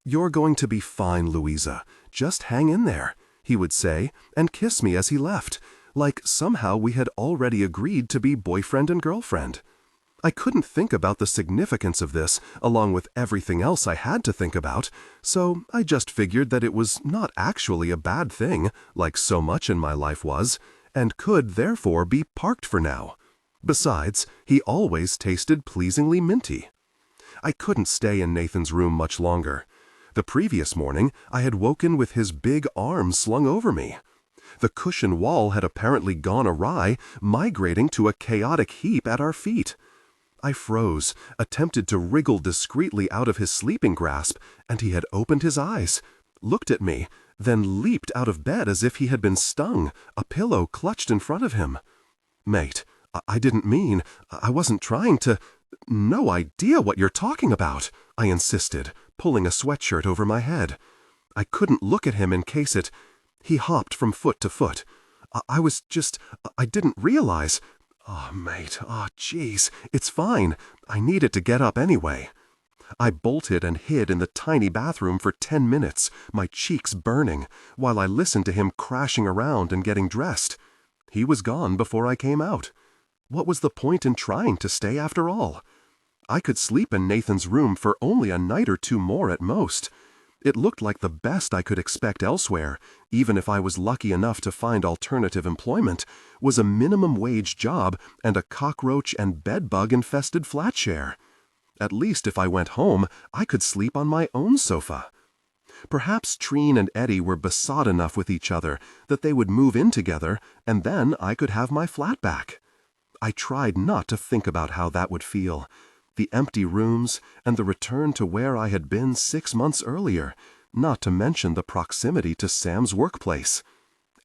"You're going to be fine, Louisa. Just hang in there," he would say, and kiss me as he left, like somehow we had already agreed to be boyfriend and girlfriend. I couldn't think about the significance of this, along with everything else I had to think about, so I just figured that it was not actually a bad thing, like so much in my life was, and could therefore be parked for now. Besides, he always tasted pleasingly minty. I couldn't stay in Nathan's room much longer. The previous morning, I had woken with his big arm slung over me. The cushion wall had apparently gone awry, migrating to a chaotic heap at our feet. I froze, attempted to wriggle discreetly out of his sleeping grasp, and he had opened his eyes, looked at me, then leaped out of bed as if he had been stung, a pillow clutched in front of him. "Mate, I didn't mean, I wasn't trying to—" "No idea what you're talking about," I insisted, pulling a sweatshirt over my head. I couldn't look at him in case it— He hopped from foot to foot. I didn't realize— "Oh, mate, geez, it's fine. I needed to get up anyway." I bolted and hid in the tiny bathroom for 10 minutes, my cheeks burning, while I listened to him crashing around and getting dressed. He was gone before I came out. What was the point in trying to stay after all? I could sleep in Nathan's room for only a night or two more at most. It looked like the best I could expect elsewhere, even if I was lucky enough to find alternative employment, was a minimum wage job and a cockroach and bedbug-infested flat share. At least if I went home, I could sleep on my own sofa. Perhaps Treen and Eddie were besotted enough with each other that they would move in together, and then I could have my flat back. I tried not to think about how that would feel. The empty rooms, and the return to where I had been 6 months earlier, not to mention the proximity to Sam's workplace.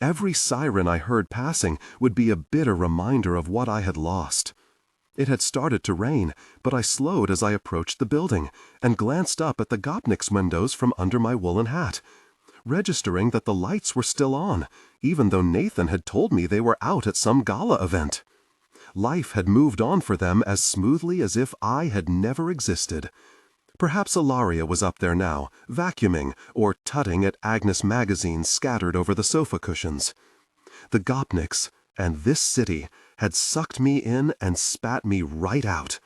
Every siren I heard passing would be a bitter reminder of what I had lost. It had started to rain, but I slowed as I approached the building, and glanced up at the Gopnik's windows from under my woolen hat, registering that the lights were still on, even though Nathan had told me they were out at some gala event. Life had moved on for them as smoothly as if I had never existed. Perhaps Ilaria was up there now, vacuuming or tutting at Agnes magazines scattered over the sofa cushions. The Gopniks, and this city, had sucked me in and spat me right out.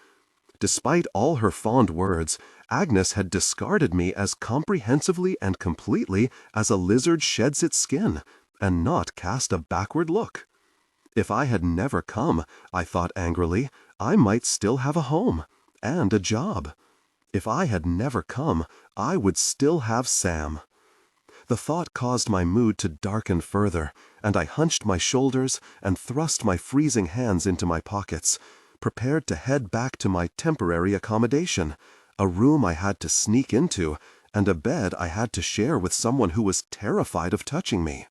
Despite all her fond words, Agnes had discarded me as comprehensively and completely as a lizard sheds its skin, and not cast a backward look. If I had never come, I thought angrily, I might still have a home, and a job. If I had never come, I would still have Sam. The thought caused my mood to darken further, and I hunched my shoulders and thrust my freezing hands into my pockets, prepared to head back to my temporary accommodation, a room I had to sneak into, and a bed I had to share with someone who was terrified of touching me.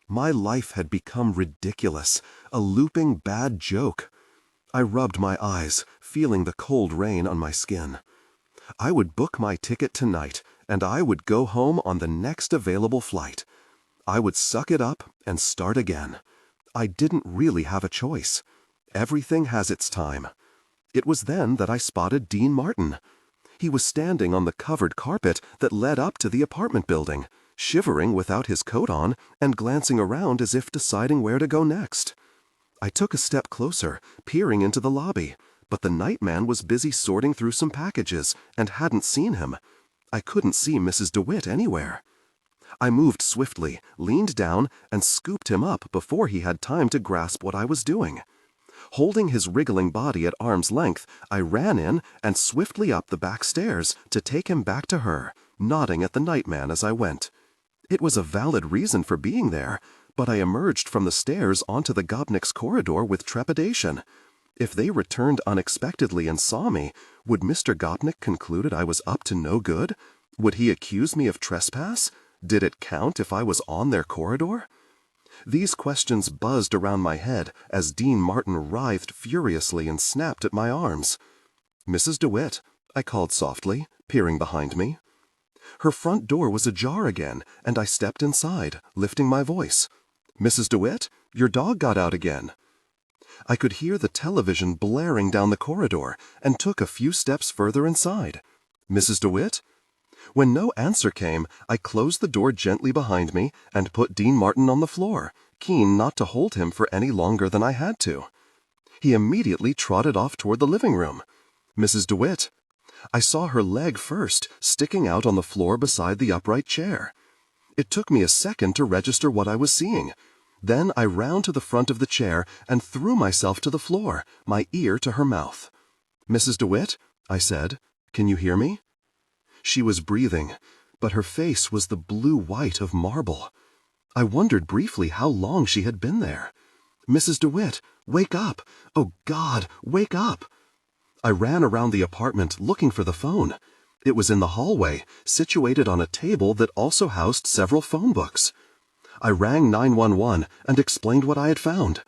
My life had become ridiculous, a looping bad joke. I rubbed my eyes, feeling the cold rain on my skin. I would book my ticket tonight, and I would go home on the next available flight. I would suck it up and start again. I didn't really have a choice. Everything has its time. It was then that I spotted Dean Martin. He was standing on the covered carpet that led up to the apartment building, shivering without his coat on and glancing around as if deciding where to go next. I took a step closer, peering into the lobby, but the nightman was busy sorting through some packages and hadn't seen him. I couldn't see Mrs. DeWitt anywhere. I moved swiftly, leaned down, and scooped him up before he had time to grasp what I was doing. Holding his wriggling body at arm's length, I ran in and swiftly up the back stairs to take him back to her, nodding at the nightman as I went. It was a valid reason for being there, but I emerged from the stairs onto the Gopnik's corridor with trepidation. If they returned unexpectedly and saw me, would Mr. Gopnik conclude I was up to no good? Would he accuse me of trespass? Did it count if I was on their corridor? These questions buzzed around my head as Dean Martin writhed furiously and snapped at my arms. "Mrs. DeWitt," I called softly, peering behind me. Her front door was ajar again, and I stepped inside, lifting my voice. "Mrs. DeWitt, your dog got out again." I could hear the television blaring down the corridor and took a few steps further inside. "Mrs. DeWitt?" When no answer came, I closed the door gently behind me and put Dean Martin on the floor, keen not to hold him for any longer than I had to. He immediately trotted off toward the living room. "Mrs. DeWitt." I saw her leg first, sticking out on the floor beside the upright chair. It took me a second to register what I was seeing. Then I ran to the front of the chair and threw myself to the floor, my ear to her mouth. "Mrs. DeWitt," I said, "can you hear me?" She was breathing, but her face was the blue white of marble. I wondered briefly how long she had been there. "Mrs. DeWitt, wake up! Oh, God, wake up!" I ran around the apartment looking for the phone. It was in the hallway, situated on a table that also housed several phone books. I rang 911 and explained what I had found.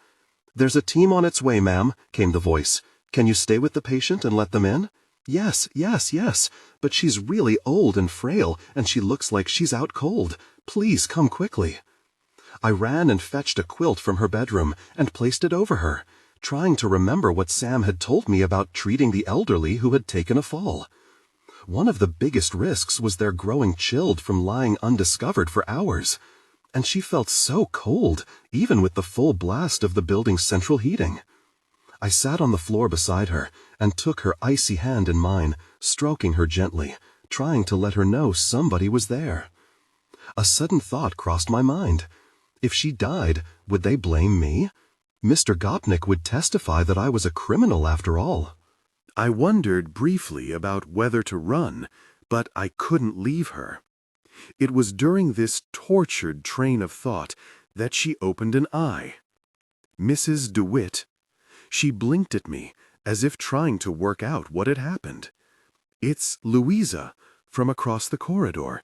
"There's a team on its way, ma'am," came the voice. "Can you stay with the patient and let them in?" "Yes, yes, yes, but she's really old and frail, and she looks like she's out cold. Please come quickly." I ran and fetched a quilt from her bedroom and placed it over her, trying to remember what Sam had told me about treating the elderly who had taken a fall. One of the biggest risks was their growing chilled from lying undiscovered for hours. And she felt so cold, even with the full blast of the building's central heating. I sat on the floor beside her and took her icy hand in mine, stroking her gently, trying to let her know somebody was there. A sudden thought crossed my mind. If she died, would they blame me? Mr. Gopnik would testify that I was a criminal after all. I wondered briefly about whether to run, but I couldn't leave her. It was during this tortured train of thought that she opened an eye. "Mrs. DeWitt." She blinked at me, as if trying to work out what had happened. "It's Louisa, from across the corridor.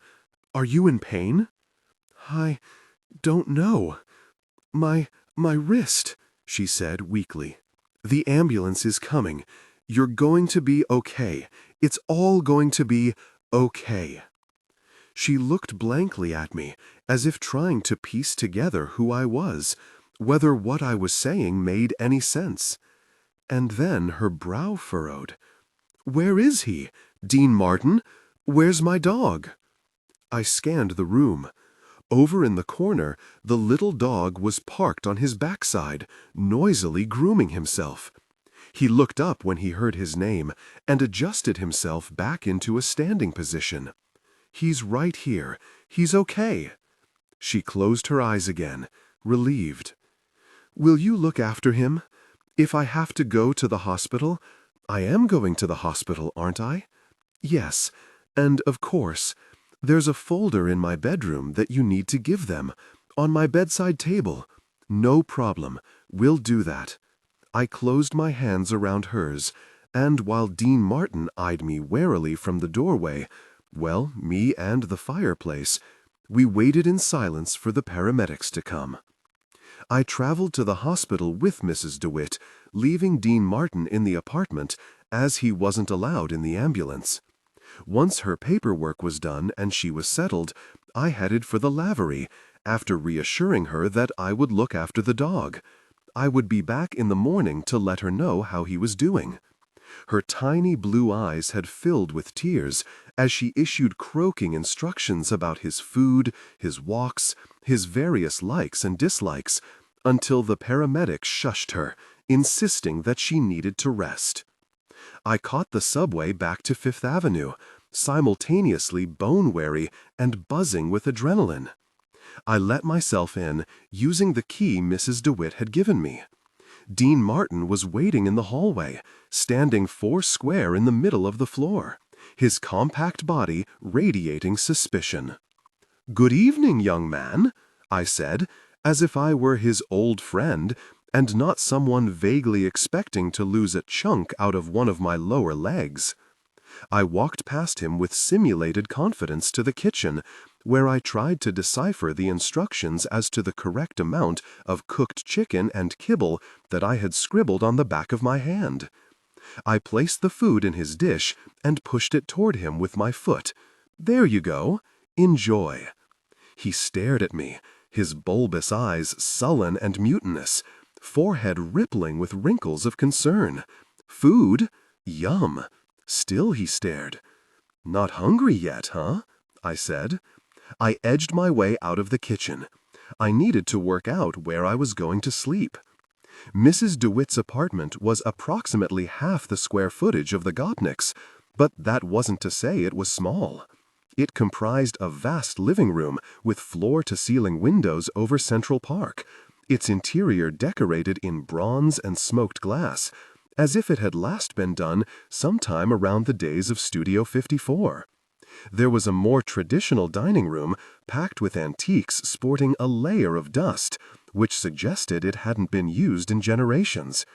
Are you in pain?" "I don't know. My wrist," she said weakly. "The ambulance is coming. You're going to be okay. It's all going to be okay." She looked blankly at me, as if trying to piece together who I was, whether what I was saying made any sense. And then her brow furrowed. "Where is he? Dean Martin? Where's my dog?" I scanned the room. Over in the corner, the little dog was parked on his backside, noisily grooming himself. He looked up when he heard his name and adjusted himself back into a standing position. "He's right here. He's okay." She closed her eyes again, relieved. "Will you look after him? If I have to go to the hospital, I am going to the hospital, aren't I? Yes, and of course, there's a folder in my bedroom that you need to give them, on my bedside table. No problem. We'll do that." I closed my hands around hers, and while Dean Martin eyed me warily from the doorway, well, me and the fireplace, we waited in silence for the paramedics to come. I traveled to the hospital with Mrs. DeWitt, leaving Dean Martin in the apartment, as he wasn't allowed in the ambulance. Once her paperwork was done and she was settled, I headed for the lavery, after reassuring her that I would look after the dog. I would be back in the morning to let her know how he was doing. Her tiny blue eyes had filled with tears as she issued croaking instructions about his food, his walks, his various likes and dislikes, until the paramedics shushed her, insisting that she needed to rest. I caught the subway back to Fifth Avenue, simultaneously bone-weary and buzzing with adrenaline. I let myself in, using the key Mrs. DeWitt had given me. Dean Martin was waiting in the hallway, standing 4 square in the middle of the floor, his compact body radiating suspicion. "Good evening, young man," I said, as if I were his old friend, and not someone vaguely expecting to lose a chunk out of one of my lower legs. I walked past him with simulated confidence to the kitchen, where I tried to decipher the instructions as to the correct amount of cooked chicken and kibble that I had scribbled on the back of my hand. I placed the food in his dish and pushed it toward him with my foot. "There you go. Enjoy." He stared at me, his bulbous eyes sullen and mutinous, forehead rippling with wrinkles of concern. "Food? Yum." Still he stared. "Not hungry yet, huh?" I said. I edged my way out of the kitchen. I needed to work out where I was going to sleep. Mrs. DeWitt's apartment was approximately half the square footage of the Gopniks, but that wasn't to say it was small. It comprised a vast living room with floor-to-ceiling windows over Central Park, its interior decorated in bronze and smoked glass, as if it had last been done sometime around the days of Studio 54. There was a more traditional dining room packed with antiques sporting a layer of dust, which suggested it hadn't been used in generations.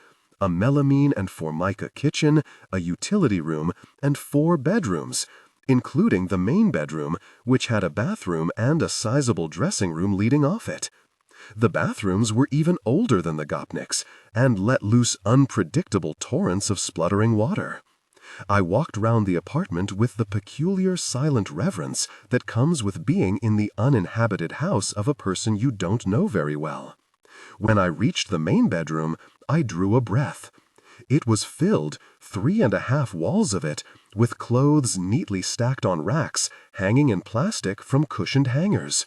A melamine and formica kitchen, a utility room, and 4 bedrooms, including the main bedroom, which had a bathroom and a sizable dressing room leading off it. The bathrooms were even older than the Gopniks, and let loose unpredictable torrents of spluttering water. I walked round the apartment with the peculiar silent reverence that comes with being in the uninhabited house of a person you don't know very well. When I reached the main bedroom, I drew a breath. It was filled, 3.5 walls of it, with clothes neatly stacked on racks, hanging in plastic from cushioned hangers.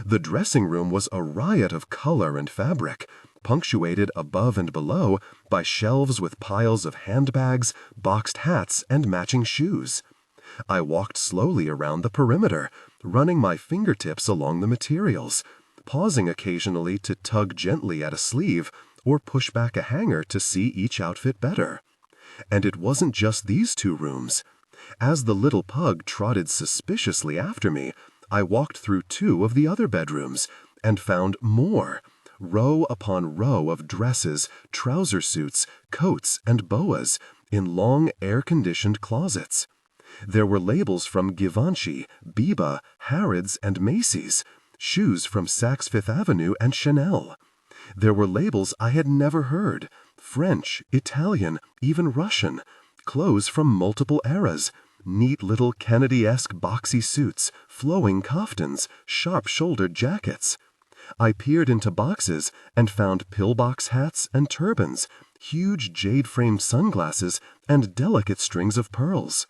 The dressing room was a riot of color and fabric, punctuated above and below by shelves with piles of handbags, boxed hats, and matching shoes. I walked slowly around the perimeter, running my fingertips along the materials, pausing occasionally to tug gently at a sleeve or push back a hanger to see each outfit better. And it wasn't just these 2 rooms. As the little pug trotted suspiciously after me, I walked through 2 of the other bedrooms and found more, row upon row of dresses, trouser suits, coats, and boas in long air-conditioned closets. There were labels from Givenchy, Biba, Harrods, and Macy's, shoes from Saks Fifth Avenue and Chanel. There were labels I had never heard, French, Italian, even Russian, clothes from multiple eras, neat little Kennedy-esque boxy suits, flowing kaftans, sharp-shouldered jackets. I peered into boxes and found pillbox hats and turbans, huge jade-framed sunglasses, and delicate strings of pearls.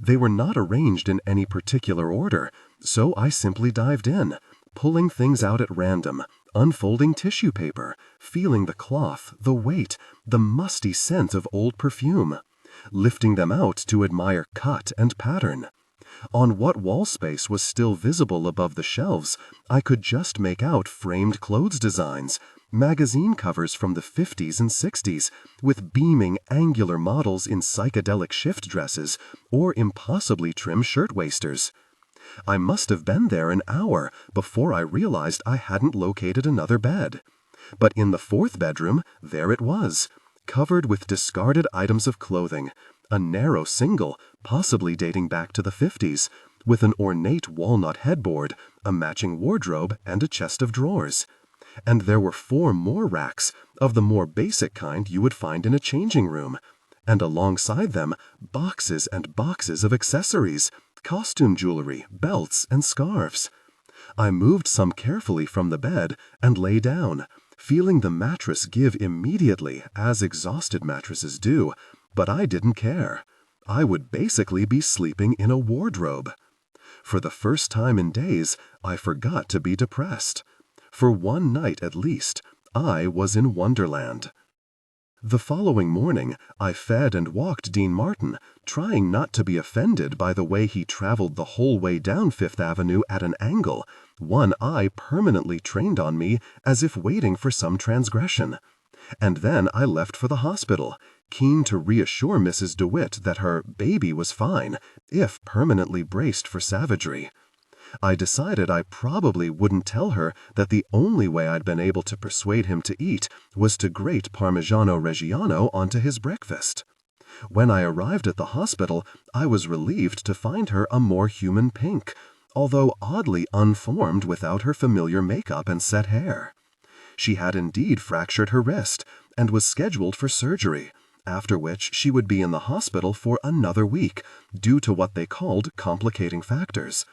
They were not arranged in any particular order, so I simply dived in, pulling things out at random, unfolding tissue paper, feeling the cloth, the weight, the musty scent of old perfume, lifting them out to admire cut and pattern. On what wall space was still visible above the shelves, I could just make out framed clothes designs, magazine covers from the 50s and 60s, with beaming, angular models in psychedelic shift dresses or impossibly trim shirtwaisters. I must have been there an hour before I realized I hadn't located another bed. But in the 4th bedroom, there it was, covered with discarded items of clothing, a narrow single, possibly dating back to the 50s, with an ornate walnut headboard, a matching wardrobe, and a chest of drawers. And there were 4 more racks, of the more basic kind you would find in a changing room, and alongside them, boxes and boxes of accessories, costume jewelry, belts, and scarves. I moved some carefully from the bed and lay down, feeling the mattress give immediately, as exhausted mattresses do, but I didn't care. I would basically be sleeping in a wardrobe. For the first time in days, I forgot to be depressed. For one night at least, I was in Wonderland. The following morning, I fed and walked Dean Martin, trying not to be offended by the way he traveled the whole way down Fifth Avenue at an angle, one eye permanently trained on me as if waiting for some transgression. And then I left for the hospital, keen to reassure Mrs. DeWitt that her baby was fine, if permanently braced for savagery. I decided I probably wouldn't tell her that the only way I'd been able to persuade him to eat was to grate Parmigiano Reggiano onto his breakfast. When I arrived at the hospital, I was relieved to find her a more human pink, although oddly unformed without her familiar makeup and set hair. She had indeed fractured her wrist and was scheduled for surgery, after which she would be in the hospital for another week, due to what they called complicating factors.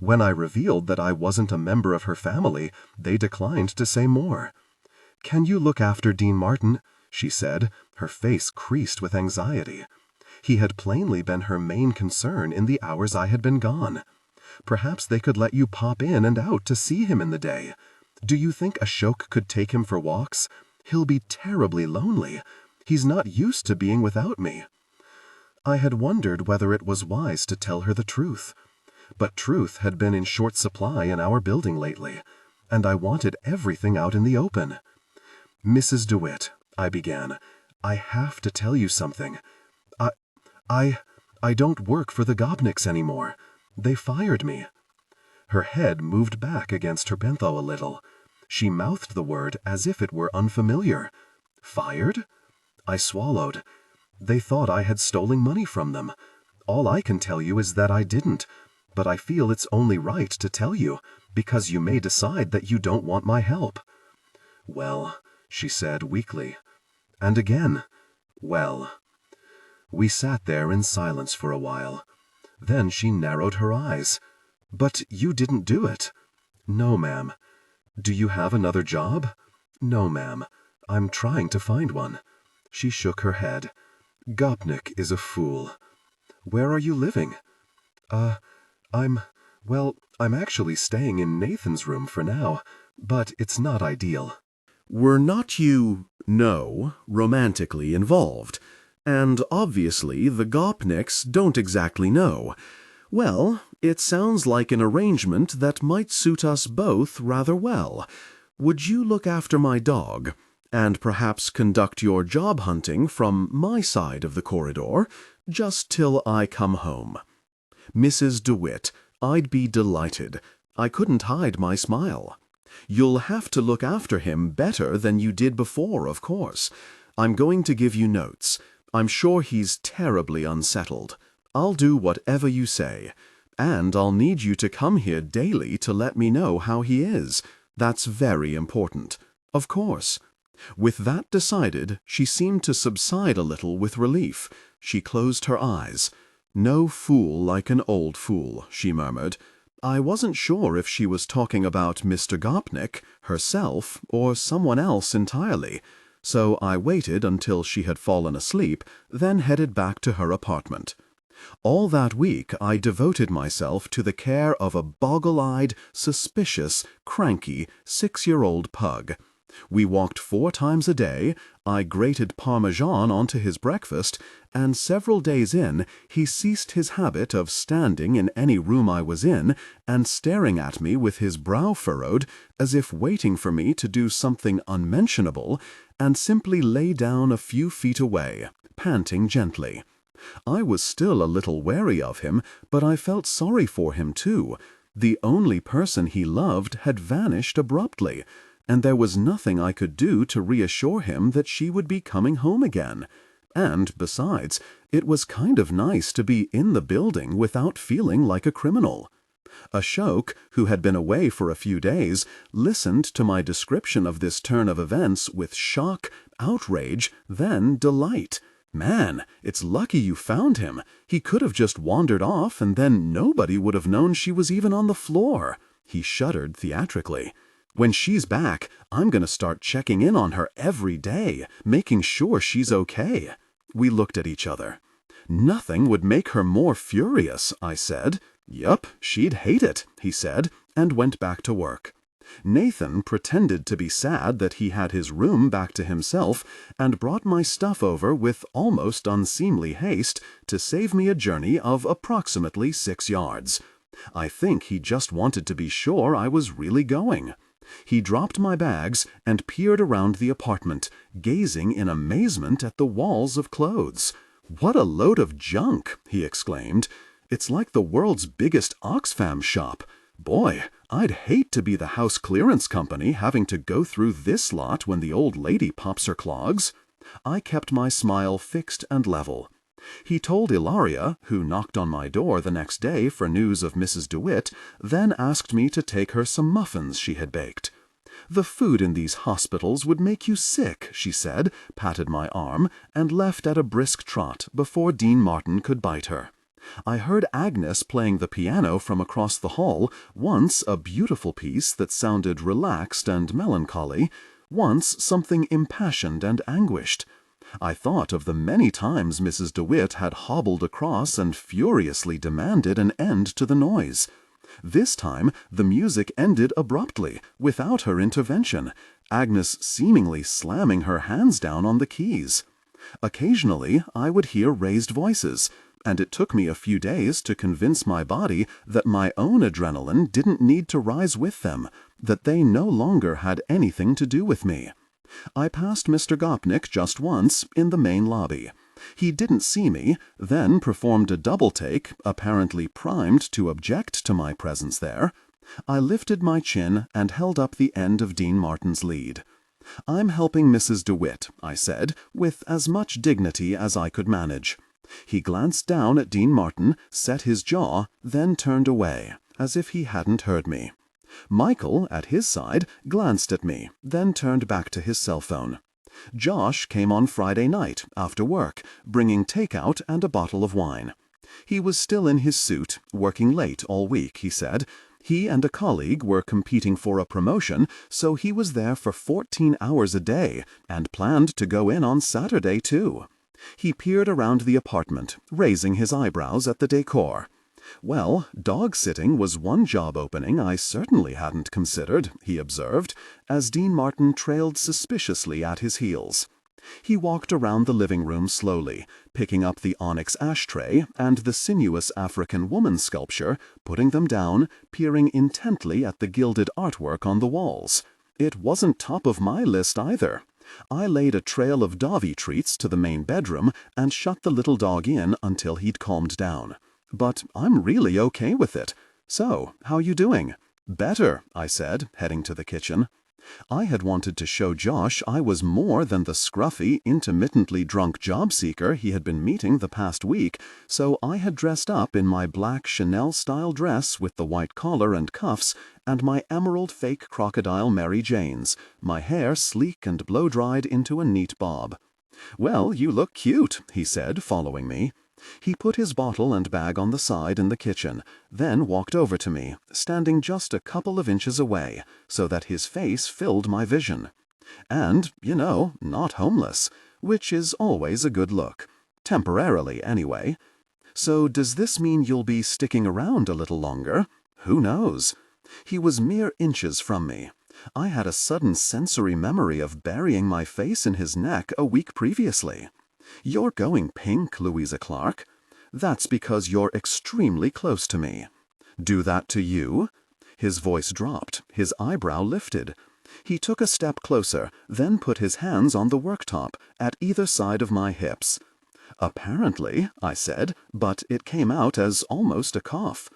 When I revealed that I wasn't a member of her family, they declined to say more. "Can you look after Dean Martin?" she said, her face creased with anxiety. He had plainly been her main concern in the hours I had been gone. "Perhaps they could let you pop in and out to see him in the day. Do you think Ashok could take him for walks? He'll be terribly lonely. He's not used to being without me." I had wondered whether it was wise to tell her the truth. But truth had been in short supply in our building lately. and I wanted everything out in the open. "Mrs. DeWitt," I began, "I have to tell you something. I, I don't work for the Gopniks anymore. They fired me." Her head moved back against her bentho a little. She mouthed the word as if it were unfamiliar. "Fired?" I swallowed. "They thought I had stolen money from them. All I can tell you is that I didn't, but I feel it's only right to tell you, because you may decide that you don't want my help." "Well," she said weakly. And again, "Well." We sat there in silence for a while. Then she narrowed her eyes. "But you didn't do it." "No, ma'am." "Do you have another job?" "No, ma'am. I'm trying to find one." She shook her head. "Gopnik is a fool." "Where are you living?" I'm actually staying in Nathan's room for now, but it's not ideal." Were not you, romantically involved? And obviously the Gopniks don't exactly know. Well, it sounds like an arrangement that might suit us both rather well. Would you look after my dog, and perhaps conduct your job hunting from my side of the corridor, just till I come home? Mrs. DeWitt, I'd be delighted. I couldn't hide my smile. You'll have to look after him better than you did before, of course. I'm going to give you notes. I'm sure he's terribly unsettled. I'll do whatever you say. And I'll need you to come here daily to let me know how he is. That's very important. Of course." With that decided, she seemed to subside a little with relief. She closed her eyes. "No fool like an old fool," she murmured. I wasn't sure if she was talking about Mr. Gopnik, herself, or someone else entirely, so I waited until she had fallen asleep, then headed back to her apartment. All that week I devoted myself to the care of a boggle-eyed, suspicious, cranky 6-year-old pug. We walked 4 times a day, I grated Parmesan onto his breakfast, and several days in, he ceased his habit of standing in any room I was in and staring at me with his brow furrowed, as if waiting for me to do something unmentionable, and simply lay down a few feet away, panting gently. I was still a little wary of him, but I felt sorry for him too. The only person he loved had vanished abruptly, and there was nothing I could do to reassure him that she would be coming home again. And, besides, it was kind of nice to be in the building without feeling like a criminal. Ashok, who had been away for a few days, listened to my description of this turn of events with shock, outrage, then delight. "Man, it's lucky you found him. He could have just wandered off and then nobody would have known she was even on the floor." He shuddered theatrically. "When she's back, I'm going to start checking in on her every day, making sure she's okay." We looked at each other. "Nothing would make her more furious," I said. "Yup, she'd hate it," he said, and went back to work. Nathan pretended to be sad that he had his room back to himself and brought my stuff over with almost unseemly haste to save me a journey of approximately 6 yards. I think he just wanted to be sure I was really going. He dropped my bags and peered around the apartment, gazing in amazement at the walls of clothes. "What a load of junk!" he exclaimed. "It's like the world's biggest Oxfam shop. Boy, I'd hate to be the house clearance company having to go through this lot when the old lady pops her clogs." I kept my smile fixed and level. He told Ilaria, who knocked on my door the next day for news of Mrs. DeWitt, then asked me to take her some muffins she had baked. "The food in these hospitals would make you sick," she said, patted my arm, and left at a brisk trot before Dean Martin could bite her. I heard Agnes playing the piano from across the hall, once a beautiful piece that sounded relaxed and melancholy, once something impassioned and anguished. I thought of the many times Mrs. DeWitt had hobbled across and furiously demanded an end to the noise. This time the music ended abruptly, without her intervention, Agnes seemingly slamming her hands down on the keys. Occasionally I would hear raised voices, and it took me a few days to convince my body that my own adrenaline didn't need to rise with them, that they no longer had anything to do with me. I passed Mr. Gopnik just once in the main lobby. He didn't see me, then performed a double-take, apparently primed to object to my presence there. I lifted my chin and held up the end of Dean Martin's lead. "I'm helping Mrs. DeWitt," I said, with as much dignity as I could manage. He glanced down at Dean Martin, set his jaw, then turned away, as if he hadn't heard me. Michael, at his side, glanced at me, then turned back to his cell phone. Josh came on Friday night, after work, bringing takeout and a bottle of wine. He was still in his suit, working late all week, he said. He and a colleague were competing for a promotion, so he was there for 14 hours a day, and planned to go in on Saturday, too. He peered around the apartment, raising his eyebrows at the decor. "Well, dog-sitting was one job opening I certainly hadn't considered," he observed, as Dean Martin trailed suspiciously at his heels. He walked around the living room slowly, picking up the onyx ashtray and the sinuous African woman sculpture, putting them down, peering intently at the gilded artwork on the walls. It wasn't top of my list either. I laid a trail of Dovey treats to the main bedroom and shut the little dog in until he'd calmed down. But I'm really okay with it. "So, how you doing?" "Better," I said, heading to the kitchen. I had wanted to show Josh I was more than the scruffy, intermittently drunk job seeker he had been meeting the past week, so I had dressed up in my black Chanel-style dress with the white collar and cuffs and my emerald fake crocodile Mary Janes, my hair sleek and blow-dried into a neat bob. "Well, you look cute," he said, following me. He put his bottle and bag on the side in the kitchen, then walked over to me, standing just a couple of inches away, so that his face filled my vision. And, not homeless, which is always a good look. Temporarily, anyway. "So does this mean you'll be sticking around a little longer? Who knows?" He was mere inches from me. I had a sudden sensory memory of burying my face in his neck a week previously. "You're going pink, Louisa Clark. That's because you're extremely close to me." "Do that to you?" His voice dropped, his eyebrow lifted. He took a step closer, then put his hands on the worktop, at either side of my hips. "Apparently," I said, but it came out as almost a cough.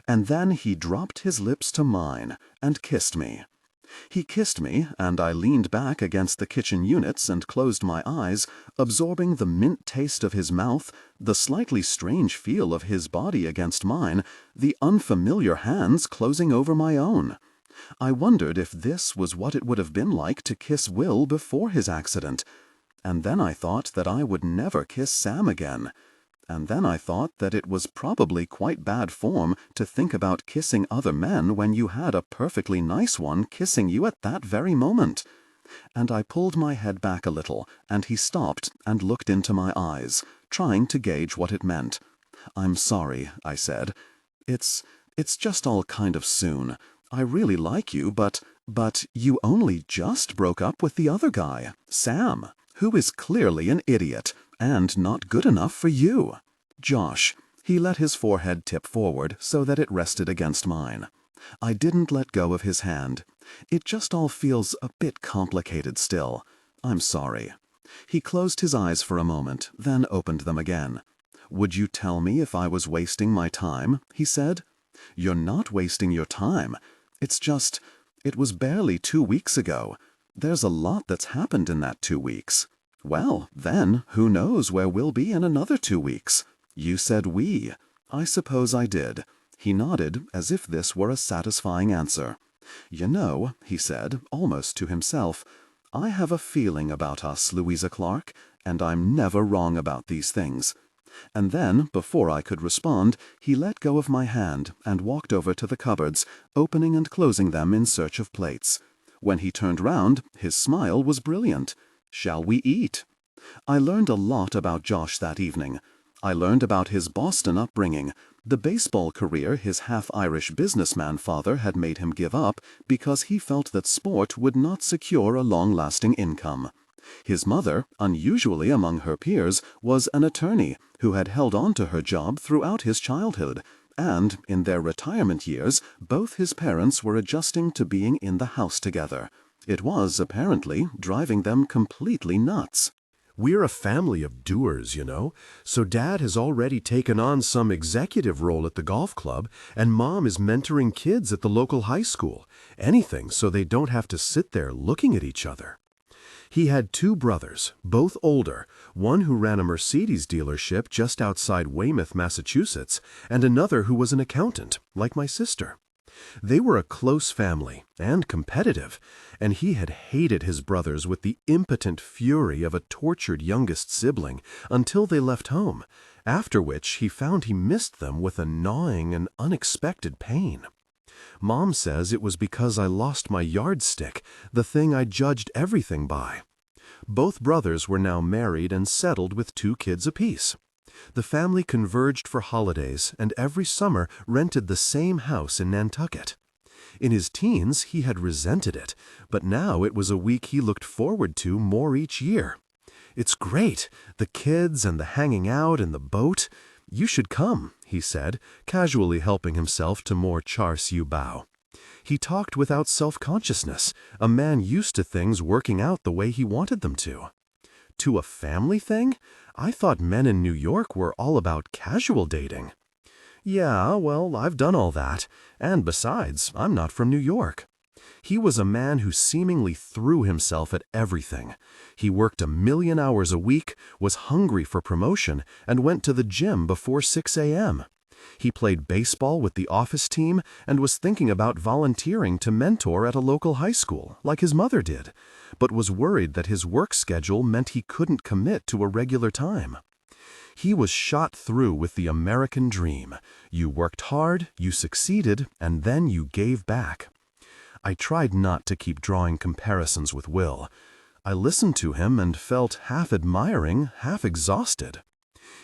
And then he dropped his lips to mine and kissed me. He kissed me, and I leaned back against the kitchen units and closed my eyes, absorbing the mint taste of his mouth, the slightly strange feel of his body against mine, the unfamiliar hands closing over my own. I wondered if this was what it would have been like to kiss Will before his accident. And then I thought that I would never kiss Sam again. And then I thought that it was probably quite bad form to think about kissing other men when you had a perfectly nice one kissing you at that very moment. And I pulled my head back a little, and he stopped and looked into my eyes, trying to gauge what it meant. "I'm sorry," I said. It's just all kind of soon. I really like you, but you only just broke up with the other guy, Sam, who is clearly an idiot. And not good enough for you. Josh." He let his forehead tip forward so that it rested against mine. I didn't let go of his hand. "It just all feels a bit complicated still. I'm sorry." He closed his eyes for a moment, then opened them again. "Would you tell me if I was wasting my time?" he said. "You're not wasting your time. It's just, it was barely 2 weeks ago. There's a lot that's happened in that 2 weeks. Well, then, who knows where we'll be in another 2 weeks? You said we. I suppose I did." He nodded, as if this were a satisfying answer. "You know," he said, almost to himself, "I have a feeling about us, Louisa Clark, and I'm never wrong about these things." And then, before I could respond, he let go of my hand and walked over to the cupboards, opening and closing them in search of plates. When he turned round, his smile was brilliant. "Shall we eat?" I learned a lot about Josh that evening. I learned about his Boston upbringing, the baseball career his half-Irish businessman father had made him give up because he felt that sport would not secure a long-lasting income. His mother, unusually among her peers, was an attorney who had held on to her job throughout his childhood, and, in their retirement years, both his parents were adjusting to being in the house together. It was, apparently, driving them completely nuts. We're a family of doers, you know, so Dad has already taken on some executive role at the golf club, and Mom is mentoring kids at the local high school. Anything so they don't have to sit there looking at each other. He had 2 brothers, both older, one who ran a Mercedes dealership just outside Weymouth, Massachusetts, and another who was an accountant, like my sister. They were a close family and competitive, and he had hated his brothers with the impotent fury of a tortured youngest sibling until they left home, after which he found he missed them with a gnawing and unexpected pain. Mom says it was because I lost my yardstick, the thing I judged everything by. Both brothers were now married and settled with 2 kids apiece. The family converged for holidays and every summer rented the same house in Nantucket. In his teens, he had resented it, but now it was a week he looked forward to more each year. "It's great, the kids and the hanging out and the boat. You should come," he said, casually helping himself to more char siu bao. He talked without self-consciousness, a man used to things working out the way he wanted them to. To a family thing? I thought men in New York were all about casual dating. Yeah, well, I've done all that, and besides, I'm not from New York. He was a man who seemingly threw himself at everything. He worked 1,000,000 hours a week, was hungry for promotion, and went to the gym before 6 a.m. He played baseball with the office team and was thinking about volunteering to mentor at a local high school, like his mother did, but was worried that his work schedule meant he couldn't commit to a regular time. He was shot through with the American dream. You worked hard, you succeeded, and then you gave back. I tried not to keep drawing comparisons with Will. I listened to him and felt half admiring, half exhausted.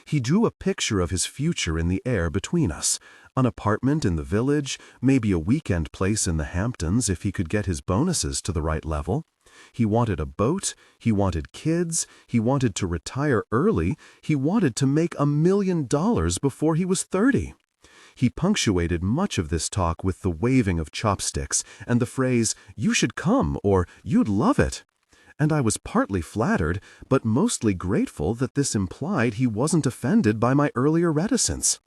He drew a picture of his future in the air between us, an apartment in the village, maybe a weekend place in the Hamptons if he could get his bonuses to the right level. He wanted a boat, he wanted kids, he wanted to retire early, he wanted to make $1,000,000 before he was 30. He punctuated much of this talk with the waving of chopsticks and the phrase, "You should come," or "You'd love it." And I was partly flattered, but mostly grateful that this implied he wasn't offended by my earlier reticence.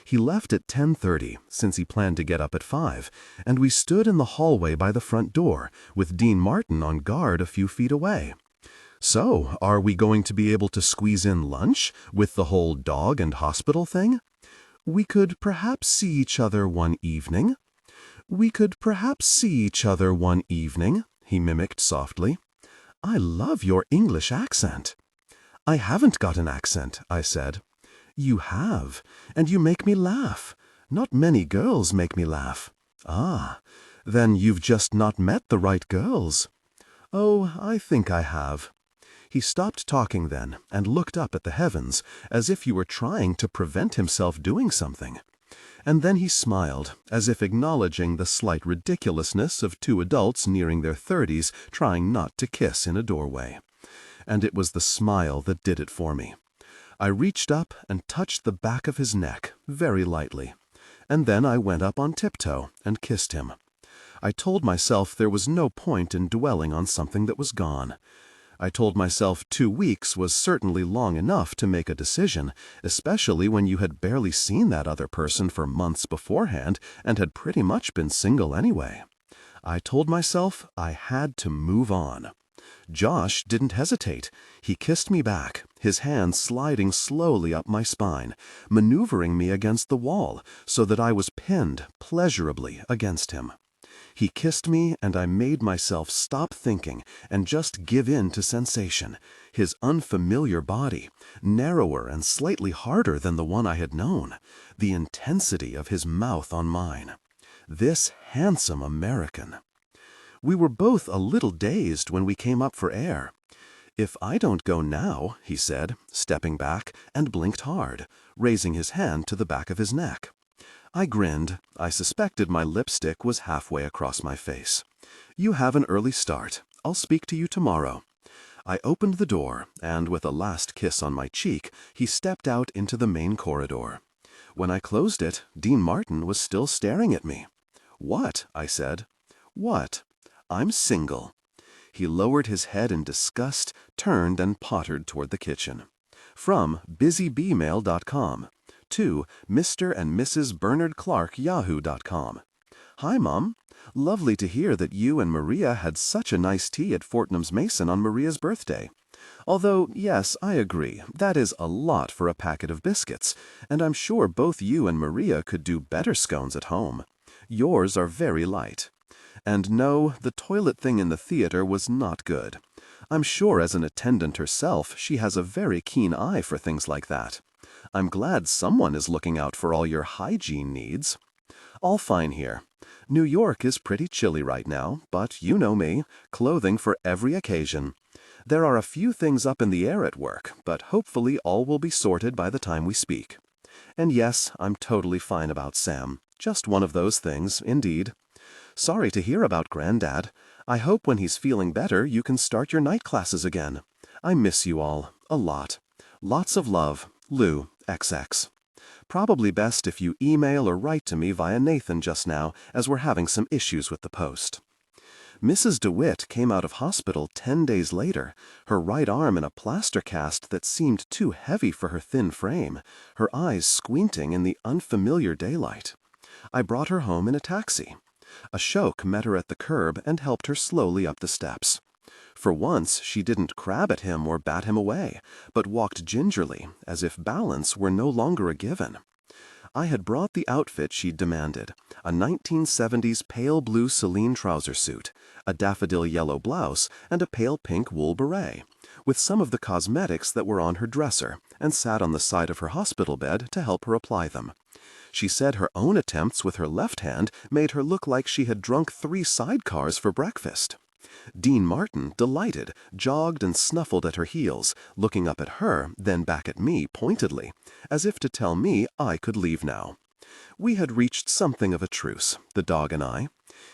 He left at 10:30, since he planned to get up at 5, and we stood in the hallway by the front door, with Dean Martin on guard a few feet away. "So, are we going to be able to squeeze in lunch, with the whole dog and hospital thing?" "We could perhaps see each other one evening." "We could perhaps see each other one evening," he mimicked softly. "I love your English accent." "I haven't got an accent," I said. "You have, and you make me laugh. Not many girls make me laugh." "Ah, then you've just not met the right girls." "Oh, I think I have." He stopped talking then and looked up at the heavens, as if he were trying to prevent himself doing something. And then he smiled, as if acknowledging the slight ridiculousness of 2 adults nearing their 30s trying not to kiss in a doorway. And it was the smile that did it for me. I reached up and touched the back of his neck, very lightly. And then I went up on tiptoe and kissed him. I told myself there was no point in dwelling on something that was gone. I told myself 2 weeks was certainly long enough to make a decision, especially when you had barely seen that other person for months beforehand and had pretty much been single anyway. I told myself I had to move on. Josh didn't hesitate. He kissed me back, his hand sliding slowly up my spine, maneuvering me against the wall so that I was pinned pleasurably against him. He kissed me, and I made myself stop thinking and just give in to sensation. His unfamiliar body, narrower and slightly harder than the one I had known. The intensity of his mouth on mine. This handsome American. We were both a little dazed when we came up for air. "If I don't go now," he said, stepping back, and blinked hard, raising his hand to the back of his neck. I grinned. I suspected my lipstick was halfway across my face. "You have an early start. I'll speak to you tomorrow." I opened the door, and with a last kiss on my cheek, he stepped out into the main corridor. When I closed it, Dean Martin was still staring at me. "What?" I said. "What? I'm single." He lowered his head in disgust, turned and pottered toward the kitchen. From busybmail.com to Mr. and Mrs. Bernard Clark Yahoo.com. "Hi, Mom. Lovely to hear that you and Maria had such a nice tea at Fortnum's Mason on Maria's birthday. Although, yes, I agree, that is a lot for a packet of biscuits, and I'm sure both you and Maria could do better scones at home. Yours are very light. And no, the toilet thing in the theater was not good. I'm sure as an attendant herself, she has a very keen eye for things like that. I'm glad someone is looking out for all your hygiene needs. All fine here. New York is pretty chilly right now, but you know me, clothing for every occasion. There are a few things up in the air at work, but hopefully all will be sorted by the time we speak. And yes, I'm totally fine about Sam. Just one of those things, indeed. Sorry to hear about Granddad. I hope when he's feeling better you can start your night classes again. I miss you all, a lot. Lots of love, Lou, XX. Probably best if you email or write to me via Nathan just now, as we're having some issues with the post." Mrs. DeWitt came out of hospital 10 days later, her right arm in a plaster cast that seemed too heavy for her thin frame, her eyes squinting in the unfamiliar daylight. I brought her home in a taxi. Ashok met her at the curb and helped her slowly up the steps. For once, she didn't crab at him or bat him away, but walked gingerly, as if balance were no longer a given. I had brought the outfit she'd demanded, a 1970s pale blue Celine trouser suit, a daffodil yellow blouse, and a pale pink wool beret, with some of the cosmetics that were on her dresser, and sat on the side of her hospital bed to help her apply them. She said her own attempts with her left hand made her look like she had drunk 3 sidecars for breakfast. Dean Martin, delighted, jogged and snuffled at her heels, looking up at her, then back at me pointedly, as if to tell me I could leave now. We had reached something of a truce, the dog and I.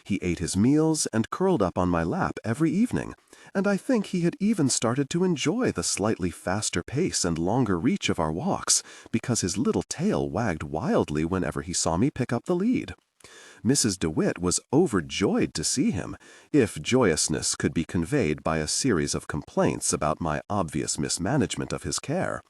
He ate his meals and curled up on my lap every evening, and I think he had even started to enjoy the slightly faster pace and longer reach of our walks, because his little tail wagged wildly whenever he saw me pick up the lead. Mrs. DeWitt was overjoyed to see him, if joyousness could be conveyed by a series of complaints about my obvious mismanagement of his care,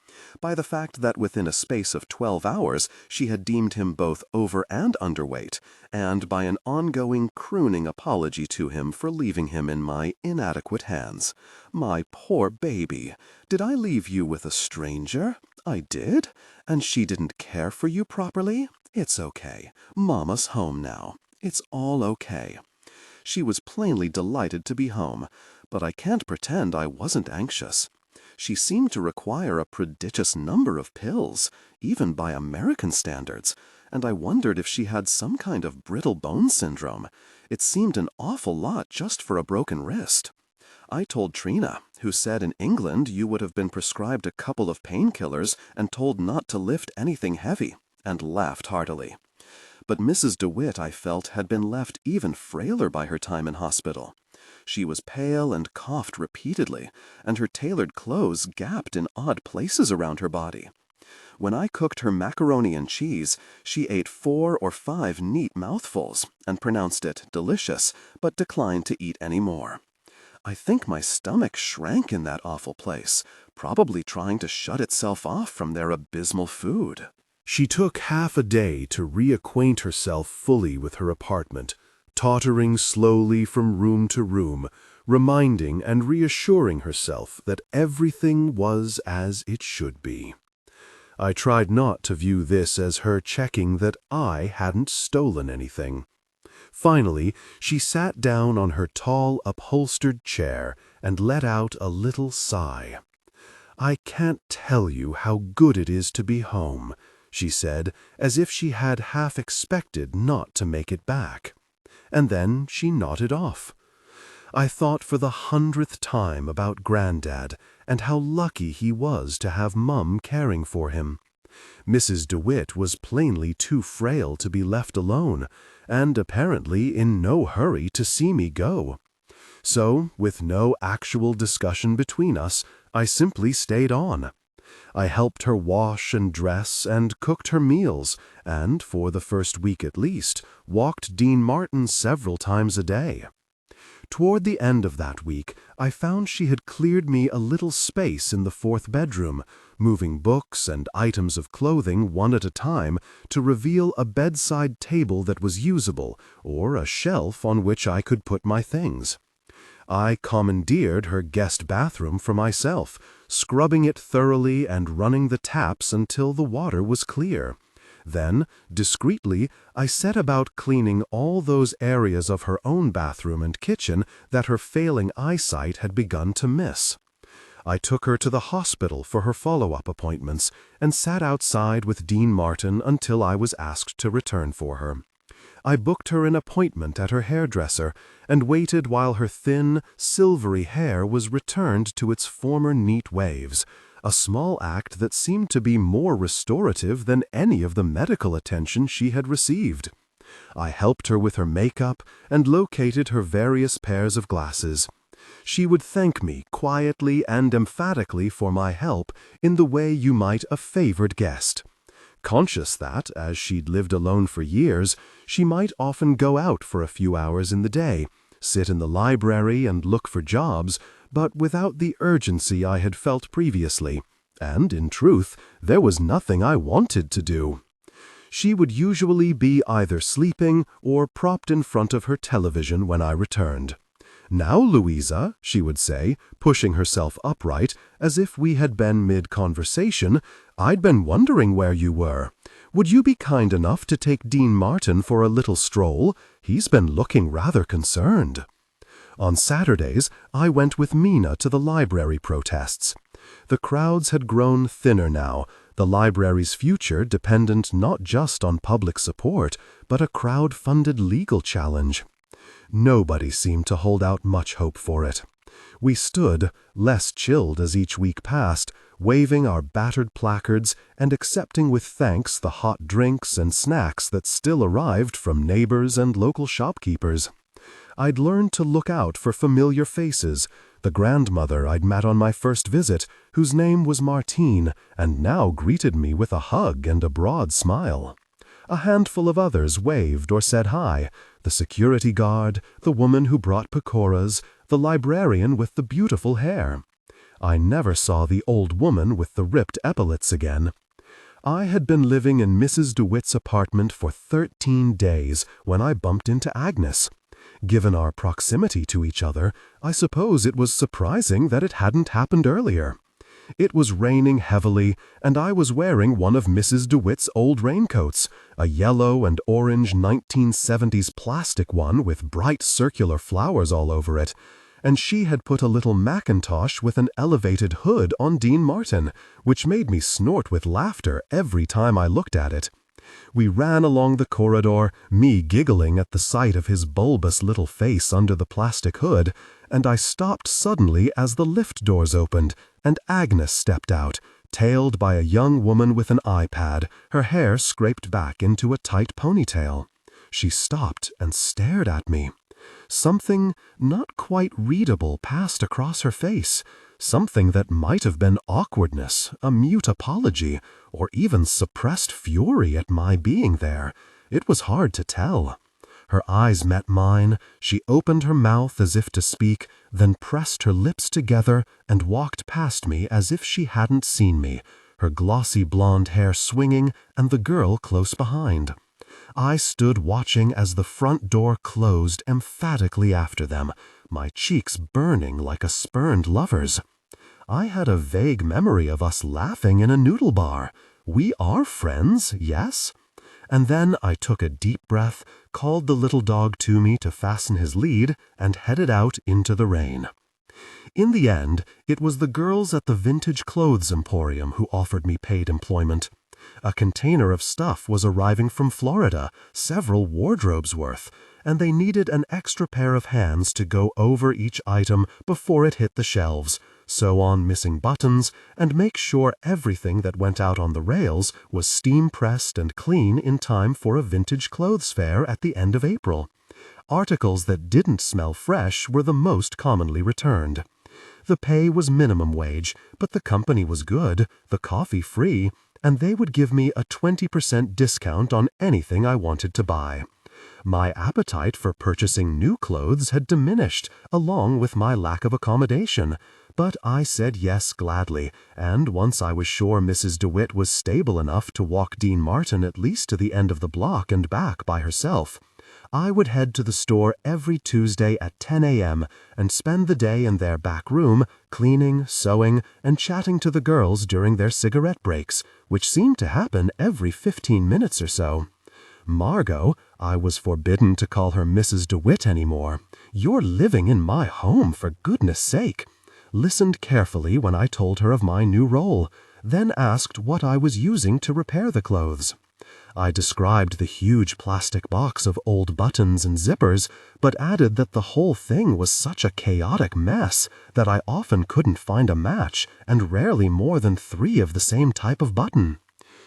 by the fact that within a space of 12 hours she had deemed him both over and underweight, and by an ongoing crooning apology to him for leaving him in my inadequate hands. "My poor baby, did I leave you with a stranger? I did? And she didn't care for you properly? It's okay. Mama's home now. It's all okay." She was plainly delighted to be home, but I can't pretend I wasn't anxious. She seemed to require a prodigious number of pills, even by American standards, and I wondered if she had some kind of brittle bone syndrome. It seemed an awful lot just for a broken wrist. I told Trina, who said in England you would have been prescribed a couple of painkillers and told not to lift anything heavy, and laughed heartily. But Mrs. DeWitt, I felt, had been left even frailer by her time in hospital. She was pale and coughed repeatedly, and her tailored clothes gapped in odd places around her body. When I cooked her macaroni and cheese, she ate 4 or 5 neat mouthfuls and pronounced it delicious, but declined to eat any more. I think my stomach shrank in that awful place, probably trying to shut itself off from their abysmal food. She took half a day to reacquaint herself fully with her apartment, tottering slowly from room to room, reminding and reassuring herself that everything was as it should be. I tried not to view this as her checking that I hadn't stolen anything. Finally, she sat down on her tall, upholstered chair and let out a little sigh. "I can't tell you how good it is to be home," she said, as if she had half expected not to make it back. And then she nodded off. I thought for the 100th time about Granddad and how lucky he was to have Mum caring for him. Mrs. DeWitt was plainly too frail to be left alone, and apparently in no hurry to see me go. So, with no actual discussion between us, I simply stayed on. I helped her wash and dress and cooked her meals, and, for the first week at least, walked Dean Martin several times a day. Toward the end of that week, I found she had cleared me a little space in the fourth bedroom, moving books and items of clothing one at a time to reveal a bedside table that was usable, or a shelf on which I could put my things. I commandeered her guest bathroom for myself, scrubbing it thoroughly and running the taps until the water was clear. Then, discreetly, I set about cleaning all those areas of her own bathroom and kitchen that her failing eyesight had begun to miss. I took her to the hospital for her follow-up appointments and sat outside with Dean Martin until I was asked to return for her. I booked her an appointment at her hairdresser and waited while her thin, silvery hair was returned to its former neat waves, a small act that seemed to be more restorative than any of the medical attention she had received. I helped her with her makeup and located her various pairs of glasses. She would thank me quietly and emphatically for my help in the way you might a favored guest. Conscious that, as she'd lived alone for years, she might often go out for a few hours in the day, sit in the library and look for jobs, but without the urgency I had felt previously, and, in truth, there was nothing I wanted to do. She would usually be either sleeping or propped in front of her television when I returned. "Now, Louisa," she would say, pushing herself upright, as if we had been mid-conversation, "I'd been wondering where you were. Would you be kind enough to take Dean Martin for a little stroll? He's been looking rather concerned." On Saturdays, I went with Mina to the library protests. The crowds had grown thinner now, the library's future dependent not just on public support, but a crowd-funded legal challenge. Nobody seemed to hold out much hope for it. We stood, less chilled as each week passed, waving our battered placards and accepting with thanks the hot drinks and snacks that still arrived from neighbors and local shopkeepers. I'd learned to look out for familiar faces, the grandmother I'd met on my first visit, whose name was Martine, and now greeted me with a hug and a broad smile. A handful of others waved or said hi, the security guard, the woman who brought pakoras, the librarian with the beautiful hair. I never saw the old woman with the ripped epaulets again. I had been living in Mrs. DeWitt's apartment for 13 days when I bumped into Agnes. Given our proximity to each other, I suppose it was surprising that it hadn't happened earlier. It was raining heavily, and I was wearing one of Mrs. DeWitt's old raincoats, a yellow and orange 1970s plastic one with bright circular flowers all over it, and she had put a little mackintosh with an elevated hood on Dean Martin, which made me snort with laughter every time I looked at it. We ran along the corridor, me giggling at the sight of his bulbous little face under the plastic hood, and I stopped suddenly as the lift doors opened, and Agnes stepped out, tailed by a young woman with an iPad, her hair scraped back into a tight ponytail. She stopped and stared at me. Something not quite readable passed across her face, something that might have been awkwardness, a mute apology, or even suppressed fury at my being there. It was hard to tell. Her eyes met mine, she opened her mouth as if to speak, then pressed her lips together and walked past me as if she hadn't seen me, her glossy blonde hair swinging and the girl close behind. I stood watching as the front door closed emphatically after them, my cheeks burning like a spurned lover's. I had a vague memory of us laughing in a noodle bar. We are friends, yes? And then I took a deep breath, called the little dog to me to fasten his lead, and headed out into the rain. In the end, it was the girls at the vintage clothes emporium who offered me paid employment. A container of stuff was arriving from Florida, several wardrobes worth, and they needed an extra pair of hands to go over each item before it hit the shelves, sew on missing buttons, and make sure everything that went out on the rails was steam-pressed and clean in time for a vintage clothes fair at the end of April. Articles that didn't smell fresh were the most commonly returned. The pay was minimum wage, but the company was good, the coffee free, and they would give me a 20% discount on anything I wanted to buy. My appetite for purchasing new clothes had diminished, along with my lack of accommodation, but I said yes gladly, and once I was sure Mrs. DeWitt was stable enough to walk Dean Martin at least to the end of the block and back by herself, I would head to the store every Tuesday at 10 a.m. and spend the day in their back room, cleaning, sewing, and chatting to the girls during their cigarette breaks, which seemed to happen every 15 minutes or so. Margot, I was forbidden to call her Mrs. DeWitt anymore. You're living in my home, for goodness sake. Listened carefully when I told her of my new role, then asked what I was using to repair the clothes. I described the huge plastic box of old buttons and zippers, but added that the whole thing was such a chaotic mess that I often couldn't find a match and rarely more than 3 of the same type of button.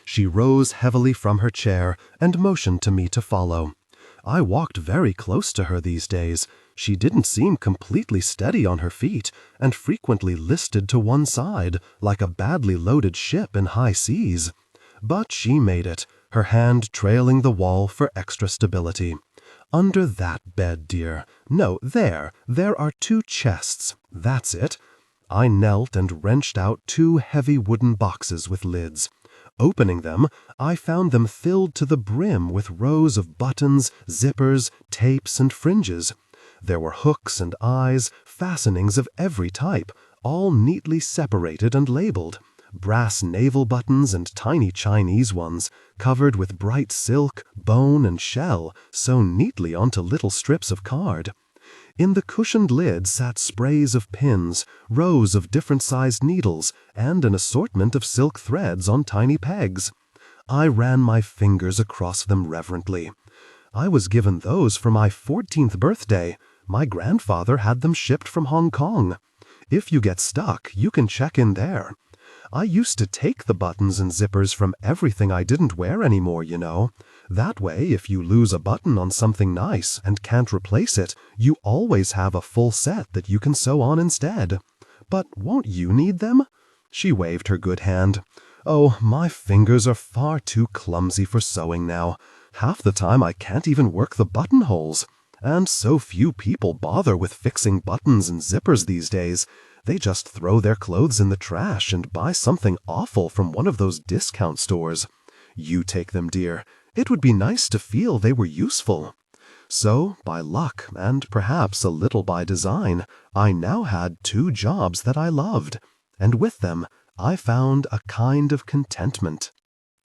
She rose heavily from her chair and motioned to me to follow. I walked very close to her these days. She didn't seem completely steady on her feet and frequently listed to one side, like a badly loaded ship in high seas. But she made it, her hand trailing the wall for extra stability. Under that bed, dear. No, there are 2 chests. That's it. I knelt and wrenched out 2 heavy wooden boxes with lids. Opening them, I found them filled to the brim with rows of buttons, zippers, tapes, and fringes. There were hooks and eyes, fastenings of every type, all neatly separated and labeled. Brass navel buttons and tiny Chinese ones, covered with bright silk, bone, and shell, sewn neatly onto little strips of card. In the cushioned lid sat sprays of pins, rows of different-sized needles, and an assortment of silk threads on tiny pegs. I ran my fingers across them reverently. I was given those for my 14th birthday. My grandfather had them shipped from Hong Kong. If you get stuck, you can check in there. I used to take the buttons and zippers from everything I didn't wear anymore, you know. That way, if you lose a button on something nice and can't replace it, you always have a full set that you can sew on instead. But won't you need them? She waved her good hand. Oh, my fingers are far too clumsy for sewing now. Half the time I can't even work the buttonholes. And so few people bother with fixing buttons and zippers these days. They just throw their clothes in the trash and buy something awful from one of those discount stores. You take them, dear. It would be nice to feel they were useful. So, by luck, and perhaps a little by design, I now had 2 jobs that I loved, and with them I found a kind of contentment.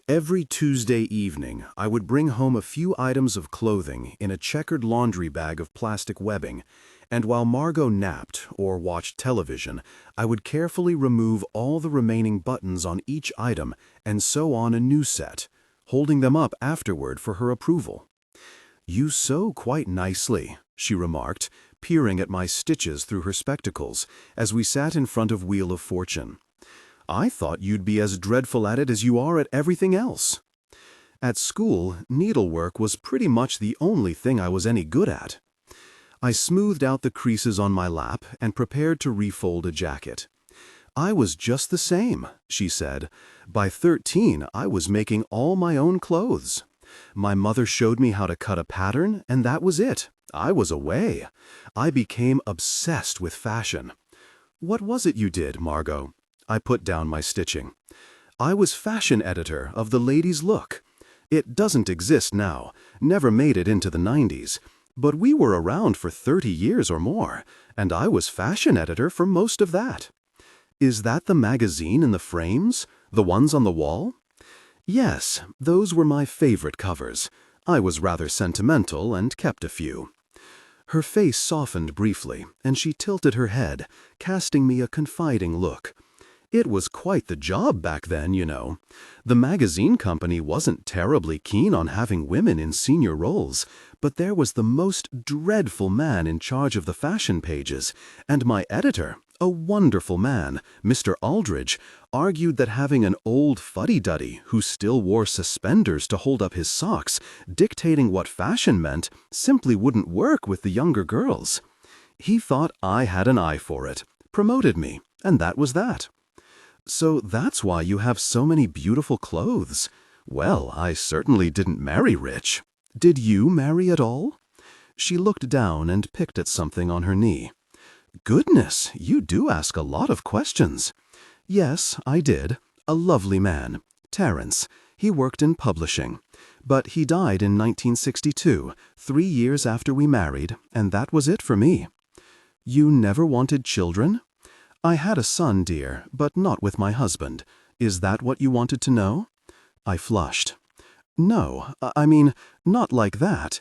Every Tuesday evening, I would bring home a few items of clothing in a checkered laundry bag of plastic webbing, and while Margot napped or watched television, I would carefully remove all the remaining buttons on each item and sew on a new set, holding them up afterward for her approval. "You sew quite nicely," she remarked, peering at my stitches through her spectacles as we sat in front of Wheel of Fortune. "I thought you'd be as dreadful at it as you are at everything else." At school, needlework was pretty much the only thing I was any good at. I smoothed out the creases on my lap and prepared to refold a jacket. "I was just the same," she said. "By 13, I was making all my own clothes. My mother showed me how to cut a pattern, and that was it. I was away. I became obsessed with fashion." "What was it you did, Margot?" I put down my stitching. "I was fashion editor of the Ladies' Look. It doesn't exist now, never made it into the 90s, but we were around for 30 years or more, and I was fashion editor for most of that." "Is that the magazine in the frames? The ones on the wall?" "Yes, those were my favorite covers. I was rather sentimental and kept a few." Her face softened briefly, and she tilted her head, casting me a confiding look. It was quite the job back then, you know. The magazine company wasn't terribly keen on having women in senior roles, but there was the most dreadful man in charge of the fashion pages, and my editor, a wonderful man, Mr. Aldridge, argued that having an old fuddy-duddy who still wore suspenders to hold up his socks, dictating what fashion meant, simply wouldn't work with the younger girls. He thought I had an eye for it, promoted me, and that was that. So that's why you have so many beautiful clothes. Well, I certainly didn't marry rich. Did you marry at all? She looked down and picked at something on her knee. Goodness, you do ask a lot of questions. Yes, I did. A lovely man. Terence. He worked in publishing. But he died in 1962, 3 years after we married, and that was it for me. You never wanted children? I had a son, dear, but not with my husband. Is that what you wanted to know? I flushed. No, I mean, not like that.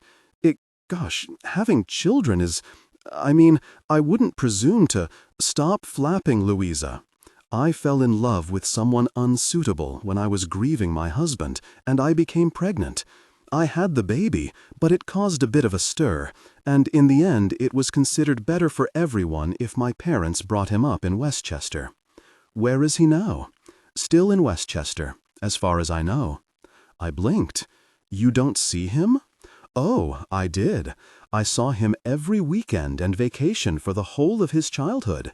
Gosh, having children is... I wouldn't presume to... Stop flapping, Louisa. I fell in love with someone unsuitable when I was grieving my husband, and I became pregnant. I had the baby, but it caused a bit of a stir, and in the end it was considered better for everyone if my parents brought him up in Westchester. Where is he now? Still in Westchester, as far as I know. I blinked. You don't see him? Oh, I did. I saw him every weekend and vacation for the whole of his childhood.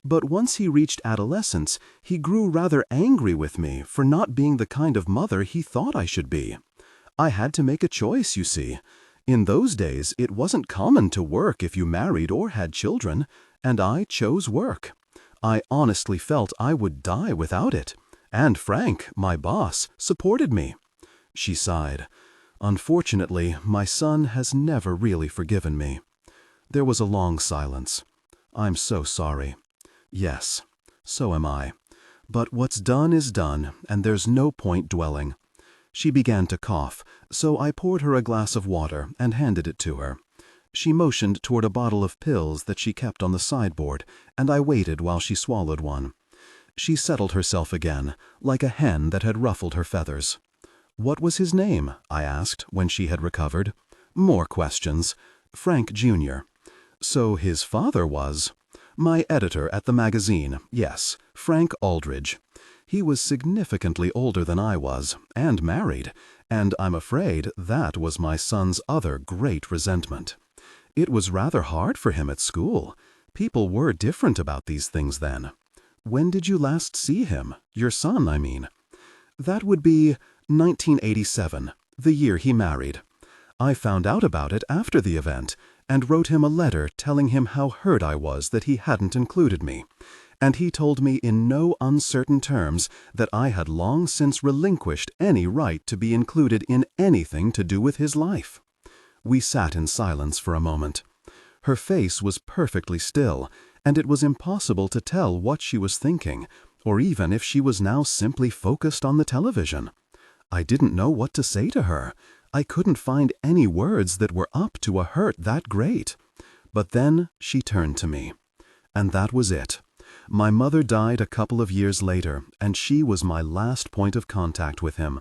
But once he reached adolescence, he grew rather angry with me for not being the kind of mother he thought I should be. I had to make a choice, you see. In those days, it wasn't common to work if you married or had children, and I chose work. I honestly felt I would die without it. And Frank, my boss, supported me. She sighed. Unfortunately, my son has never really forgiven me. There was a long silence. I'm so sorry. Yes, so am I. But what's done is done, and there's no point dwelling. She began to cough, so I poured her a glass of water and handed it to her. She motioned toward a bottle of pills that she kept on the sideboard, and I waited while she swallowed one. She settled herself again, like a hen that had ruffled her feathers. What was his name? I asked when she had recovered. More questions. Frank Jr. So his father was... My editor at the magazine, yes, Frank Aldridge. He was significantly older than I was, and married, and I'm afraid that was my son's other great resentment. It was rather hard for him at school. People were different about these things then. When did you last see him? Your son, I mean. That would be 1987, the year he married. I found out about it after the event, and wrote him a letter telling him how hurt I was that he hadn't included me, and he told me in no uncertain terms that I had long since relinquished any right to be included in anything to do with his life. We sat in silence for a moment. Her face was perfectly still, and it was impossible to tell what she was thinking, or even if she was now simply focused on the television. I didn't know what to say to her. I couldn't find any words that were up to a hurt that great. But then she turned to me. And that was it. My mother died a couple of years later, and she was my last point of contact with him.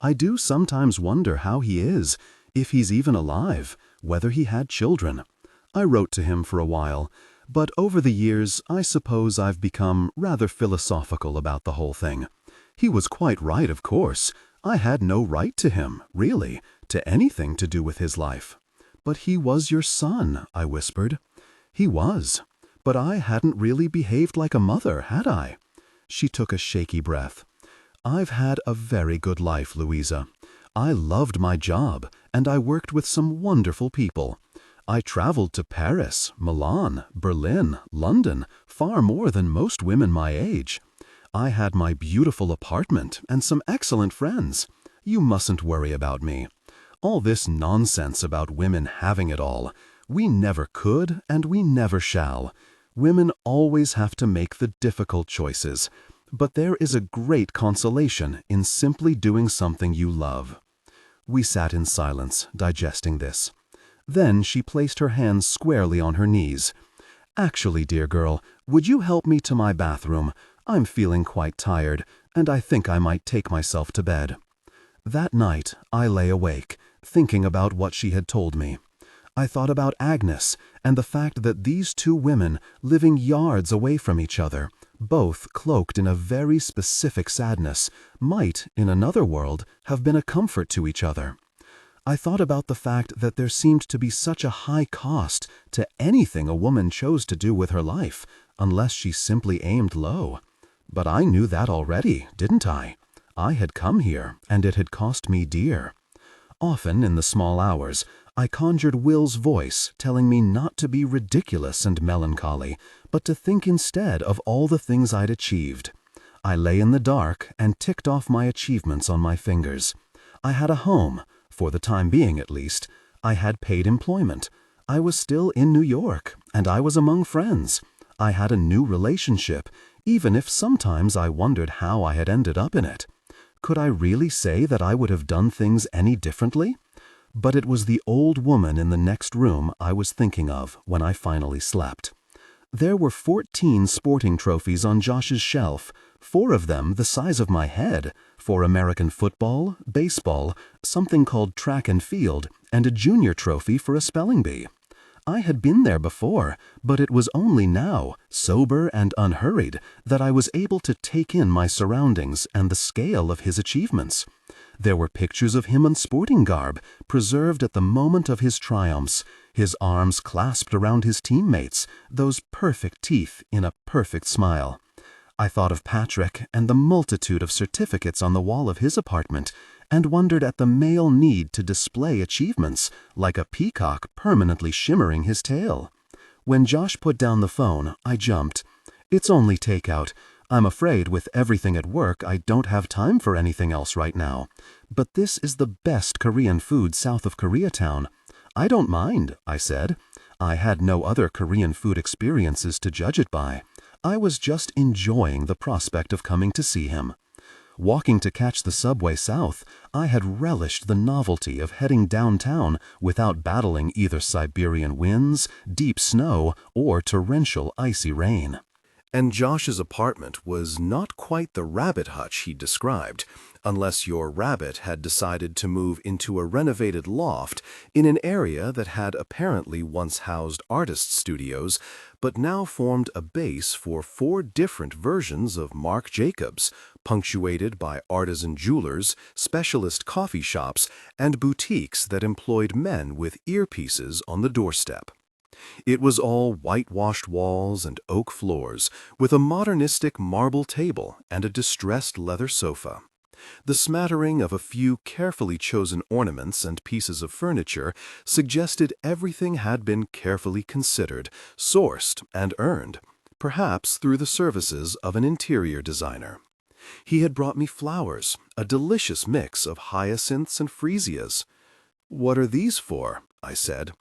I do sometimes wonder how he is, if he's even alive, whether he had children. I wrote to him for a while, but over the years I suppose I've become rather philosophical about the whole thing. He was quite right, of course. I had no right to him, really, to anything to do with his life. But he was your son, I whispered. He was. But I hadn't really behaved like a mother, had I? She took a shaky breath. I've had a very good life, Louisa. I loved my job, and I worked with some wonderful people. I traveled to Paris, Milan, Berlin, London, far more than most women my age. I had my beautiful apartment and some excellent friends. You mustn't worry about me. All this nonsense about women having it all. We never could and we never shall. Women always have to make the difficult choices. But there is a great consolation in simply doing something you love. We sat in silence, digesting this. Then she placed her hands squarely on her knees. Actually, dear girl, would you help me to my bathroom? I'm feeling quite tired, and I think I might take myself to bed." That night, I lay awake, thinking about what she had told me. I thought about Agnes and the fact that these two women, living yards away from each other, both cloaked in a very specific sadness, might, in another world, have been a comfort to each other. I thought about the fact that there seemed to be such a high cost to anything a woman chose to do with her life, unless she simply aimed low. But I knew that already, didn't I? I had come here, and it had cost me dear. Often, in the small hours, I conjured Will's voice telling me not to be ridiculous and melancholy, but to think instead of all the things I'd achieved. I lay in the dark and ticked off my achievements on my fingers. I had a home, for the time being at least. I had paid employment. I was still in New York, and I was among friends. I had a new relationship, even if sometimes I wondered how I had ended up in it. Could I really say that I would have done things any differently? But it was the old woman in the next room I was thinking of when I finally slept. There were 14 sporting trophies on Josh's shelf, 4 of them the size of my head, for American football, baseball, something called track and field, and a junior trophy for a spelling bee. I had been there before, but it was only now, sober and unhurried, that I was able to take in my surroundings and the scale of his achievements. There were pictures of him in sporting garb, preserved at the moment of his triumphs, his arms clasped around his teammates, those perfect teeth in a perfect smile. I thought of Patrick and the multitude of certificates on the wall of his apartment, and wondered at the male need to display achievements, like a peacock permanently shimmering his tail. When Josh put down the phone, I jumped. "It's only takeout. I'm afraid with everything at work I don't have time for anything else right now. But this is the best Korean food south of Koreatown." "I don't mind," I said. I had no other Korean food experiences to judge it by. I was just enjoying the prospect of coming to see him. Walking to catch the subway south, I had relished the novelty of heading downtown without battling either Siberian winds, deep snow, or torrential icy rain. And Josh's apartment was not quite the rabbit hutch he described, unless your rabbit had decided to move into a renovated loft in an area that had apparently once housed artist studios, but now formed a base for 4 different versions of Marc Jacobs, punctuated by artisan jewelers, specialist coffee shops, and boutiques that employed men with earpieces on the doorstep. It was all whitewashed walls and oak floors, with a modernistic marble table and a distressed leather sofa. The smattering of a few carefully chosen ornaments and pieces of furniture suggested everything had been carefully considered, sourced, and earned, perhaps through the services of an interior designer. He had brought me flowers, a delicious mix of hyacinths and freesias. "What are these for?" I said.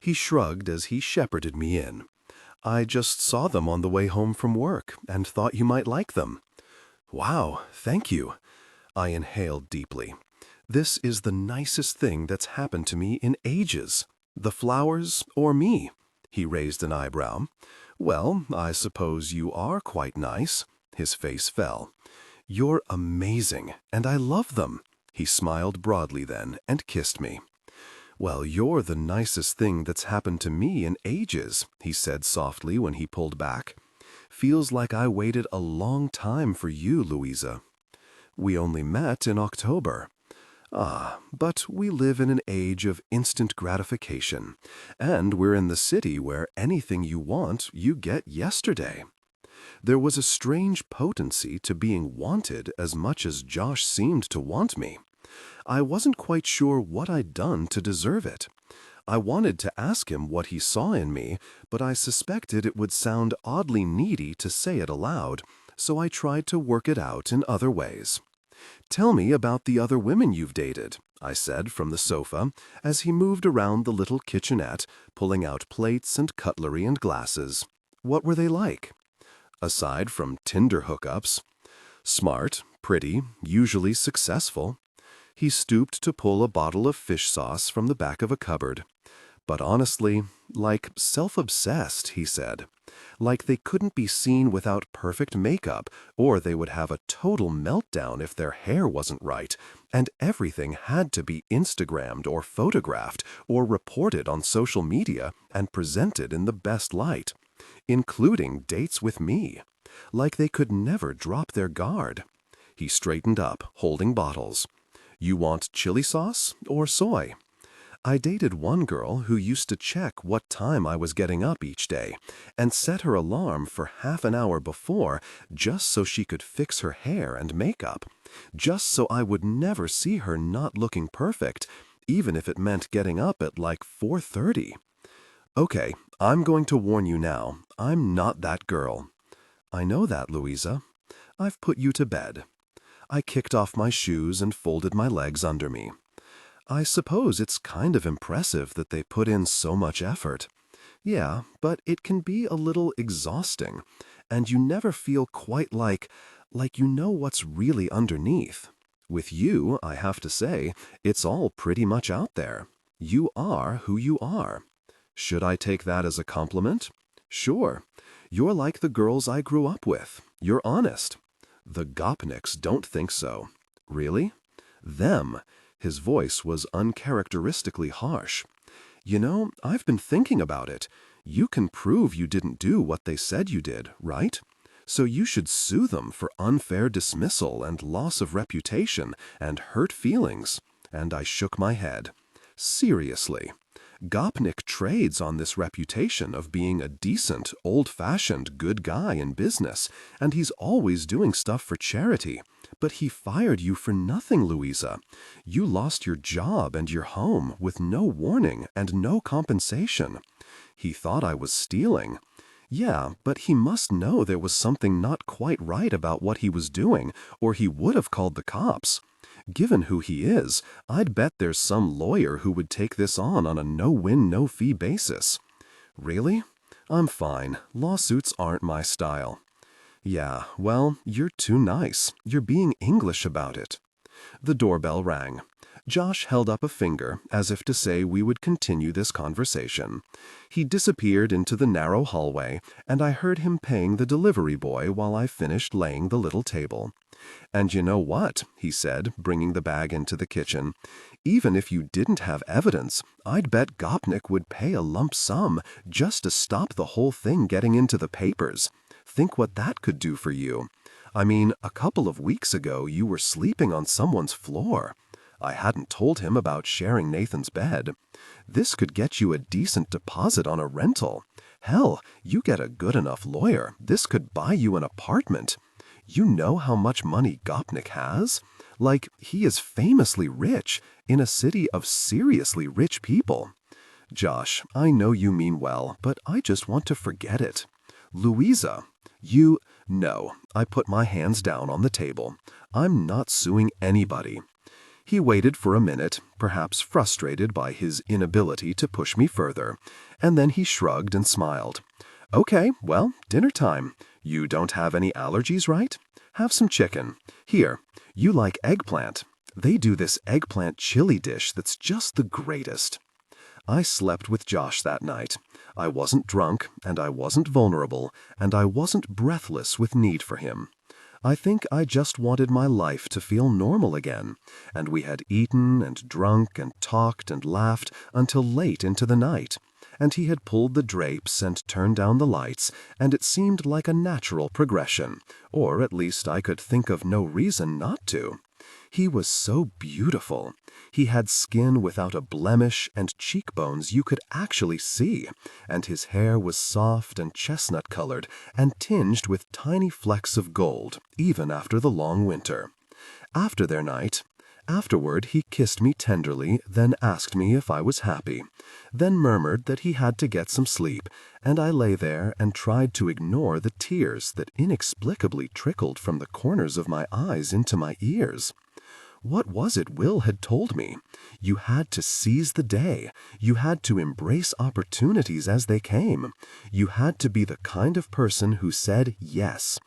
He shrugged as he shepherded me in. "I just saw them on the way home from work and thought you might like them." "Wow, thank you." I inhaled deeply. "This is the nicest thing that's happened to me in ages. The flowers or me?" He raised an eyebrow. "Well, I suppose you are quite nice." His face fell. "You're amazing, and I love them." He smiled broadly then and kissed me. "Well, you're the nicest thing that's happened to me in ages," he said softly when he pulled back. "Feels like I waited a long time for you, Louisa." "We only met in October." "Ah, but we live in an age of instant gratification, and we're in the city where anything you want, you get yesterday." There was a strange potency to being wanted as much as Josh seemed to want me. I wasn't quite sure what I'd done to deserve it. I wanted to ask him what he saw in me, but I suspected it would sound oddly needy to say it aloud, so I tried to work it out in other ways. "Tell me about the other women you've dated," I said from the sofa, as he moved around the little kitchenette, pulling out plates and cutlery and glasses. "What were they like?" "Aside from Tinder hookups." "Smart, pretty, usually successful." He stooped to pull a bottle of fish sauce from the back of a cupboard. "But honestly, like self-obsessed," he said. Like they couldn't be seen without perfect makeup, or they would have a total meltdown if their hair wasn't right, and everything had to be Instagrammed or photographed or reported on social media and presented in the best light, including dates with me. Like they could never drop their guard. He straightened up, holding bottles. You want chili sauce or soy? I dated one girl who used to check what time I was getting up each day and set her alarm for half an hour before just so she could fix her hair and makeup, just so I would never see her not looking perfect, even if it meant getting up at like 4:30. Okay, I'm going to warn you now, I'm not that girl. I know that, Louisa. I've put you to bed. I kicked off my shoes and folded my legs under me. I suppose it's kind of impressive that they put in so much effort. Yeah, but it can be a little exhausting, and you never feel quite like you know what's really underneath. With you, I have to say, it's all pretty much out there. You are who you are. Should I take that as a compliment? Sure. You're like the girls I grew up with. You're honest. The Gopniks don't think so. Really? Them. His voice was uncharacteristically harsh. You know, I've been thinking about it. You can prove you didn't do what they said you did, right? So you should sue them for unfair dismissal and loss of reputation and hurt feelings. And I shook my head. Seriously. Gopnik trades on this reputation of being a decent, old-fashioned, good guy in business, and he's always doing stuff for charity. But he fired you for nothing, Louisa. You lost your job and your home with no warning and no compensation. He thought I was stealing. Yeah, but he must know there was something not quite right about what he was doing, or he would have called the cops. Given who he is, I'd bet there's some lawyer who would take this on a no-win, no-fee basis. Really? I'm fine. Lawsuits aren't my style. Yeah, well, you're too nice. You're being English about it. The doorbell rang. Josh held up a finger as if to say we would continue this conversation. He disappeared into the narrow hallway, and I heard him paying the delivery boy while I finished laying the little table. And you know what, he said, bringing the bag into the kitchen. Even if you didn't have evidence, I'd bet Gopnik would pay a lump sum just to stop the whole thing getting into the papers. Think what that could do for you. I mean, a couple of weeks ago you were sleeping on someone's floor. I hadn't told him about sharing Nathan's bed. This could get you a decent deposit on a rental. Hell, you get a good enough lawyer, this could buy you an apartment. You know how much money Gopnik has? Like, he is famously rich in a city of seriously rich people. Josh, I know you mean well, but I just want to forget it. Louisa, No, I put my hands down on the table. I'm not suing anybody. He waited for a minute, perhaps frustrated by his inability to push me further, and then he shrugged and smiled. Okay, well, dinner time. You don't have any allergies, right? Have some chicken. Here, you like eggplant. They do this eggplant chili dish that's just the greatest. I slept with Josh that night. I wasn't drunk, and I wasn't vulnerable, and I wasn't breathless with need for him. I think I just wanted my life to feel normal again, and we had eaten and drunk and talked and laughed until late into the night, and he had pulled the drapes and turned down the lights, and it seemed like a natural progression, or at least I could think of no reason not to. He was so beautiful. He had skin without a blemish and cheekbones you could actually see, and his hair was soft and chestnut-colored and tinged with tiny flecks of gold, even after the long winter. After their night, afterward he kissed me tenderly, then asked me if I was happy, then murmured that he had to get some sleep, and I lay there and tried to ignore the tears that inexplicably trickled from the corners of my eyes into my ears. What was it Will had told me? You had to seize the day. You had to embrace opportunities as they came. You had to be the kind of person who said yes.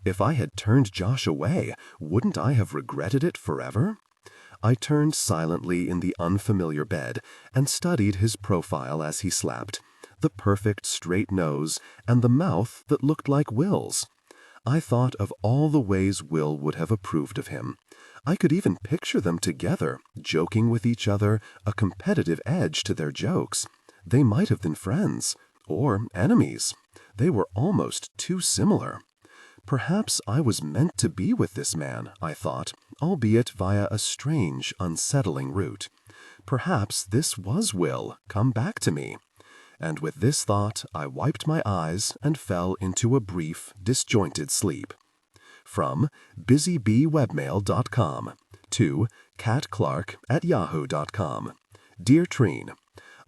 If I had turned Josh away, wouldn't I have regretted it forever? I turned silently in the unfamiliar bed and studied his profile as he slept. the perfect straight nose, and the mouth that looked like Will's. I thought of all the ways Will would have approved of him. I could even picture them together, joking with each other, a competitive edge to their jokes. They might have been friends, or enemies. They were almost too similar. Perhaps I was meant to be with this man, I thought, albeit via a strange, unsettling route. Perhaps this was Will come back to me. And with this thought, I wiped my eyes and fell into a brief, disjointed sleep. From busybwebmail.com to catclark@yahoo.com. Dear Treen,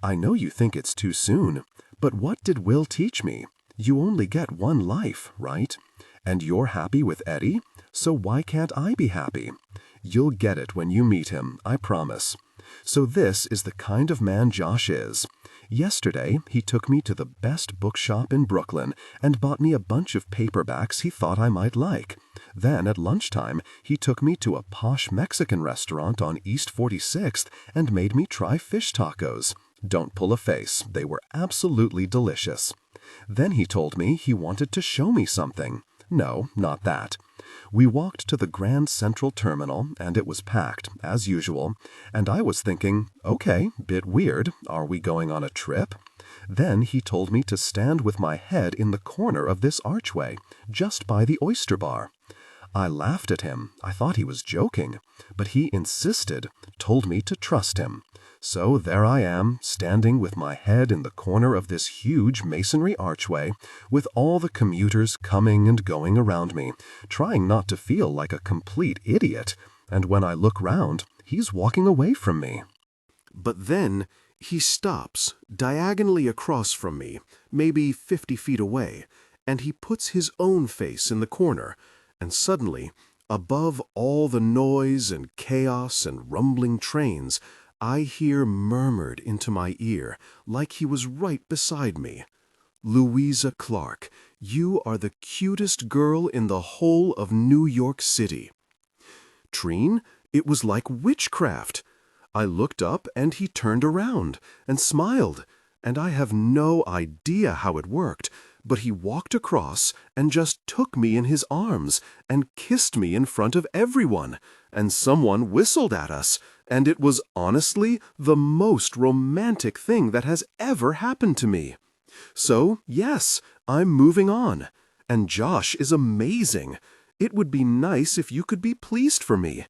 I know you think it's too soon, but what did Will teach me? You only get one life, right? And you're happy with Eddie, so why can't I be happy? You'll get it when you meet him, I promise. So this is the kind of man Josh is. Yesterday, he took me to the best bookshop in Brooklyn and bought me a bunch of paperbacks he thought I might like. Then, at lunchtime, he took me to a posh Mexican restaurant on East 46th and made me try fish tacos. Don't pull a face, they were absolutely delicious. Then he told me he wanted to show me something. No, not that. We walked to the Grand Central Terminal, and it was packed, as usual, and I was thinking, okay, bit weird, are we going on a trip? Then he told me to stand with my head in the corner of this archway, just by the oyster bar. I laughed at him. I thought he was joking, but he insisted, told me to trust him. So there I am, standing with my head in the corner of this huge masonry archway, with all the commuters coming and going around me, trying not to feel like a complete idiot, and when I look round, he's walking away from me. But then he stops, diagonally across from me, maybe 50 feet away, and he puts his own face in the corner, and suddenly, above all the noise and chaos and rumbling trains, I hear murmured into my ear, like he was right beside me, "Louisa Clark, you are the cutest girl in the whole of New York City." Treen, it was like witchcraft. I looked up and he turned around and smiled, and I have no idea how it worked, but he walked across and just took me in his arms and kissed me in front of everyone, and someone whistled at us, and it was honestly the most romantic thing that has ever happened to me. So, yes, I'm moving on, and Josh is amazing. It would be nice if you could be pleased for me.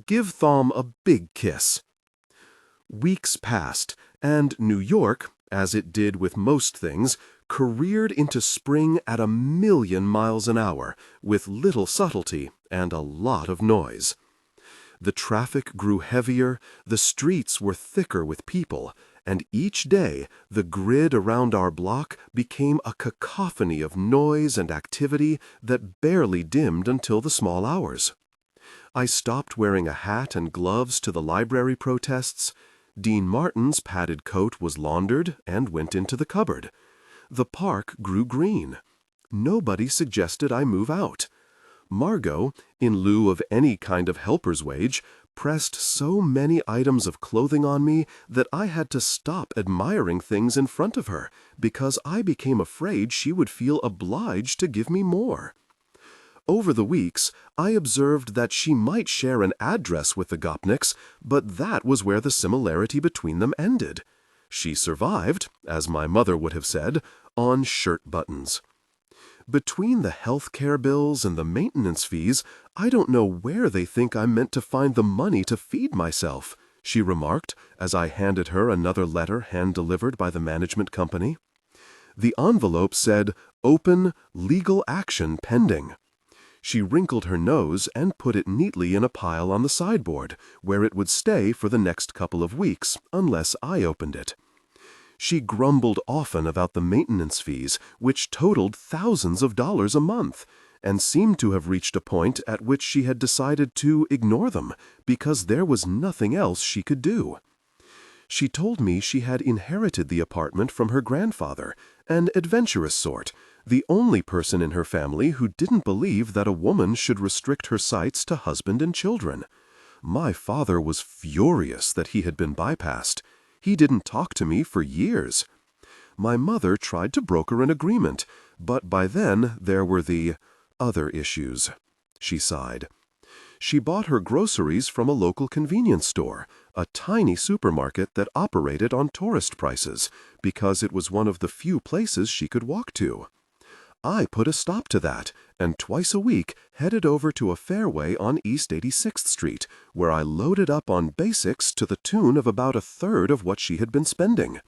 Give Thom a big kiss. Weeks passed, and New York, as it did with most things, careered into spring at 1,000,000 miles an hour, with little subtlety and a lot of noise. The traffic grew heavier, the streets were thicker with people, and each day the grid around our block became a cacophony of noise and activity that barely dimmed until the small hours. I stopped wearing a hat and gloves to the library protests. Dean Martin's padded coat was laundered and went into the cupboard. The park grew green. Nobody suggested I move out. Margot, in lieu of any kind of helper's wage, pressed so many items of clothing on me that I had to stop admiring things in front of her because I became afraid she would feel obliged to give me more. Over the weeks, I observed that she might share an address with the Gopniks, but that was where the similarity between them ended. She survived, as my mother would have said, on shirt buttons. Between the health care bills and the maintenance fees, I don't know where they think I'm meant to find the money to feed myself, she remarked as I handed her another letter hand-delivered by the management company. The envelope said, "Open, legal action pending." She wrinkled her nose and put it neatly in a pile on the sideboard, where it would stay for the next couple of weeks, unless I opened it. She grumbled often about the maintenance fees, which totaled thousands of dollars a month, and seemed to have reached a point at which she had decided to ignore them, because there was nothing else she could do. She told me she had inherited the apartment from her grandfather, an adventurous sort, the only person in her family who didn't believe that a woman should restrict her sights to husband and children. My father was furious that he had been bypassed. He didn't talk to me for years. My mother tried to broker an agreement, but by then there were the other issues. She sighed. She bought her groceries from a local convenience store, a tiny supermarket that operated on tourist prices, because it was one of the few places she could walk to. I put a stop to that, and twice a week headed over to a Fairway on East 86th Street, where I loaded up on basics to the tune of about a third of what she had been spending.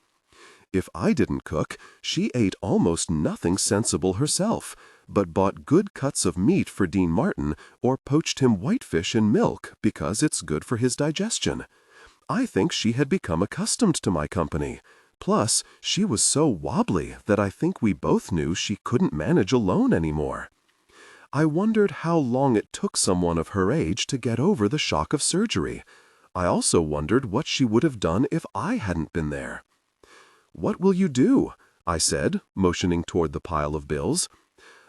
If I didn't cook, she ate almost nothing sensible herself, but bought good cuts of meat for Dean Martin or poached him whitefish in milk because it's good for his digestion. I think she had become accustomed to my company. Plus, she was so wobbly that I think we both knew she couldn't manage alone anymore. I wondered how long it took someone of her age to get over the shock of surgery. I also wondered what she would have done if I hadn't been there. "What will you do?" I said, motioning toward the pile of bills.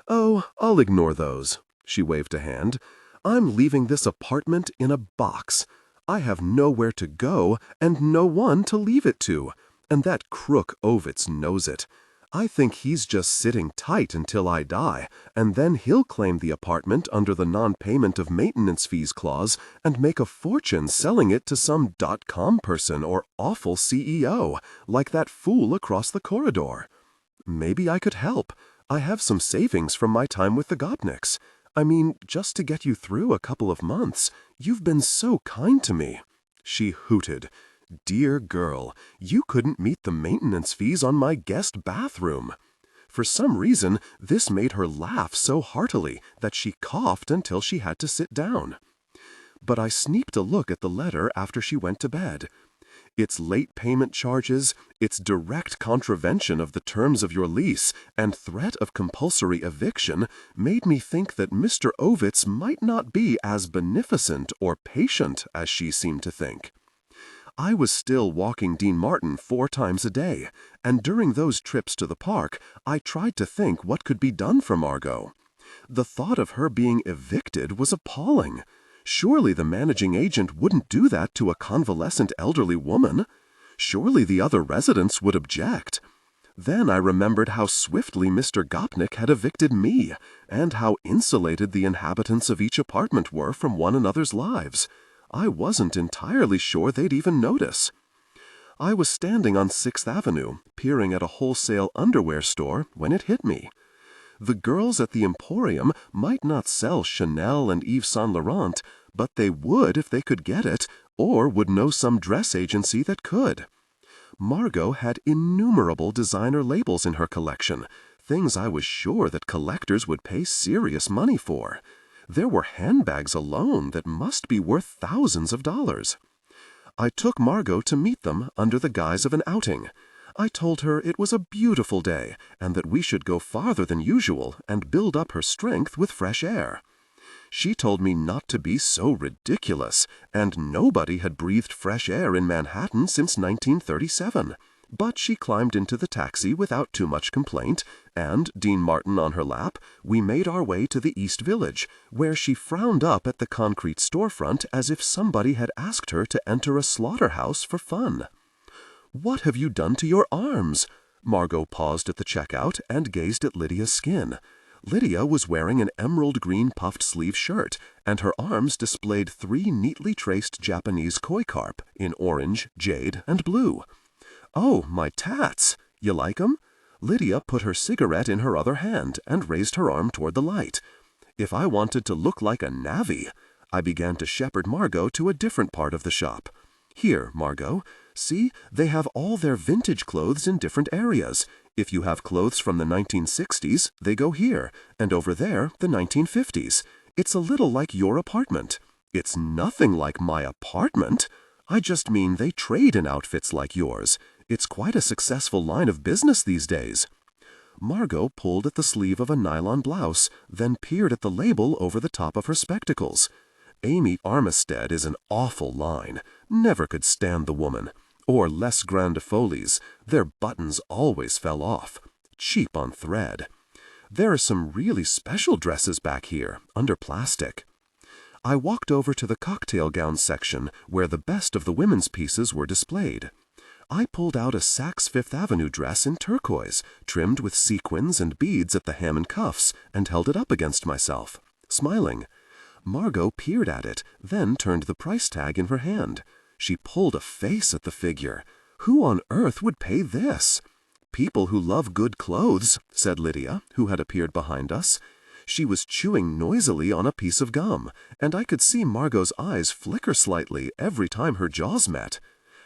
"Oh, I'll ignore those." She waved a hand. "I'm leaving this apartment in a box. I have nowhere to go and no one to leave it to. And that crook Ovitz knows it. I think he's just sitting tight until I die, and then he'll claim the apartment under the non-payment of maintenance fees clause and make a fortune selling it to some .com person or awful CEO, like that fool across the corridor. Maybe I could help. I have some savings from my time with the Gopniks. I mean, just to get you through a couple of months. You've been so kind to me." She hooted. "Dear girl, you couldn't meet the maintenance fees on my guest bathroom." For some reason, this made her laugh so heartily that she coughed until she had to sit down. But I sneaked a look at the letter after she went to bed. Its late payment charges, its direct contravention of the terms of your lease, and threat of compulsory eviction made me think that Mr. Ovitz might not be as beneficent or patient as she seemed to think. I was still walking Dean Martin 4 times a day, and during those trips to the park, I tried to think what could be done for Margot. The thought of her being evicted was appalling. Surely the managing agent wouldn't do that to a convalescent elderly woman. Surely the other residents would object. Then I remembered how swiftly Mr. Gopnik had evicted me, and how insulated the inhabitants of each apartment were from one another's lives. I wasn't entirely sure they'd even notice. I was standing on 6th Avenue, peering at a wholesale underwear store, when it hit me. The girls at the Emporium might not sell Chanel and Yves Saint Laurent, but they would if they could get it, or would know some dress agency that could. Margot had innumerable designer labels in her collection, things I was sure that collectors would pay serious money for. There were handbags alone that must be worth thousands of dollars. I took Margot to meet them under the guise of an outing. I told her it was a beautiful day and that we should go farther than usual and build up her strength with fresh air. She told me not to be so ridiculous, and nobody had breathed fresh air in Manhattan since 1937. But she climbed into the taxi without too much complaint, and, Dean Martin on her lap, we made our way to the East Village, where she frowned up at the concrete storefront as if somebody had asked her to enter a slaughterhouse for fun. "What have you done to your arms?" Margot paused at the checkout and gazed at Lydia's skin. Lydia was wearing an emerald green puffed sleeve shirt, and her arms displayed 3 neatly traced Japanese koi carp in orange, jade, and blue. "Oh, my tats! You like 'em?" Lydia put her cigarette in her other hand and raised her arm toward the light. If I wanted to look like a navvy, I began to shepherd Margot to a different part of the shop. "Here, Margot. See, they have all their vintage clothes in different areas. If you have clothes from the 1960s, they go here, and over there, the 1950s. It's a little like your apartment." "It's nothing like my apartment. I just mean they trade in outfits like yours. It's quite a successful line of business these days." Margot pulled at the sleeve of a nylon blouse, then peered at the label over the top of her spectacles. "Amy Armistead is an awful line. Never could stand the woman. Or Les Grandifolis. Their buttons always fell off. Cheap on thread. There are some really special dresses back here, under plastic." I walked over to the cocktail gown section, where the best of the women's pieces were displayed. I pulled out a Saks Fifth Avenue dress in turquoise, trimmed with sequins and beads at the hem and cuffs, and held it up against myself, smiling. Margot peered at it, then turned the price tag in her hand. She pulled a face at the figure. Who on earth would pay this? People who love good clothes, said Lydia, who had appeared behind us. She was chewing noisily on a piece of gum, and I could see Margot's eyes flicker slightly every time her jaws met.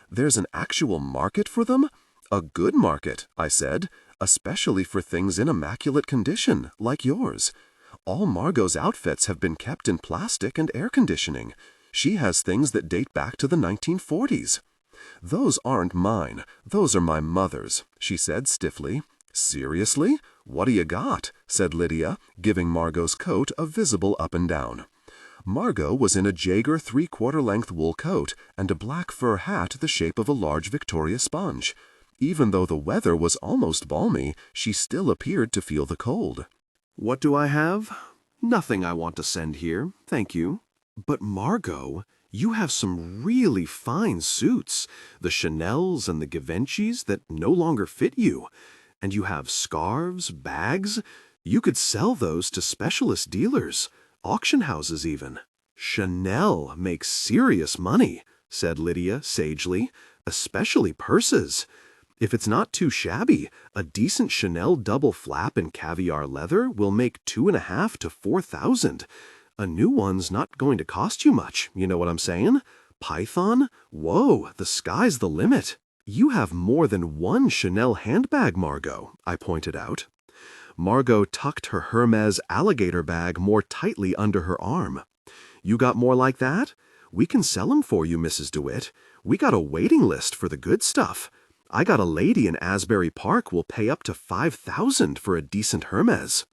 There's an actual market for them? A good market, I said, especially for things in immaculate condition, like yours. All Margot's outfits have been kept in plastic and air conditioning. She has things that date back to the 1940s. Those aren't mine. Those are my mother's, she said stiffly. Seriously? What do you got? Said Lydia, giving Margot's coat a visible up and down. Margot was in a Jaeger 3/4 length wool coat and a black fur hat the shape of a large Victoria sponge. Even though the weather was almost balmy, she still appeared to feel the cold. What do I have? Nothing I want to send here, thank you. But Margot, you have some really fine suits, the Chanels and the Givenchys that no longer fit you. And you have scarves, bags. You could sell those to specialist dealers, auction houses even. Chanel makes serious money, said Lydia sagely, especially purses. If it's not too shabby, a decent Chanel double flap in caviar leather will make $2,500 to $4,000. A new one's not going to cost you much, you know what I'm saying? Python? Whoa, the sky's the limit. You have more than one Chanel handbag, Margot, I pointed out. Margot tucked her Hermes alligator bag more tightly under her arm. You got more like that? We can sell 'em for you, Mrs. DeWitt. We got a waiting list for the good stuff. I got a lady in Asbury Park will pay up to $5,000 for a decent Hermes.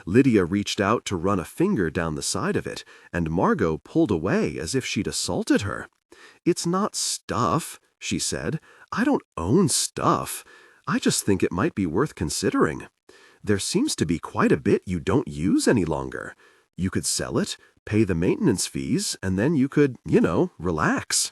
Lydia reached out to run a finger down the side of it, and Margot pulled away as if she'd assaulted her. It's not stuff, she said. I don't own stuff. I just think it might be worth considering. There seems to be quite a bit you don't use any longer. You could sell it, pay the maintenance fees, and then you could, relax.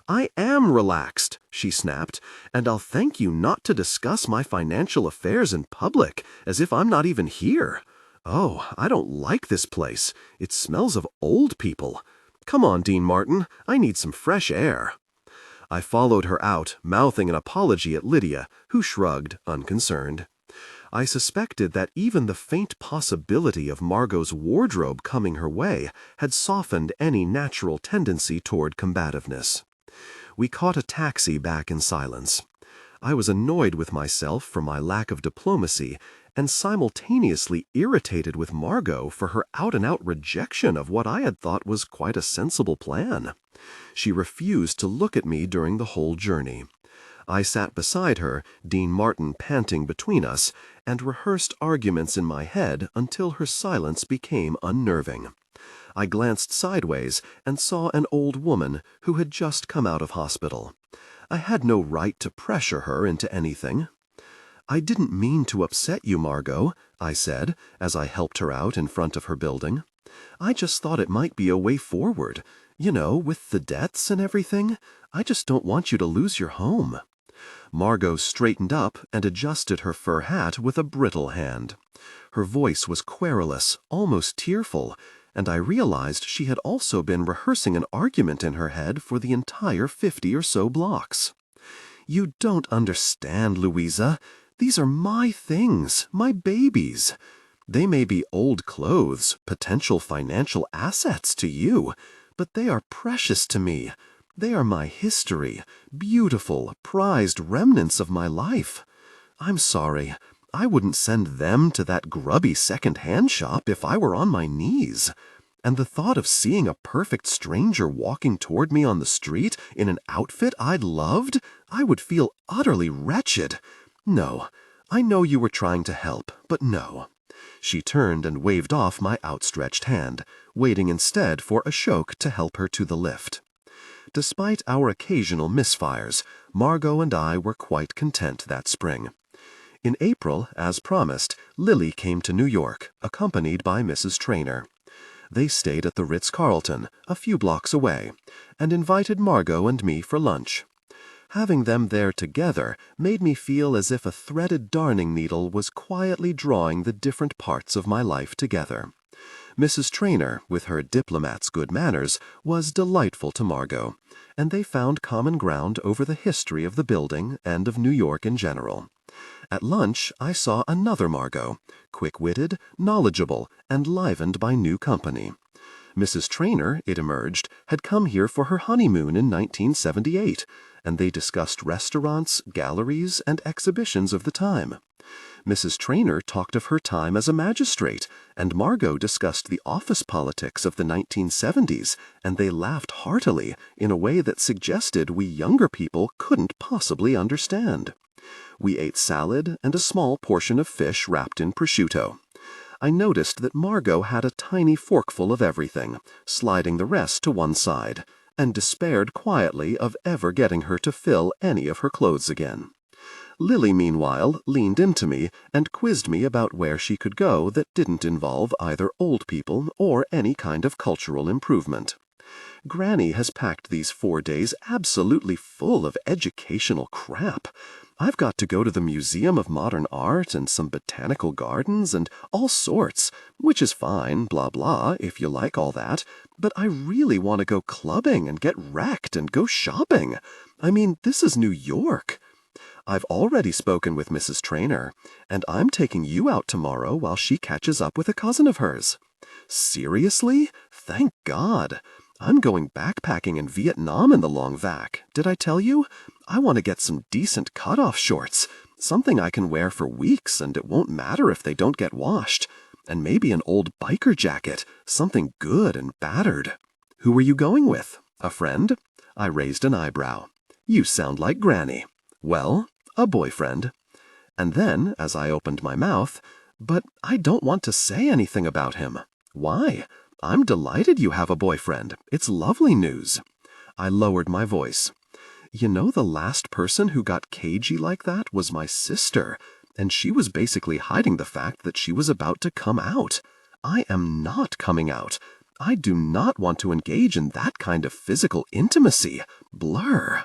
I am relaxed, she snapped, and I'll thank you not to discuss my financial affairs in public, as if I'm not even here. Oh, I don't like this place. It smells of old people. Come on, Dean Martin, I need some fresh air. I followed her out, mouthing an apology at Lydia, who shrugged, unconcerned. I suspected that even the faint possibility of Margot's wardrobe coming her way had softened any natural tendency toward combativeness. We caught a taxi back in silence. I was annoyed with myself for my lack of diplomacy and simultaneously irritated with Margot for her out-and-out rejection of what I had thought was quite a sensible plan. She refused to look at me during the whole journey. I sat beside her, Dean Martin panting between us, and rehearsed arguments in my head until her silence became unnerving. I glanced sideways and saw an old woman who had just come out of hospital. I had no right to pressure her into anything. I didn't mean to upset you, Margot, I said, as I helped her out in front of her building. I just thought it might be a way forward. With the debts and everything, I just don't want you to lose your home. Margot straightened up and adjusted her fur hat with a brittle hand. Her voice was querulous, almost tearful, and I realized she had also been rehearsing an argument in her head for the entire 50 or so blocks. You don't understand, Louisa. These are my things, my babies. They may be old clothes, potential financial assets to you, but they are precious to me. They are my history, beautiful, prized remnants of my life. I'm sorry, I wouldn't send them to that grubby second-hand shop if I were on my knees. And the thought of seeing a perfect stranger walking toward me on the street in an outfit I'd loved, I would feel utterly wretched. No, I know you were trying to help, but no. She turned and waved off my outstretched hand, waiting instead for Ashok to help her to the lift. Despite our occasional misfires, Margot and I were quite content that spring. In April, as promised, Lily came to New York, accompanied by Mrs. Traynor. They stayed at the Ritz-Carlton, a few blocks away, and invited Margot and me for lunch. Having them there together made me feel as if a threaded darning needle was quietly drawing the different parts of my life together. Mrs. Traynor, with her diplomat's good manners, was delightful to Margot, and they found common ground over the history of the building and of New York in general. At lunch, I saw another Margot, quick-witted, knowledgeable, and livened by new company. Mrs. Traynor, it emerged, had come here for her honeymoon in 1978, and they discussed restaurants, galleries, and exhibitions of the time. Mrs. Traynor talked of her time as a magistrate, and Margot discussed the office politics of the 1970s, and they laughed heartily in a way that suggested we younger people couldn't possibly understand. We ate salad and a small portion of fish wrapped in prosciutto. I noticed that Margot had a tiny forkful of everything, sliding the rest to one side, and despaired quietly of ever getting her to fill any of her clothes again. Lily, meanwhile, leaned into me and quizzed me about where she could go that didn't involve either old people or any kind of cultural improvement. Granny has packed these 4 days absolutely full of educational crap. I've got to go to the Museum of Modern Art and some botanical gardens and all sorts, which is fine, blah blah, if you like all that, but I really want to go clubbing and get wrecked and go shopping. I mean, this is New York. I've already spoken with Mrs. Traynor, and I'm taking you out tomorrow while she catches up with a cousin of hers. Seriously? Thank God. I'm going backpacking in Vietnam in the long vac. Did I tell you? I want to get some decent cutoff shorts, something I can wear for weeks and it won't matter if they don't get washed. And maybe an old biker jacket, something good and battered. Who are you going with? A friend? I raised an eyebrow. You sound like Granny. Well, a boyfriend. And then, as I opened my mouth, but I don't want to say anything about him. Why? I'm delighted you have a boyfriend. It's lovely news. I lowered my voice. You know, the last person who got cagey like that was my sister, and she was basically hiding the fact that she was about to come out. I am not coming out. I do not want to engage in that kind of physical intimacy. Blur.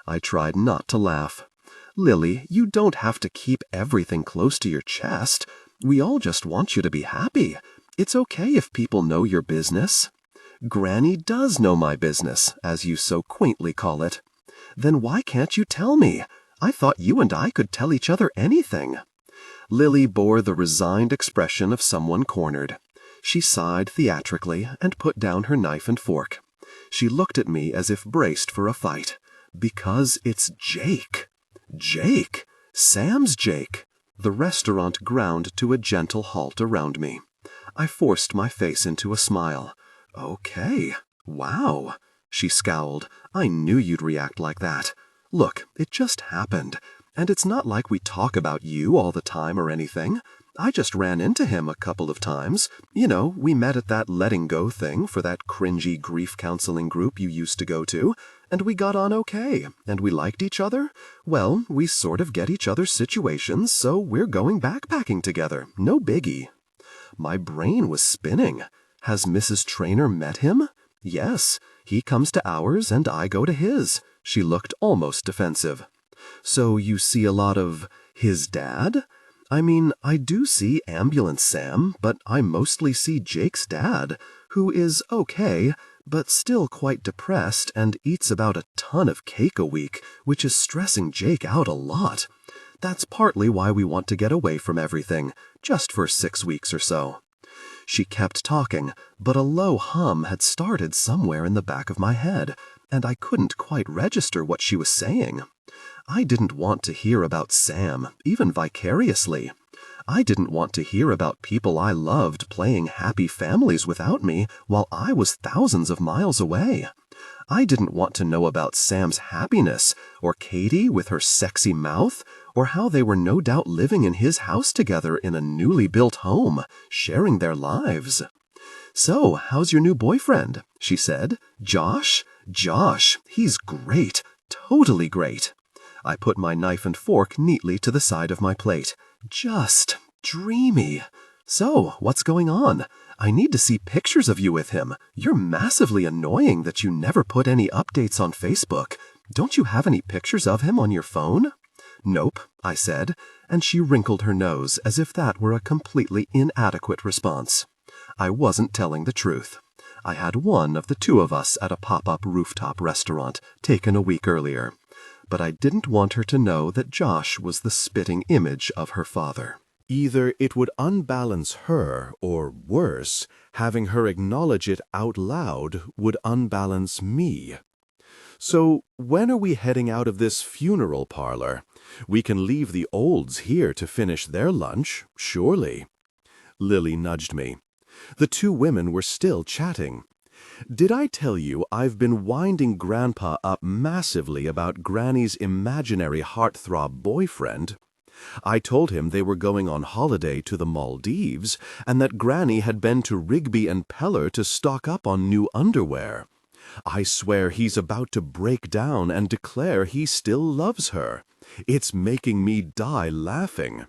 I tried not to laugh. Lily, you don't have to keep everything close to your chest. We all just want you to be happy. It's okay if people know your business. Granny does know my business, as you so quaintly call it. Then why can't you tell me? I thought you and I could tell each other anything. Lily bore the resigned expression of someone cornered. She sighed theatrically and put down her knife and fork. She looked at me as if braced for a fight. Because it's Jake. Jake! Sam's Jake! The restaurant ground to a gentle halt around me. I forced my face into a smile. Okay. Wow. She scowled. I knew you'd react like that. Look, it just happened. And it's not like we talk about you all the time or anything. I just ran into him a couple of times. You know, we met at that letting go thing for that cringy grief counseling group you used to go to, and we got on okay, and we liked each other. Well, we sort of get each other's situations, so we're going backpacking together. No biggie. My brain was spinning. Has Mrs. Traynor met him? Yes. He comes to ours and I go to his. She looked almost defensive. So you see a lot of his dad? I mean, I do see Ambulance Sam, but I mostly see Jake's dad, who is okay, but still quite depressed and eats about a ton of cake a week, which is stressing Jake out a lot. That's partly why we want to get away from everything, just for 6 weeks or so. She kept talking, but a low hum had started somewhere in the back of my head, and I couldn't quite register what she was saying. I didn't want to hear about Sam, even vicariously. I didn't want to hear about people I loved playing happy families without me while I was thousands of miles away. I didn't want to know about Sam's happiness, or Katie with her sexy mouth, or how they were no doubt living in his house together in a newly built home, sharing their lives. So, how's your new boyfriend? She said. Josh? Josh, he's great, totally great. I put my knife and fork neatly to the side of my plate. Just dreamy. So, what's going on? I need to see pictures of you with him. You're massively annoying that you never put any updates on Facebook. Don't you have any pictures of him on your phone? Nope, I said, and she wrinkled her nose as if that were a completely inadequate response. I wasn't telling the truth. I had one of the two of us at a pop-up rooftop restaurant taken a week earlier, but I didn't want her to know that Josh was the spitting image of her father. Either it would unbalance her, or worse, having her acknowledge it out loud would unbalance me. So when are we heading out of this funeral parlor? We can leave the olds here to finish their lunch, surely. Lily nudged me. The two women were still chatting. Did I tell you I've been winding Grandpa up massively about Granny's imaginary heartthrob boyfriend? I told him they were going on holiday to the Maldives and that Granny had been to Rigby and Peller to stock up on new underwear. I swear he's about to break down and declare he still loves her. It's making me die laughing.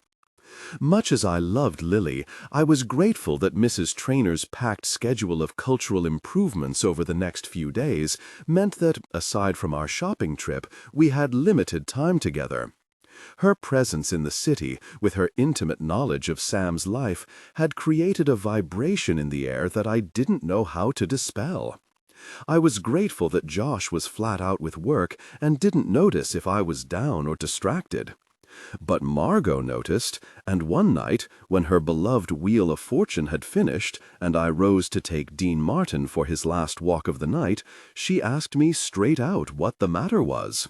Much as I loved Lily, I was grateful that Mrs. Trainor's packed schedule of cultural improvements over the next few days meant that, aside from our shopping trip, we had limited time together. Her presence in the city, with her intimate knowledge of Sam's life, had created a vibration in the air that I didn't know how to dispel. I was grateful that Josh was flat out with work and didn't notice if I was down or distracted. But Margot noticed, and one night, when her beloved Wheel of Fortune had finished, and I rose to take Dean Martin for his last walk of the night, she asked me straight out what the matter was.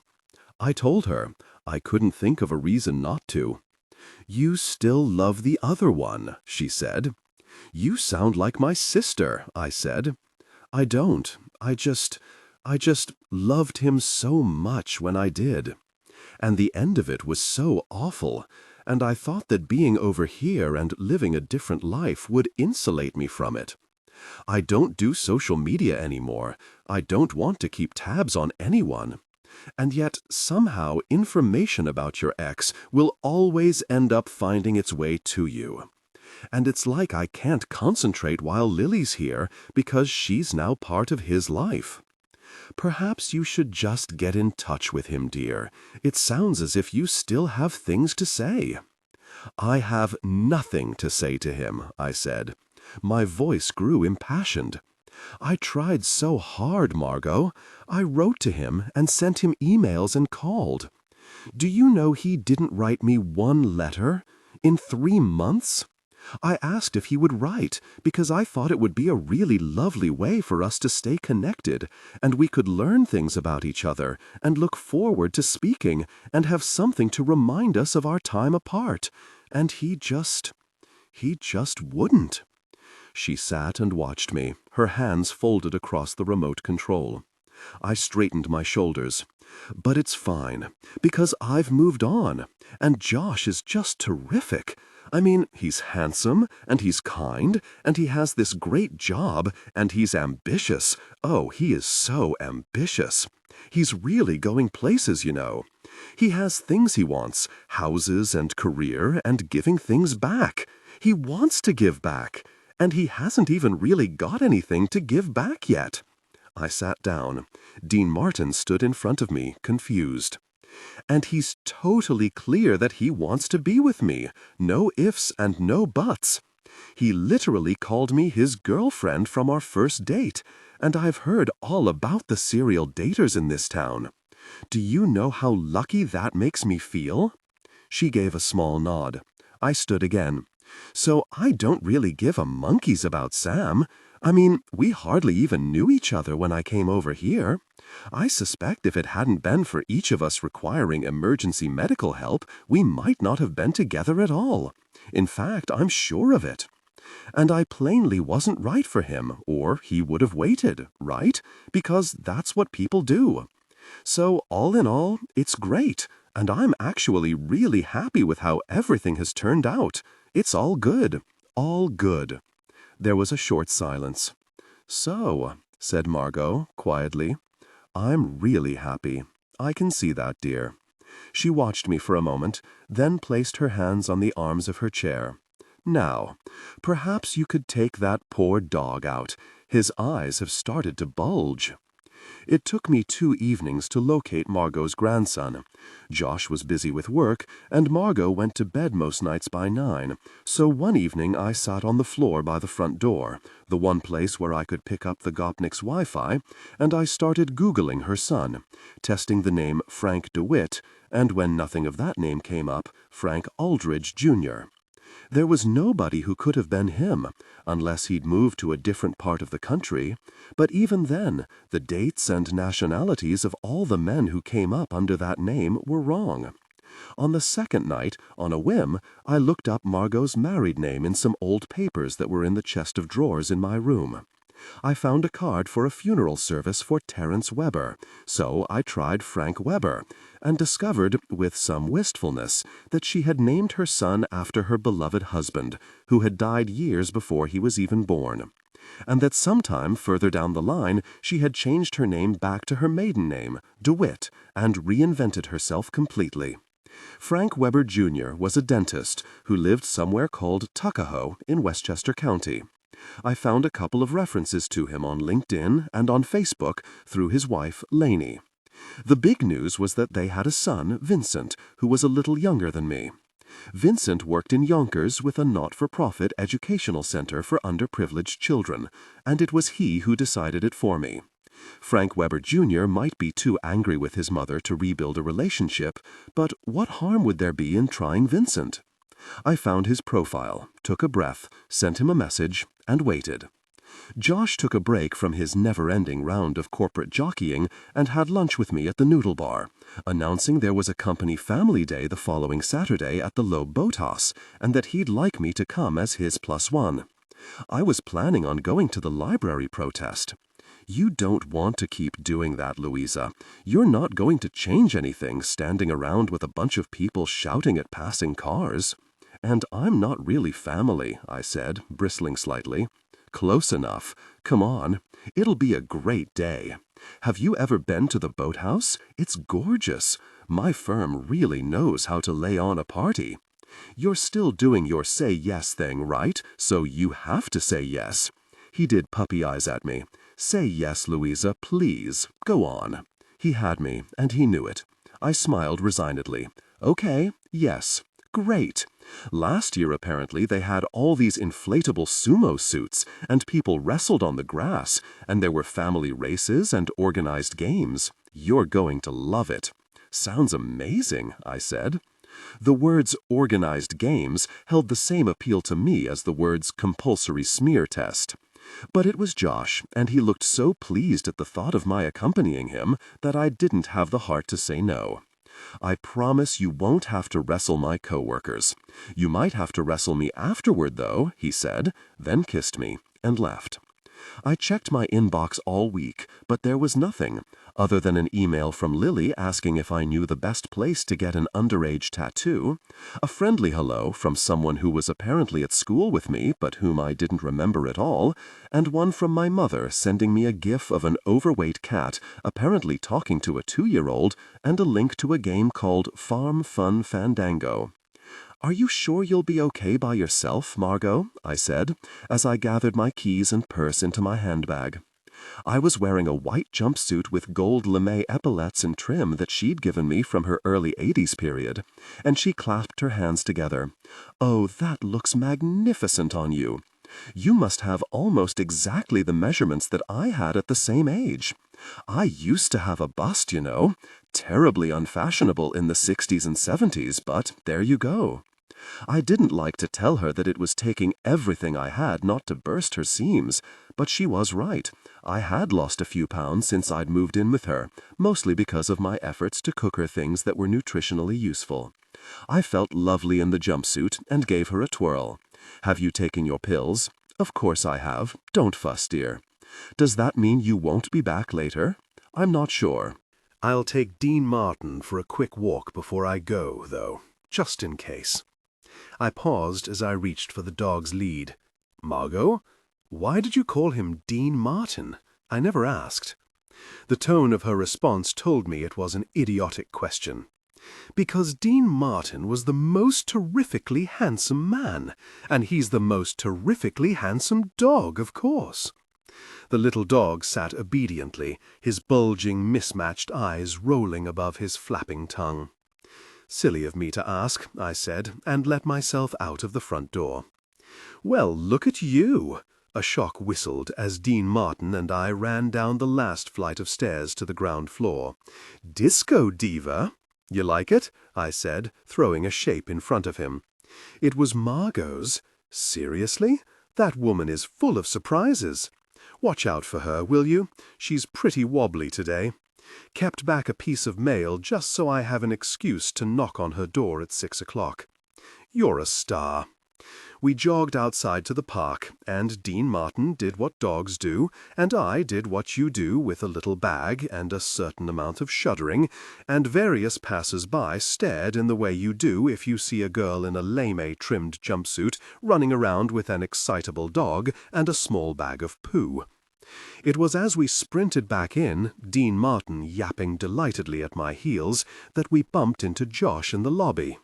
I told her. I couldn't think of a reason not to. "You still love the other one," she said. "You sound like my sister," I said. "I don't. I just loved him so much when I did. And the end of it was so awful, and I thought that being over here and living a different life would insulate me from it. I don't do social media anymore. I don't want to keep tabs on anyone. And yet, somehow, information about your ex will always end up finding its way to you. And it's like I can't concentrate while Lily's here because she's now part of his life. Perhaps you should just get in touch with him, dear. It sounds as if you still have things to say." "I have nothing to say to him," I said. My voice grew impassioned. "I tried so hard, Margot. I wrote to him and sent him emails and called. Do you know he didn't write me one letter? In 3 months? I asked if he would write, because I thought it would be a really lovely way for us to stay connected, and we could learn things about each other, and look forward to speaking, and have something to remind us of our time apart. And he just wouldn't." She sat and watched me, her hands folded across the remote control. I straightened my shoulders. "But it's fine, because I've moved on, and Josh is just terrific. I mean, he's handsome, and he's kind, and he has this great job, and he's ambitious. Oh, he is so ambitious. He's really going places, you know. He has things he wants, houses and career, and giving things back. He wants to give back, and he hasn't even really got anything to give back yet." I sat down. Dean Martin stood in front of me, confused. "And he's totally clear that he wants to be with me. No ifs and no buts. He literally called me his girlfriend from our first date, and I've heard all about the serial daters in this town. Do you know how lucky that makes me feel?" She gave a small nod. I stood again. "So I don't really give a monkey's about Sam. I mean, we hardly even knew each other when I came over here. I suspect if it hadn't been for each of us requiring emergency medical help, we might not have been together at all. In fact, I'm sure of it. And I plainly wasn't right for him, or he would have waited, right? Because that's what people do. So, all in all, it's great, and I'm actually really happy with how everything has turned out. It's all good. All good." There was a short silence. "So," said Margot, quietly, "I'm really happy. I can see that, dear." She watched me for a moment, then placed her hands on the arms of her chair. "Now, perhaps you could take that poor dog out. His eyes have started to bulge." It took me 2 evenings to locate Margot's grandson. Josh was busy with work, and Margot went to bed most nights by 9, so one evening I sat on the floor by the front door, the one place where I could pick up the Gopnik's Wi-Fi, and I started Googling her son, testing the name Frank DeWitt, and when nothing of that name came up, Frank Aldridge, Jr. There was nobody who could have been him, unless he'd moved to a different part of the country, but even then, the dates and nationalities of all the men who came up under that name were wrong. On the second night, on a whim, I looked up Margot's married name in some old papers that were in the chest of drawers in my room. I found a card for a funeral service for Terence Weber, so I tried Frank Weber, and discovered, with some wistfulness, that she had named her son after her beloved husband, who had died years before he was even born, and that sometime further down the line she had changed her name back to her maiden name, DeWitt, and reinvented herself completely. Frank Weber, Jr. was a dentist who lived somewhere called Tuckahoe in Westchester County. I found a couple of references to him on LinkedIn and on Facebook through his wife, Lainey. The big news was that they had a son, Vincent, who was a little younger than me. Vincent worked in Yonkers with a not-for-profit educational center for underprivileged children, and it was he who decided it for me. Frank Weber Jr. might be too angry with his mother to rebuild a relationship, but what harm would there be in trying Vincent? I found his profile, took a breath, sent him a message, and waited. Josh took a break from his never-ending round of corporate jockeying and had lunch with me at the Noodle Bar, announcing there was a company family day the following Saturday at the Loeb Boathouse, and that he'd like me to come as his +1. I was planning on going to the library protest. You don't want to keep doing that, Louisa. You're not going to change anything standing around with a bunch of people shouting at passing cars. And I'm not really family, I said, bristling slightly. Close enough. Come on. It'll be a great day. Have you ever been to the boathouse? It's gorgeous. My firm really knows how to lay on a party. You're still doing your say yes thing, right? So you have to say yes. He did puppy eyes at me. Say yes, Louisa, please. Go on. He had me, and he knew it. I smiled resignedly. Okay, yes. Great. Last year, apparently, they had all these inflatable sumo suits, and people wrestled on the grass, and there were family races and organized games. You're going to love it. Sounds amazing, I said. The words organized games held the same appeal to me as the words compulsory smear test. But it was Josh, and he looked so pleased at the thought of my accompanying him that I didn't have the heart to say no. I promise you won't have to wrestle my coworkers. You might have to wrestle me afterward, though, he said, then kissed me and left. I checked my inbox all week, but there was nothing, other than an email from Lily asking if I knew the best place to get an underage tattoo, a friendly hello from someone who was apparently at school with me but whom I didn't remember at all, and one from my mother sending me a gif of an overweight cat apparently talking to a 2-year-old and a link to a game called Farm Fun Fandango. Are you sure you'll be okay by yourself, Margot? I said, as I gathered my keys and purse into my handbag. I was wearing a white jumpsuit with gold lame epaulettes and trim that she'd given me from her early 80s period, and she clasped her hands together. Oh, that looks magnificent on you. You must have almost exactly the measurements that I had at the same age. I used to have a bust, you know. Terribly unfashionable in the 60s and 70s, but there you go. I didn't like to tell her that it was taking everything I had not to burst her seams, but she was right. I had lost a few pounds since I'd moved in with her, mostly because of my efforts to cook her things that were nutritionally useful. I felt lovely in the jumpsuit and gave her a twirl. Have you taken your pills? Of course I have. Don't fuss, dear. Does that mean you won't be back later? I'm not sure. I'll take Dean Martin for a quick walk before I go, though, just in case. I paused as I reached for the dog's lead. Margot? Why did you call him Dean Martin? I never asked. The tone of her response told me it was an idiotic question. Because Dean Martin was the most terrifically handsome man, and he's the most terrifically handsome dog, of course. The little dog sat obediently, his bulging, mismatched eyes rolling above his flapping tongue. "Silly of me to ask," I said, and let myself out of the front door. "Well, look at you!" A shock whistled as Dean Martin and I ran down the last flight of stairs to the ground floor. "Disco diva?" "You like it?" I said, throwing a shape in front of him. It was Margot's. "Seriously? That woman is full of surprises. Watch out for her, will you? She's pretty wobbly today. Kept back a piece of mail just so I have an excuse to knock on her door at 6 o'clock. You're a star." We jogged outside to the park, and Dean Martin did what dogs do, and I did what you do with a little bag and a certain amount of shuddering, and various passers-by stared in the way you do if you see a girl in a lame-trimmed jumpsuit running around with an excitable dog and a small bag of poo. It was as we sprinted back in, Dean Martin yapping delightedly at my heels, that we bumped into Josh in the lobby.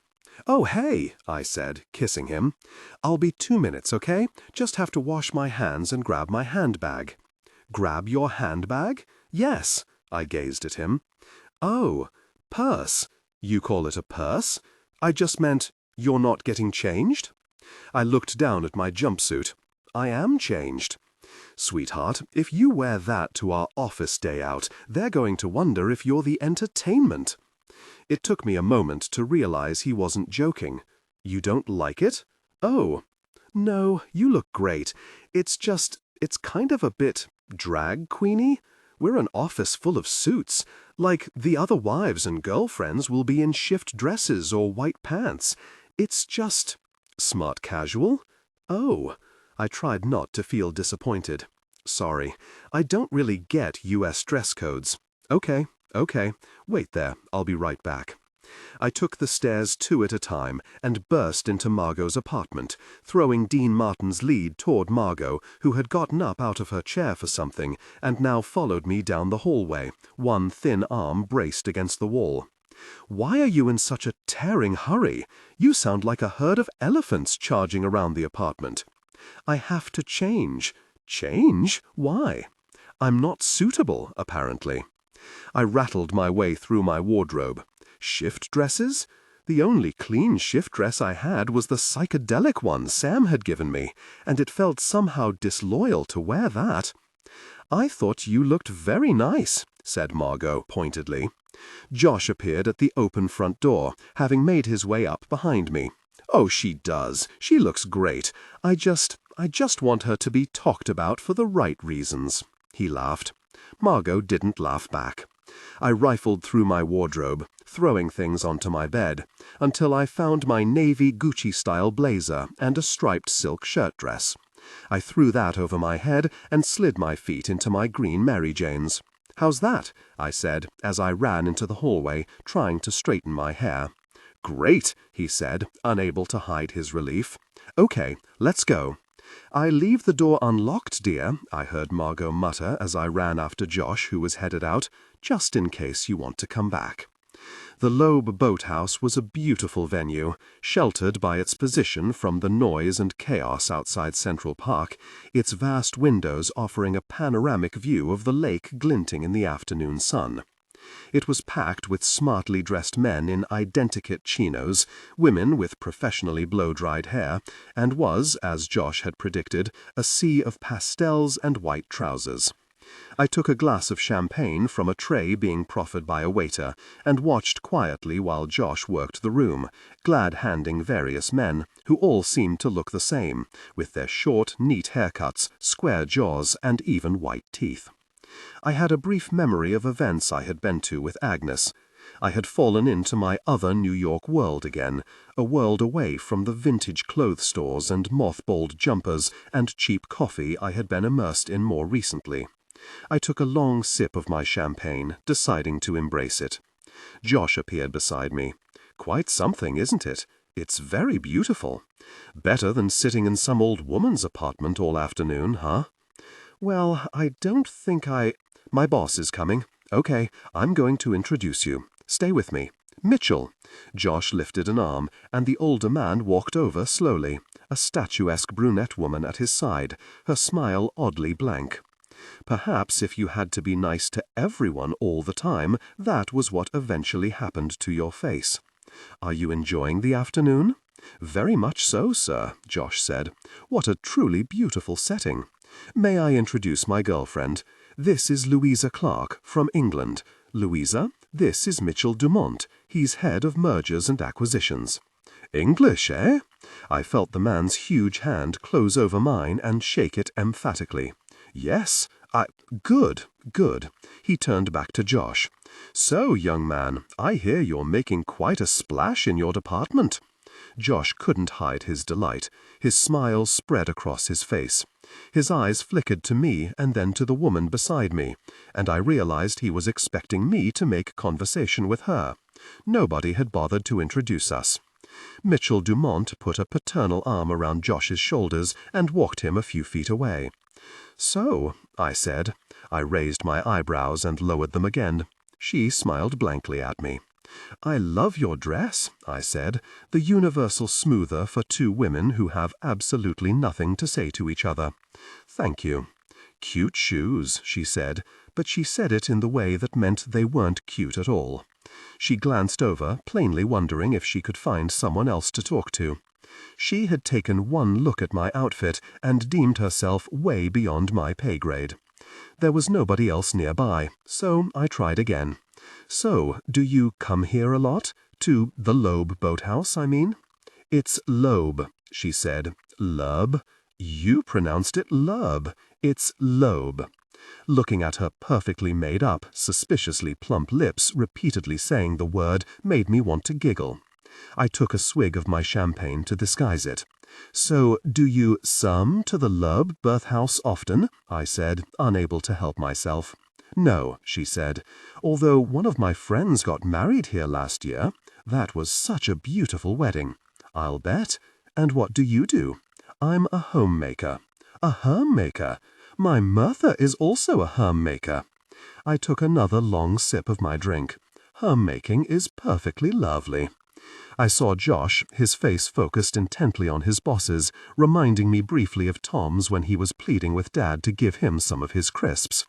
"Oh, hey," I said, kissing him. "I'll be 2 minutes, okay? Just have to wash my hands and grab my handbag." "Grab your handbag?" "Yes." I gazed at him. "Oh, purse. You call it a purse? I just meant, you're not getting changed?" I looked down at my jumpsuit. "I am changed." "Sweetheart, if you wear that to our office day out, they're going to wonder if you're the entertainment." It took me a moment to realize he wasn't joking. "You don't like it?" "Oh, no, you look great. It's kind of a bit drag queeny. We're an office full of suits. Like, the other wives and girlfriends will be in shift dresses or white pants. It's just smart casual." "Oh." I tried not to feel disappointed. "Sorry, I don't really get U.S. dress codes." Okay. Wait there, I'll be right back." I took the stairs 2 at a time and burst into Margot's apartment, throwing Dean Martin's lead toward Margot, who had gotten up out of her chair for something and now followed me down the hallway, one thin arm braced against the wall. "Why are you in such a tearing hurry? You sound like a herd of elephants charging around the apartment." "I have to change." "Change? Why?" "I'm not suitable, apparently." I rattled my way through my wardrobe. Shift dresses? The only clean shift dress I had was the psychedelic one Sam had given me, and it felt somehow disloyal to wear that. "I thought you looked very nice," said Margot pointedly. Josh appeared at the open front door, having made his way up behind me. "Oh, she does. She looks great. I just want her to be talked about for the right reasons." He laughed. Margot didn't laugh back. I rifled through my wardrobe, throwing things onto my bed, until I found my navy Gucci-style blazer and a striped silk shirt dress. I threw that over my head and slid my feet into my green Mary Janes. "How's that?" I said, as I ran into the hallway, trying to straighten my hair. "Great," he said, unable to hide his relief. "Okay, let's go." "I leave the door unlocked, dear," I heard Margot mutter as I ran after Josh, who was headed out, "just in case you want to come back." The Loeb Boathouse was a beautiful venue, sheltered by its position from the noise and chaos outside Central Park, its vast windows offering a panoramic view of the lake glinting in the afternoon sun. It was packed with smartly dressed men in identikit chinos, women with professionally blow-dried hair, and was, as Josh had predicted, a sea of pastels and white trousers. I took a glass of champagne from a tray being proffered by a waiter, and watched quietly while Josh worked the room, glad-handing various men, who all seemed to look the same, with their short, neat haircuts, square jaws, and even white teeth. I had a brief memory of events I had been to with Agnes. I had fallen into my other New York world again, a world away from the vintage clothes stores and mothballed jumpers and cheap coffee I had been immersed in more recently. I took a long sip of my champagne, deciding to embrace it. Josh appeared beside me. "Quite something, isn't it? It's very beautiful. Better than sitting in some old woman's apartment all afternoon, huh?" "Well, I don't think My boss is coming. Okay, I'm going to introduce you. Stay with me. Mitchell." Josh lifted an arm, and the older man walked over slowly, a statuesque brunette woman at his side, her smile oddly blank. Perhaps if you had to be nice to everyone all the time, that was what eventually happened to your face. Are you enjoying the afternoon? Very much so, sir, Josh said. What a truly beautiful setting. May I introduce my girlfriend? This is Louisa Clark, from England. Louisa, this is Mitchell Dumont. He's head of mergers and acquisitions. English, eh? I felt the man's huge hand close over mine and shake it emphatically. Yes, good. He turned back to Josh. So, young man, I hear you're making quite a splash in your department. Josh couldn't hide his delight. His smile spread across his face. His eyes flickered to me and then to the woman beside me, and I realized he was expecting me to make conversation with her. Nobody had bothered to introduce us. Mitchell Dumont put a paternal arm around Josh's shoulders and walked him a few feet away. So, I said. I raised my eyebrows and lowered them again. She smiled blankly at me. I love your dress, I said, the universal smoother for two women who have absolutely nothing to say to each other. Thank you. Cute shoes, she said, but she said it in the way that meant they weren't cute at all. She glanced over, plainly wondering if she could find someone else to talk to. She had taken one look at my outfit and deemed herself way beyond my pay grade. There was nobody else nearby, so I tried again. So, do you come here a lot? To the Loeb boathouse, I mean? It's Loeb, she said. Lub? You pronounced it Lub. It's Loeb. Looking at her perfectly made-up, suspiciously plump lips repeatedly saying the word made me want to giggle. I took a swig of my champagne to disguise it. So, do you to the Loeb birthhouse often? I said, unable to help myself. No, she said, although one of my friends got married here last year. That was such a beautiful wedding. I'll bet. And what do you do? I'm a homemaker. A herm-maker? My mother is also a herm-maker. I took another long sip of my drink. Herm-making is perfectly lovely. I saw Josh, his face focused intently on his bosses, reminding me briefly of Tom's when he was pleading with Dad to give him some of his crisps.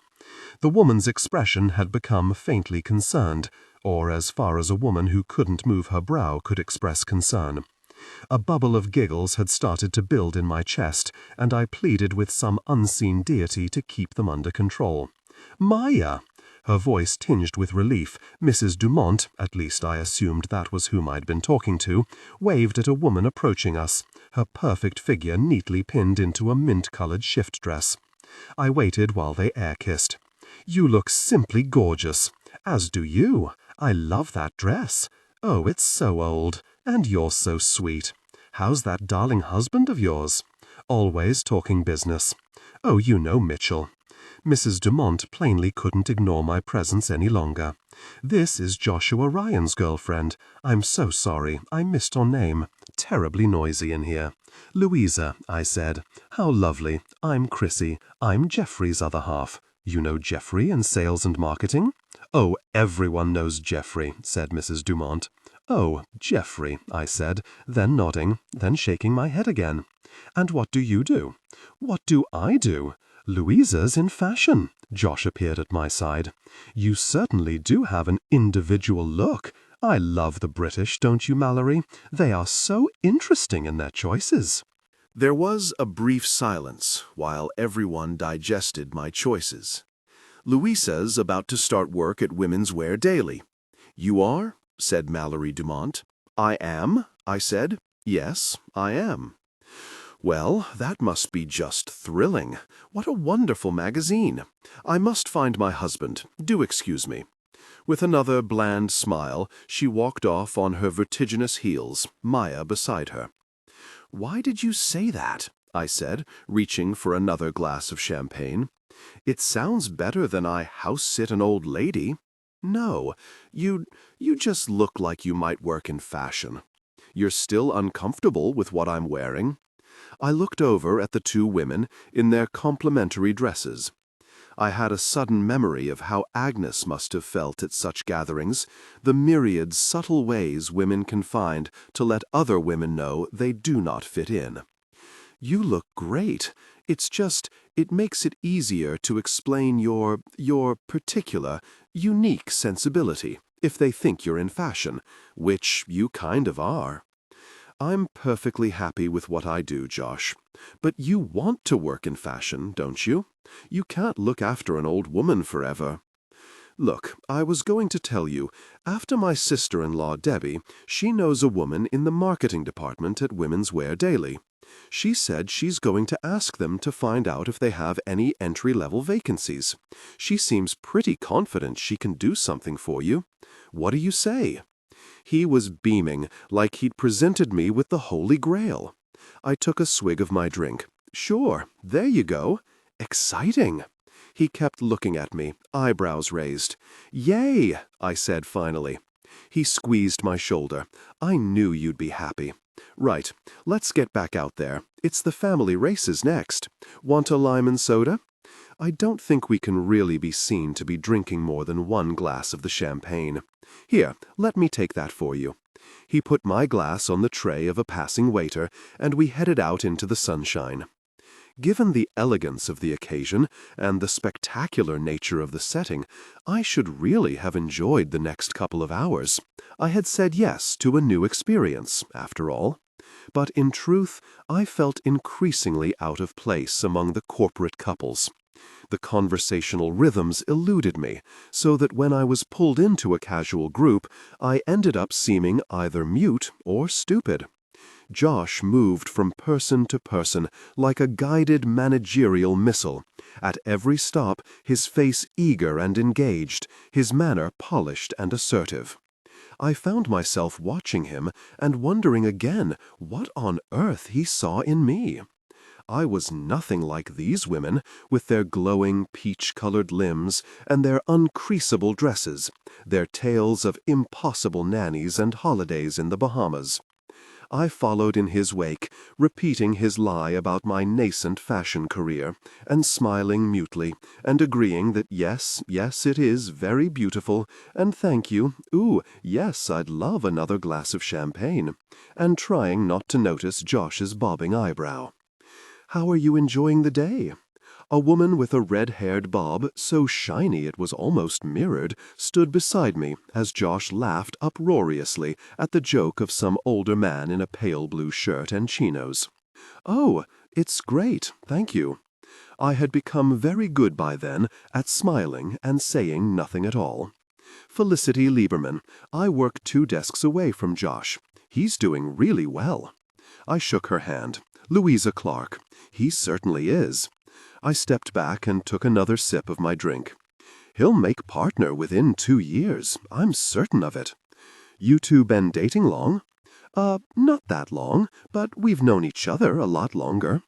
The woman's expression had become faintly concerned, or as far as a woman who couldn't move her brow could express concern. A bubble of giggles had started to build in my chest, and I pleaded with some unseen deity to keep them under control. Maya! Her voice tinged with relief, Mrs. Dumont, at least I assumed that was whom I'd been talking to, waved at a woman approaching us, her perfect figure neatly pinned into a mint-colored shift dress. I waited while they air-kissed. You look simply gorgeous. As do you. I love that dress. Oh, it's so old. And you're so sweet. How's that darling husband of yours? Always talking business. Oh, you know Mitchell. Mrs. Dumont plainly couldn't ignore my presence any longer. This is Joshua Ryan's girlfriend. I'm so sorry. I missed her name. Terribly noisy in here. Louisa, I said. How lovely. I'm Chrissy. I'm Jeffrey's other half. You know Jeffrey in sales and marketing? Oh, everyone knows Jeffrey, said Mrs. Dumont. Oh, Jeffrey, I said, then nodding, then shaking my head again. And what do you do? What do I do? Louisa's in fashion. Josh appeared at my side. You certainly do have an individual look. I love the British, don't you, Mallory? They are so interesting in their choices. There was a brief silence while everyone digested my choices. Louisa's about to start work at Women's Wear Daily. You are? Said Mallory Dumont. I am, I said. Yes, I am. Well, that must be just thrilling. What a wonderful magazine. I must find my husband. Do excuse me. With another bland smile, she walked off on her vertiginous heels, Maya beside her. Why did you say that? I said, reaching for another glass of champagne. It sounds better than I house-sit an old lady. No, you just look like you might work in fashion. You're still uncomfortable with what I'm wearing. I looked over at the two women in their complimentary dresses. I had a sudden memory of how Agnes must have felt at such gatherings, the myriad subtle ways women can find to let other women know they do not fit in. You look great. It makes it easier to explain your particular, unique sensibility if they think you're in fashion, which you kind of are. I'm perfectly happy with what I do, Josh. But you want to work in fashion, don't you? You can't look after an old woman forever. Look, I was going to tell you, after my sister-in-law, Debbie, she knows a woman in the marketing department at Women's Wear Daily. She said she's going to ask them to find out if they have any entry-level vacancies. She seems pretty confident she can do something for you. What do you say? He was beaming, like he'd presented me with the Holy Grail. I took a swig of my drink. Sure, there you go. Exciting. He kept looking at me, eyebrows raised. Yay, I said finally. He squeezed my shoulder. I knew you'd be happy. Right, let's get back out there. It's the family races next. Want a lime and soda? I don't think we can really be seen to be drinking more than one glass of the champagne. Here, let me take that for you. He put my glass on the tray of a passing waiter, and we headed out into the sunshine. Given the elegance of the occasion and the spectacular nature of the setting, I should really have enjoyed the next couple of hours. I had said yes to a new experience, after all. But in truth, I felt increasingly out of place among the corporate couples. The conversational rhythms eluded me, so that when I was pulled into a casual group, I ended up seeming either mute or stupid. Josh moved from person to person like a guided managerial missile, at every stop his face eager and engaged, his manner polished and assertive. I found myself watching him and wondering again what on earth he saw in me. I was nothing like these women, with their glowing peach-colored limbs and their uncreasable dresses, their tales of impossible nannies and holidays in the Bahamas. I followed in his wake, repeating his lie about my nascent fashion career, and smiling mutely, and agreeing that yes, it is very beautiful, and thank you, yes, I'd love another glass of champagne, and trying not to notice Josh's bobbing eyebrow. How are you enjoying the day? A woman with a red-haired bob, so shiny it was almost mirrored, stood beside me as Josh laughed uproariously at the joke of some older man in a pale blue shirt and chinos. Oh, it's great, thank you. I had become very good by then at smiling and saying nothing at all. Felicity Lieberman. I work 2 desks away from Josh. He's doing really well. I shook her hand. Louisa Clark. He certainly is. I stepped back and took another sip of my drink. He'll make partner within 2 years. I'm certain of it. You two been dating long? Not that long, but we've known each other a lot longer.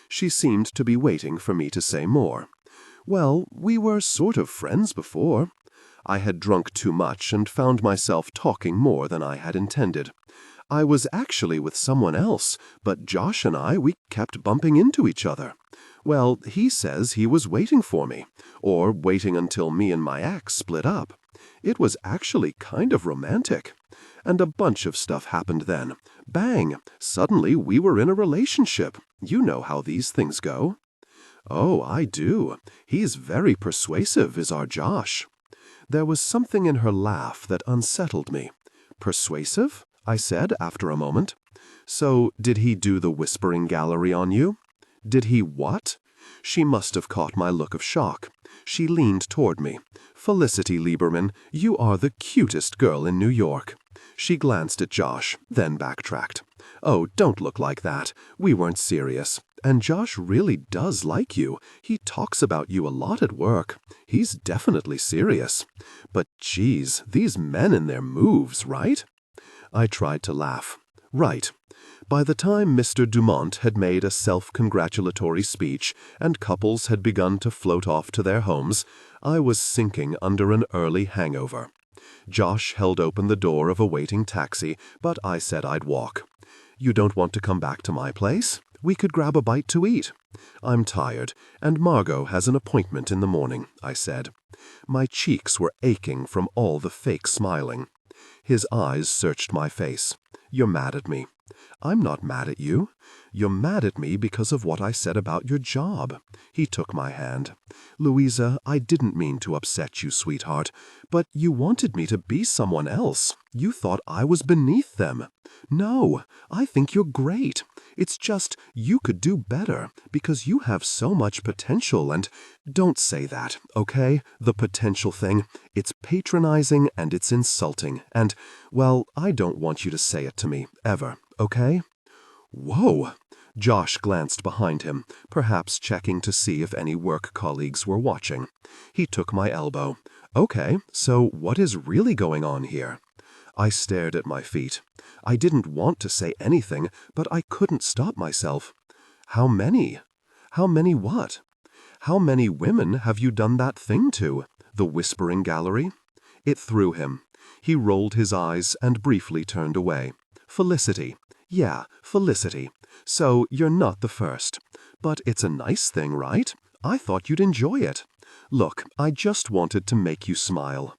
She seemed to be waiting for me to say more. Well, we were sort of friends before. I had drunk too much and found myself talking more than I had intended. I was actually with someone else, but Josh and we kept bumping into each other. Well, he says he was waiting for me, or waiting until me and my ex split up. It was actually kind of romantic. And a bunch of stuff happened then. Bang! Suddenly we were in a relationship. You know how these things go. Oh, I do. He's very persuasive, is our Josh. There was something in her laugh that unsettled me. Persuasive? I said after a moment. So, did he do the whispering gallery on you? Did he what? She must have caught my look of shock. She leaned toward me. Felicity Lieberman, you are the cutest girl in New York. She glanced at Josh, then backtracked. Oh, don't look like that. We weren't serious. And Josh really does like you. He talks about you a lot at work. He's definitely serious. But geez, these men and their moves, right? I tried to laugh. Right. By the time Mr. Dumont had made a self-congratulatory speech and couples had begun to float off to their homes, I was sinking under an early hangover. Josh held open the door of a waiting taxi, but I said I'd walk. You don't want to come back to my place? We could grab a bite to eat. I'm tired, and Margot has an appointment in the morning, I said. My cheeks were aching from all the fake smiling. His eyes searched my face. "You're mad at me." "I'm not mad at you. You're mad at me because of what I said about your job." He took my hand. "Louisa, I didn't mean to upset you, sweetheart, but you wanted me to be someone else. You thought I was beneath them. No, I think you're great. It's just you could do better because you have so much potential and don't say that, okay? The potential thing. It's patronizing and it's insulting and, well, I don't want you to say it to me, ever, okay?" "Whoa!" Josh glanced behind him, perhaps checking to see if any work colleagues were watching. He took my elbow. "Okay, so what is really going on here?" I stared at my feet. I didn't want to say anything, but I couldn't stop myself. "How many?" "How many what?" "How many women have you done that thing to? The whispering gallery?" It threw him. He rolled his eyes and briefly turned away. "Felicity. Yeah, Felicity. So you're not the first. But it's a nice thing, right? I thought you'd enjoy it. Look, I just wanted to make you smile."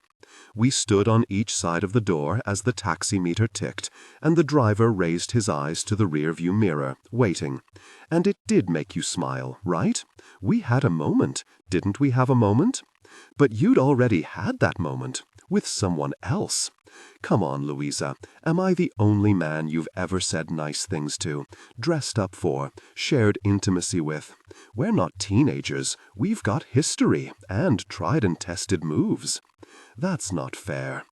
We stood on each side of the door as the taximeter ticked, and the driver raised his eyes to the rearview mirror, waiting. "And it did make you smile, right? We had a moment. Didn't we have a moment? But you'd already had that moment. With someone else. Come on, Louisa. Am I the only man you've ever said nice things to, dressed up for, shared intimacy with? We're not teenagers. We've got history and tried and tested moves. That's not fair."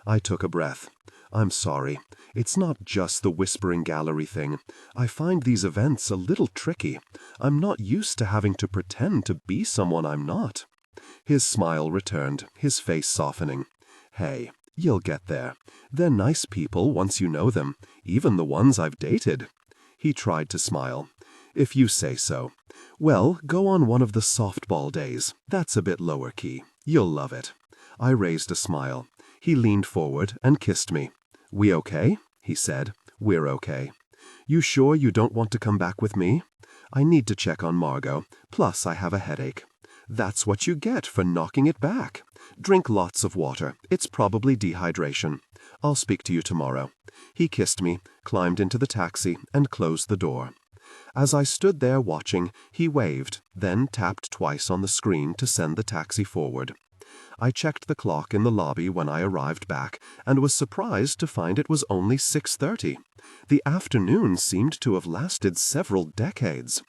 I took a breath. "I'm sorry. It's not just the whispering gallery thing. I find these events a little tricky. I'm not used to having to pretend to be someone I'm not." His smile returned, his face softening. "Hey, you'll get there. They're nice people once you know them, even the ones I've dated." He tried to smile. "If you say so. Well, go on one of the softball days. That's a bit lower key. You'll love it." I raised a smile. He leaned forward and kissed me. "We okay?" he said. "We're okay. You sure you don't want to come back with me? I need to check on Margot, plus I have a headache." "That's what you get for knocking it back. Drink lots of water. It's probably dehydration. I'll speak to you tomorrow." He kissed me, climbed into the taxi, and closed the door. As I stood there watching, he waved, then tapped twice on the screen to send the taxi forward. I checked the clock in the lobby when I arrived back, and was surprised to find it was only 6:30. The afternoon seemed to have lasted several decades.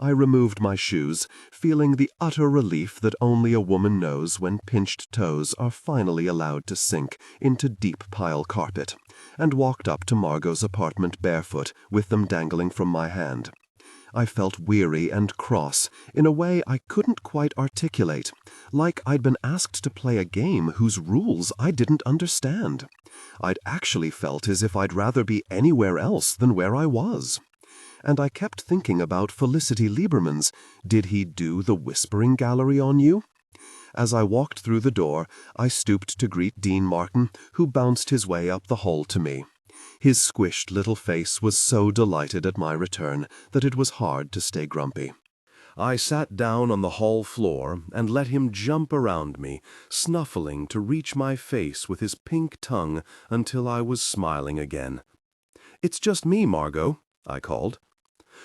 I removed my shoes, feeling the utter relief that only a woman knows when pinched toes are finally allowed to sink into deep pile carpet, and walked up to Margot's apartment barefoot, with them dangling from my hand. I felt weary and cross in a way I couldn't quite articulate, like I'd been asked to play a game whose rules I didn't understand. I'd actually felt as if I'd rather be anywhere else than where I was. And I kept thinking about Felicity Lieberman's "Did he do the whispering gallery on you?" As I walked through the door, I stooped to greet Dean Martin, who bounced his way up the hall to me. His squished little face was so delighted at my return that it was hard to stay grumpy. I sat down on the hall floor and let him jump around me, snuffling to reach my face with his pink tongue until I was smiling again. "It's just me, Margot," I called.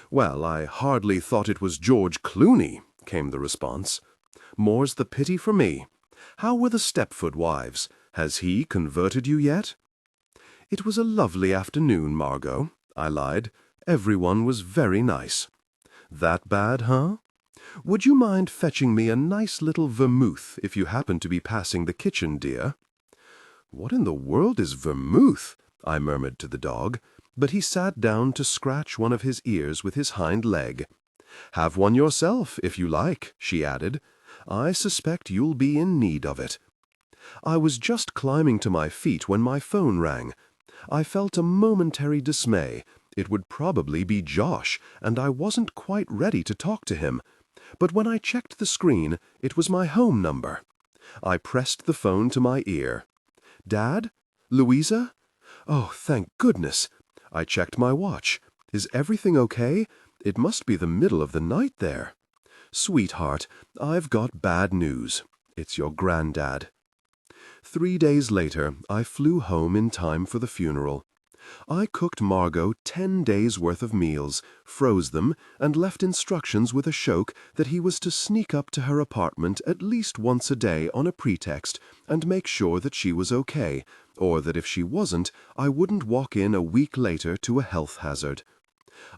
"Well, I hardly thought it was George Clooney," came the response. "More's the pity for me. How were the Stepford wives? Has he converted you yet?" "It was a lovely afternoon, Margot," I lied. "Everyone was very nice." "That bad, huh? Would you mind fetching me a nice little vermouth if you happen to be passing the kitchen, dear?" "What in the world is vermouth?" I murmured to the dog, but he sat down to scratch one of his ears with his hind leg. "Have one yourself, if you like," she added. "I suspect you'll be in need of it." I was just climbing to my feet when my phone rang. I felt a momentary dismay. It would probably be Josh, and I wasn't quite ready to talk to him. But when I checked the screen, it was my home number. I pressed the phone to my ear. "Dad? Louisa? Oh, thank goodness!" I checked my watch. "Is everything okay? It must be the middle of the night there." "Sweetheart, I've got bad news. It's your granddad." 3 days later, I flew home in time for the funeral. I cooked Margot 10 days' worth of meals, froze them, and left instructions with Ashok that he was to sneak up to her apartment at least once a day on a pretext and make sure that she was okay, or that if she wasn't, I wouldn't walk in a week later to a health hazard.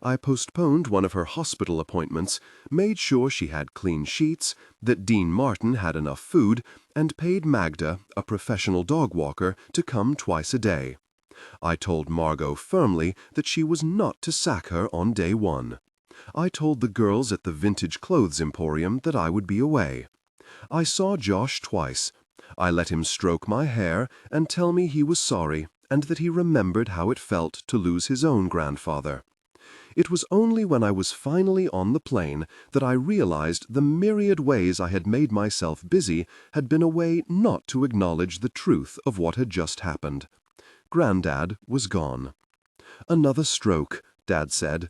I postponed one of her hospital appointments, made sure she had clean sheets, that Dean Martin had enough food, and paid Magda, a professional dog walker, to come twice a day. I told Margot firmly that she was not to sack her on day 1. I told the girls at the vintage clothes emporium that I would be away. I saw Josh twice. I let him stroke my hair and tell me he was sorry and that he remembered how it felt to lose his own grandfather. It was only when I was finally on the plane that I realized the myriad ways I had made myself busy had been a way not to acknowledge the truth of what had just happened. Grandad was gone. Another stroke, Dad said.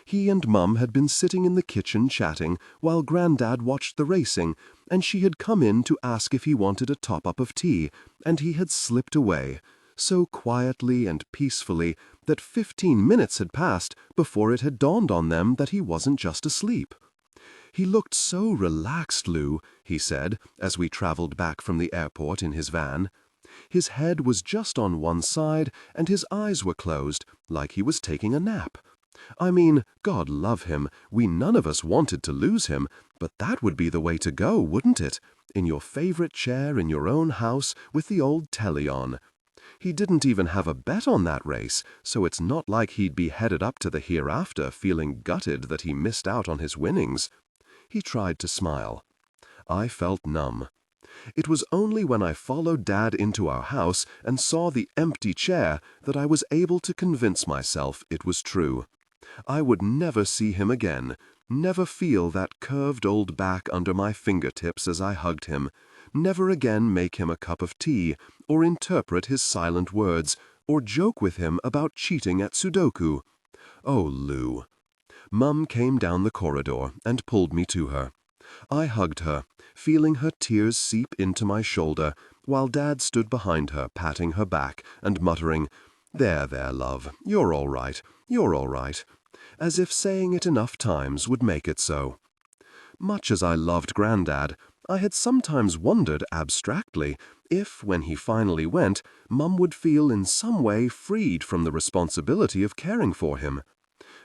He and Mum had been sitting in the kitchen chatting while Grandad watched the racing, and she had come in to ask if he wanted a top-up of tea, and he had slipped away, so quietly and peacefully that 15 minutes had passed before it had dawned on them that he wasn't just asleep. "He looked so relaxed, Lou," he said, as we traveled back from the airport in his van. His head was just on one side, and his eyes were closed, like he was taking a nap. I mean, God love him, we none of us wanted to lose him, but that would be the way to go, wouldn't it? In your favorite chair in your own house with the old telly on. He didn't even have a bet on that race, so it's not like he'd be headed up to the hereafter feeling gutted that he missed out on his winnings. He tried to smile. I felt numb. It was only when I followed Dad into our house and saw the empty chair that I was able to convince myself it was true. I would never see him again, never feel that curved old back under my fingertips as I hugged him, never again make him a cup of tea, or interpret his silent words, or joke with him about cheating at Sudoku. Oh, Lou. Mum came down the corridor and pulled me to her. I hugged her, feeling her tears seep into my shoulder, while Dad stood behind her, patting her back and muttering, "There, there, love, you're all right, as if saying it enough times would make it so. Much as I loved Grandad, I had sometimes wondered abstractly if, when he finally went, Mum would feel in some way freed from the responsibility of caring for him.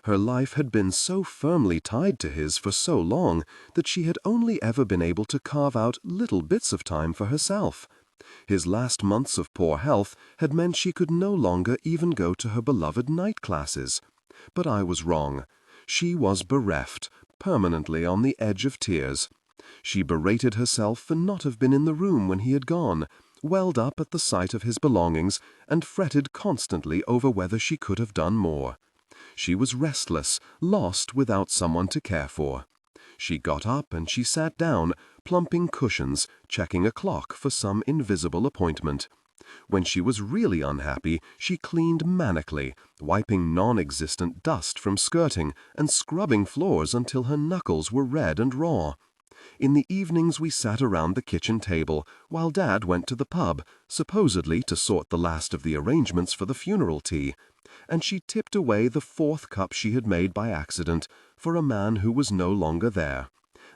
Her life had been so firmly tied to his for so long that she had only ever been able to carve out little bits of time for herself. His last months of poor health had meant she could no longer even go to her beloved night classes. But I was wrong. She was bereft, permanently on the edge of tears. She berated herself for not have been in the room when he had gone, welled up at the sight of his belongings, and fretted constantly over whether she could have done more. She was restless, lost without someone to care for. She got up and she sat down, plumping cushions, checking a clock for some invisible appointment. When she was really unhappy, she cleaned manically, wiping non-existent dust from skirting and scrubbing floors until her knuckles were red and raw. In the evenings we sat around the kitchen table, while Dad went to the pub, supposedly to sort the last of the arrangements for the funeral tea, and she tipped away the 4th cup she had made by accident for a man who was no longer there,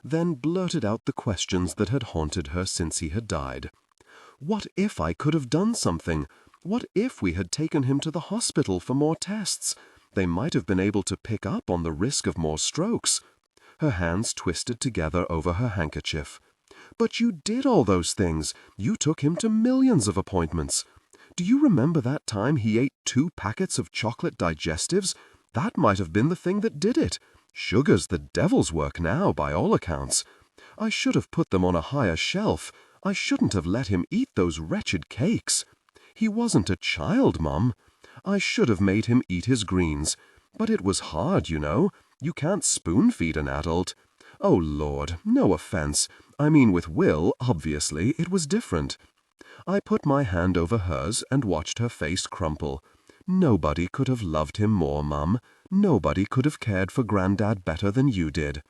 then blurted out the questions that had haunted her since he had died. What if I could have done something? What if we had taken him to the hospital for more tests? They might have been able to pick up on the risk of more strokes. Her hands twisted together over her handkerchief. But you did all those things. You took him to millions of appointments. Do you remember that time he ate 2 packets of chocolate digestives? That might have been the thing that did it. Sugar's the devil's work now, by all accounts. I should have put them on a higher shelf. I shouldn't have let him eat those wretched cakes. He wasn't a child, Mum. I should have made him eat his greens. But it was hard, you know. You can't spoon-feed an adult. Oh, Lord, no offense. I mean, with Will, obviously, it was different. I put my hand over hers and watched her face crumple. Nobody could have loved him more, Mum. Nobody could have cared for Grandad better than you did.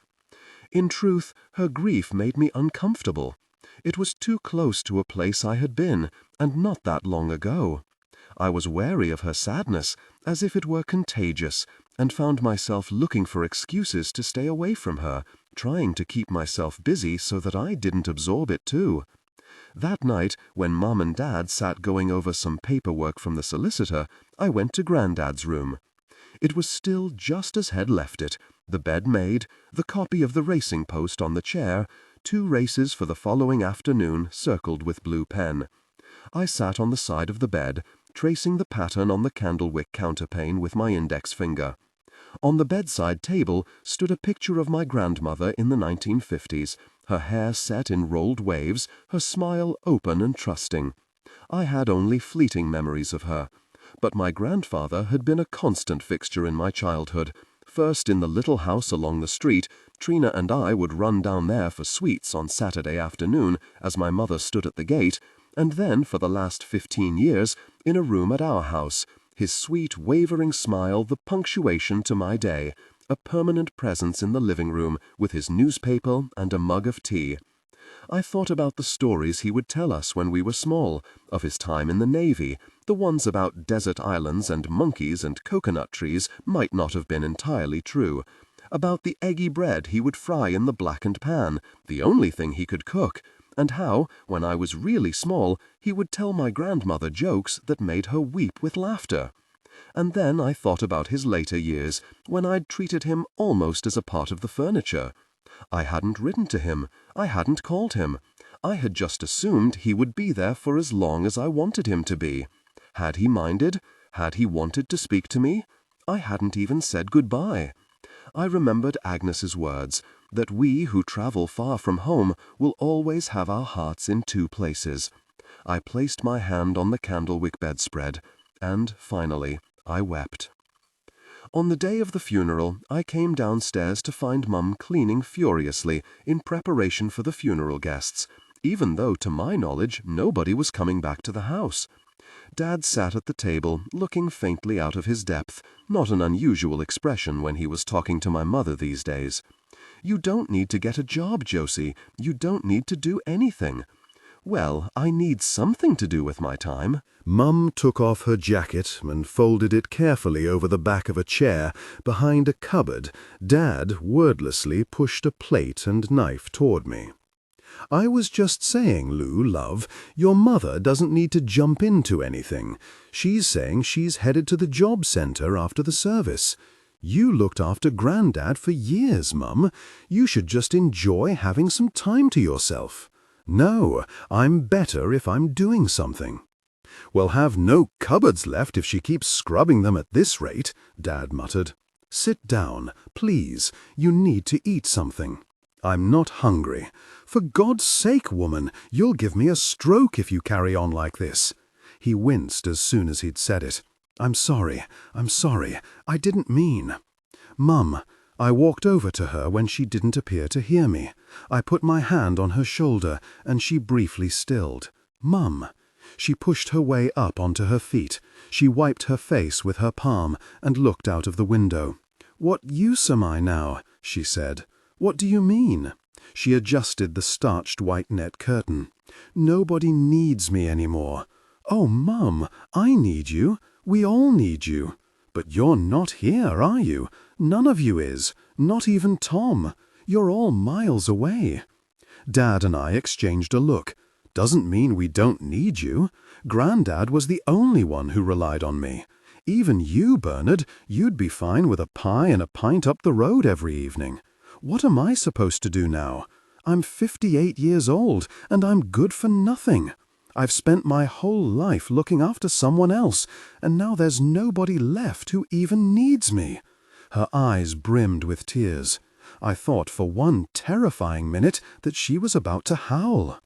In truth, her grief made me uncomfortable. It was too close to a place I had been, and not that long ago. I was wary of her sadness, as if it were contagious, and found myself looking for excuses to stay away from her, trying to keep myself busy so that I didn't absorb it too. That night, when Mom and Dad sat going over some paperwork from the solicitor, I went to Grandad's room. It was still just as Head left it, the bed made, the copy of the racing post on the chair, 2 races for the following afternoon circled with blue pen. I sat on the side of the bed, tracing the pattern on the candlewick counterpane with my index finger. On the bedside table stood a picture of my grandmother in the 1950s, her hair set in rolled waves, her smile open and trusting. I had only fleeting memories of her, but my grandfather had been a constant fixture in my childhood. First in the little house along the street, Trina and I would run down there for sweets on Saturday afternoon as my mother stood at the gate, and then for the last 15 years in a room at our house, his sweet, wavering smile the punctuation to my day, a permanent presence in the living room with his newspaper and a mug of tea. I thought about the stories he would tell us when we were small, of his time in the Navy. The ones about desert islands and monkeys and coconut trees might not have been entirely true. About the eggy bread he would fry in the blackened pan, the only thing he could cook, and how, when I was really small, he would tell my grandmother jokes that made her weep with laughter. And then I thought about his later years, when I'd treated him almost as a part of the furniture. I hadn't written to him. I hadn't called him. I had just assumed he would be there for as long as I wanted him to be. Had he minded? Had he wanted to speak to me? I hadn't even said goodbye. I remembered Agnes's words, that we who travel far from home will always have our hearts in 2 places. I placed my hand on the candlewick bedspread, and, finally, I wept. On the day of the funeral, I came downstairs to find Mum cleaning furiously in preparation for the funeral guests, even though, to my knowledge, nobody was coming back to the house. Dad sat at the table, looking faintly out of his depth, not an unusual expression when he was talking to my mother these days. "You don't need to get a job, Josie. You don't need to do anything." "Well, I need something to do with my time." Mum took off her jacket and folded it carefully over the back of a chair behind a cupboard. Dad wordlessly pushed a plate and knife toward me. "I was just saying, Lou, love, your mother doesn't need to jump into anything. She's saying she's headed to the job center after the service. You looked after Grandad for years, Mum. You should just enjoy having some time to yourself." "No, I'm better if I'm doing something." "We'll have no cupboards left if she keeps scrubbing them at this rate," Dad muttered. "Sit down, please. You need to eat something." "I'm not hungry." "For God's sake, woman, you'll give me a stroke if you carry on like this." He winced as soon as he'd said it. I'm sorry. I didn't mean." "Mum." I walked over to her when she didn't appear to hear me. I put my hand on her shoulder, and she briefly stilled. "Mum." She pushed her way up onto her feet. She wiped her face with her palm and looked out of the window. "What use am I now?" she said. "What do you mean?" She adjusted the starched white net curtain. "Nobody needs me anymore." "Oh, Mum, I need you. We all need you." "But you're not here, are you? None of you is. Not even Tom. You're all miles away." Dad and I exchanged a look. "Doesn't mean we don't need you. Grandad was the only one who relied on me. Even you, Bernard, you'd be fine with a pie and a pint up the road every evening. What am I supposed to do now? I'm 58 years old, and I'm good for nothing. I've spent my whole life looking after someone else, and now there's nobody left who even needs me." Her eyes brimmed with tears. I thought for one terrifying minute that she was about to howl.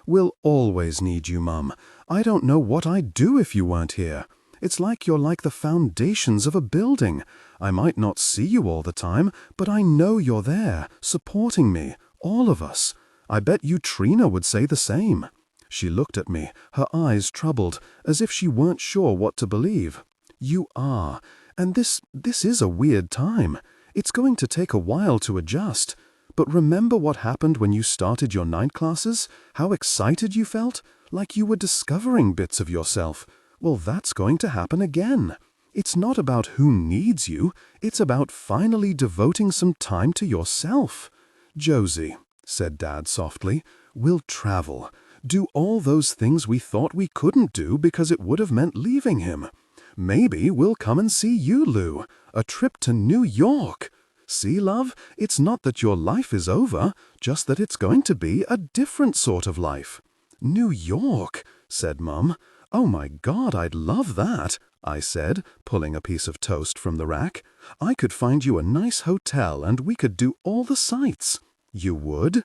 "We'll always need you, Mum. I don't know what I'd do if you weren't here. It's like you're like the foundations of a building. I might not see you all the time, but I know you're there, supporting me, all of us. I bet you Trina would say the same." She looked at me, her eyes troubled, as if she weren't sure what to believe. "You are. And this is a weird time. It's going to take a while to adjust. But remember what happened when you started your night classes? How excited you felt? Like you were discovering bits of yourself. Well, that's going to happen again. It's not about who needs you. It's about finally devoting some time to yourself. Josie, said Dad softly, we'll travel. Do all those things we thought we couldn't do because it would have meant leaving him. Maybe we'll come and see you, Lou. A trip to New York. See, love, it's not that your life is over, just that it's going to be a different sort of life. New York, said Mum. Oh my God, I'd love that, I said, pulling a piece of toast from the rack. I could find you a nice hotel and we could do all the sights. You would?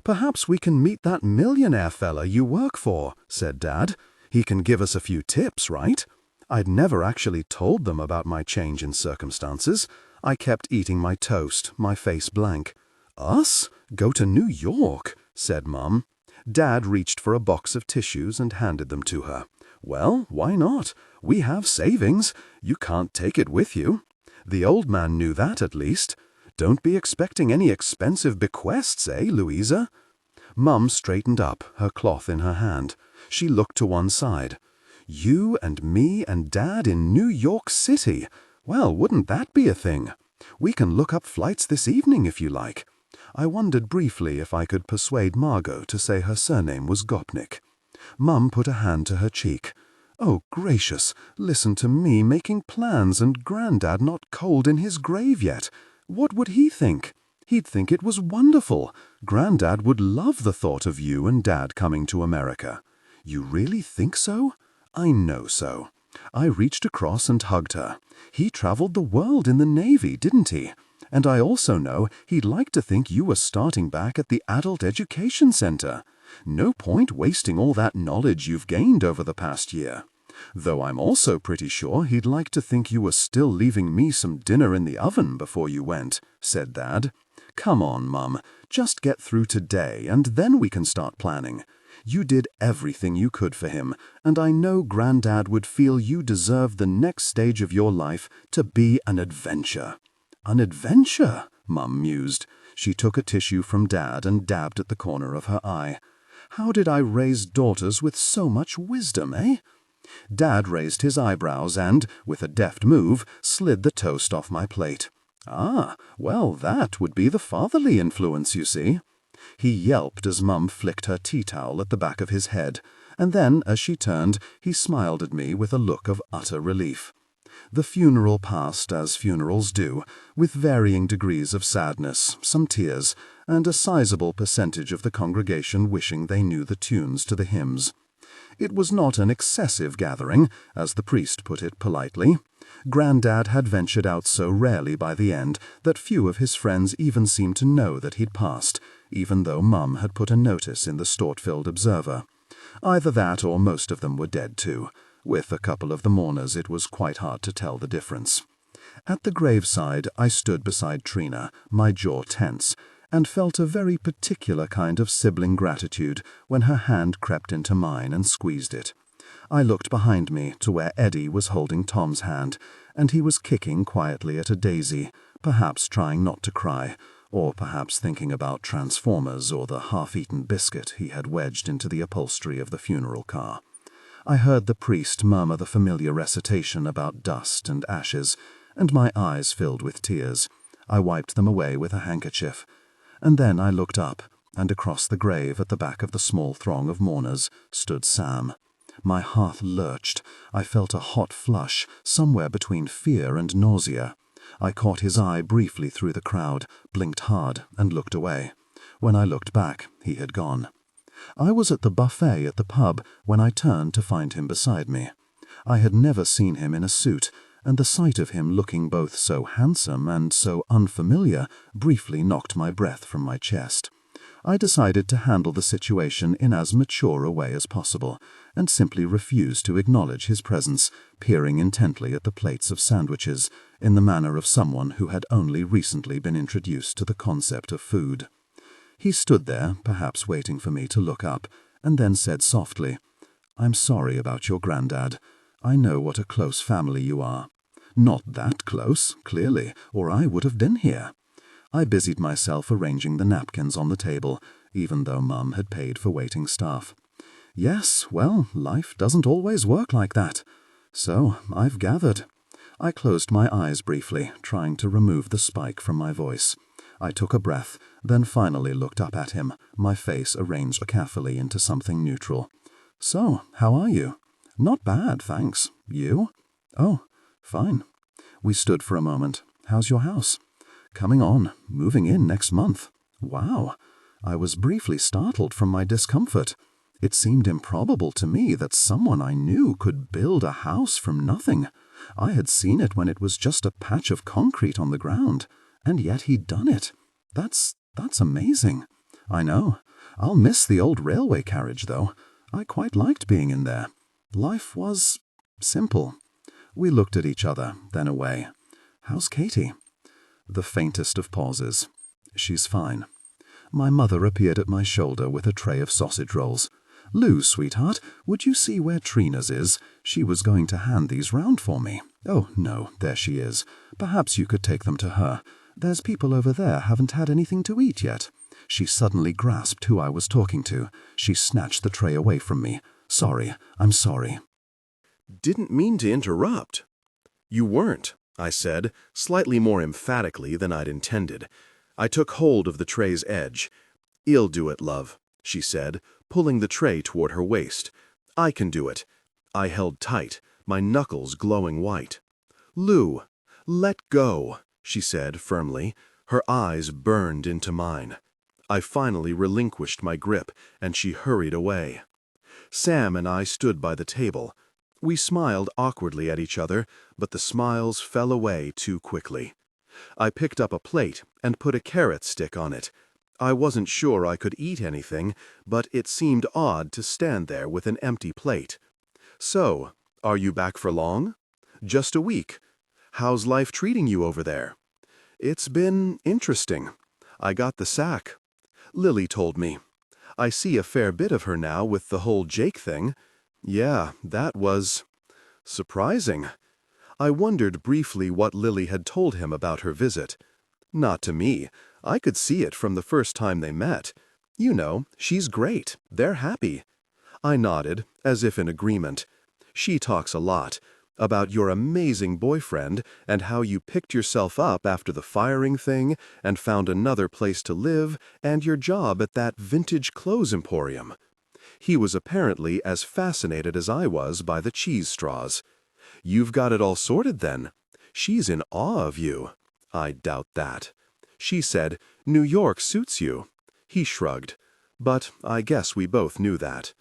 Perhaps we can meet that millionaire fella you work for, said Dad. He can give us a few tips, right? I'd never actually told them about my change in circumstances. I kept eating my toast, my face blank. Us? Go to New York? Said Mum. Dad reached for a box of tissues and handed them to her. Well, why not? We have savings. You can't take it with you. The old man knew that at least. Don't be expecting any expensive bequests, Louisa? Mum straightened up, her cloth in her hand. She looked to one side. You and me and Dad in New York City. Well, wouldn't that be a thing? We can look up flights this evening if you like. I wondered briefly if I could persuade Margot to say her surname was Gopnik. Mum put a hand to her cheek. Oh, gracious, listen to me making plans and Grandad not cold in his grave yet. What would he think? He'd think it was wonderful. Grandad would love the thought of you and Dad coming to America. You really think so? I know so. I reached across and hugged her. He traveled the world in the Navy, didn't he? And I also know he'd like to think you were starting back at the Adult Education Center. No point wasting all that knowledge you've gained over the past year. Though I'm also pretty sure he'd like to think you were still leaving me some dinner in the oven before you went, said Dad. Come on, Mum, just get through today and then we can start planning. You did everything you could for him, and I know Grandad would feel you deserve the next stage of your life to be an adventure. An adventure? Mum mused. She took a tissue from Dad and dabbed at the corner of her eye. How did I raise daughters with so much wisdom, Dad raised his eyebrows and, with a deft move, slid the toast off my plate. Ah, well, that would be the fatherly influence, you see. He yelped as Mum flicked her tea towel at the back of his head, and then, as she turned, he smiled at me with a look of utter relief. The funeral passed as funerals do, with varying degrees of sadness, some tears, and a sizable percentage of the congregation wishing they knew the tunes to the hymns. It was not an excessive gathering, as the priest put it politely. Grandad had ventured out so rarely by the end that few of his friends even seemed to know that he'd passed, even though Mum had put a notice in the Stortfield Observer. Either that or most of them were dead too. With a couple of the mourners it was quite hard to tell the difference. At the graveside I stood beside Trina, my jaw tense, and felt a very particular kind of sibling gratitude when her hand crept into mine and squeezed it. I looked behind me to where Eddie was holding Tom's hand, and he was kicking quietly at a daisy, perhaps trying not to cry, or perhaps thinking about Transformers or the half-eaten biscuit he had wedged into the upholstery of the funeral car. I heard the priest murmur the familiar recitation about dust and ashes, and my eyes filled with tears. I wiped them away with a handkerchief. And then I looked up, and across the grave at the back of the small throng of mourners stood Sam. My heart lurched. I felt a hot flush, somewhere between fear and nausea. I caught his eye briefly through the crowd, blinked hard, and looked away. When I looked back, he had gone. I was at the buffet at the pub when I turned to find him beside me. I had never seen him in a suit, and the sight of him looking both so handsome and so unfamiliar briefly knocked my breath from my chest. I decided to handle the situation in as mature a way as possible, and simply refused to acknowledge his presence, peering intently at the plates of sandwiches, in the manner of someone who had only recently been introduced to the concept of food. He stood there, perhaps waiting for me to look up, and then said softly, "I'm sorry about your Grandad. I know what a close family you are. Not that close, clearly, or I would have been here. I busied myself arranging the napkins on the table, even though Mum had paid for waiting staff. Yes, well, life doesn't always work like that. So, I've gathered. I closed my eyes briefly, trying to remove the spike from my voice. I took a breath, then finally looked up at him, my face arranged carefully into something neutral. So, how are you? Not bad, thanks. You? Oh, fine. We stood for a moment. How's your house? Coming on, moving in next month. Wow. I was briefly startled from my discomfort. It seemed improbable to me that someone I knew could build a house from nothing. I had seen it when it was just a patch of concrete on the ground, and yet he'd done it. That's amazing. I know. I'll miss the old railway carriage, though. I quite liked being in there. Life was simple. We looked at each other, then away. How's Katie? The faintest of pauses. She's fine. My mother appeared at my shoulder with a tray of sausage rolls. Lou, sweetheart, would you see where Trina's is? She was going to hand these round for me. Oh, no, there she is. Perhaps you could take them to her. There's people over there haven't had anything to eat yet. She suddenly grasped who I was talking to. She snatched the tray away from me. Sorry, I'm sorry. Didn't mean to interrupt. You weren't, I said, slightly more emphatically than I'd intended. I took hold of the tray's edge. "I'll do it, love," she said, pulling the tray toward her waist. "I can do it." I held tight, my knuckles glowing white. "Lou, let go," she said firmly. Her eyes burned into mine. I finally relinquished my grip, and she hurried away. Sam and I stood by the table. We smiled awkwardly at each other, but the smiles fell away too quickly. I picked up a plate and put a carrot stick on it. I wasn't sure I could eat anything, but it seemed odd to stand there with an empty plate. "So, are you back for long?" "Just a week." "How's life treating you over there?" "It's been interesting. I got the sack. Lily told me. I see a fair bit of her now with the whole Jake thing." "Yeah, that was surprising." I wondered briefly what Lily had told him about her visit. "Not to me. I could see it from the first time they met. You know, she's great. They're happy." I nodded, as if in agreement. "She talks a lot about your amazing boyfriend and how you picked yourself up after the firing thing and found another place to live and your job at that vintage clothes emporium." He was apparently as fascinated as I was by the cheese straws. "You've got it all sorted then. She's in awe of you." "I doubt that." She said, "New York suits you." He shrugged. But I guess we both knew that.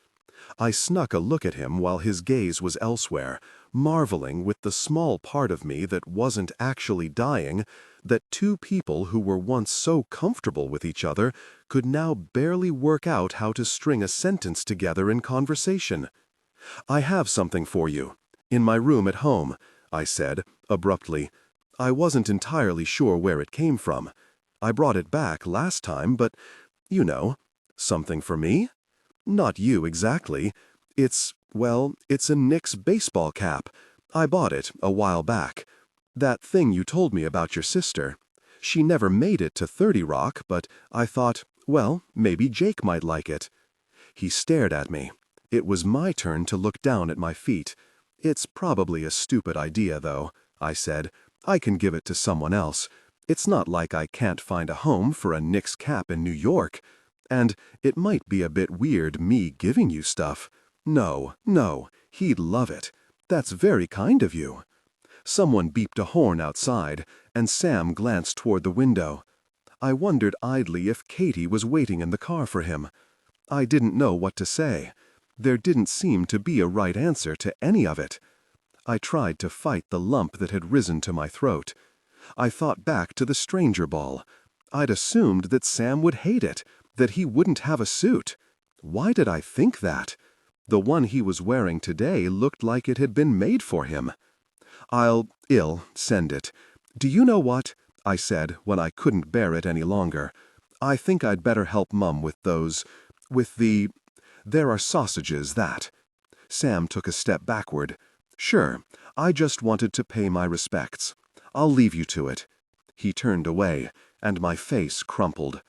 I snuck a look at him while his gaze was elsewhere, marveling with the small part of me that wasn't actually dying, that two people who were once so comfortable with each other could now barely work out how to string a sentence together in conversation. "I have something for you. In my room at home," I said, abruptly. I wasn't entirely sure where it came from. I brought it back last time, but, you know. "Something for me?" "Not you exactly. It's a Knicks baseball cap. I bought it a while back. That thing you told me about your sister. She never made it to 30 Rock, but I thought, well, maybe Jake might like it." He stared at me. It was my turn to look down at my feet. "It's probably a stupid idea, though," I said. "I can give it to someone else. It's not like I can't find a home for a Knicks cap in New York. And it might be a bit weird me giving you stuff." No, he'd love it. "That's very kind of you." Someone beeped a horn outside, and Sam glanced toward the window. I wondered idly if Katie was waiting in the car for him. I didn't know what to say. There didn't seem to be a right answer to any of it. I tried to fight the lump that had risen to my throat. I thought back to the stranger ball. I'd assumed that Sam would hate it, that he wouldn't have a suit. Why did I think that? The one he was wearing today looked like it had been made for him. I'll send it. Do you know what?" I said when I couldn't bear it any longer. "I think I'd better help Mum with there are sausages, that." Sam took a step backward. "Sure, I just wanted to pay my respects. I'll leave you to it." He turned away, and my face crumpled.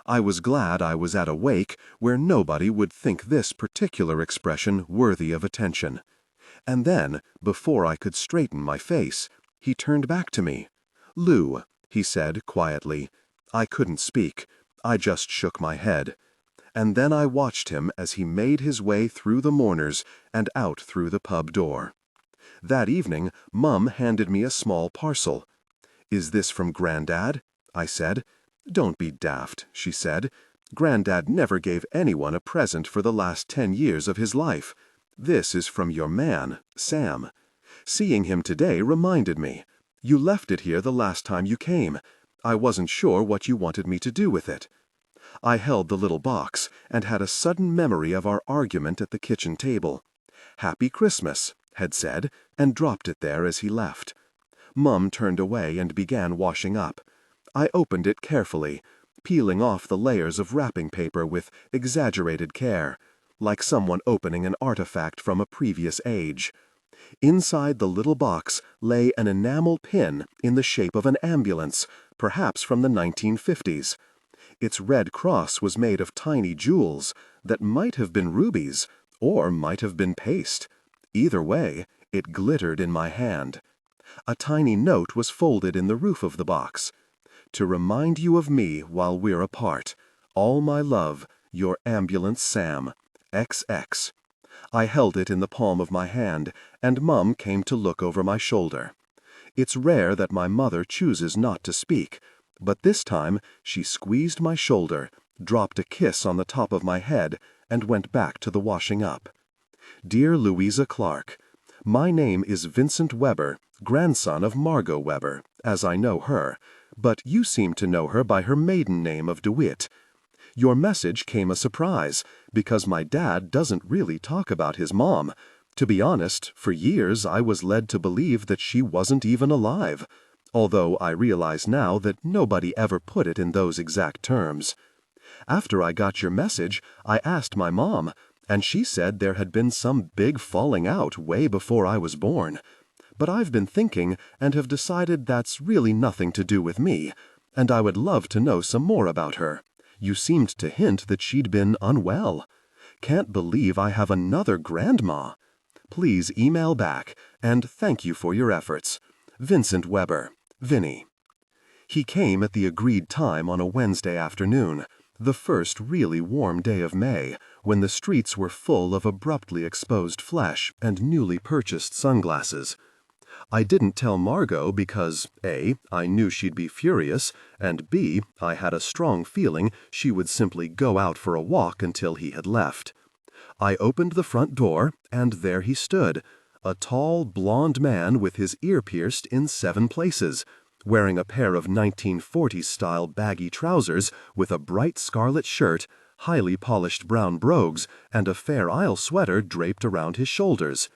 I was glad I was at a wake where nobody would think this particular expression worthy of attention. And then, before I could straighten my face, he turned back to me. "Lou," he said quietly. I couldn't speak. I just shook my head. And then I watched him as he made his way through the mourners and out through the pub door. That evening, Mum handed me a small parcel. "Is this from Grandad?" I said. "Don't be daft," she said. "Grandad never gave anyone a present for the last 10 years of his life. This is from your man, Sam. Seeing him today reminded me. You left it here the last time you came. I wasn't sure what you wanted me to do with it." I held the little box and had a sudden memory of our argument at the kitchen table. "Happy Christmas," had said, and dropped it there as he left. Mum turned away and began washing up. I opened it carefully, peeling off the layers of wrapping paper with exaggerated care, like someone opening an artifact from a previous age. Inside the little box lay an enamel pin in the shape of an ambulance, perhaps from the 1950s. Its red cross was made of tiny jewels that might have been rubies or might have been paste. Either way, it glittered in my hand. A tiny note was folded in the roof of the box. "To remind you of me while we're apart. All my love, your ambulance Sam. XX." I held it in the palm of my hand, and Mum came to look over my shoulder. It's rare that my mother chooses not to speak, but this time she squeezed my shoulder, dropped a kiss on the top of my head, and went back to the washing up. "Dear Louisa Clark, my name is Vincent Weber, grandson of Margot Weber, as I know her, but you seem to know her by her maiden name of DeWitt. Your message came a surprise, because my dad doesn't really talk about his mom. To be honest, for years I was led to believe that she wasn't even alive, although I realize now that nobody ever put it in those exact terms. After I got your message, I asked my mom, and she said there had been some big falling out way before I was born. But I've been thinking and have decided that's really nothing to do with me, and I would love to know some more about her. You seemed to hint that she'd been unwell. Can't believe I have another grandma. Please email back, and thank you for your efforts. Vincent Weber, Vinny." He came at the agreed time on a Wednesday afternoon, the first really warm day of May, when the streets were full of abruptly exposed flesh and newly purchased sunglasses. I didn't tell Margot because, A, I knew she'd be furious, and B, I had a strong feeling she would simply go out for a walk until he had left. I opened the front door, and there he stood, a tall, blond man with his ear pierced in 7 places, wearing a pair of 1940s-style baggy trousers with a bright scarlet shirt, highly polished brown brogues, and a Fair Isle sweater draped around his shoulders.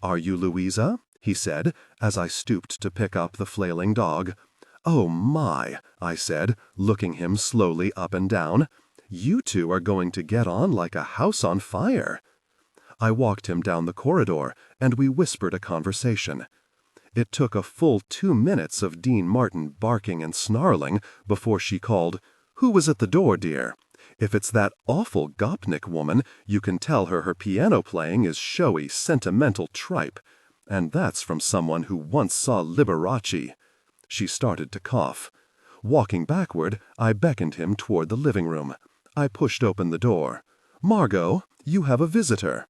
"Are you Louisa?" he said, as I stooped to pick up the flailing dog. "Oh my," I said, looking him slowly up and down. "You two are going to get on like a house on fire." I walked him down the corridor, and we whispered a conversation. It took a full 2 minutes of Dean Martin barking and snarling before she called, "Who was at the door, dear? If it's that awful Gopnik woman, you can tell her piano playing is showy, sentimental tripe. And that's from someone who once saw Liberace." She started to cough. Walking backward, I beckoned him toward the living room. I pushed open the door. "Margot, you have a visitor."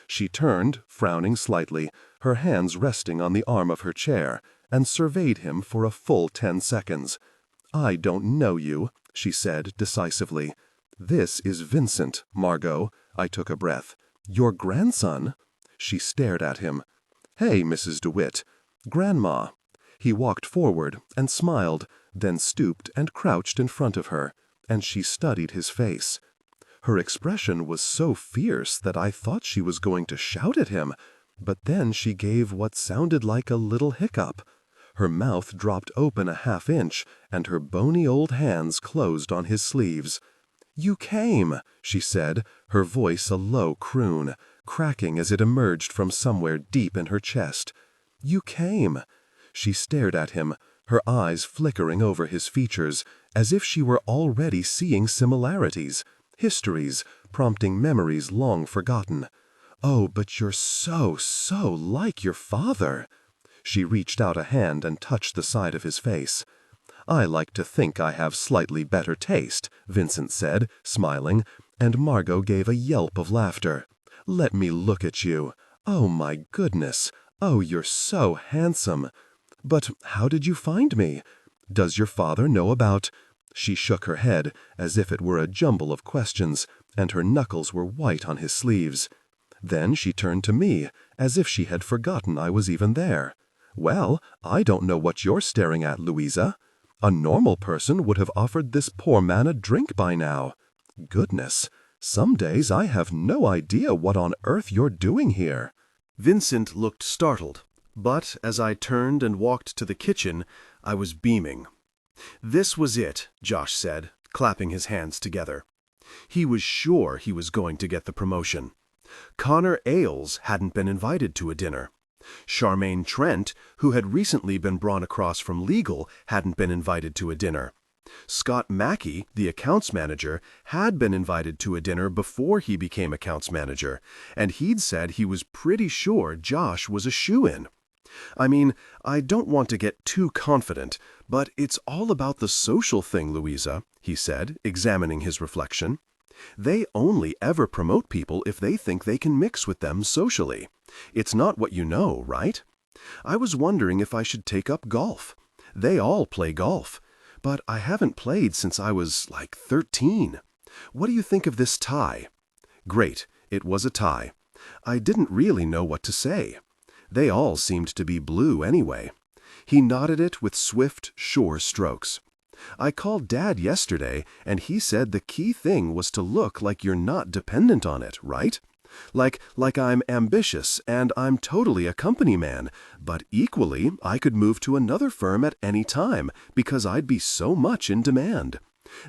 She turned, frowning slightly, her hands resting on the arm of her chair, and surveyed him for a full 10 seconds. "I don't know you," she said decisively. "This is Vincent, Margot." I took a breath. "Your grandson?" She stared at him. "Hey, Mrs. DeWitt. Grandma." He walked forward and smiled, then stooped and crouched in front of her, and she studied his face. Her expression was so fierce that I thought she was going to shout at him, but then she gave what sounded like a little hiccup. Her mouth dropped open a half-inch, and her bony old hands closed on his sleeves. "You came," she said, her voice a low croon, cracking as it emerged from somewhere deep in her chest. "You came." She stared at him, her eyes flickering over his features, as if she were already seeing similarities, histories, prompting memories long forgotten. "Oh, but you're so like your father." She reached out a hand and touched the side of his face. "I like to think I have slightly better taste," Vincent said, smiling, and Margot gave a yelp of laughter. "Let me look at you. Oh, my goodness. Oh, you're so handsome. But how did you find me? Does your father know about—" She shook her head, as if it were a jumble of questions, and her knuckles were white on his sleeves. Then she turned to me, as if she had forgotten I was even there. "Well, I don't know what you're staring at, Louisa. A normal person would have offered this poor man a drink by now. Goodness, some days I have no idea what on earth you're doing here." Vincent looked startled, but as I turned and walked to the kitchen, I was beaming. This was it, Josh said, clapping his hands together. He was sure he was going to get the promotion. Connor Ailes hadn't been invited to a dinner. Charmaine Trent, who had recently been brought across from legal, hadn't been invited to a dinner. Scott Mackey, the accounts manager, had been invited to a dinner before he became accounts manager, and he'd said he was pretty sure Josh was a shoo-in. I mean, I don't want to get too confident, but it's all about the social thing, Louisa, he said, examining his reflection. They only ever promote people if they think they can mix with them socially. It's not what you know, right? I was wondering if I should take up golf. They all play golf. But I haven't played since I was, 13. What do you think of this tie? Great, it was a tie. I didn't really know what to say. They all seemed to be blue anyway. He knotted it with swift, sure strokes. I called Dad yesterday, and he said the key thing was to look like you're not dependent on it, right? Like I'm ambitious and I'm totally a company man, but equally I could move to another firm at any time because I'd be so much in demand.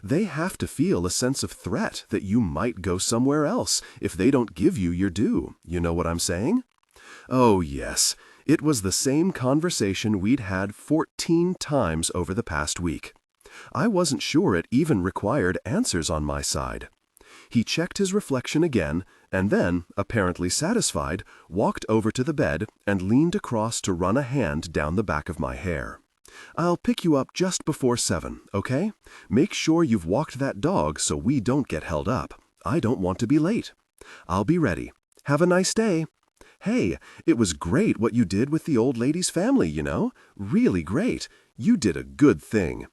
They have to feel a sense of threat that you might go somewhere else if they don't give you your due. You know what I'm saying? Oh, yes. It was the same conversation we'd had 14 times over the past week. I wasn't sure it even required answers on my side. He checked his reflection again, and then, apparently satisfied, walked over to the bed and leaned across to run a hand down the back of my hair. "I'll pick you up just before 7, okay? Make sure you've walked that dog so we don't get held up. I don't want to be late. I'll be ready. Have a nice day. Hey, it was great what you did with the old lady's family, you know? Really great. You did a good thing."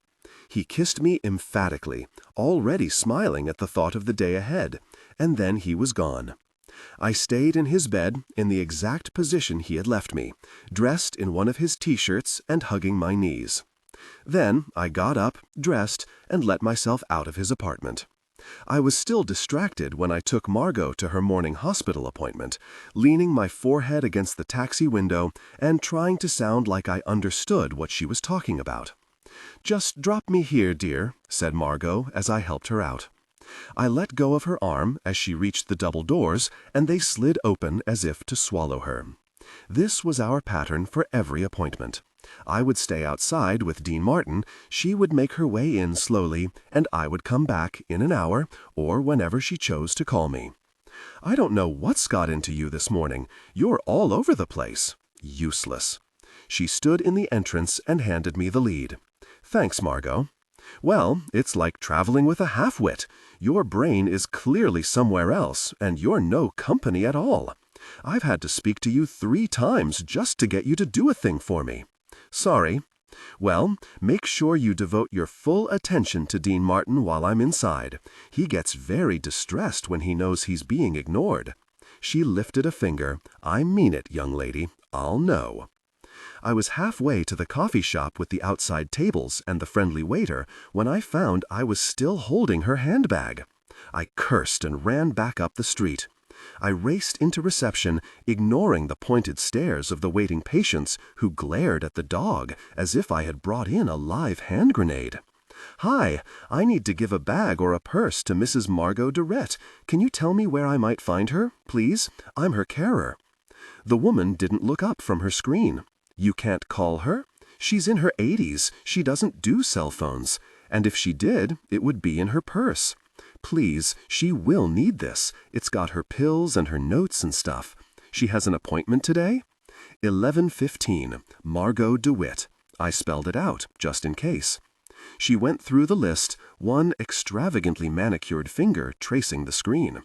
He kissed me emphatically, already smiling at the thought of the day ahead, and then he was gone. I stayed in his bed in the exact position he had left me, dressed in one of his t-shirts and hugging my knees. Then I got up, dressed, and let myself out of his apartment. I was still distracted when I took Margot to her morning hospital appointment, leaning my forehead against the taxi window and trying to sound like I understood what she was talking about. "Just drop me here, dear," said Margot as I helped her out. I let go of her arm as she reached the double doors, and they slid open as if to swallow her. This was our pattern for every appointment. I would stay outside with Dean Martin, she would make her way in slowly, and I would come back in an hour or whenever she chose to call me. "I don't know what's got into you this morning. You're all over the place." Useless. She stood in the entrance and handed me the lead. "Thanks, Margot." "Well, it's like traveling with a half-wit. Your brain is clearly somewhere else, and you're no company at all. I've had to speak to you 3 times just to get you to do a thing for me." "Sorry." "Well, make sure you devote your full attention to Dean Martin while I'm inside. He gets very distressed when he knows he's being ignored." She lifted a finger. "I mean it, young lady. I'll know." I was halfway to the coffee shop with the outside tables and the friendly waiter when I found I was still holding her handbag. I cursed and ran back up the street. I raced into reception, ignoring the pointed stares of the waiting patients who glared at the dog as if I had brought in a live hand grenade. "Hi, I need to give a bag or a purse to Mrs. Margot Durrett. Can you tell me where I might find her, please? I'm her carer." The woman didn't look up from her screen. "You can't call her? She's in her 80s. She doesn't do cell phones. And if she did, it would be in her purse. Please, she will need this. It's got her pills and her notes and stuff. She has an appointment today? 11:15, Margot DeWitt. I spelled it out, just in case. She went through the list, one extravagantly manicured finger tracing the screen.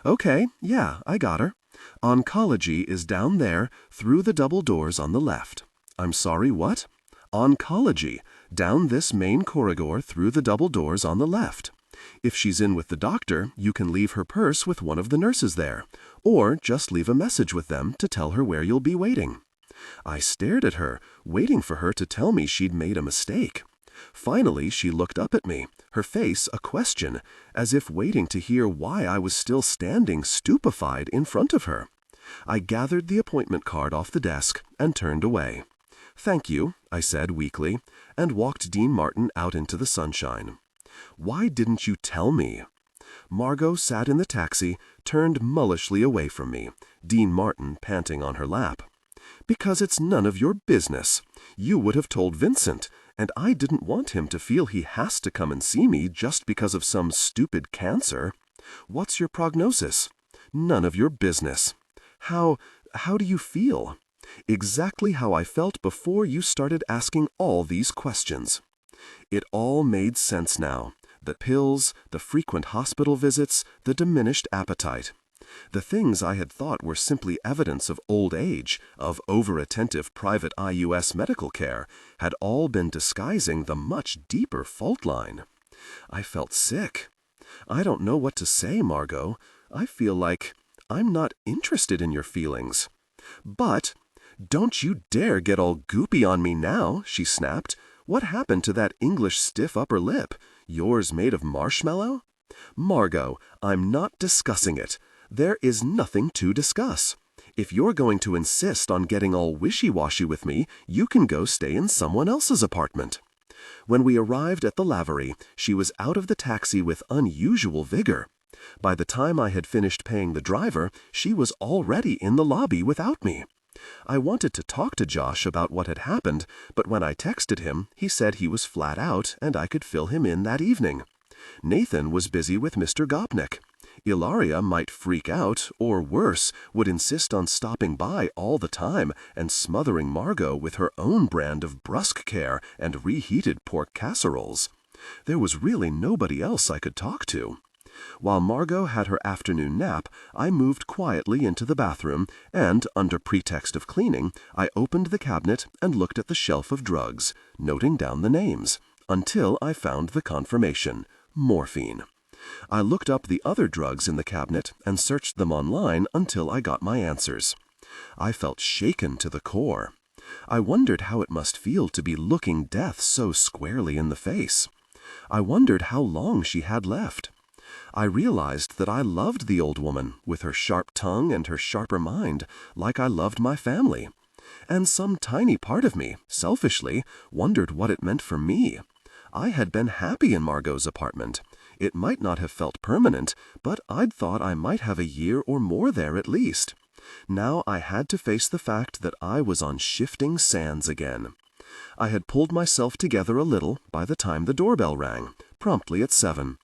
Okay, yeah, I got her. Oncology is down there, through the double doors on the left. I'm sorry, what? Oncology, down this main corridor through the double doors on the left. If she's in with the doctor, you can leave her purse with one of the nurses there, or just leave a message with them to tell her where you'll be waiting. I stared at her, waiting for her to tell me she'd made a mistake. Finally, she looked up at me, her face a question, as if waiting to hear why I was still standing stupefied in front of her. I gathered the appointment card off the desk and turned away. Thank you, I said weakly, and walked Dean Martin out into the sunshine. Why didn't you tell me? Margot sat in the taxi, turned mullishly away from me, Dean Martin panting on her lap. Because it's none of your business. You would have told Vincent, and I didn't want him to feel he has to come and see me just because of some stupid cancer. What's your prognosis? None of your business. How do you feel? Exactly how I felt before you started asking all these questions. It all made sense now. The pills, the frequent hospital visits, the diminished appetite. The things I had thought were simply evidence of old age, of over-attentive private IUS medical care, had all been disguising the much deeper fault line. I felt sick. I don't know what to say, Margot. I feel like I'm not interested in your feelings. But don't you dare get all goopy on me now, she snapped. What happened to that English stiff upper lip? Yours made of marshmallow? Margot, I'm not discussing it. There is nothing to discuss. If you're going to insist on getting all wishy-washy with me, you can go stay in someone else's apartment. When we arrived at the Lavery, she was out of the taxi with unusual vigor. By the time I had finished paying the driver, she was already in the lobby without me. I wanted to talk to Josh about what had happened, but when I texted him, he said he was flat out and I could fill him in that evening. Nathan was busy with Mr. Gopnik. Ilaria might freak out, or worse, would insist on stopping by all the time and smothering Margot with her own brand of brusque care and reheated pork casseroles. There was really nobody else I could talk to. While Margot had her afternoon nap, I moved quietly into the bathroom, and, under pretext of cleaning, I opened the cabinet and looked at the shelf of drugs, noting down the names, until I found the confirmation: morphine. I looked up the other drugs in the cabinet and searched them online until I got my answers. I felt shaken to the core. I wondered how it must feel to be looking death so squarely in the face. I wondered how long she had left. I realized that I loved the old woman, with her sharp tongue and her sharper mind, like I loved my family. And some tiny part of me, selfishly, wondered what it meant for me. I had been happy in Margot's apartment. It might not have felt permanent, but I'd thought I might have a year or more there at least. Now I had to face the fact that I was on shifting sands again. I had pulled myself together a little by the time the doorbell rang, promptly at 7.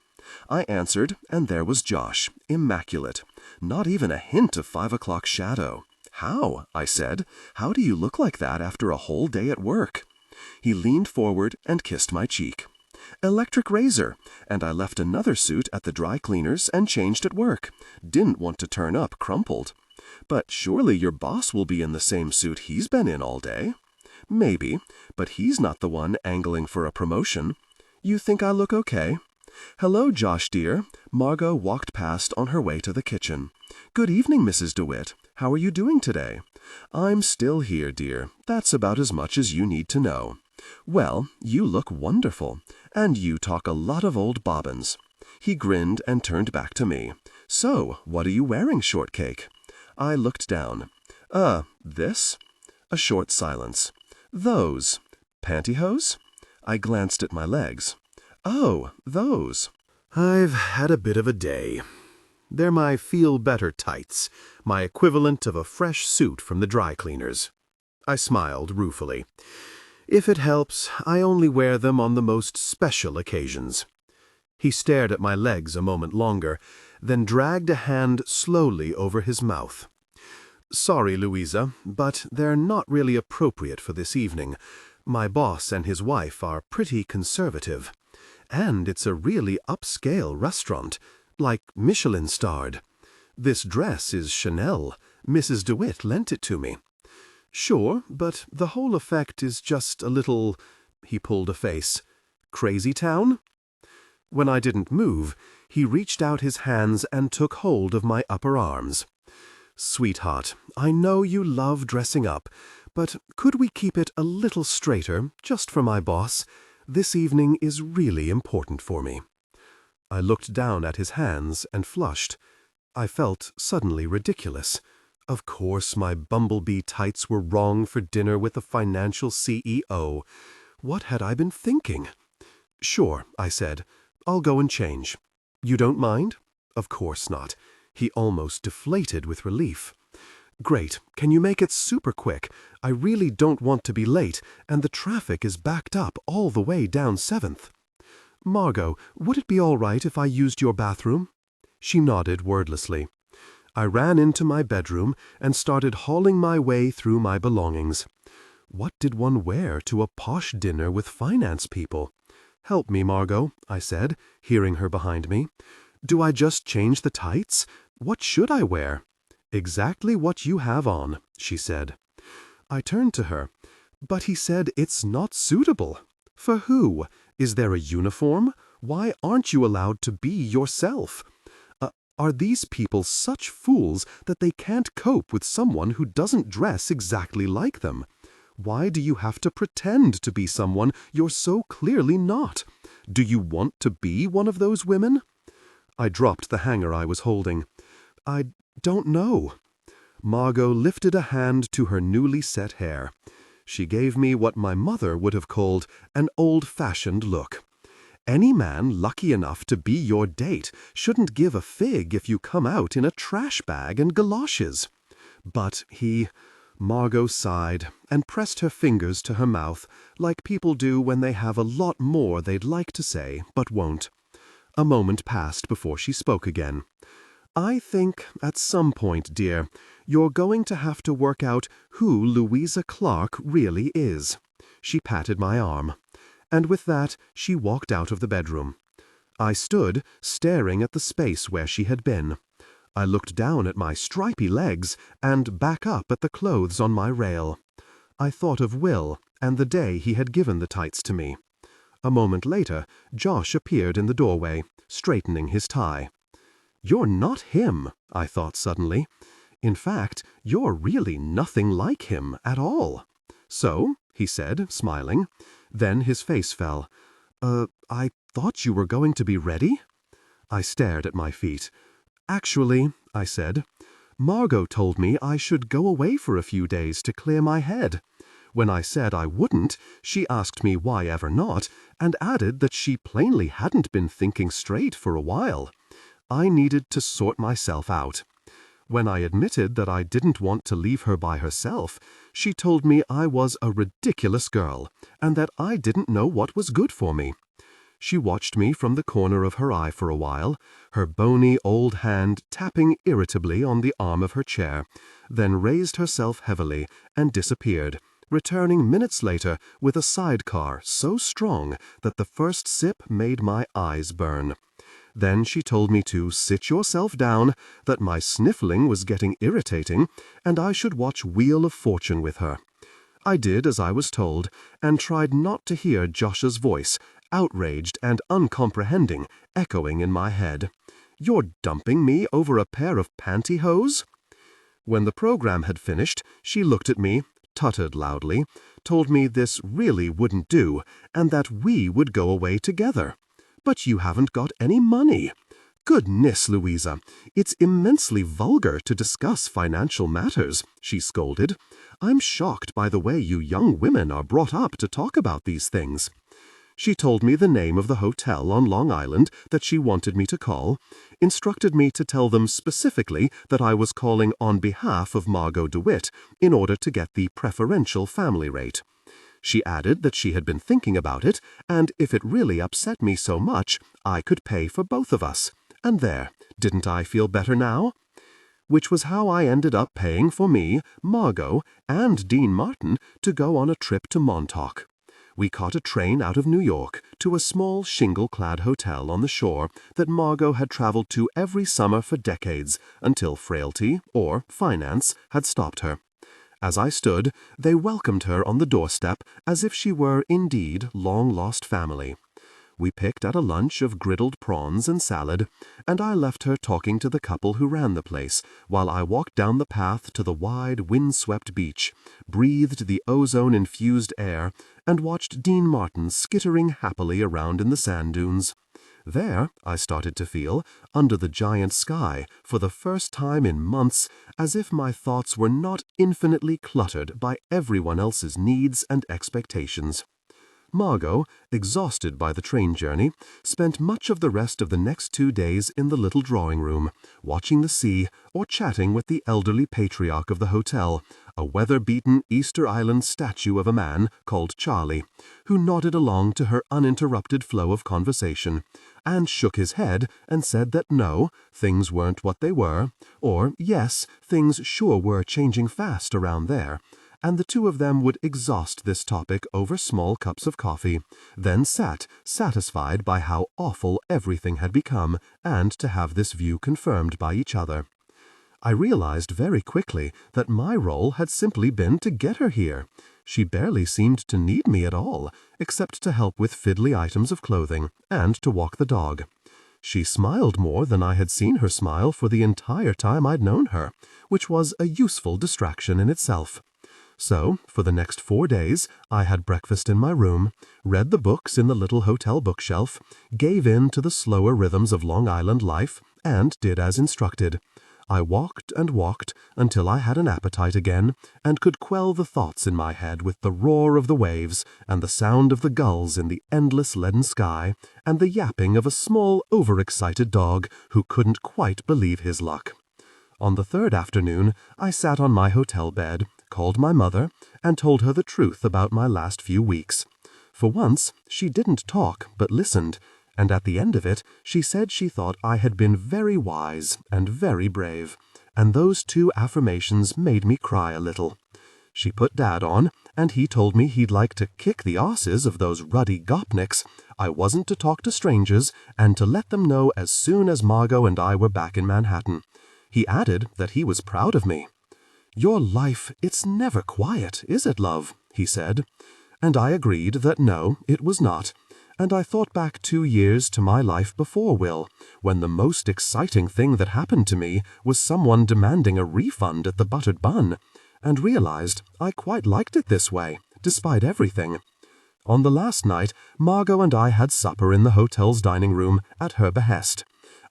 I answered, and there was Josh, immaculate. Not even a hint of 5 o'clock shadow. How? I said. How do you look like that after a whole day at work? He leaned forward and kissed my cheek. Electric razor, and I left another suit at the dry cleaners and changed at work. Didn't want to turn up crumpled. But surely your boss will be in the same suit he's been in all day. Maybe, but he's not the one angling for a promotion. You think I look okay? Hello, Josh, dear. Margot walked past on her way to the kitchen. Good evening, Mrs. DeWitt. How are you doing today? I'm still here, dear. That's about as much as you need to know. Well, you look wonderful, and you talk a lot of old bobbins. He grinned and turned back to me. So, what are you wearing, Shortcake? I looked down. This? A short silence. Those. Pantyhose? I glanced at my legs. Oh, those. I've had a bit of a day. They're my feel-better tights, my equivalent of a fresh suit from the dry cleaners. I smiled ruefully. If it helps, I only wear them on the most special occasions." He stared at my legs a moment longer, then dragged a hand slowly over his mouth. "Sorry, Louisa, but they're not really appropriate for this evening. My boss and his wife are pretty conservative. And it's a really upscale restaurant, like Michelin-starred. This dress is Chanel. Mrs. DeWitt lent it to me." "Sure, but the whole effect is just a little—" he pulled a face. "Crazy town?" When I didn't move, he reached out his hands and took hold of my upper arms. "Sweetheart, I know you love dressing up, but could we keep it a little straighter, just for my boss? This evening is really important for me." I looked down at his hands and flushed. I felt suddenly ridiculous. Of course my bumblebee tights were wrong for dinner with the financial CEO. What had I been thinking? "Sure," I said. "I'll go and change." "You don't mind?" "Of course not." He almost deflated with relief. "Great. Can you make it super quick? I really don't want to be late, and the traffic is backed up all the way down 7th. "Margot, would it be all right if I used your bathroom?" She nodded wordlessly. I ran into my bedroom and started hauling my way through my belongings. What did one wear to a posh dinner with finance people? "Help me, Margot," I said, hearing her behind me. "Do I just change the tights? What should I wear?" "Exactly what you have on," she said. I turned to her. "But he said it's not suitable." "For who? Is there a uniform? Why aren't you allowed to be yourself? Are these people such fools that they can't cope with someone who doesn't dress exactly like them? Why do you have to pretend to be someone you're so clearly not? Do you want to be one of those women?" I dropped the hanger I was holding. "I don't know." Margot lifted a hand to her newly set hair. She gave me what my mother would have called an old-fashioned look. Any man lucky enough to be your date shouldn't give a fig if you come out in a trash bag and galoshes. But Margot sighed and pressed her fingers to her mouth, like people do when they have a lot more they'd like to say but won't. A moment passed before she spoke again. "I think, at some point, dear, you're going to have to work out who Louisa Clark really is." She patted my arm. And with that, she walked out of the bedroom. I stood, staring at the space where she had been. I looked down at my stripy legs and back up at the clothes on my rail. I thought of Will and the day he had given the tights to me. A moment later, Josh appeared in the doorway, straightening his tie. "You're not him," I thought suddenly. "In fact, you're really nothing like him at all." "So?" he said, smiling. Then his face fell. I thought you were going to be ready?" I stared at my feet. "Actually," I said, "Margot told me I should go away for a few days to clear my head. When I said I wouldn't, she asked me why ever not, and added that she plainly hadn't been thinking straight for a while. I needed to sort myself out. When I admitted that I didn't want to leave her by herself, she told me I was a ridiculous girl, and that I didn't know what was good for me. She watched me from the corner of her eye for a while, her bony old hand tapping irritably on the arm of her chair, then raised herself heavily and disappeared, returning minutes later with a sidecar so strong that the first sip made my eyes burn. Then she told me to sit yourself down, that my sniffling was getting irritating, and I should watch Wheel of Fortune with her. I did as I was told, and tried not to hear Josh's voice, outraged and uncomprehending, echoing in my head. "You're dumping me over a pair of pantyhose?" When the program had finished, she looked at me, tutted loudly, told me this really wouldn't do, and that we would go away together. "But you haven't got any money." "Goodness, Louisa, it's immensely vulgar to discuss financial matters," she scolded. "I'm shocked by the way you young women are brought up to talk about these things." She told me the name of the hotel on Long Island that she wanted me to call, instructed me to tell them specifically that I was calling on behalf of Margot DeWitt in order to get the preferential family rate. She added that she had been thinking about it, and if it really upset me so much, I could pay for both of us. And there, didn't I feel better now? Which was how I ended up paying for me, Margot, and Dean Martin to go on a trip to Montauk. We caught a train out of New York to a small shingle-clad hotel on the shore that Margot had traveled to every summer for decades until frailty, or finance, had stopped her. As I stood, they welcomed her on the doorstep as if she were indeed long-lost family. We picked at a lunch of griddled prawns and salad, and I left her talking to the couple who ran the place, while I walked down the path to the wide, wind-swept beach, breathed the ozone-infused air, and watched Dean Martin skittering happily around in the sand dunes. There, I started to feel, under the giant sky, for the first time in months, as if my thoughts were not infinitely cluttered by everyone else's needs and expectations. Margot, exhausted by the train journey, spent much of the rest of the next 2 days in the little drawing room, watching the sea or chatting with the elderly patriarch of the hotel, a weather-beaten Easter Island statue of a man called Charlie, who nodded along to her uninterrupted flow of conversation, and shook his head and said that no, things weren't what they were, or yes, things sure were changing fast around there, and the two of them would exhaust this topic over small cups of coffee, then sat, satisfied by how awful everything had become, and to have this view confirmed by each other. I realized very quickly that my role had simply been to get her here. She barely seemed to need me at all, except to help with fiddly items of clothing, and to walk the dog. She smiled more than I had seen her smile for the entire time I'd known her, which was a useful distraction in itself. So, for the next 4 days, I had breakfast in my room, read the books in the little hotel bookshelf, gave in to the slower rhythms of Long Island life, and did as instructed. I walked and walked until I had an appetite again, and could quell the thoughts in my head with the roar of the waves, and the sound of the gulls in the endless leaden sky, and the yapping of a small, overexcited dog who couldn't quite believe his luck. On the 3rd afternoon, I sat on my hotel bed, called my mother, and told her the truth about my last few weeks. For once, she didn't talk, but listened, and at the end of it, she said she thought I had been very wise and very brave, and those 2 affirmations made me cry a little. She put Dad on, and he told me he'd like to kick the asses of those ruddy gopniks. I wasn't to talk to strangers, and to let them know as soon as Margot and I were back in Manhattan. He added that he was proud of me. "Your life, it's never quiet, is it, love?" he said. And I agreed that no, it was not. And I thought back 2 years to my life before Will, when the most exciting thing that happened to me was someone demanding a refund at the Buttered Bun, and realized I quite liked it this way, despite everything. On the last night, Margot and I had supper in the hotel's dining room at her behest.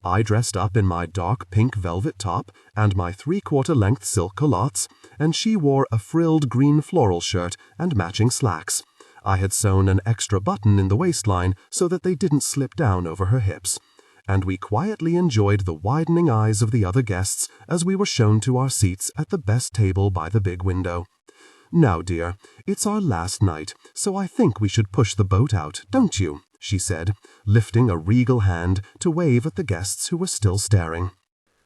I dressed up in my dark pink velvet top and my 3/4-length silk culottes, and she wore a frilled green floral shirt and matching slacks. I had sewn an extra button in the waistline so that they didn't slip down over her hips, and we quietly enjoyed the widening eyes of the other guests as we were shown to our seats at the best table by the big window. "Now, dear, it's our last night, so I think we should push the boat out, don't you?" she said, lifting a regal hand to wave at the guests who were still staring.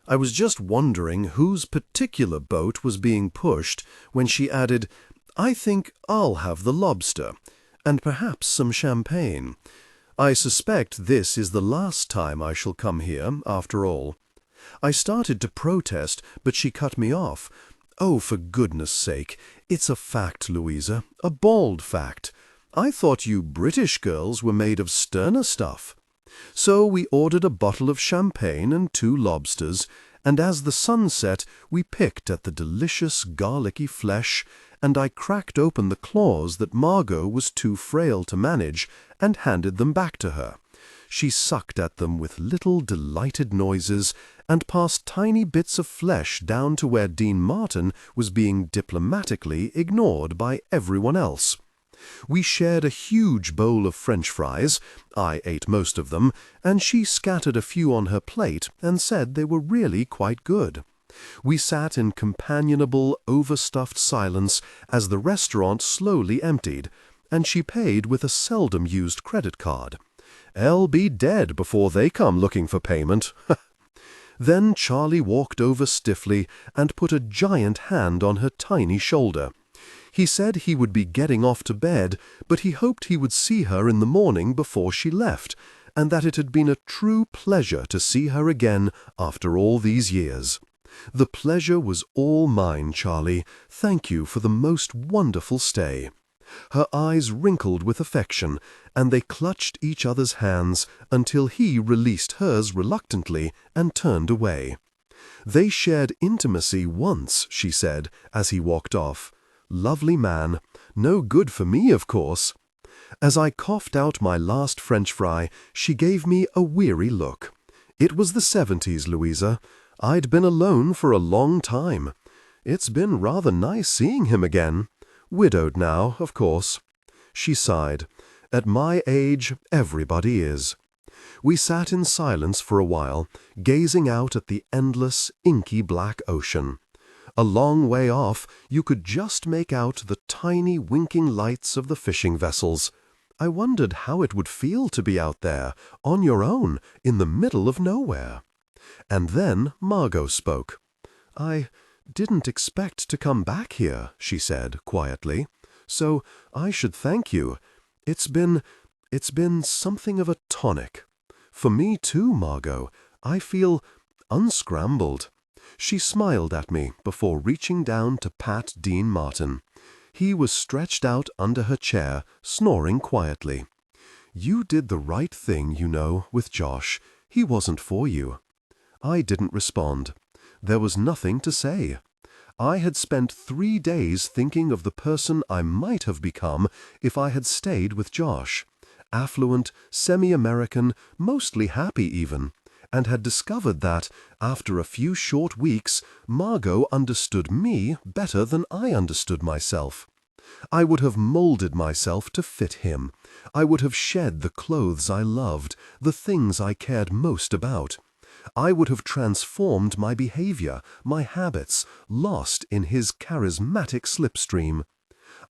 I was just wondering whose particular boat was being pushed when she added, "I think I'll have the lobster, and perhaps some champagne. I suspect this is the last time I shall come here, after all." I started to protest, but she cut me off. "Oh, for goodness sake, it's a fact, Louisa, a bald fact. I thought you British girls were made of sterner stuff." So we ordered a bottle of champagne and 2 lobsters, and as the sun set, we picked at the delicious garlicky flesh, and I cracked open the claws that Margot was too frail to manage, and handed them back to her. She sucked at them with little delighted noises, and passed tiny bits of flesh down to where Dean Martin was being diplomatically ignored by everyone else. We shared a huge bowl of French fries. I ate most of them, and she scattered a few on her plate and said they were really quite good. We sat in companionable, overstuffed silence as the restaurant slowly emptied, and she paid with a seldom-used credit card. "I'll be dead before they come looking for payment." Then Charlie walked over stiffly and put a giant hand on her tiny shoulder. He said he would be getting off to bed, but he hoped he would see her in the morning before she left, and that it had been a true pleasure to see her again after all these years. "The pleasure was all mine, Charlie. Thank you for the most wonderful stay." Her eyes wrinkled with affection, and they clutched each other's hands until he released hers reluctantly and turned away. "They shared intimacy once," she said, as he walked off. "Lovely man. No good for me, of course." As I coughed out my last French fry, she gave me a weary look. It was the 70s, Louisa. I'd been alone for a long time. It's been rather nice seeing him again. Widowed now, of course. She sighed. At my age, everybody is. We sat in silence for a while, gazing out at the endless, inky black ocean. A long way off, you could just make out the tiny winking lights of the fishing vessels. I wondered how it would feel to be out there, on your own, in the middle of nowhere. And then Margot spoke. "I didn't expect to come back here," she said quietly. "So I should thank you. It's been something of a tonic. For me too, Margot. I feel unscrambled." She smiled at me before reaching down to pat Dean Martin. He was stretched out under her chair, snoring quietly. "You did the right thing, you know, with Josh. He wasn't for you." I didn't respond. There was nothing to say. I had spent 3 days thinking of the person I might have become if I had stayed with Josh. Affluent, semi-American, mostly happy even, and had discovered that, after a few short weeks, Margot understood me better than I understood myself. I would have molded myself to fit him. I would have shed the clothes I loved, the things I cared most about. I would have transformed my behavior, my habits, lost in his charismatic slipstream.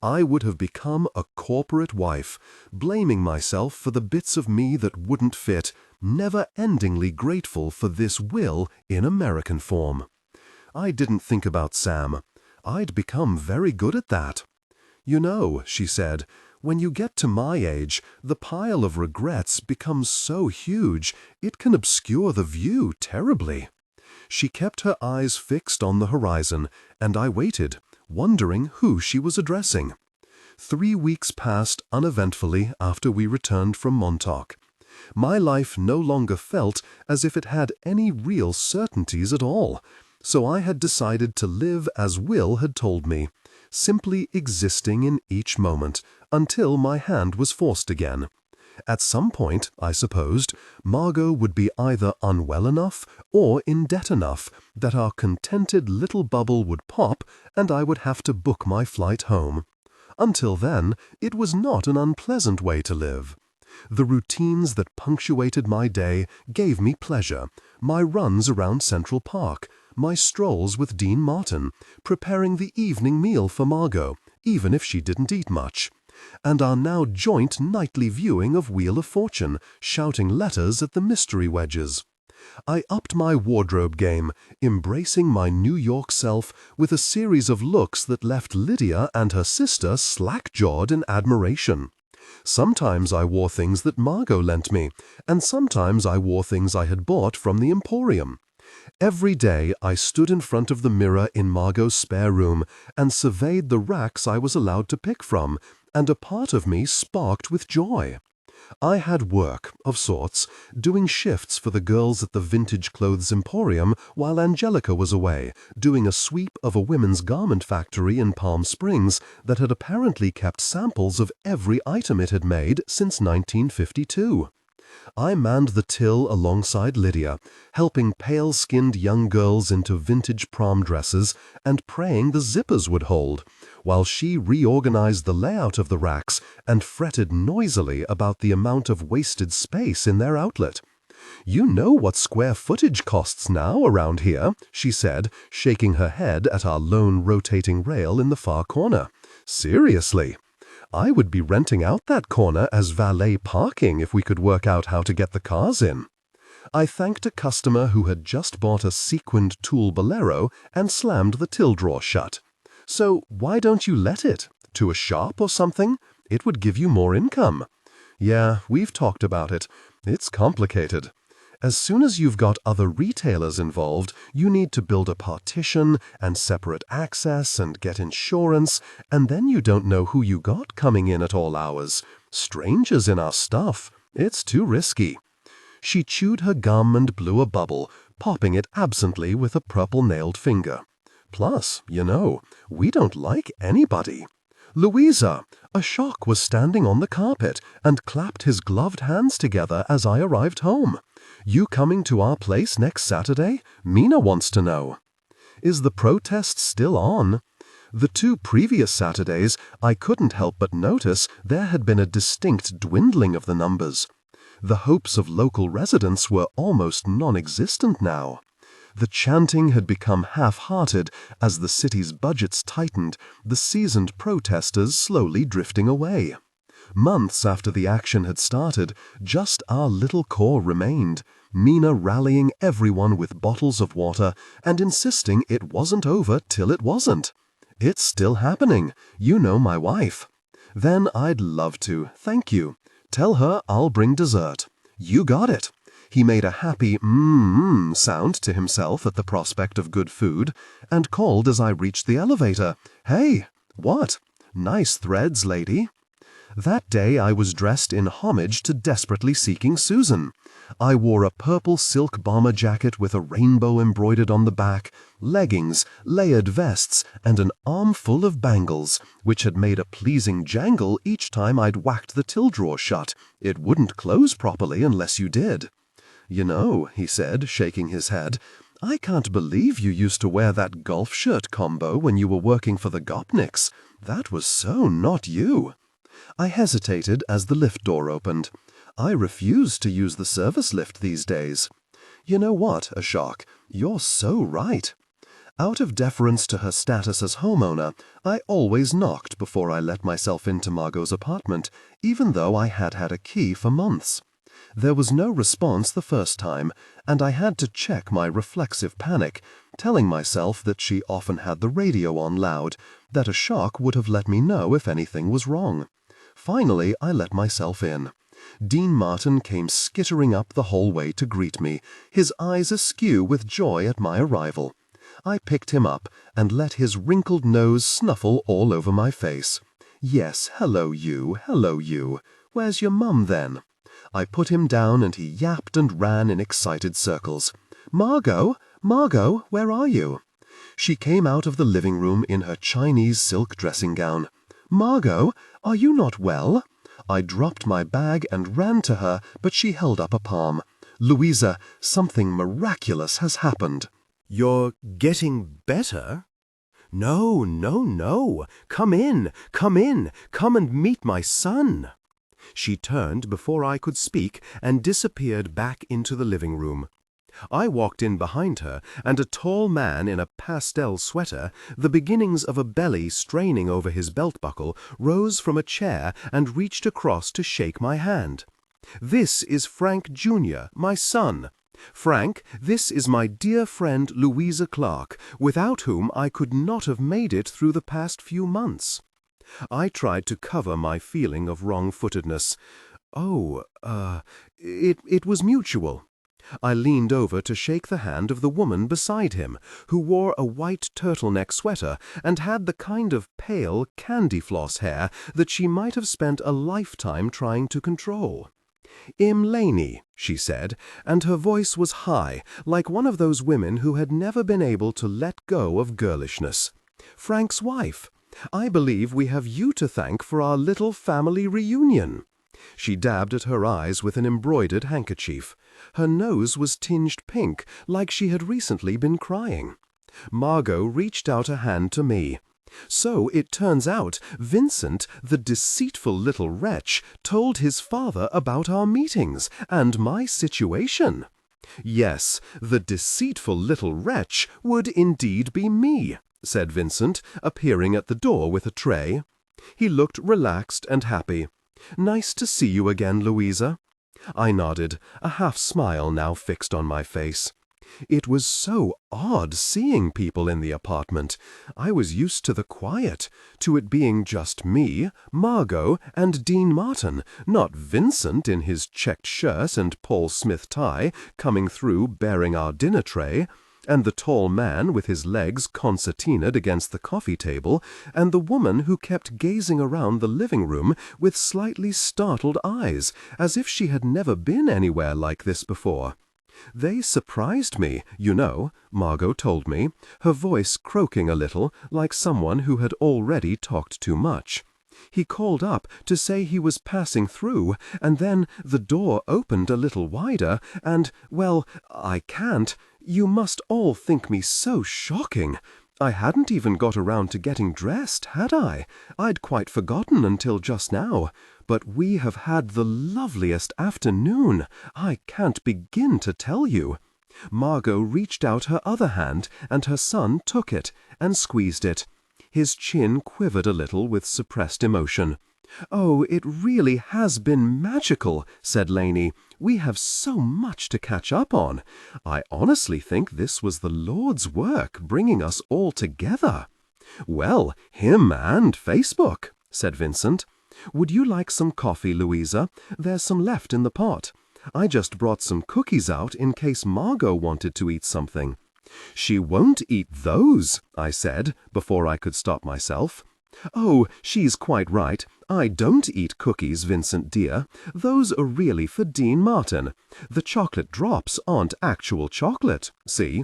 I would have become a corporate wife, blaming myself for the bits of me that wouldn't fit, never-endingly grateful for this will in American form. I didn't think about Sam. I'd become very good at that. "You know," she said, "when you get to my age, the pile of regrets becomes so huge it can obscure the view terribly." She kept her eyes fixed on the horizon, and I waited, wondering who she was addressing. 3 weeks passed uneventfully after we returned from Montauk. My life no longer felt as if it had any real certainties at all, so I had decided to live as Will had told me, simply existing in each moment, until my hand was forced again. At some point, I supposed, Margot would be either unwell enough or in debt enough that our contented little bubble would pop and I would have to book my flight home. Until then, it was not an unpleasant way to live. The routines that punctuated my day gave me pleasure, my runs around Central Park, my strolls with Dean Martin, preparing the evening meal for Margot, even if she didn't eat much, and our now joint nightly viewing of Wheel of Fortune, shouting letters at the mystery wedges. I upped my wardrobe game, embracing my New York self with a series of looks that left Lydia and her sister slack-jawed in admiration. Sometimes I wore things that Margot lent me, and sometimes I wore things I had bought from the Emporium. Every day I stood in front of the mirror in Margot's spare room and surveyed the racks I was allowed to pick from, and a part of me sparked with joy. I had work, of sorts, doing shifts for the girls at the Vintage Clothes Emporium while Angelica was away, doing a sweep of a women's garment factory in Palm Springs that had apparently kept samples of every item it had made since 1952. I manned the till alongside Lydia, helping pale-skinned young girls into vintage prom dresses and praying the zippers would hold, while she reorganized the layout of the racks and fretted noisily about the amount of wasted space in their outlet. "You know what square footage costs now around here," she said, shaking her head at our lone rotating rail in the far corner. "Seriously." I would be renting out that corner as valet parking if we could work out how to get the cars in. I thanked a customer who had just bought a sequined tool bolero and slammed the till drawer shut. So why don't you let it? To a shop or something? It would give you more income. Yeah, we've talked about it. It's complicated. As soon as you've got other retailers involved, you need to build a partition and separate access and get insurance, and then you don't know who you got coming in at all hours. Strangers in our stuff. It's too risky. She chewed her gum and blew a bubble, popping it absently with a purple-nailed finger. Plus, we don't like anybody. Louisa, a shock was standing on the carpet and clapped his gloved hands together as I arrived home. You coming to our place next Saturday? Mina wants to know. Is the protest still on? The 2 previous Saturdays, I couldn't help but notice there had been a distinct dwindling of the numbers. The hopes of local residents were almost non-existent now. The chanting had become half-hearted as the city's budgets tightened, the seasoned protesters slowly drifting away. Months after the action had started, just our little core remained, Mina rallying everyone with bottles of water and insisting it wasn't over till it wasn't. It's still happening. You know my wife. Then I'd love to, thank you. Tell her I'll bring dessert. You got it. He made a happy sound to himself at the prospect of good food, and called as I reached the elevator, "Hey, what? Nice threads, lady." That day I was dressed in homage to desperately seeking Susan. I wore a purple silk bomber jacket with a rainbow embroidered on the back, leggings, layered vests, and an armful of bangles, which had made a pleasing jangle each time I'd whacked the till drawer shut. It wouldn't close properly unless you did. He said, shaking his head, I can't believe you used to wear that golf shirt combo when you were working for the Gopniks. That was so not you. I hesitated as the lift door opened. I refuse to use the service lift these days. You know what, Ashok? You're so right. Out of deference to her status as homeowner, I always knocked before I let myself into Margot's apartment, even though I had had a key for months. There was no response the first time, and I had to check my reflexive panic, telling myself that she often had the radio on loud, that Ashok would have let me know if anything was wrong. Finally, I let myself in. Dean Martin came skittering up the hallway to greet me, his eyes askew with joy at my arrival. I picked him up and let his wrinkled nose snuffle all over my face. Yes, hello you. Where's your mum, then? I put him down and he yapped and ran in excited circles. Margot, where are you? She came out of the living room in her Chinese silk dressing gown. Margot, are you not well? I dropped my bag and ran to her, but she held up a palm. Louisa, something miraculous has happened. You're getting better? No. Come in. Come and meet my son. She turned before I could speak and disappeared back into the living room. I walked in behind her, and a tall man in a pastel sweater, the beginnings of a belly straining over his belt buckle, rose from a chair and reached across to shake my hand. This is Frank Jr., my son. Frank, this is my dear friend Louisa Clark, without whom I could not have made it through the past few months. I tried to cover my feeling of wrong-footedness. It was mutual. I leaned over to shake the hand of the woman beside him, who wore a white turtleneck sweater and had the kind of pale, candy-floss hair that she might have spent a lifetime trying to control. "Im Laney," she said, and her voice was high, like one of those women who had never been able to let go of girlishness. "Frank's wife. I believe we have you to thank for our little family reunion." She dabbed at her eyes with an embroidered handkerchief. Her nose was tinged pink, like she had recently been crying. Margot reached out a hand to me. So it turns out Vincent, the deceitful little wretch, told his father about our meetings and my situation. Yes, the deceitful little wretch would indeed be me, said Vincent, appearing at the door with a tray. He looked relaxed and happy. "Nice to see you again, Louisa." I nodded, a half-smile now fixed on my face. It was so odd seeing people in the apartment. I was used to the quiet, to it being just me, Margot, and Dean Martin, not Vincent in his checked shirt and Paul Smith tie coming through bearing our dinner tray, and the tall man with his legs concertinaed against the coffee table, and the woman who kept gazing around the living room with slightly startled eyes, as if she had never been anywhere like this before. They surprised me, you know, Margot told me, her voice croaking a little like someone who had already talked too much. He called up to say he was passing through, and then the door opened a little wider, and, well, I can't. You must all think me so shocking. I hadn't even got around to getting dressed, had I? I'd quite forgotten until just now. But we have had the loveliest afternoon. I can't begin to tell you. Margot reached out her other hand, and her son took it and squeezed it. His chin quivered a little with suppressed emotion. "Oh, it really has been magical," said Lainey. "We have so much to catch up on. I honestly think this was the Lord's work, bringing us all together." "Well, him and Facebook," said Vincent. "Would you like some coffee, Louisa? There's some left in the pot. I just brought some cookies out in case Margot wanted to eat something." "She won't eat those," I said, before I could stop myself. "Oh, she's quite right. I don't eat cookies, Vincent dear. Those are really for Dean Martin. The chocolate drops aren't actual chocolate, see?"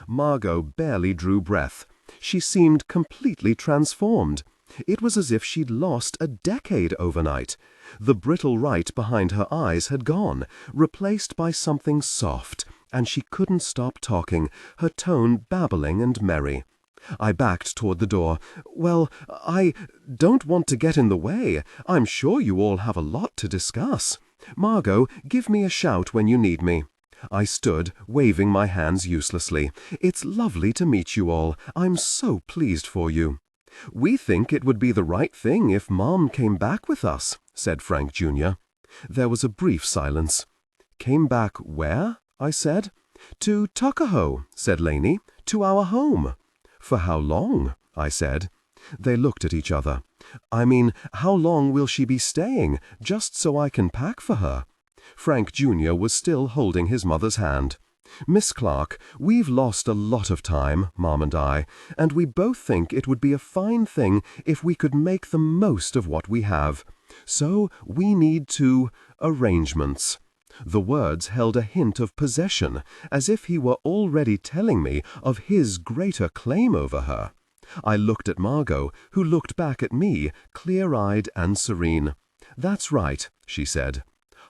Margot barely drew breath. She seemed completely transformed. It was as if she'd lost a decade overnight. The brittle right behind her eyes had gone, replaced by something soft, and she couldn't stop talking, her tone babbling and merry. I backed toward the door. "Well, I don't want to get in the way. I'm sure you all have a lot to discuss. Margot, give me a shout when you need me." I stood, waving my hands uselessly. "It's lovely to meet you all. I'm so pleased for you." "We think it would be the right thing if Mom came back with us," said Frank Jr. There was a brief silence. "Came back where?" I said. "To Tuckahoe," said Lainey. "To our home." "For how long?" I said. They looked at each other. "I mean, how long will she be staying, just so I can pack for her?" Frank Jr. was still holding his mother's hand. "Miss Clark, we've lost a lot of time, Mom and I, and we both think it would be a fine thing if we could make the most of what we have. So we need arrangements." The words held a hint of possession, as if he were already telling me of his greater claim over her. I looked at Margot, who looked back at me, clear-eyed and serene. "That's right," she said.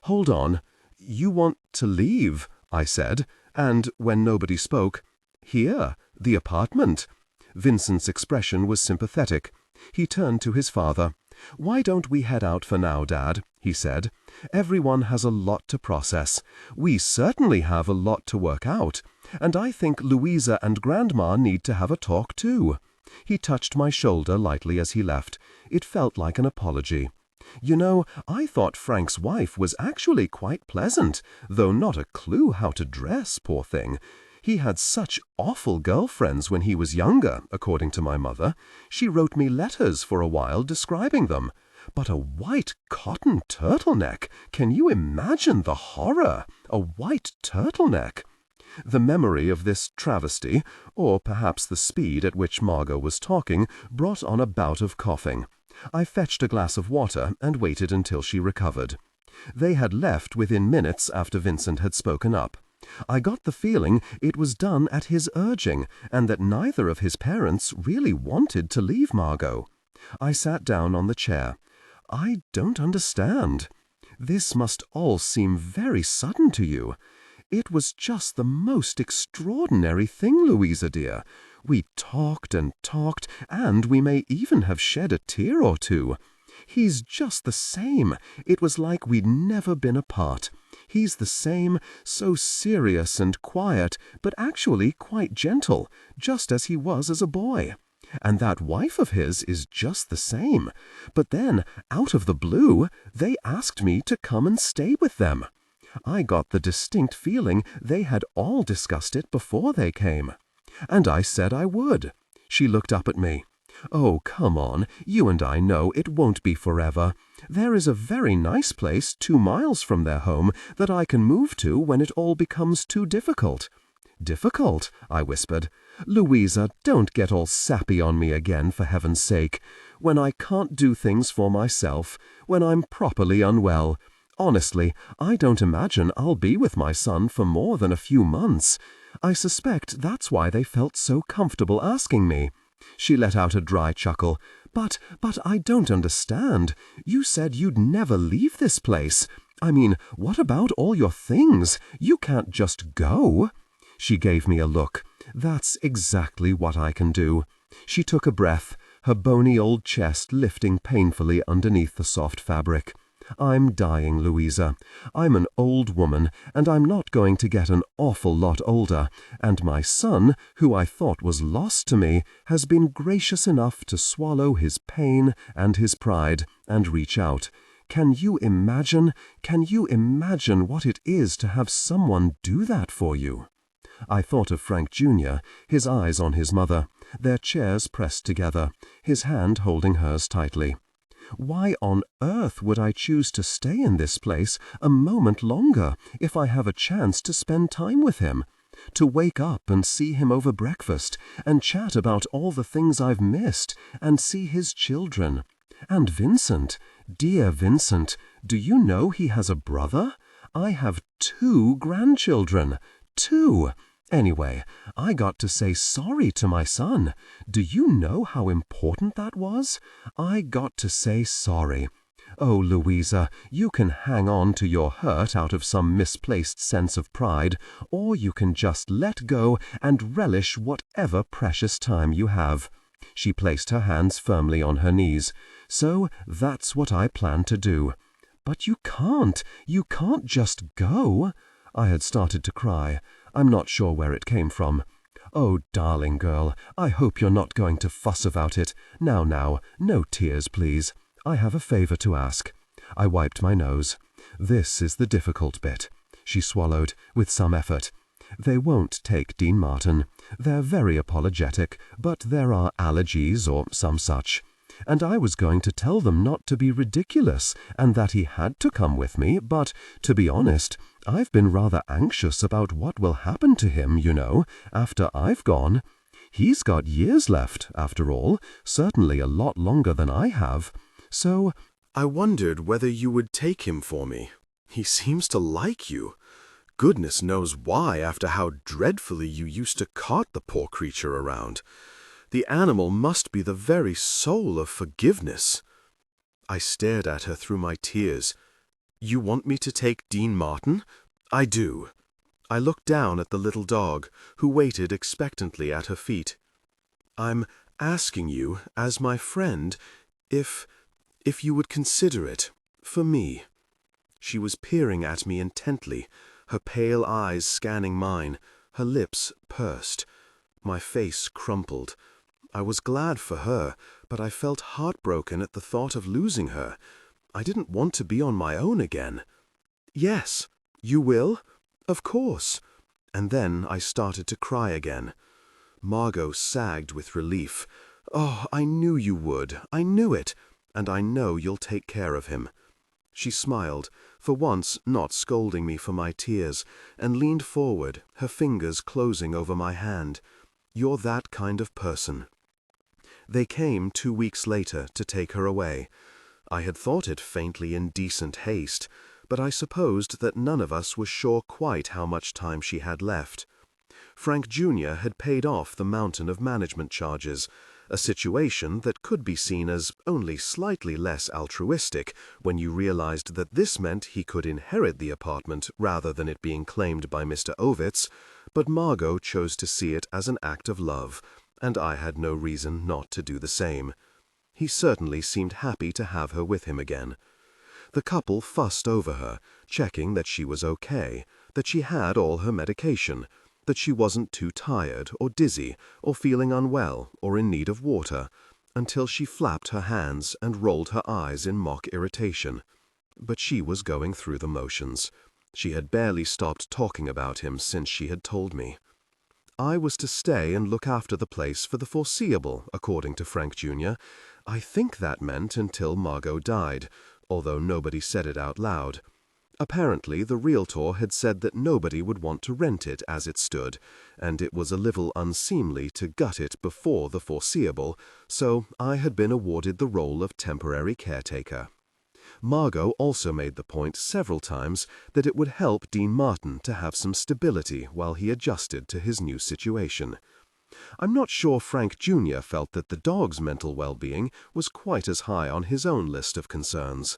"Hold on. You want to leave?" I said, and, when nobody spoke, "Here, the apartment." Vincent's expression was sympathetic. He turned to his father. "Why don't we head out for now, Dad?" he said. "Everyone has a lot to process. We certainly have a lot to work out. And I think Louisa and Grandma need to have a talk, too." He touched my shoulder lightly as he left. It felt like an apology. "You know, I thought Frank's wife was actually quite pleasant, though not a clue how to dress, poor thing. He had such awful girlfriends when he was younger, according to my mother. She wrote me letters for a while describing them. But a white cotton turtleneck! Can you imagine the horror? A white turtleneck!" The memory of this travesty, or perhaps the speed at which Margot was talking, brought on a bout of coughing. I fetched a glass of water and waited until she recovered. They had left within minutes after Vincent had spoken up. I got the feeling it was done at his urging, and that neither of his parents really wanted to leave Margot. I sat down on the chair. "I don't understand. This must all seem very sudden to you. It was just the most extraordinary thing, Louisa dear. We talked and talked, and we may even have shed a tear or two. He's just the same. It was like we'd never been apart. He's the same, so serious and quiet, but actually quite gentle, just as he was as a boy. And that wife of his is just the same. But then, out of the blue, they asked me to come and stay with them. I got the distinct feeling they had all discussed it before they came. And I said I would. She looked up at me. Oh, come on, you and I know it won't be forever. There is a very nice place 2 miles from their home that I can move to when it all becomes too difficult. Difficult? I whispered. Louisa, don't get all sappy on me again, for heaven's sake. When I can't do things for myself, when I'm properly unwell. Honestly, I don't imagine I'll be with my son for more than a few months. I suspect that's why they felt so comfortable asking me. She let out a dry chuckle. But I don't understand. You said you'd never leave this place. I mean, what about all your things? You can't just go. She gave me a look. That's exactly what I can do. She took a breath, her bony old chest lifting painfully underneath the soft fabric. I'm dying, Louisa. I'm an old woman, and I'm not going to get an awful lot older, and my son, who I thought was lost to me, has been gracious enough to swallow his pain and his pride and reach out. Can you imagine what it is to have someone do that for you? I thought of Frank Jr., his eyes on his mother, their chairs pressed together, his hand holding hers tightly. Why on earth would I choose to stay in this place a moment longer if I have a chance to spend time with him? To wake up and see him over breakfast and chat about all the things I've missed and see his children. And Vincent, dear Vincent, do you know he has a brother? I have 2 grandchildren. 2! Anyway, I got to say sorry to my son. Do you know how important that was? I got to say sorry. Oh, Louisa, you can hang on to your hurt out of some misplaced sense of pride, or you can just let go and relish whatever precious time you have. She placed her hands firmly on her knees. So that's what I plan to do. But you can't just go. I had started to cry. I'm not sure where it came from. Oh, darling girl, I hope you're not going to fuss about it. Now, no tears, please. I have a favor to ask. I wiped my nose. This is the difficult bit. She swallowed, with some effort. They won't take Dean Martin. They're very apologetic, but there are allergies or some such. And I was going to tell them not to be ridiculous and that he had to come with me, but, to be honest, I've been rather anxious about what will happen to him, you know, after I've gone. He's got years left, after all, certainly a lot longer than I have. So I wondered whether you would take him for me. He seems to like you. Goodness knows why, after how dreadfully you used to cart the poor creature around. The animal must be the very soul of forgiveness. I stared at her through my tears. You want me to take Dean Martin? I do. I looked down at the little dog, who waited expectantly at her feet. I'm asking you, as my friend, if you would consider it, for me. She was peering at me intently, her pale eyes scanning mine, her lips pursed. My face crumpled. I was glad for her, but I felt heartbroken at the thought of losing her. I didn't want to be on my own again. Yes, you will? Of course. And then I started to cry again. Margot sagged with relief. Oh, I knew you would. I knew it. And I know you'll take care of him. She smiled, for once not scolding me for my tears, and leaned forward, her fingers closing over my hand. You're that kind of person. They came 2 weeks later to take her away. I had thought it faintly indecent haste, but I supposed that none of us was sure quite how much time she had left. Frank Jr. had paid off the mountain of management charges, a situation that could be seen as only slightly less altruistic when you realized that this meant he could inherit the apartment rather than it being claimed by Mr. Ovitz, but Margot chose to see it as an act of love, and I had no reason not to do the same. He certainly seemed happy to have her with him again. The couple fussed over her, checking that she was okay, that she had all her medication, that she wasn't too tired or dizzy or feeling unwell or in need of water, until she flapped her hands and rolled her eyes in mock irritation. But she was going through the motions. She had barely stopped talking about him since she had told me. I was to stay and look after the place for the foreseeable, according to Frank Jr. I think that meant until Margot died, although nobody said it out loud. Apparently, the realtor had said that nobody would want to rent it as it stood, and it was a little unseemly to gut it before the foreseeable, so I had been awarded the role of temporary caretaker. Margot also made the point several times that it would help Dean Martin to have some stability while he adjusted to his new situation. I'm not sure Frank Jr. felt that the dog's mental well-being was quite as high on his own list of concerns.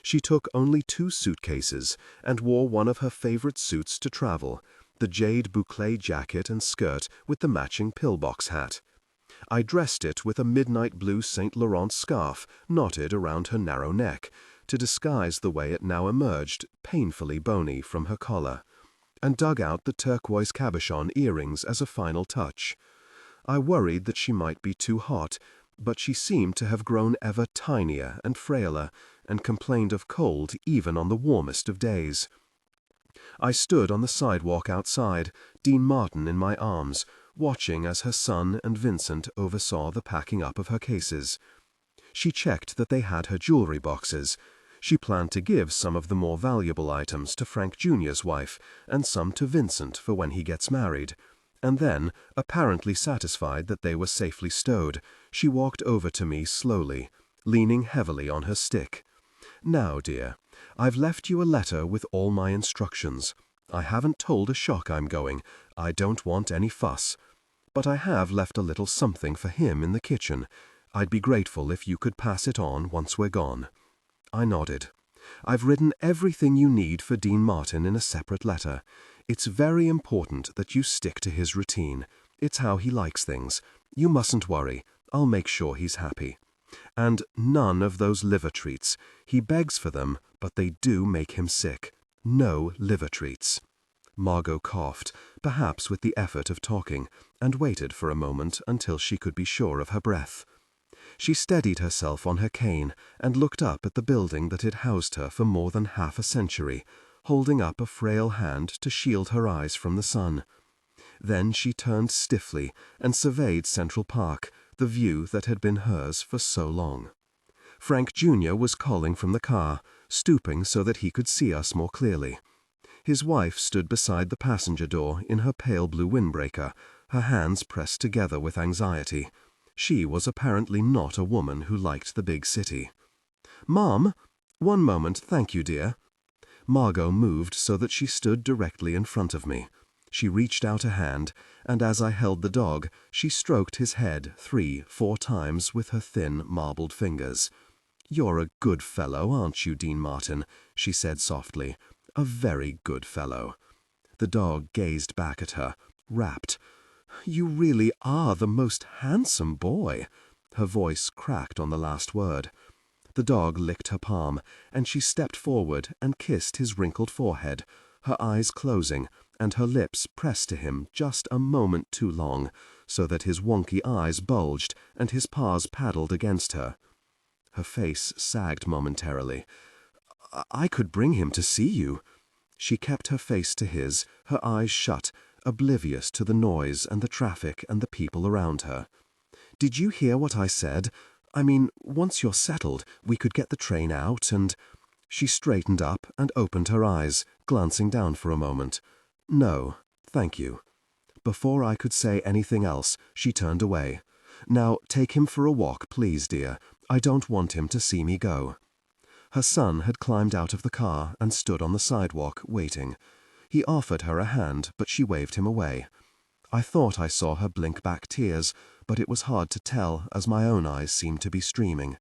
She took only 2 suitcases and wore one of her favorite suits to travel, the jade boucle jacket and skirt with the matching pillbox hat. I dressed it with a midnight blue Saint Laurent scarf knotted around her narrow neck, to disguise the way it now emerged, painfully bony, from her collar, and dug out the turquoise cabochon earrings as a final touch. I worried that she might be too hot, but she seemed to have grown ever tinier and frailer, and complained of cold even on the warmest of days. I stood on the sidewalk outside, Dean Martin in my arms, watching as her son and Vincent oversaw the packing up of her cases. She checked that they had her jewelry boxes. She planned to give some of the more valuable items to Frank Jr.'s wife, and some to Vincent for when he gets married. And then, apparently satisfied that they were safely stowed, she walked over to me slowly, leaning heavily on her stick. "Now, dear, I've left you a letter with all my instructions. I haven't told Ashok I'm going. I don't want any fuss. But I have left a little something for him in the kitchen. I'd be grateful if you could pass it on once we're gone." I nodded. "I've written everything you need for Dean Martin in a separate letter. It's very important that you stick to his routine. It's how he likes things. You mustn't worry. I'll make sure he's happy. And none of those liver treats. He begs for them, but they do make him sick. No liver treats." Margot coughed, perhaps with the effort of talking, and waited for a moment until she could be sure of her breath. She steadied herself on her cane and looked up at the building that had housed her for more than half a century, holding up a frail hand to shield her eyes from the sun. Then she turned stiffly and surveyed Central Park, the view that had been hers for so long. Frank Jr. was calling from the car, stooping so that he could see us more clearly. His wife stood beside the passenger door in her pale blue windbreaker, her hands pressed together with anxiety. She was apparently not a woman who liked the big city. "Mom, one moment, thank you, dear." Margot moved so that she stood directly in front of me. She reached out a hand, and as I held the dog, she stroked his head 3-4 times with her thin, marbled fingers. "You're a good fellow, aren't you, Dean Martin?" she said softly. "A very good fellow." The dog gazed back at her, rapt. "You really are the most handsome boy." Her voice cracked on the last word. The dog licked her palm, and she stepped forward and kissed his wrinkled forehead, her eyes closing, and her lips pressed to him just a moment too long, so that his wonky eyes bulged and his paws paddled against her. Her face sagged momentarily. "I could bring him to see you." She kept her face to his, her eyes shut, oblivious to the noise and the traffic and the people around her. "Did you hear what I said? I mean, once you're settled, we could get the train out and—" She straightened up and opened her eyes, glancing down for a moment. "No, thank you." Before I could say anything else, she turned away. "Now, take him for a walk, please, dear. I don't want him to see me go." Her son had climbed out of the car and stood on the sidewalk, waiting. He offered her a hand, but she waved him away. I thought I saw her blink back tears, but it was hard to tell as my own eyes seemed to be streaming.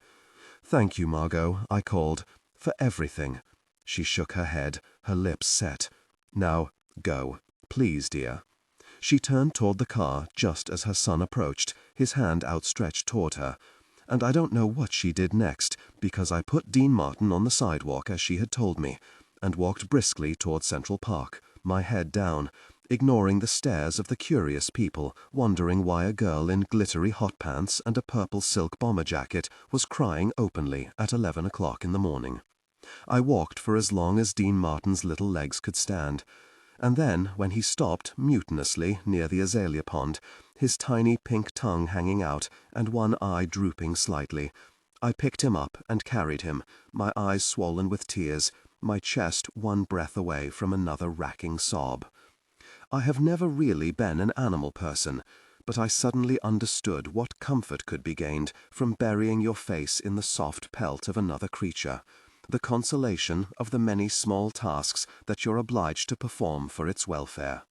"Thank you, Margot," I called, "for everything." She shook her head, her lips set. "Now, go. Please, dear." She turned toward the car just as her son approached, his hand outstretched toward her. And I don't know what she did next, because I put Dean Martin on the sidewalk as she had told me, and walked briskly toward Central Park, my head down, ignoring the stares of the curious people, wondering why a girl in glittery hot pants and a purple silk bomber jacket was crying openly at 11 o'clock in the morning. I walked for as long as Dean Martin's little legs could stand, and then, when he stopped mutinously near the azalea pond, his tiny pink tongue hanging out and one eye drooping slightly, I picked him up and carried him, my eyes swollen with tears, my chest one breath away from another racking sob. I have never really been an animal person, but I suddenly understood what comfort could be gained from burying your face in the soft pelt of another creature, the consolation of the many small tasks that you're obliged to perform for its welfare.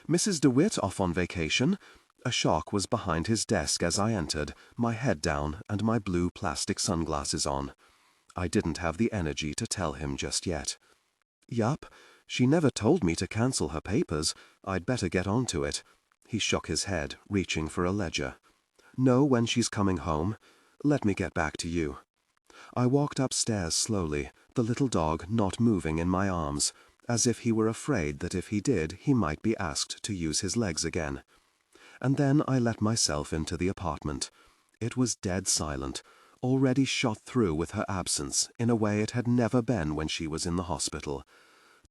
Mrs. DeWitt off on vacation? A shock was behind his desk as I entered, my head down and my blue plastic sunglasses on. I didn't have the energy to tell him just yet. Yup, she never told me to cancel her papers. I'd better get on to it. He shook his head, reaching for a ledger. Know when she's coming home? Let me get back to you. I walked upstairs slowly, the little dog not moving in my arms, as if he were afraid that if he did, he might be asked to use his legs again. And then I let myself into the apartment. It was dead silent, already shot through with her absence in a way it had never been when she was in the hospital.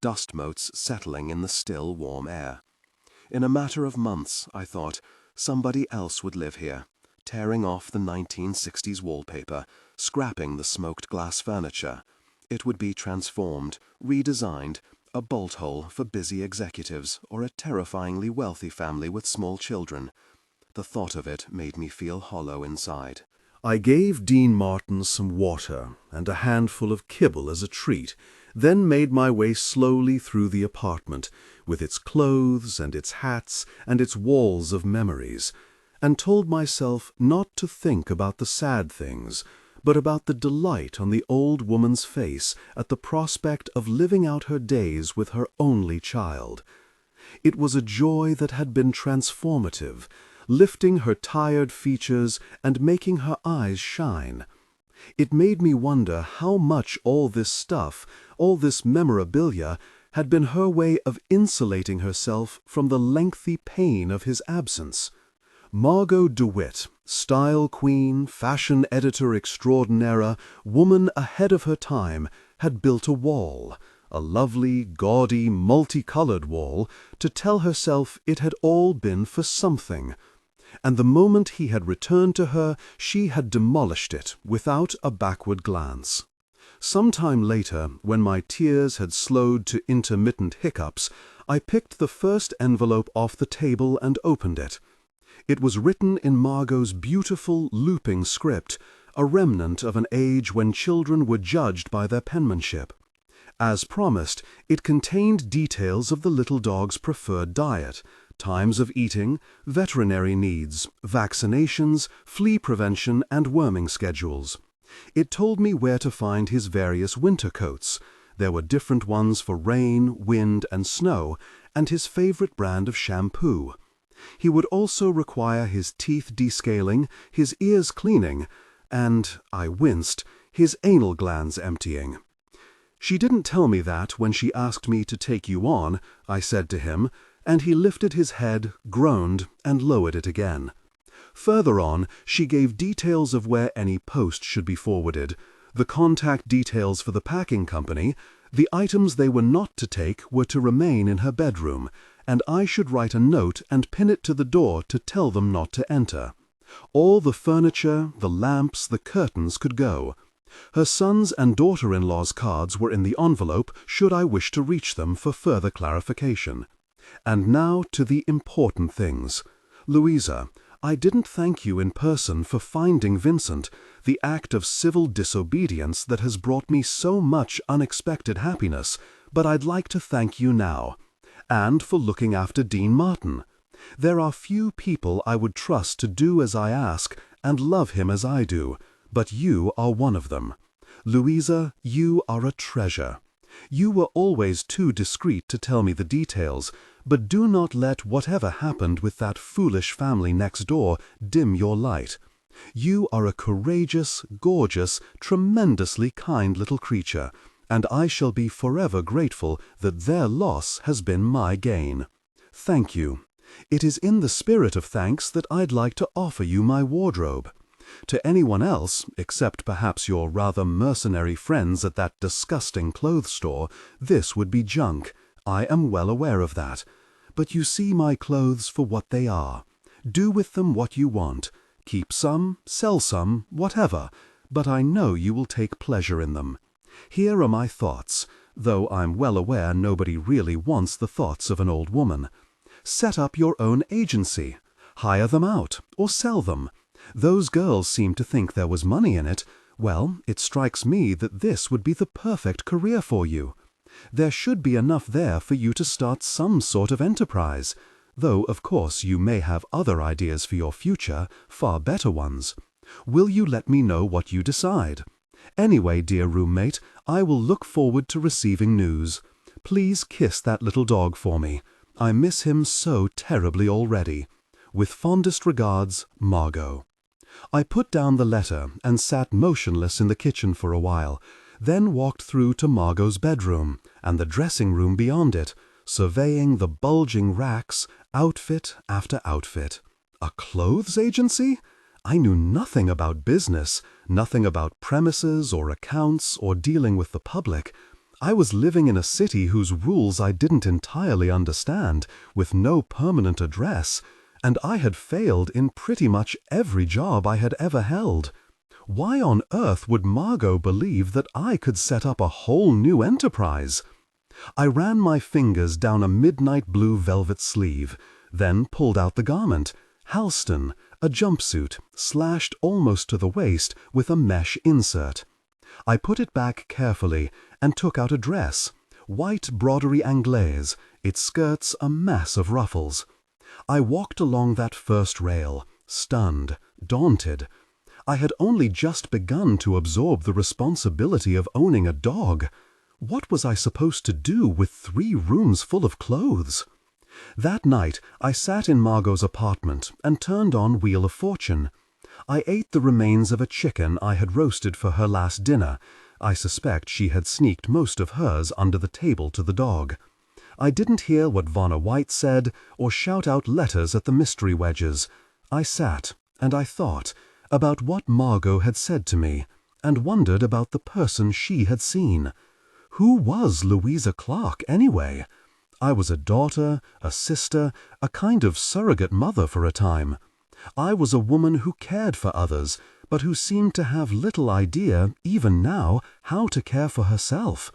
Dust motes settling in the still, warm air. In a matter of months, I thought, somebody else would live here, tearing off the 1960s wallpaper, scrapping the smoked glass furniture. It would be transformed, redesigned, a bolt hole for busy executives or a terrifyingly wealthy family with small children. The thought of it made me feel hollow inside. I gave Dean Martin some water and a handful of kibble as a treat, then made my way slowly through the apartment, with its clothes and its hats and its walls of memories, and told myself not to think about the sad things, but about the delight on the old woman's face at the prospect of living out her days with her only child. It was a joy that had been transformative, lifting her tired features and making her eyes shine. It made me wonder how much all this stuff, all this memorabilia, had been her way of insulating herself from the lengthy pain of his absence. Margot DeWitt, style queen, fashion editor extraordinaire, woman ahead of her time, had built a wall, a lovely, gaudy, multicolored wall, to tell herself it had all been for something. And the moment he had returned to her, she had demolished it without a backward glance. Some time later, when my tears had slowed to intermittent hiccups, I picked the first envelope off the table and opened it. It was written in Margot's beautiful, looping script, a remnant of an age when children were judged by their penmanship. As promised, it contained details of the little dog's preferred diet, times of eating, veterinary needs, vaccinations, flea prevention, and worming schedules. It told me where to find his various winter coats. There were different ones for rain, wind, and snow, and his favorite brand of shampoo. He would also require his teeth descaling, his ears cleaning, and, I winced, his anal glands emptying. "She didn't tell me that when she asked me to take you on," I said to him, and he lifted his head, groaned, and lowered it again. Further on, she gave details of where any post should be forwarded, the contact details for the packing company. The items they were not to take were to remain in her bedroom, and I should write a note and pin it to the door to tell them not to enter. All the furniture, the lamps, the curtains could go. Her sons' and daughter-in-law's cards were in the envelope should I wish to reach them for further clarification. And now to the important things. Louisa, I didn't thank you in person for finding Vincent, the act of civil disobedience that has brought me so much unexpected happiness, but I'd like to thank you now. And for looking after Dean Martin. There are few people I would trust to do as I ask and love him as I do, but you are one of them. Louisa, you are a treasure. You were always too discreet to tell me the details, but do not let whatever happened with that foolish family next door dim your light. You are a courageous, gorgeous, tremendously kind little creature, and I shall be forever grateful that their loss has been my gain. Thank you. It is in the spirit of thanks that I'd like to offer you my wardrobe. To anyone else, except perhaps your rather mercenary friends at that disgusting clothes store, this would be junk. I am well aware of that. But you see my clothes for what they are. Do with them what you want. Keep some, sell some, whatever, but I know you will take pleasure in them. Here are my thoughts, though I'm well aware nobody really wants the thoughts of an old woman. Set up your own agency. Hire them out, or sell them. Those girls seem to think there was money in it. Well, it strikes me that this would be the perfect career for you. There should be enough there for you to start some sort of enterprise, though of course you may have other ideas for your future, far better ones. Will you let me know what you decide? Anyway, dear roommate, I will look forward to receiving news. Please kiss that little dog for me. I miss him so terribly already. With fondest regards, Margot. I put down the letter and sat motionless in the kitchen for a while, then walked through to Margot's bedroom and the dressing room beyond it, surveying the bulging racks, outfit after outfit. A clothes agency? I knew nothing about business, nothing about premises or accounts or dealing with the public. I was living in a city whose rules I didn't entirely understand, with no permanent address, and I had failed in pretty much every job I had ever held. Why on earth would Margot believe that I could set up a whole new enterprise? I ran my fingers down a midnight blue velvet sleeve, then pulled out the garment, Halston, a jumpsuit, slashed almost to the waist with a mesh insert. I put it back carefully and took out a dress, white broderie anglaise, its skirts a mass of ruffles. I walked along that first rail, stunned, daunted. I had only just begun to absorb the responsibility of owning a dog. What was I supposed to do with 3 rooms full of clothes? That night I sat in Margot's apartment and turned on Wheel of Fortune. I ate the remains of a chicken I had roasted for her last dinner. I suspect she had sneaked most of hers under the table to the dog. I didn't hear what Vanna White said or shout out letters at the mystery wedges. I sat and I thought about what Margot had said to me and wondered about the person she had seen. Who was Louisa Clark, anyway? I was a daughter, a sister, a kind of surrogate mother for a time. I was a woman who cared for others, but who seemed to have little idea, even now, how to care for herself.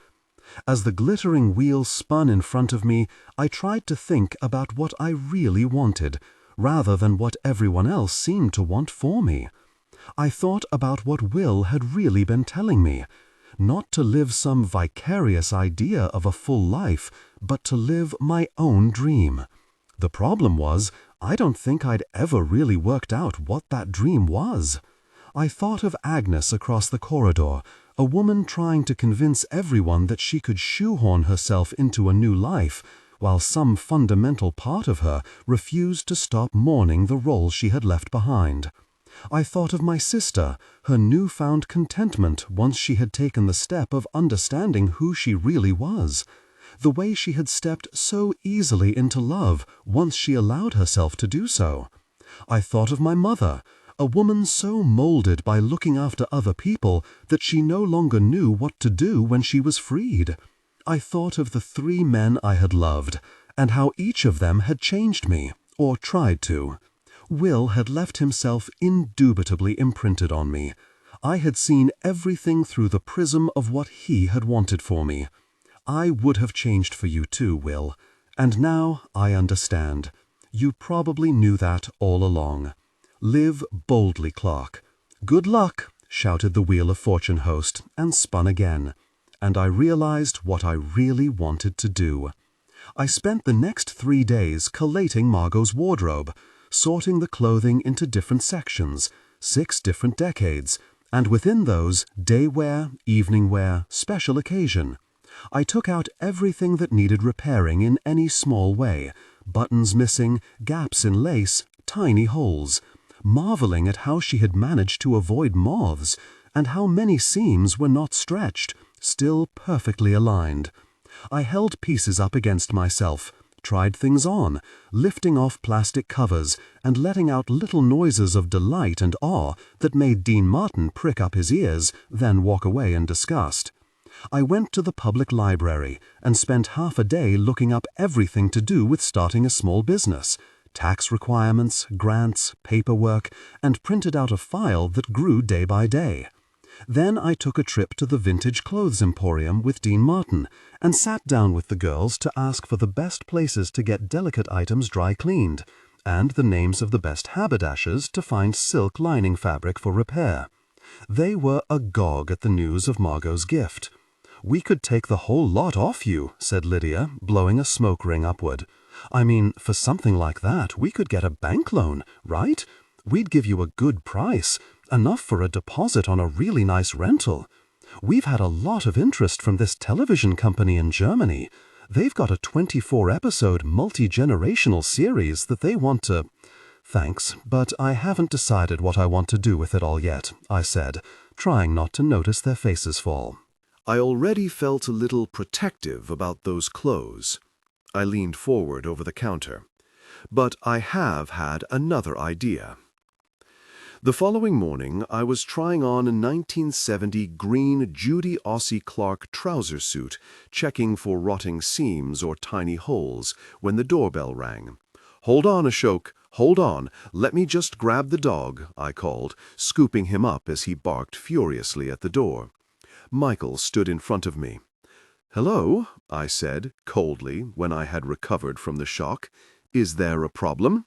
As the glittering wheel spun in front of me, I tried to think about what I really wanted, rather than what everyone else seemed to want for me. I thought about what Will had really been telling me. Not to live some vicarious idea of a full life, but to live my own dream. The problem was, I don't think I'd ever really worked out what that dream was. I thought of Agnes across the corridor, a woman trying to convince everyone that she could shoehorn herself into a new life, while some fundamental part of her refused to stop mourning the role she had left behind. I thought of my sister, her newfound contentment once she had taken the step of understanding who she really was, the way she had stepped so easily into love once she allowed herself to do so. I thought of my mother, a woman so molded by looking after other people that she no longer knew what to do when she was freed. I thought of the 3 men I had loved, and how each of them had changed me, or tried to. Will had left himself indubitably imprinted on me. I had seen everything through the prism of what he had wanted for me. I would have changed for you too, Will, and now I understand. You probably knew that all along. Live boldly, Clark. Good luck, shouted the Wheel of Fortune host, and spun again. And I realized what I really wanted to do. I spent the next 3 days collating Margot's wardrobe, sorting the clothing into different sections, 6 different decades, and within those, day wear, evening wear, special occasion. I took out everything that needed repairing in any small way, buttons missing, gaps in lace, tiny holes, marveling at how she had managed to avoid moths, and how many seams were not stretched, still perfectly aligned. I held pieces up against myself, tried things on, lifting off plastic covers and letting out little noises of delight and awe that made Dean Martin prick up his ears, then walk away in disgust. I went to the public library and spent half a day looking up everything to do with starting a small business, tax requirements, grants, paperwork, and printed out a file that grew day by day. Then I took a trip to the vintage clothes emporium with Dean Martin and sat down with the girls to ask for the best places to get delicate items dry cleaned, and the names of the best haberdashers to find silk lining fabric for repair. They were agog at the news of Margot's gift. "We could take the whole lot off you," said Lydia, blowing a smoke ring upward. "I mean, for something like that, we could get a bank loan, right? We'd give you a good price, enough for a deposit on a really nice rental. We've had a lot of interest from this television company in Germany. They've got a 24-episode multi-generational series that they want to—" "Thanks, but I haven't decided what I want to do with it all yet," I said, trying not to notice their faces fall. I already felt a little protective about those clothes. I leaned forward over the counter. But I have had another idea. The following morning, I was trying on a 1970 green Judy Aussie Clark trouser suit, checking for rotting seams or tiny holes, when the doorbell rang. "Hold on, Ashok, hold on. Let me just grab the dog," I called, scooping him up as he barked furiously at the door. Michael stood in front of me. "Hello," I said, coldly, when I had recovered from the shock. "Is there a problem?"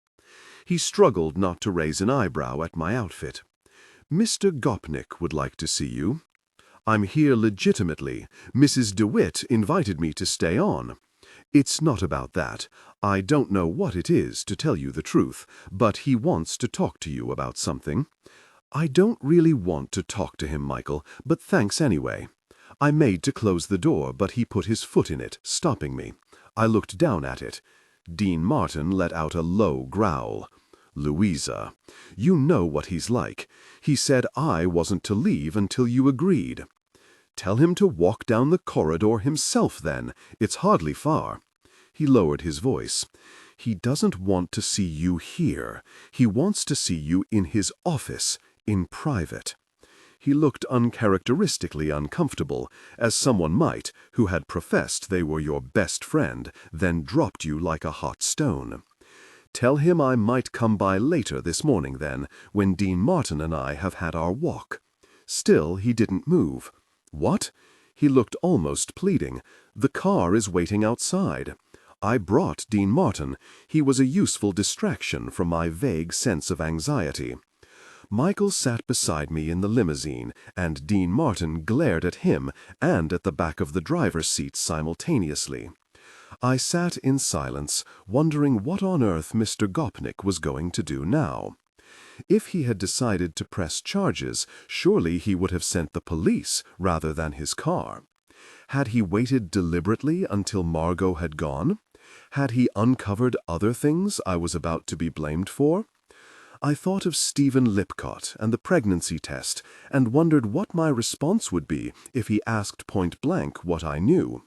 He struggled not to raise an eyebrow at my outfit. "Mr. Gopnik would like to see you. I'm here legitimately. Mrs. DeWitt invited me to stay on. It's not about that. I don't know what it is, to tell you the truth, but he wants to talk to you about something." I don't really want to talk to him, Michael, but thanks anyway. I made to close the door, but he put his foot in it, stopping me. I looked down at it. Dean Martin let out a low growl. "Louisa, you know what he's like. He said I wasn't to leave until you agreed." "Tell him to walk down the corridor himself, then. It's hardly far." He lowered his voice. "He doesn't want to see you here. He wants to see you in his office, in private." He looked uncharacteristically uncomfortable, as someone might who had professed they were your best friend, then dropped you like a hot stone. "Tell him I might come by later this morning then, when Dean Martin and I have had our walk." Still he didn't move. "What?" He looked almost pleading. "The car is waiting outside. I brought Dean Martin. He was a useful distraction from my vague sense of anxiety." Michael sat beside me in the limousine, and Dean Martin glared at him and at the back of the driver's seat simultaneously. I sat in silence, wondering what on earth Mr. Gopnik was going to do now. If he had decided to press charges, surely he would have sent the police rather than his car. Had he waited deliberately until Margot had gone? Had he uncovered other things I was about to be blamed for? I thought of Stephen Lipcott and the pregnancy test, and wondered what my response would be if he asked point-blank what I knew.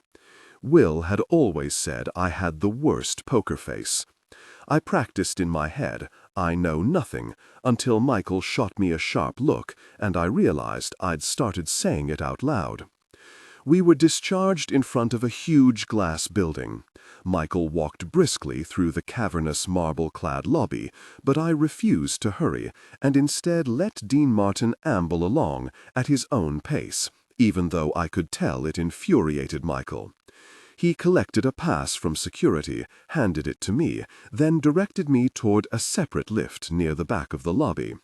Will had always said I had the worst poker face. I practiced in my head, "I know nothing," until Michael shot me a sharp look, and I realized I'd started saying it out loud. We were discharged in front of a huge glass building. Michael walked briskly through the cavernous marble-clad lobby, but I refused to hurry, and instead let Dean Martin amble along at his own pace, even though I could tell it infuriated Michael. He collected a pass from security, handed it to me, then directed me toward a separate lift near the back of the lobby.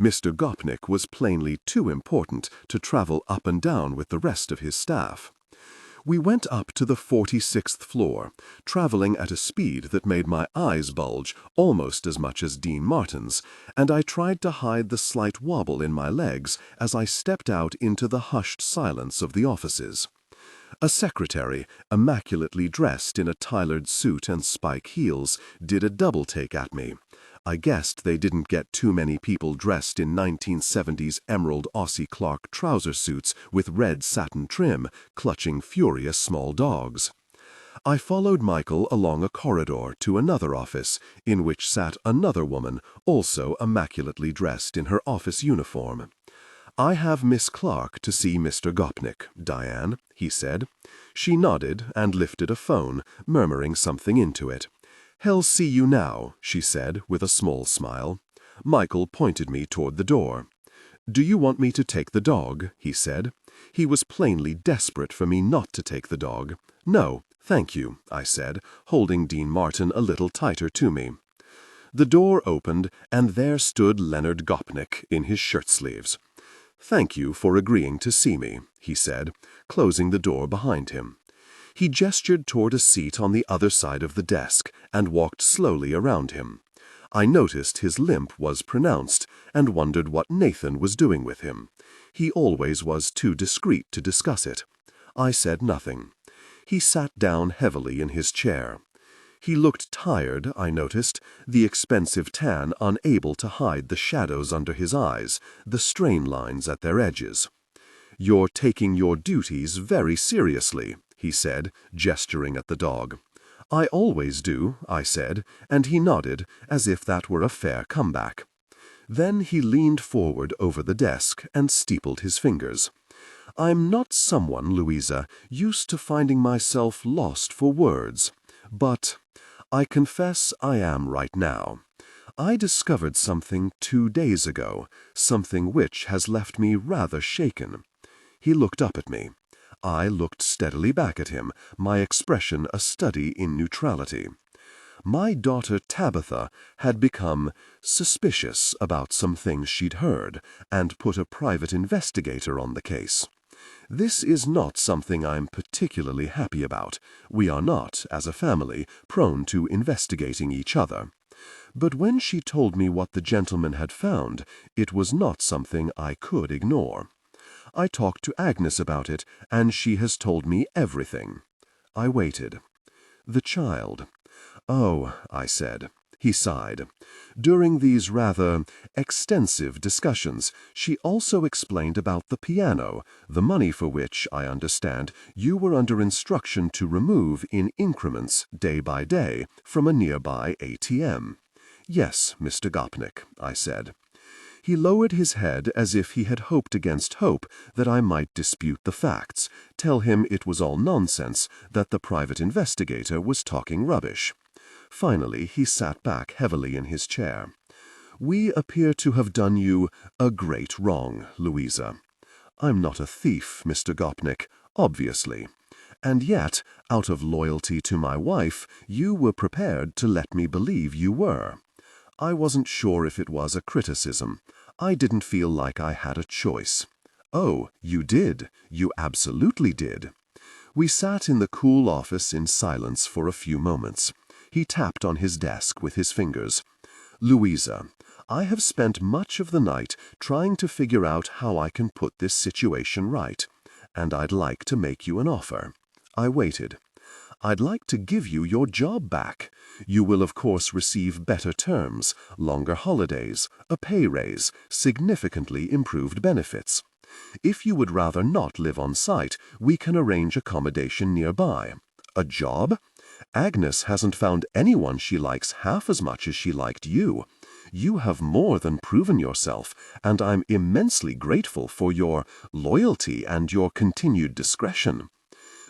Mr. Gopnik was plainly too important to travel up and down with the rest of his staff. We went up to the 46th floor, traveling at a speed that made my eyes bulge almost as much as Dean Martin's, and I tried to hide the slight wobble in my legs as I stepped out into the hushed silence of the offices. A secretary, immaculately dressed in a tailored suit and spike heels, did a double-take at me. I guessed they didn't get too many people dressed in 1970s emerald Aussie Clark trouser suits with red satin trim, clutching furious small dogs. I followed Michael along a corridor to another office, in which sat another woman, also immaculately dressed in her office uniform. "I have Miss Clark to see Mr. Gopnik, Diane," he said. She nodded and lifted a phone, murmuring something into it. "He'll see you now," she said with a small smile. Michael pointed me toward the door. "Do you want me to take the dog?" he said. He was plainly desperate for me not to take the dog. "No, thank you," I said, holding Dean Martin a little tighter to me. The door opened, and there stood Leonard Gopnik in his shirt-sleeves. "Thank you for agreeing to see me," he said, closing the door behind him. He gestured toward a seat on the other side of the desk and walked slowly around him. I noticed his limp was pronounced and wondered what Nathan was doing with him. He always was too discreet to discuss it. I said nothing. He sat down heavily in his chair. He looked tired, I noticed, the expensive tan unable to hide the shadows under his eyes, the strain lines at their edges. "You're taking your duties very seriously," he said, gesturing at the dog. "I always do," I said, and he nodded, as if that were a fair comeback. Then he leaned forward over the desk and steepled his fingers. "I'm not someone, Louisa, used to finding myself lost for words, but I confess I am right now. I discovered something 2 days ago, something which has left me rather shaken." He looked up at me. I looked steadily back at him, my expression a study in neutrality. My daughter Tabitha had become suspicious about some things she'd heard, and put a private investigator on the case. This is not something I'm particularly happy about. We are not, as a family, prone to investigating each other. But when she told me what the gentleman had found, it was not something I could ignore. I talked to Agnes about it, and she has told me everything. I waited. "The child." "Oh," I said. He sighed. "During these rather extensive discussions, she also explained about the piano, the money for which, I understand, you were under instruction to remove in increments, day by day, from a nearby ATM. "Yes, Mr. Gopnik," I said. He lowered his head as if he had hoped against hope that I might dispute the facts, tell him it was all nonsense, that the private investigator was talking rubbish. Finally, he sat back heavily in his chair. "We appear to have done you a great wrong, Louisa. I'm not a thief, Mr. Gopnik, obviously. And yet, out of loyalty to my wife, you were prepared to let me believe you were. I wasn't sure if it was a criticism. I didn't feel like I had a choice." "Oh, you did. You absolutely did." We sat in the cool office in silence for a few moments. He tapped on his desk with his fingers. "Louisa, I have spent much of the night trying to figure out how I can put this situation right, and I'd like to make you an offer." I waited. "I'd like to give you your job back. You will of course receive better terms, longer holidays, a pay raise, significantly improved benefits. If you would rather not live on site, we can arrange accommodation nearby. A job? Agnes hasn't found anyone she likes half as much as she liked you. You have more than proven yourself, and I'm immensely grateful for your loyalty and your continued discretion.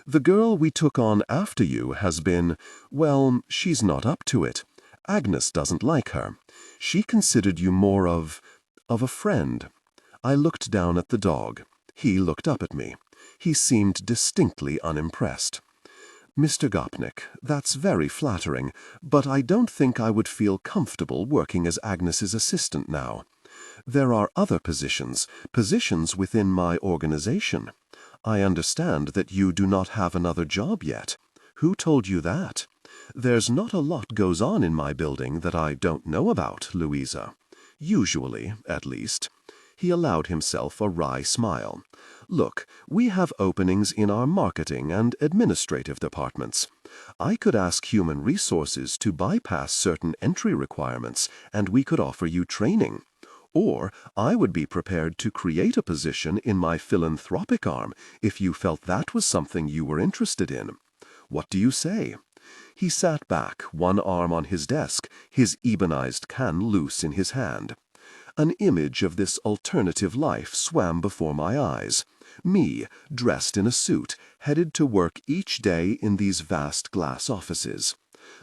The girl we took on after you has been, well, she's not up to it. Agnes doesn't like her. She considered you more of a friend." I looked down at the dog. He looked up at me. He seemed distinctly unimpressed. "Mr. Gopnik, that's very flattering, but I don't think I would feel comfortable working as Agnes's assistant now. There are other positions within my organization. I understand that you do not have another job yet. Who told you that? There's not a lot goes on in my building that I don't know about, Louisa. Usually, at least." He allowed himself a wry smile. "Look, we have openings in our marketing and administrative departments. I could ask human resources to bypass certain entry requirements, and we could offer you training. Or I would be prepared to create a position in my philanthropic arm if you felt that was something you were interested in. What do you say?" He sat back, one arm on his desk, his ebonized can loose in his hand. An image of this alternative life swam before my eyes. Me, dressed in a suit, headed to work each day in these vast glass offices.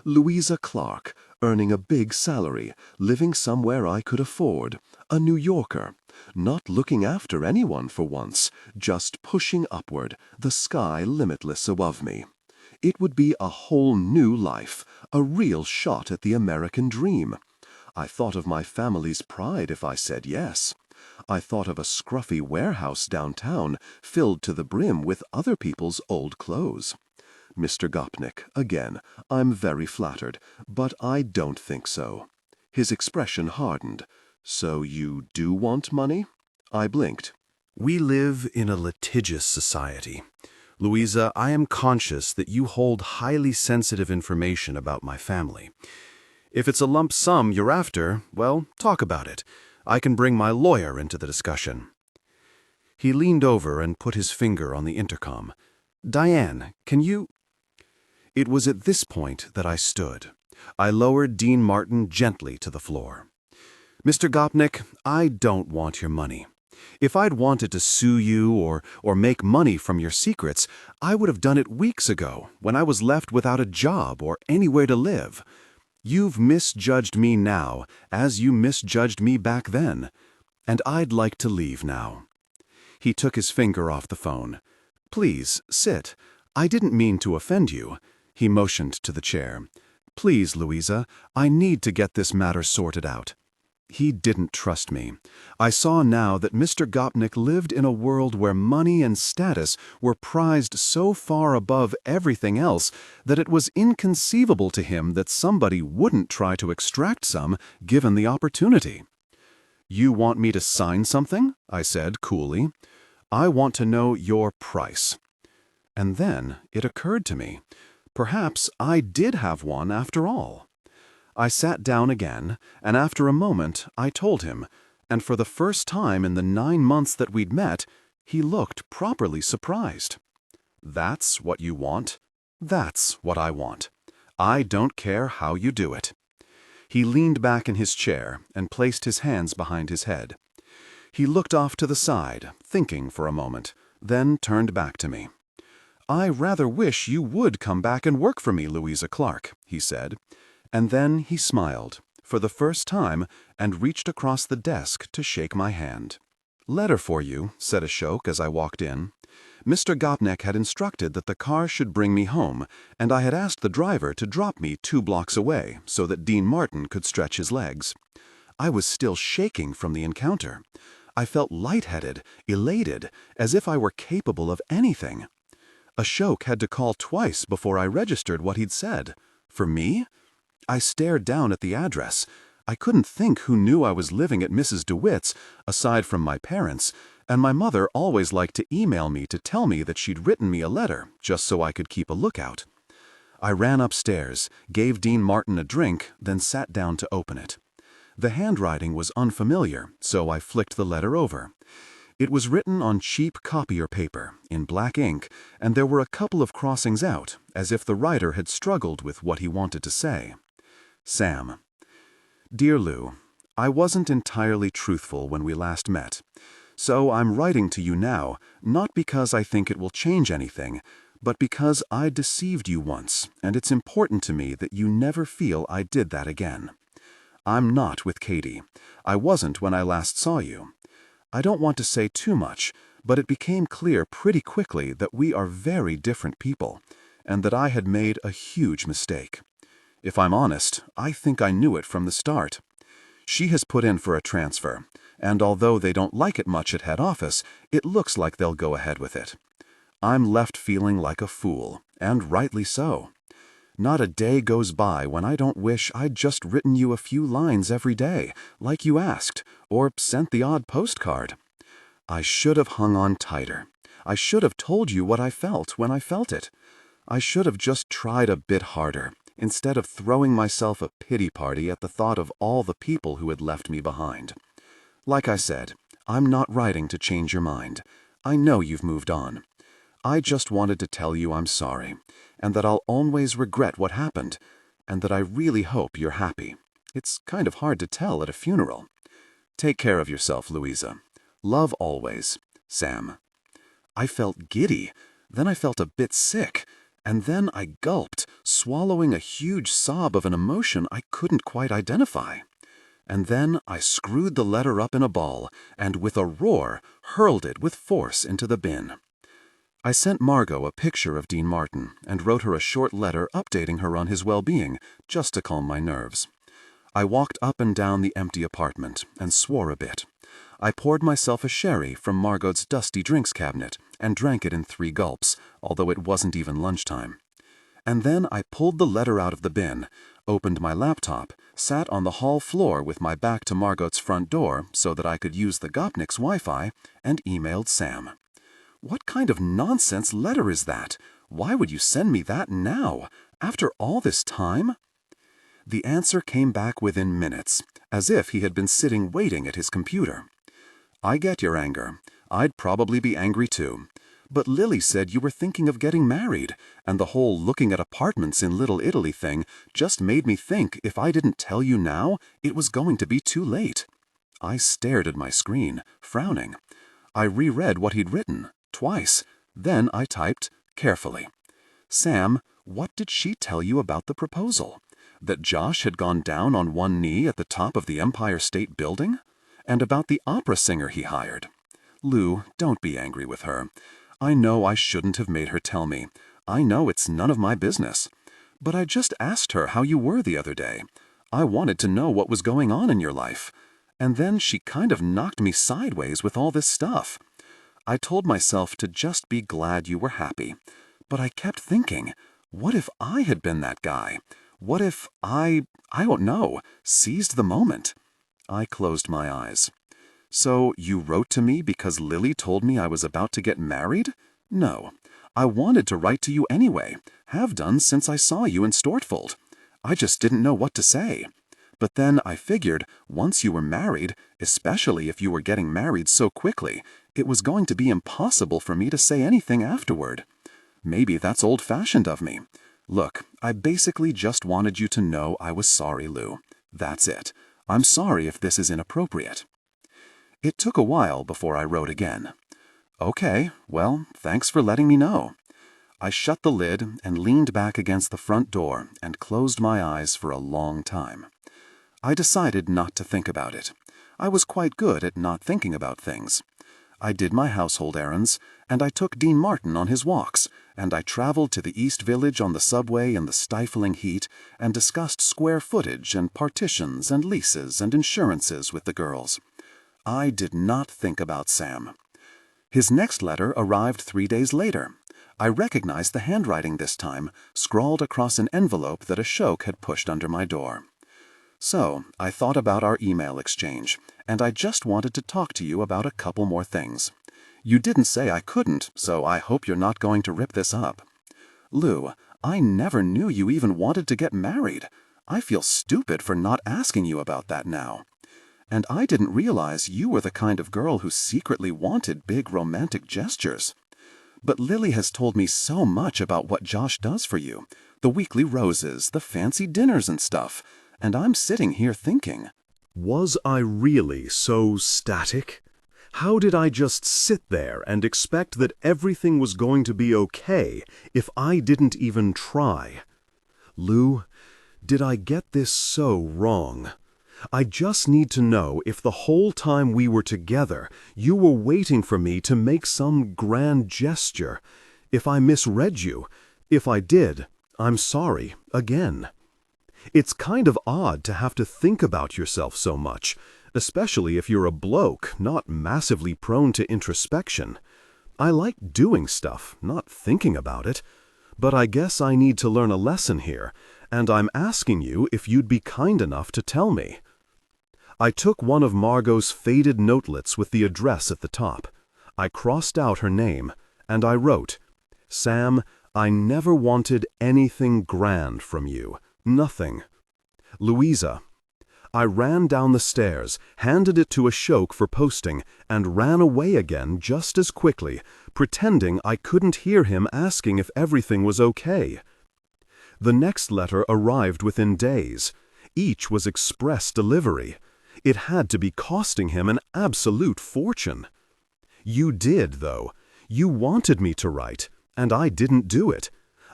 Louisa Clark, earning a big salary, living somewhere I could afford, a New Yorker, not looking after anyone for once, just pushing upward, the sky limitless above me. It would be a whole new life, a real shot at the American dream. I thought of my family's pride if I said yes. I thought of a scruffy warehouse downtown filled to the brim with other people's old clothes. Mr. Gopnik, again, I'm very flattered, but I don't think so. His expression hardened. So you do want money? I blinked. We live in a litigious society. Louisa, I am conscious that you hold highly sensitive information about my family. If it's a lump sum you're after, well, talk about it. I can bring my lawyer into the discussion. He leaned over and put his finger on the intercom. Diane, can you... It was at this point that I stood. I lowered Dean Martin gently to the floor. Mr. Gopnik, I don't want your money. If I'd wanted to sue you or make money from your secrets, I would have done it weeks ago when I was left without a job or anywhere to live. You've misjudged me now as you misjudged me back then, and I'd like to leave now. He took his finger off the phone. Please, sit. I didn't mean to offend you. He motioned to the chair. Please, Louisa, I need to get this matter sorted out. He didn't trust me. I saw now that Mr. Gopnik lived in a world where money and status were prized so far above everything else that it was inconceivable to him that somebody wouldn't try to extract some given the opportunity. You want me to sign something? I said coolly. I want to know your price. And then it occurred to me. Perhaps I did have one after all. I sat down again, and after a moment I told him, and for the first time in the 9 months that we'd met, he looked properly surprised. That's what you want? That's what I want. I don't care how you do it. He leaned back in his chair and placed his hands behind his head. He looked off to the side, thinking for a moment, then turned back to me. I rather wish you would come back and work for me, Louisa Clark, he said. And then he smiled, for the first time, and reached across the desk to shake my hand. Letter for you, said Ashok as I walked in. Mr. Gopnik had instructed that the car should bring me home, and I had asked the driver to drop me 2 blocks away so that Dean Martin could stretch his legs. I was still shaking from the encounter. I felt lightheaded, elated, as if I were capable of anything. Ashok had to call twice before I registered what he'd said. For me? I stared down at the address. I couldn't think who knew I was living at Mrs. DeWitt's, aside from my parents, and my mother always liked to email me to tell me that she'd written me a letter, just so I could keep a lookout. I ran upstairs, gave Dean Martin a drink, then sat down to open it. The handwriting was unfamiliar, so I flicked the letter over. It was written on cheap copier paper, in black ink, and there were a couple of crossings out, as if the writer had struggled with what he wanted to say. Sam. Dear Lou, I wasn't entirely truthful when we last met, so I'm writing to you now, not because I think it will change anything, but because I deceived you once, and it's important to me that you never feel I did that again. I'm not with Katie. I wasn't when I last saw you. I don't want to say too much, but it became clear pretty quickly that we are very different people, and that I had made a huge mistake. If I'm honest, I think I knew it from the start. She has put in for a transfer, and although they don't like it much at head office, it looks like they'll go ahead with it. I'm left feeling like a fool, and rightly so. Not a day goes by when I don't wish I'd just written you a few lines every day, like you asked, or sent the odd postcard. I should have hung on tighter. I should have told you what I felt when I felt it. I should have just tried a bit harder, instead of throwing myself a pity party at the thought of all the people who had left me behind. Like I said, I'm not writing to change your mind. I know you've moved on. I just wanted to tell you I'm sorry, and that I'll always regret what happened, and that I really hope you're happy. It's kind of hard to tell at a funeral. Take care of yourself, Louisa. Love always, Sam. I felt giddy, then I felt a bit sick, and then I gulped, swallowing a huge sob of an emotion I couldn't quite identify. And then I screwed the letter up in a ball and, with a roar, hurled it with force into the bin. I sent Margot a picture of Dean Martin and wrote her a short letter updating her on his well-being, just to calm my nerves. I walked up and down the empty apartment and swore a bit. I poured myself a sherry from Margot's dusty drinks cabinet and drank it in 3 gulps, although it wasn't even lunchtime. And then I pulled the letter out of the bin, opened my laptop, sat on the hall floor with my back to Margot's front door so that I could use the Gopnik's Wi-Fi, and emailed Sam. What kind of nonsense letter is that? Why would you send me that now, after all this time? The answer came back within minutes, as if he had been sitting waiting at his computer. I get your anger. I'd probably be angry too. But Lily said you were thinking of getting married, and the whole looking at apartments in Little Italy thing just made me think if I didn't tell you now, it was going to be too late. I stared at my screen, frowning. I reread what he'd written, twice. Then I typed, carefully. Sam, what did she tell you about the proposal? That Josh had gone down on one knee at the top of the Empire State Building? And about the opera singer he hired? Lou, don't be angry with her. I know I shouldn't have made her tell me. I know it's none of my business. But I just asked her how you were the other day. I wanted to know what was going on in your life. And then she kind of knocked me sideways with all this stuff. I told myself to just be glad you were happy. But I kept thinking, what if I had been that guy? What if I don't know, seized the moment? I closed my eyes. So you wrote to me because Lily told me I was about to get married? No. I wanted to write to you anyway, have done since I saw you in Stortfold. I just didn't know what to say. But then I figured, once you were married, especially if you were getting married so quickly, it was going to be impossible for me to say anything afterward. Maybe that's old-fashioned of me. Look, I basically just wanted you to know I was sorry, Lou. That's it. I'm sorry if this is inappropriate. It took a while before I wrote again. Okay, well, thanks for letting me know. I shut the lid and leaned back against the front door and closed my eyes for a long time. I decided not to think about it. I was quite good at not thinking about things. I did my household errands, and I took Dean Martin on his walks, and I traveled to the East Village on the subway in the stifling heat and discussed square footage and partitions and leases and insurances with the girls. I did not think about Sam. His next letter arrived 3 days later. I recognized the handwriting this time, scrawled across an envelope that Ashok had pushed under my door. So, I thought about our email exchange, and I just wanted to talk to you about a couple more things. You didn't say I couldn't, so I hope you're not going to rip this up. Lou, I never knew you even wanted to get married. I feel stupid for not asking you about that now. And I didn't realize you were the kind of girl who secretly wanted big romantic gestures. But Lily has told me so much about what Josh does for you, the weekly roses, the fancy dinners and stuff, and I'm sitting here thinking, Was I really so static? How did I just sit there and expect that everything was going to be okay if I didn't even try? Lou, did I get this so wrong? I just need to know if the whole time we were together, you were waiting for me to make some grand gesture. If I misread you, if I did, I'm sorry, again. It's kind of odd to have to think about yourself so much, especially if you're a bloke, not massively prone to introspection. I like doing stuff, not thinking about it. But I guess I need to learn a lesson here, and I'm asking you if you'd be kind enough to tell me. I took one of Margot's faded notelets with the address at the top. I crossed out her name, and I wrote, Sam, I never wanted anything grand from you. Nothing. Louisa, I ran down the stairs, handed it to Ashok for posting, and ran away again just as quickly, pretending I couldn't hear him asking if everything was okay. The next letter arrived within days. Each was express delivery. It had to be costing him an absolute fortune. You did, though. You wanted me to write, and I didn't do it.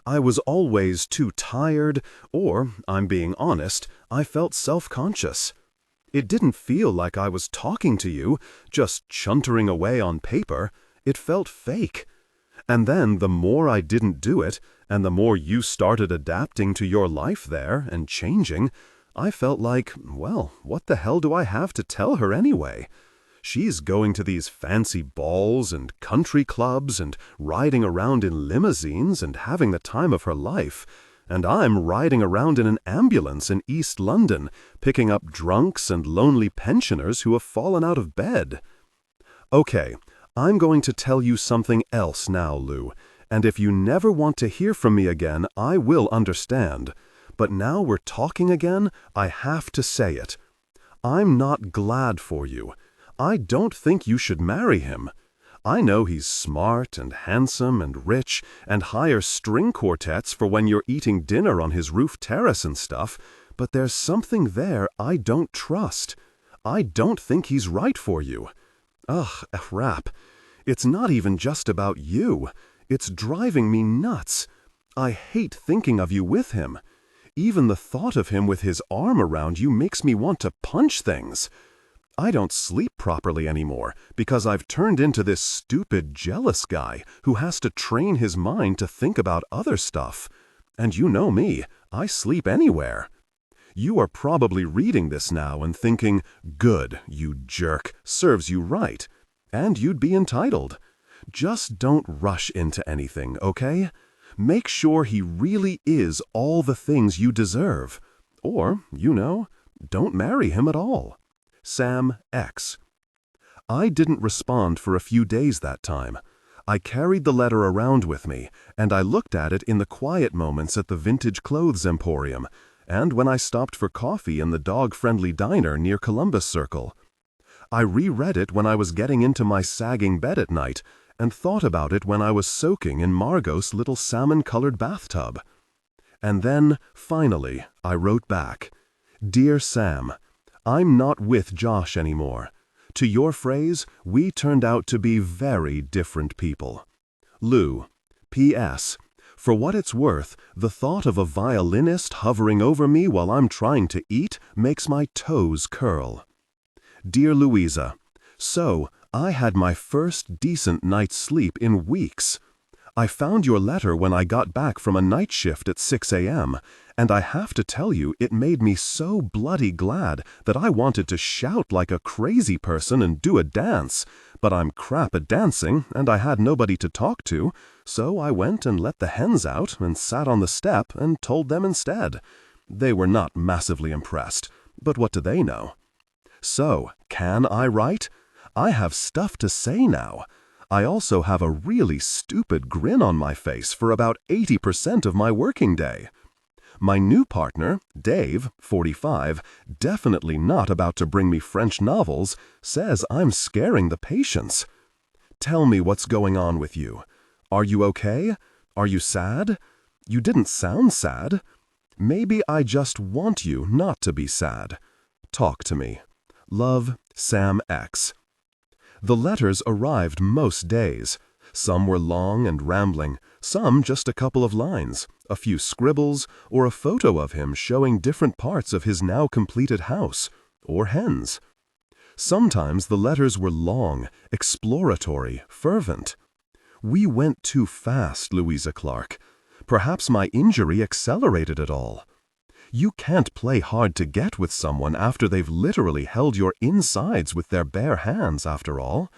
I was always too tired, or, I'm being honest, I felt self-conscious. It didn't feel like I was talking to you, just chuntering away on paper. It felt fake. And then the more I didn't do it, and the more you started adapting to your life there and changing, I felt like, well, what the hell do I have to tell her anyway? She's going to these fancy balls and country clubs and riding around in limousines and having the time of her life, and I'm riding around in an ambulance in East London, picking up drunks and lonely pensioners who have fallen out of bed. Okay, I'm going to tell you something else now, Lou, and if you never want to hear from me again, I will understand. But now we're talking again, I have to say it. I'm not glad for you. I don't think you should marry him. I know he's smart and handsome and rich and hires string quartets for when you're eating dinner on his roof terrace and stuff, but there's something there I don't trust. I don't think he's right for you. Ugh, rap. It's not even just about you. It's driving me nuts. I hate thinking of you with him. Even the thought of him with his arm around you makes me want to punch things. I don't sleep properly anymore because I've turned into this stupid, jealous guy who has to train his mind to think about other stuff. And you know me, I sleep anywhere. You are probably reading this now and thinking, good, you jerk, serves you right. And you'd be entitled. Just don't rush into anything, okay? Make sure he really is all the things you deserve. Or, don't marry him at all. Sam X. I didn't respond for a few days that time. I carried the letter around with me, and I looked at it in the quiet moments at the vintage clothes emporium, and when I stopped for coffee in the dog-friendly diner near Columbus Circle. I reread it when I was getting into my sagging bed at night, and thought about it when I was soaking in Margot's little salmon-colored bathtub. And then, finally, I wrote back, Dear Sam, I'm not with Josh anymore. To your phrase, we turned out to be very different people. Lou. P.S. For what it's worth, the thought of a violinist hovering over me while I'm trying to eat makes my toes curl. Dear Louisa, so, I had my first decent night's sleep in weeks. I found your letter when I got back from a night shift at 6 a.m., and I have to tell you it made me so bloody glad that I wanted to shout like a crazy person and do a dance, but I'm crap at dancing and I had nobody to talk to, so I went and let the hens out and sat on the step and told them instead. They were not massively impressed, but what do they know? So, can I write? I have stuff to say now. I also have a really stupid grin on my face for about 80% of my working day. My new partner, Dave, 45, definitely not about to bring me French novels, says I'm scaring the patients. Tell me what's going on with you. Are you okay? Are you sad? You didn't sound sad. Maybe I just want you not to be sad. Talk to me. Love, Sam X. The letters arrived most days. Some were long and rambling, some just a couple of lines, a few scribbles, or a photo of him showing different parts of his now completed house, or hens. Sometimes the letters were long, exploratory, fervent. We went too fast, Louisa Clark. Perhaps my injury accelerated it all. You can't play hard to get with someone after they've literally held your insides with their bare hands, after all.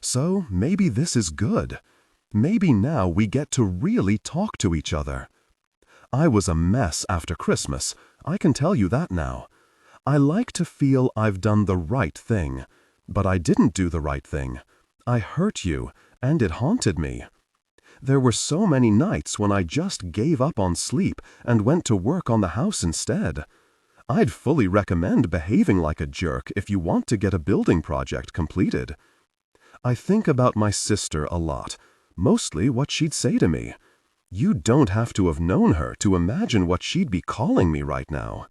So maybe this is good. Maybe now we get to really talk to each other. I was a mess after Christmas, I can tell you that now. I like to feel I've done the right thing, but I didn't do the right thing. I hurt you, and it haunted me. There were so many nights when I just gave up on sleep and went to work on the house instead. I'd fully recommend behaving like a jerk if you want to get a building project completed. I think about my sister a lot, mostly what she'd say to me. You don't have to have known her to imagine what she'd be calling me right now.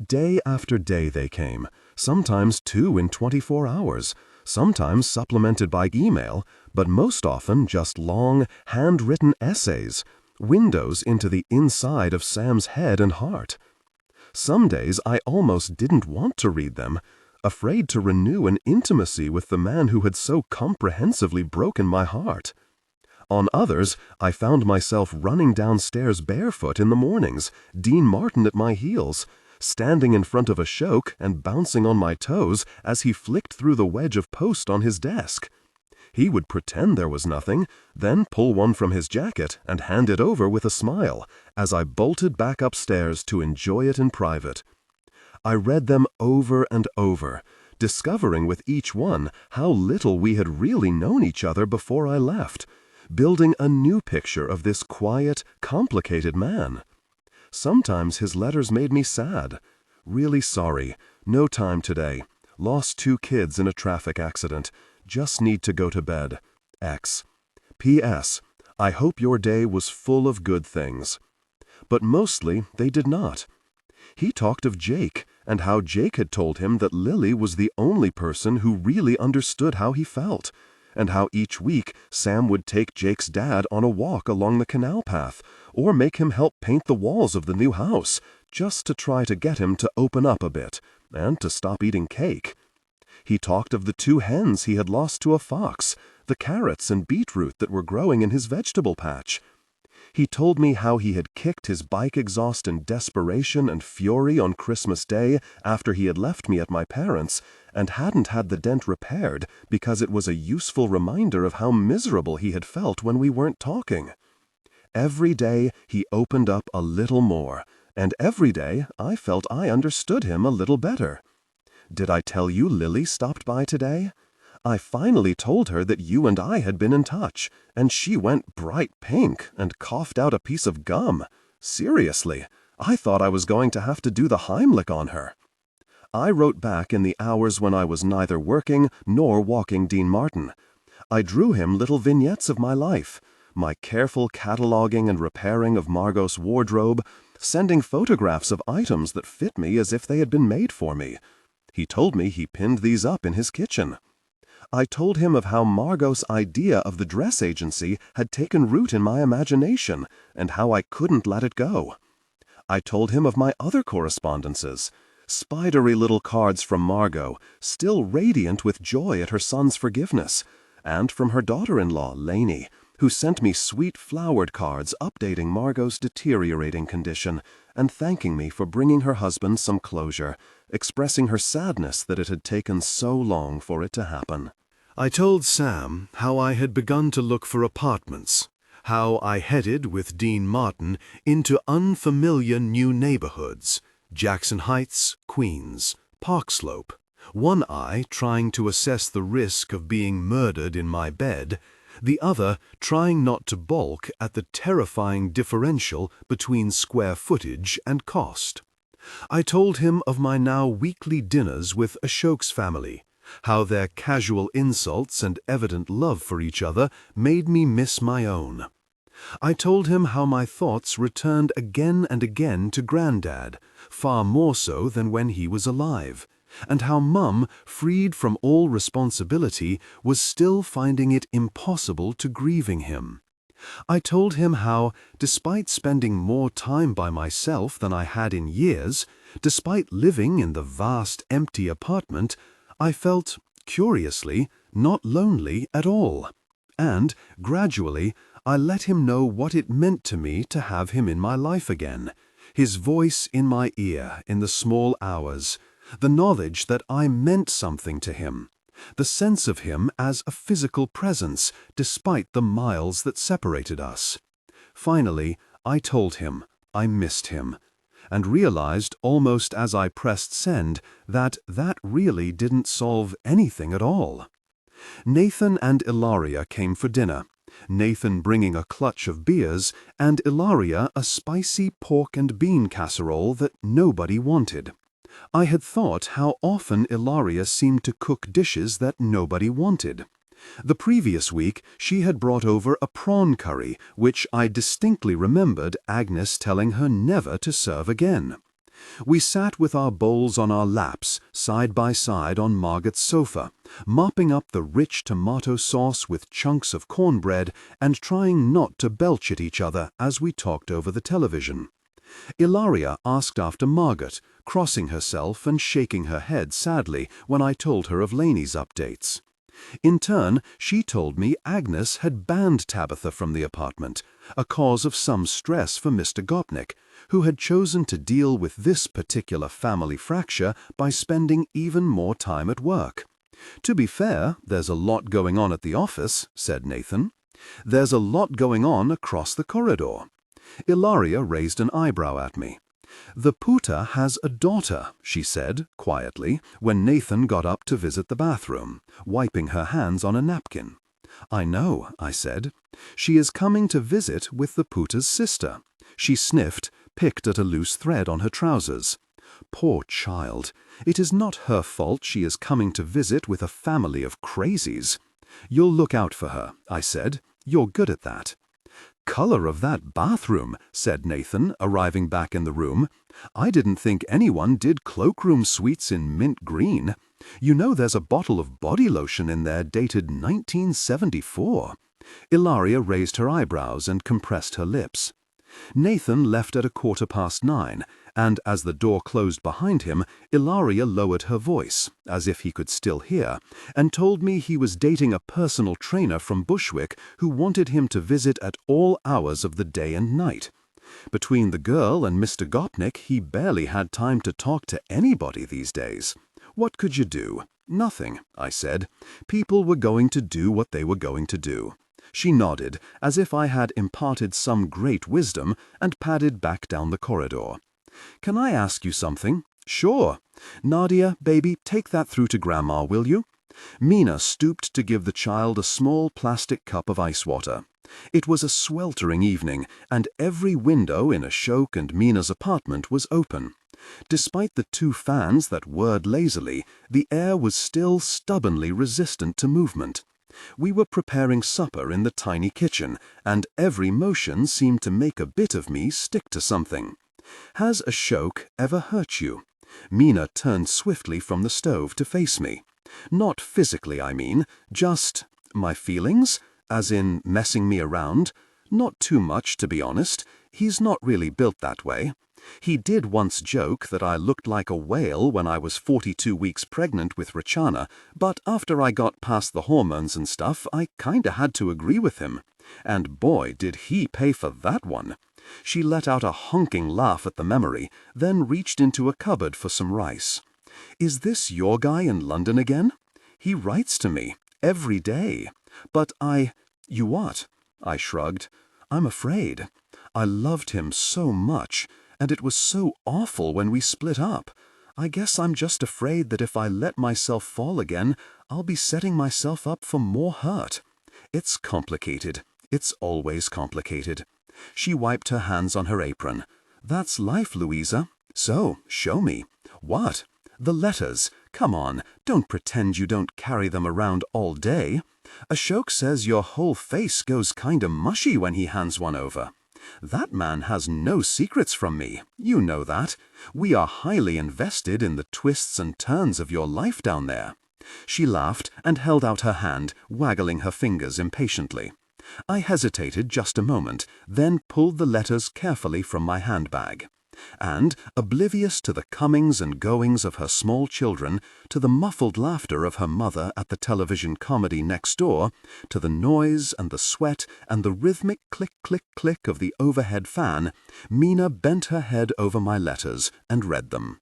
Day after day they came, sometimes 2 in 24 hours, sometimes supplemented by email, but most often just long, handwritten essays, windows into the inside of Sam's head and heart. Some days I almost didn't want to read them, afraid to renew an intimacy with the man who had so comprehensively broken my heart. On others, I found myself running downstairs barefoot in the mornings, Dean Martin at my heels, standing in front of Ashok and bouncing on my toes as he flicked through the wedge of post on his desk. He would pretend there was nothing, then pull one from his jacket and hand it over with a smile, as I bolted back upstairs to enjoy it in private. I read them over and over, discovering with each one how little we had really known each other before I left, building a new picture of this quiet, complicated man. Sometimes his letters made me sad. Really sorry, no time today. Lost 2 kids in a traffic accident. Just need to go to bed. X. P.S. I hope your day was full of good things. But mostly they did not. He talked of Jake, and how Jake had told him that Lily was the only person who really understood how he felt, and how each week Sam would take Jake's dad on a walk along the canal path, or make him help paint the walls of the new house, just to try to get him to open up a bit, and to stop eating cake. He talked of the 2 hens he had lost to a fox, the carrots and beetroot that were growing in his vegetable patch. He told me how he had kicked his bike exhaust in desperation and fury on Christmas Day after he had left me at my parents', and hadn't had the dent repaired because it was a useful reminder of how miserable he had felt when we weren't talking. Every day he opened up a little more, and every day I felt I understood him a little better. Did I tell you Lily stopped by today? I finally told her that you and I had been in touch, and she went bright pink and coughed out a piece of gum. Seriously, I thought I was going to have to do the Heimlich on her. I wrote back in the hours when I was neither working nor walking Dean Martin. I drew him little vignettes of my life, my careful cataloging and repairing of Margot's wardrobe, sending photographs of items that fit me as if they had been made for me. He told me he pinned these up in his kitchen. I told him of how Margot's idea of the dress agency had taken root in my imagination, and how I couldn't let it go. I told him of my other correspondences, spidery little cards from Margot, still radiant with joy at her son's forgiveness, and from her daughter-in-law, Lainey, who sent me sweet flowered cards updating Margot's deteriorating condition and thanking me for bringing her husband some closure, expressing her sadness that it had taken so long for it to happen. I told Sam how I had begun to look for apartments, how I headed with Dean Martin into unfamiliar new neighborhoods, Jackson Heights, Queens, Park Slope, one eye trying to assess the risk of being murdered in my bed, the other trying not to balk at the terrifying differential between square footage and cost. I told him of my now weekly dinners with Ashok's family, how their casual insults and evident love for each other made me miss my own. I told him how my thoughts returned again and again to Grandad, far more so than when he was alive, and how Mum, freed from all responsibility, was still finding it impossible to grieving him. I told him how, despite spending more time by myself than I had in years, despite living in the vast empty apartment, I felt, curiously, not lonely at all. And, gradually, I let him know what it meant to me to have him in my life again, his voice in my ear in the small hours, the knowledge that I meant something to him, the sense of him as a physical presence despite the miles that separated us. Finally, I told him I missed him, and realized almost as I pressed send that really didn't solve anything at all. Nathan and Ilaria came for dinner, Nathan bringing a clutch of beers, and Ilaria a spicy pork and bean casserole that nobody wanted. I had thought how often Ilaria seemed to cook dishes that nobody wanted. The previous week she had brought over a prawn curry, which I distinctly remembered Agnes telling her never to serve again. We sat with our bowls on our laps, side by side on Margot's sofa, mopping up the rich tomato sauce with chunks of cornbread and trying not to belch at each other as we talked over the television. Ilaria asked after Margot, crossing herself and shaking her head sadly when I told her of Lainey's updates. In turn, she told me Agnes had banned Tabitha from the apartment, a cause of some stress for Mr. Gopnik, who had chosen to deal with this particular family fracture by spending even more time at work. "To be fair, there's a lot going on at the office," said Nathan. "There's a lot going on across the corridor." Ilaria raised an eyebrow at me. "The Puta has a daughter," she said, quietly, when Nathan got up to visit the bathroom, wiping her hands on a napkin. "I know," I said. "She is coming to visit with the Puta's sister." She sniffed, picked at a loose thread on her trousers. "Poor child. It is not her fault she is coming to visit with a family of crazies." "You'll look out for her," I said. "You're good at that." "Color of that bathroom," said Nathan, arriving back in the room. "I didn't think anyone did cloakroom suites in mint green. You know there's a bottle of body lotion in there dated 1974. Ilaria raised her eyebrows and compressed her lips. Nathan left at 9:15, and as the door closed behind him, Ilaria lowered her voice, as if he could still hear, and told me he was dating a personal trainer from Bushwick who wanted him to visit at all hours of the day and night. Between the girl and Mr. Gopnik, he barely had time to talk to anybody these days. What could you do? Nothing, I said. People were going to do what they were going to do. She nodded, as if I had imparted some great wisdom, and padded back down the corridor. "Can I ask you something?" "Sure. Nadia, baby, take that through to Grandma, will you?" Mina stooped to give the child a small plastic cup of ice water. It was a sweltering evening, and every window in Ashok and Mina's apartment was open. Despite the 2 fans that whirred lazily, the air was still stubbornly resistant to movement. We were preparing supper in the tiny kitchen, and every motion seemed to make a bit of me stick to something. "Has Ashok ever hurt you?" Mina turned swiftly from the stove to face me. "Not physically, I mean. Just my feelings? As in messing me around? Not too much, to be honest. He's not really built that way. He did once joke that I looked like a whale when I was 42 weeks pregnant with Rachana, but after I got past the hormones and stuff, I kinda had to agree with him. And boy, did he pay for that one. She let out a honking laugh at the memory, then reached into a cupboard for some rice. "Is this your guy in London again? He writes to me every day. But You what?" I shrugged. "I'm afraid. I loved him so much, and it was so awful when we split up. I guess I'm just afraid that if I let myself fall again, I'll be setting myself up for more hurt. It's complicated. It's always complicated." She wiped her hands on her apron. "That's life, Louisa. So, show me." "What?" "The letters. Come on, don't pretend you don't carry them around all day. Ashok says your whole face goes kinda mushy when he hands one over. That man has no secrets from me. You know that. We are highly invested in the twists and turns of your life down there." She laughed and held out her hand, waggling her fingers impatiently. I hesitated just a moment, then pulled the letters carefully from my handbag. And, oblivious to the comings and goings of her small children, to the muffled laughter of her mother at the television comedy next door, to the noise and the sweat and the rhythmic click-click-click of the overhead fan, Mina bent her head over my letters and read them.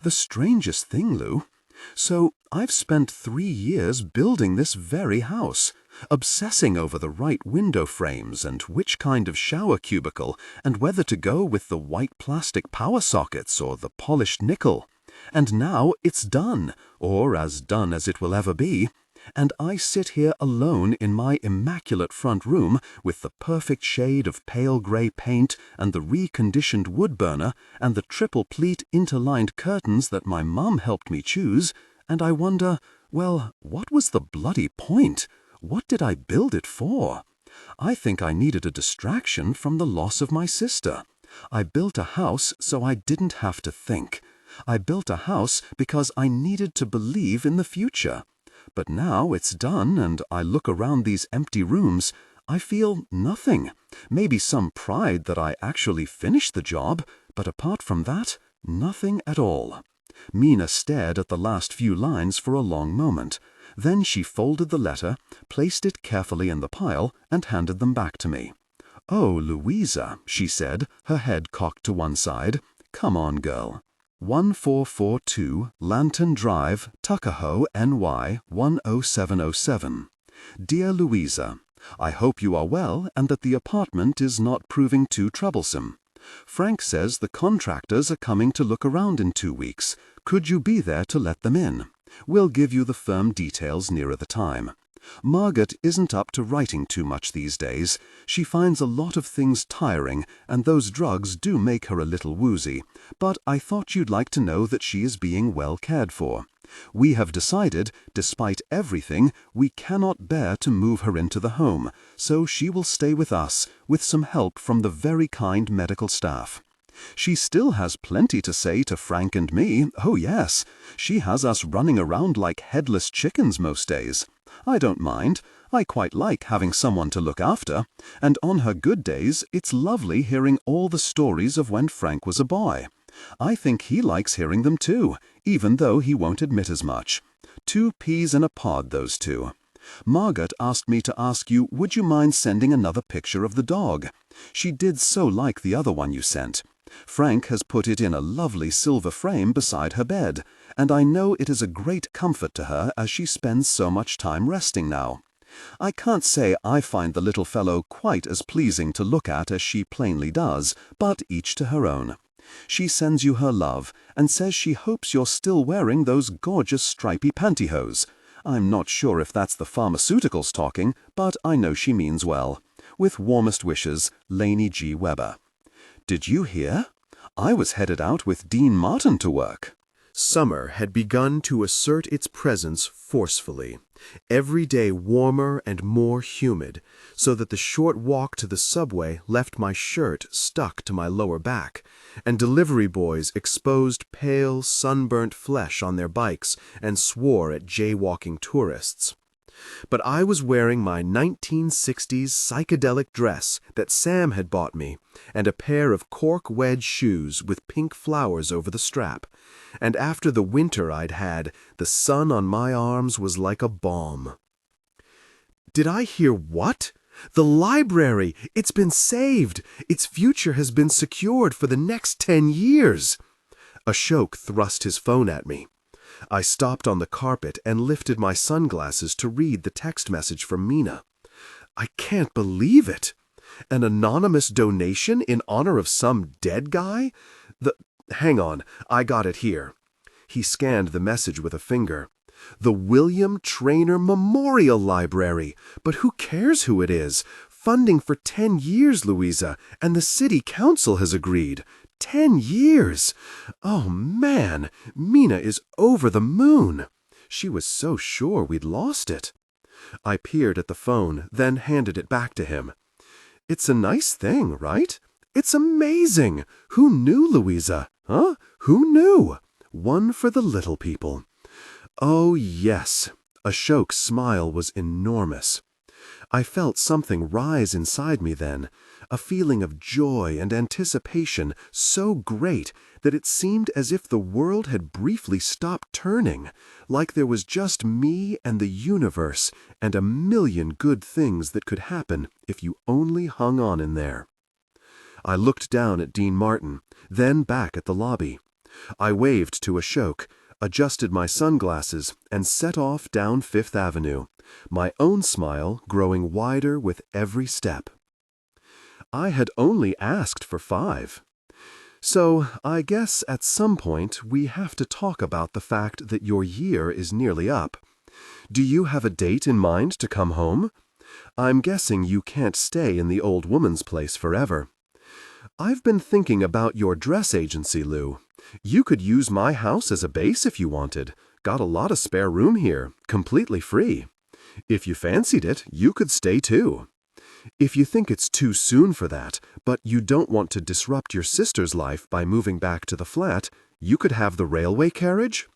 "The strangest thing, Lou. So, I've spent 3 years building this very house, obsessing over the right window frames and which kind of shower cubicle and whether to go with the white plastic power sockets or the polished nickel. And now it's done, or as done as it will ever be. and I sit here alone in my immaculate front room with the perfect shade of pale grey paint and the reconditioned wood burner and the triple pleat interlined curtains that my mum helped me choose, and I wonder, well, what was the bloody point? What did I build it for? I think I needed a distraction from the loss of my sister. I built a house so I didn't have to think. I built a house because I needed to believe in the future. But now it's done and I look around these empty rooms, I feel nothing. Maybe some pride that I actually finished the job, but apart from that, nothing at all. Mina stared at the last few lines for a long moment. Then she folded the letter, placed it carefully in the pile, and handed them back to me. "Oh, Louisa," she said, her head cocked to one side. "Come on, girl. 1442 Lantern Drive, Tuckahoe, NY 10707. Dear Louisa, I hope you are well and that the apartment is not proving too troublesome. Frank says the contractors are coming to look around in 2 weeks. Could you be there to let them in? We'll give you the firm details nearer the time. Margaret isn't up to writing too much these days. She finds a lot of things tiring, and those drugs do make her a little woozy, but I thought you'd like to know that she is being well cared for. We have decided, despite everything, we cannot bear to move her into the home, so she will stay with us, with some help from the very kind medical staff. She still has plenty to say to Frank and me, oh yes. She has us running around like headless chickens most days. I don't mind. I quite like having someone to look after, and on her good days it's lovely hearing all the stories of when Frank was a boy. I think he likes hearing them too, even though he won't admit as much. 2 peas in a pod, those two. Margaret asked me to ask you, would you mind sending another picture of the dog? She did so like the other one you sent. Frank has put it in a lovely silver frame beside her bed, and I know it is a great comfort to her as she spends so much time resting now. I can't say I find the little fellow quite as pleasing to look at as she plainly does, but each to her own. She sends you her love, and says she hopes you're still wearing those gorgeous stripy pantyhose. I'm not sure if that's the pharmaceuticals talking, but I know she means well. With warmest wishes, Lainey G. Weber. Did you hear? I was headed out with Dean Martin to work. Summer had begun to assert its presence forcefully, every day warmer and more humid, so that the short walk to the subway left my shirt stuck to my lower back, and delivery boys exposed pale, sunburnt flesh on their bikes and swore at jaywalking tourists. But I was wearing my 1960s psychedelic dress that Sam had bought me, and a pair of cork wedge shoes with pink flowers over the strap. And after the winter I'd had, the sun on my arms was like a balm. Did I hear what? The library! It's been saved! Its future has been secured for the next 10 years! Ashok thrust his phone at me. I stopped on the carpet and lifted my sunglasses to read the text message from Mina. I can't believe it! An anonymous donation in honor of some dead guy? Hang on, I got it here. He scanned the message with a finger. The William Traynor Memorial Library. But who cares who it is? Funding for 10 years, Louisa, and the city council has agreed. 10 years! Oh, man, Mina is over the moon. She was so sure we'd lost it. I peered at the phone, then handed it back to him. It's a nice thing, right? It's amazing! Who knew, Louisa? Huh? Who knew? One for the little people. Oh, yes. Ashok's smile was enormous. I felt something rise inside me then, a feeling of joy and anticipation so great that it seemed as if the world had briefly stopped turning, like there was just me and the universe and a million good things that could happen if you only hung on in there. I looked down at Dean Martin, then back at the lobby. I waved to Ashok, adjusted my sunglasses, and set off down Fifth Avenue, my own smile growing wider with every step. I had only asked for 5. So I guess at some point we have to talk about the fact that your year is nearly up. Do you have a date in mind to come home? I'm guessing you can't stay in the old woman's place forever. I've been thinking about your dress agency, Lou. You could use my house as a base if you wanted. Got a lot of spare room here, completely free. If you fancied it, you could stay too. If you think it's too soon for that, but you don't want to disrupt your sister's life by moving back to the flat, you could have the railway carriage.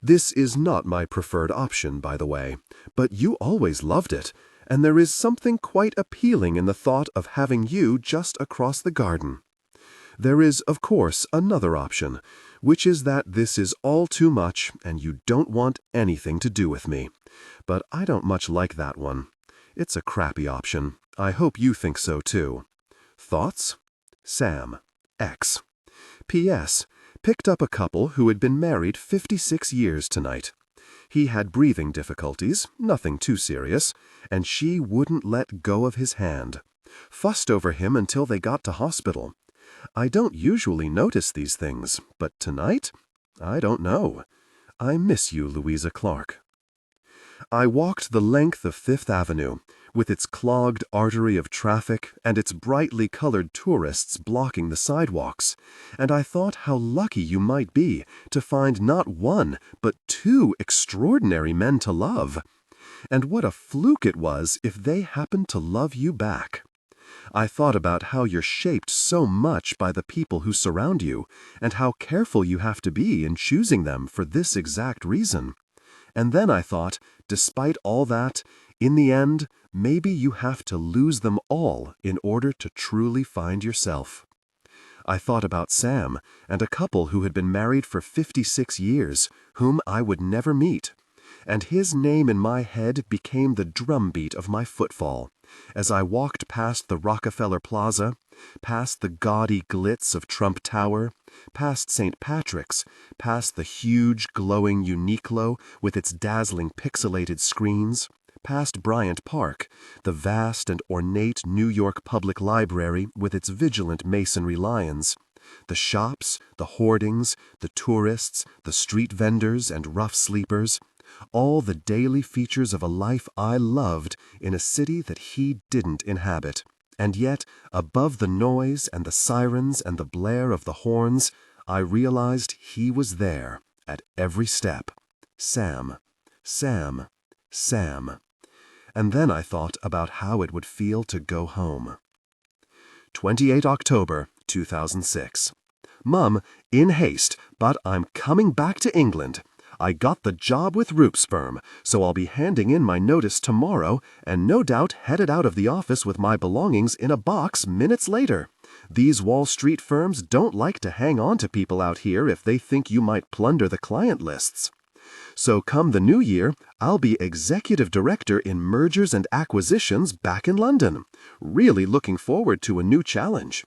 This is not my preferred option, by the way, but you always loved it, and there is something quite appealing in the thought of having you just across the garden. There is, of course, another option, which is that this is all too much and you don't want anything to do with me. But I don't much like that one. It's a crappy option. I hope you think so too. Thoughts? Sam, X. P.S. Picked up a couple who had been married 56 years tonight. He had breathing difficulties, nothing too serious, and she wouldn't let go of his hand. Fussed over him until they got to hospital. I don't usually notice these things, but tonight? I don't know. I miss you, Louisa Clark. I walked the length of Fifth Avenue, with its clogged artery of traffic and its brightly colored tourists blocking the sidewalks, and I thought how lucky you might be to find not one, but two extraordinary men to love. And what a fluke it was if they happened to love you back. I thought about how you're shaped so much by the people who surround you, and how careful you have to be in choosing them for this exact reason. And then I thought, despite all that, in the end, maybe you have to lose them all in order to truly find yourself. I thought about Sam and a couple who had been married for 56 years, whom I would never meet. And his name in my head became the drumbeat of my footfall, as I walked past the Rockefeller Plaza, past the gaudy glitz of Trump Tower, past St. Patrick's, past the huge glowing Uniqlo with its dazzling pixelated screens, past Bryant Park, the vast and ornate New York Public Library with its vigilant masonry lions, the shops, the hoardings, the tourists, the street vendors and rough sleepers, all the daily features of a life I loved in a city that he didn't inhabit. And yet, above the noise and the sirens and the blare of the horns, I realized he was there at every step. Sam, Sam, Sam. And then I thought about how it would feel to go home. 28 October, 2006. Mum, in haste, but I'm coming back to England. I got the job with Roop's firm, so I'll be handing in my notice tomorrow and no doubt headed out of the office with my belongings in a box minutes later. These Wall Street firms don't like to hang on to people out here if they think you might plunder the client lists. So come the new year, I'll be executive director in mergers and acquisitions back in London. Really looking forward to a new challenge.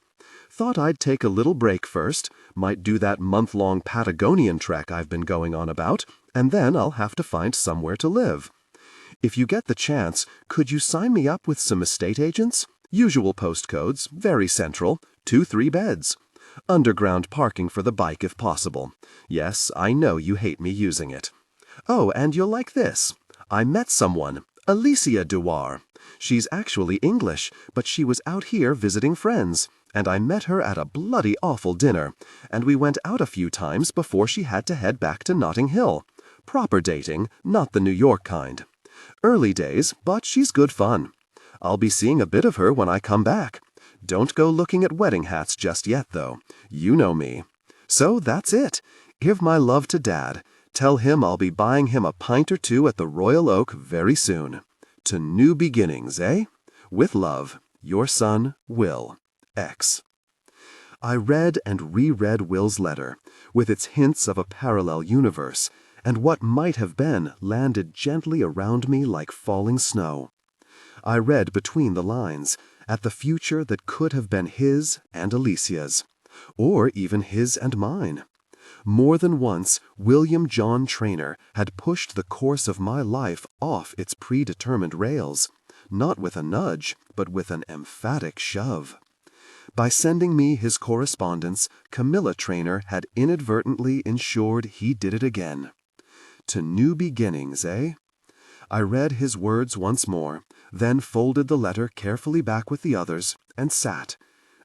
Thought I'd take a little break first, might do that month-long Patagonian trek I've been going on about, and then I'll have to find somewhere to live. If you get the chance, could you sign me up with some estate agents? Usual postcodes, very central, 2-3 beds. Underground parking for the bike if possible. Yes, I know you hate me using it. Oh, and you'll like this. I met someone, Alicia Dewar. She's actually English, but she was out here visiting friends, and I met her at a bloody awful dinner, and we went out a few times before she had to head back to Notting Hill. Proper dating, not the New York kind. Early days, but she's good fun. I'll be seeing a bit of her when I come back. Don't go looking at wedding hats just yet, though. You know me. So that's it. Give my love to Dad. Tell him I'll be buying him a pint or two at the Royal Oak very soon. To new beginnings, eh? With love, your son, Will. X. I read and reread Will's letter, with its hints of a parallel universe, and what might have been landed gently around me like falling snow. I read between the lines, at the future that could have been his and Alicia's, or even his and mine. More than once, William John Traynor had pushed the course of my life off its predetermined rails, not with a nudge, but with an emphatic shove. By sending me his correspondence, Camilla Traynor had inadvertently ensured he did it again. To new beginnings, eh? I read his words once more, then folded the letter carefully back with the others, and sat.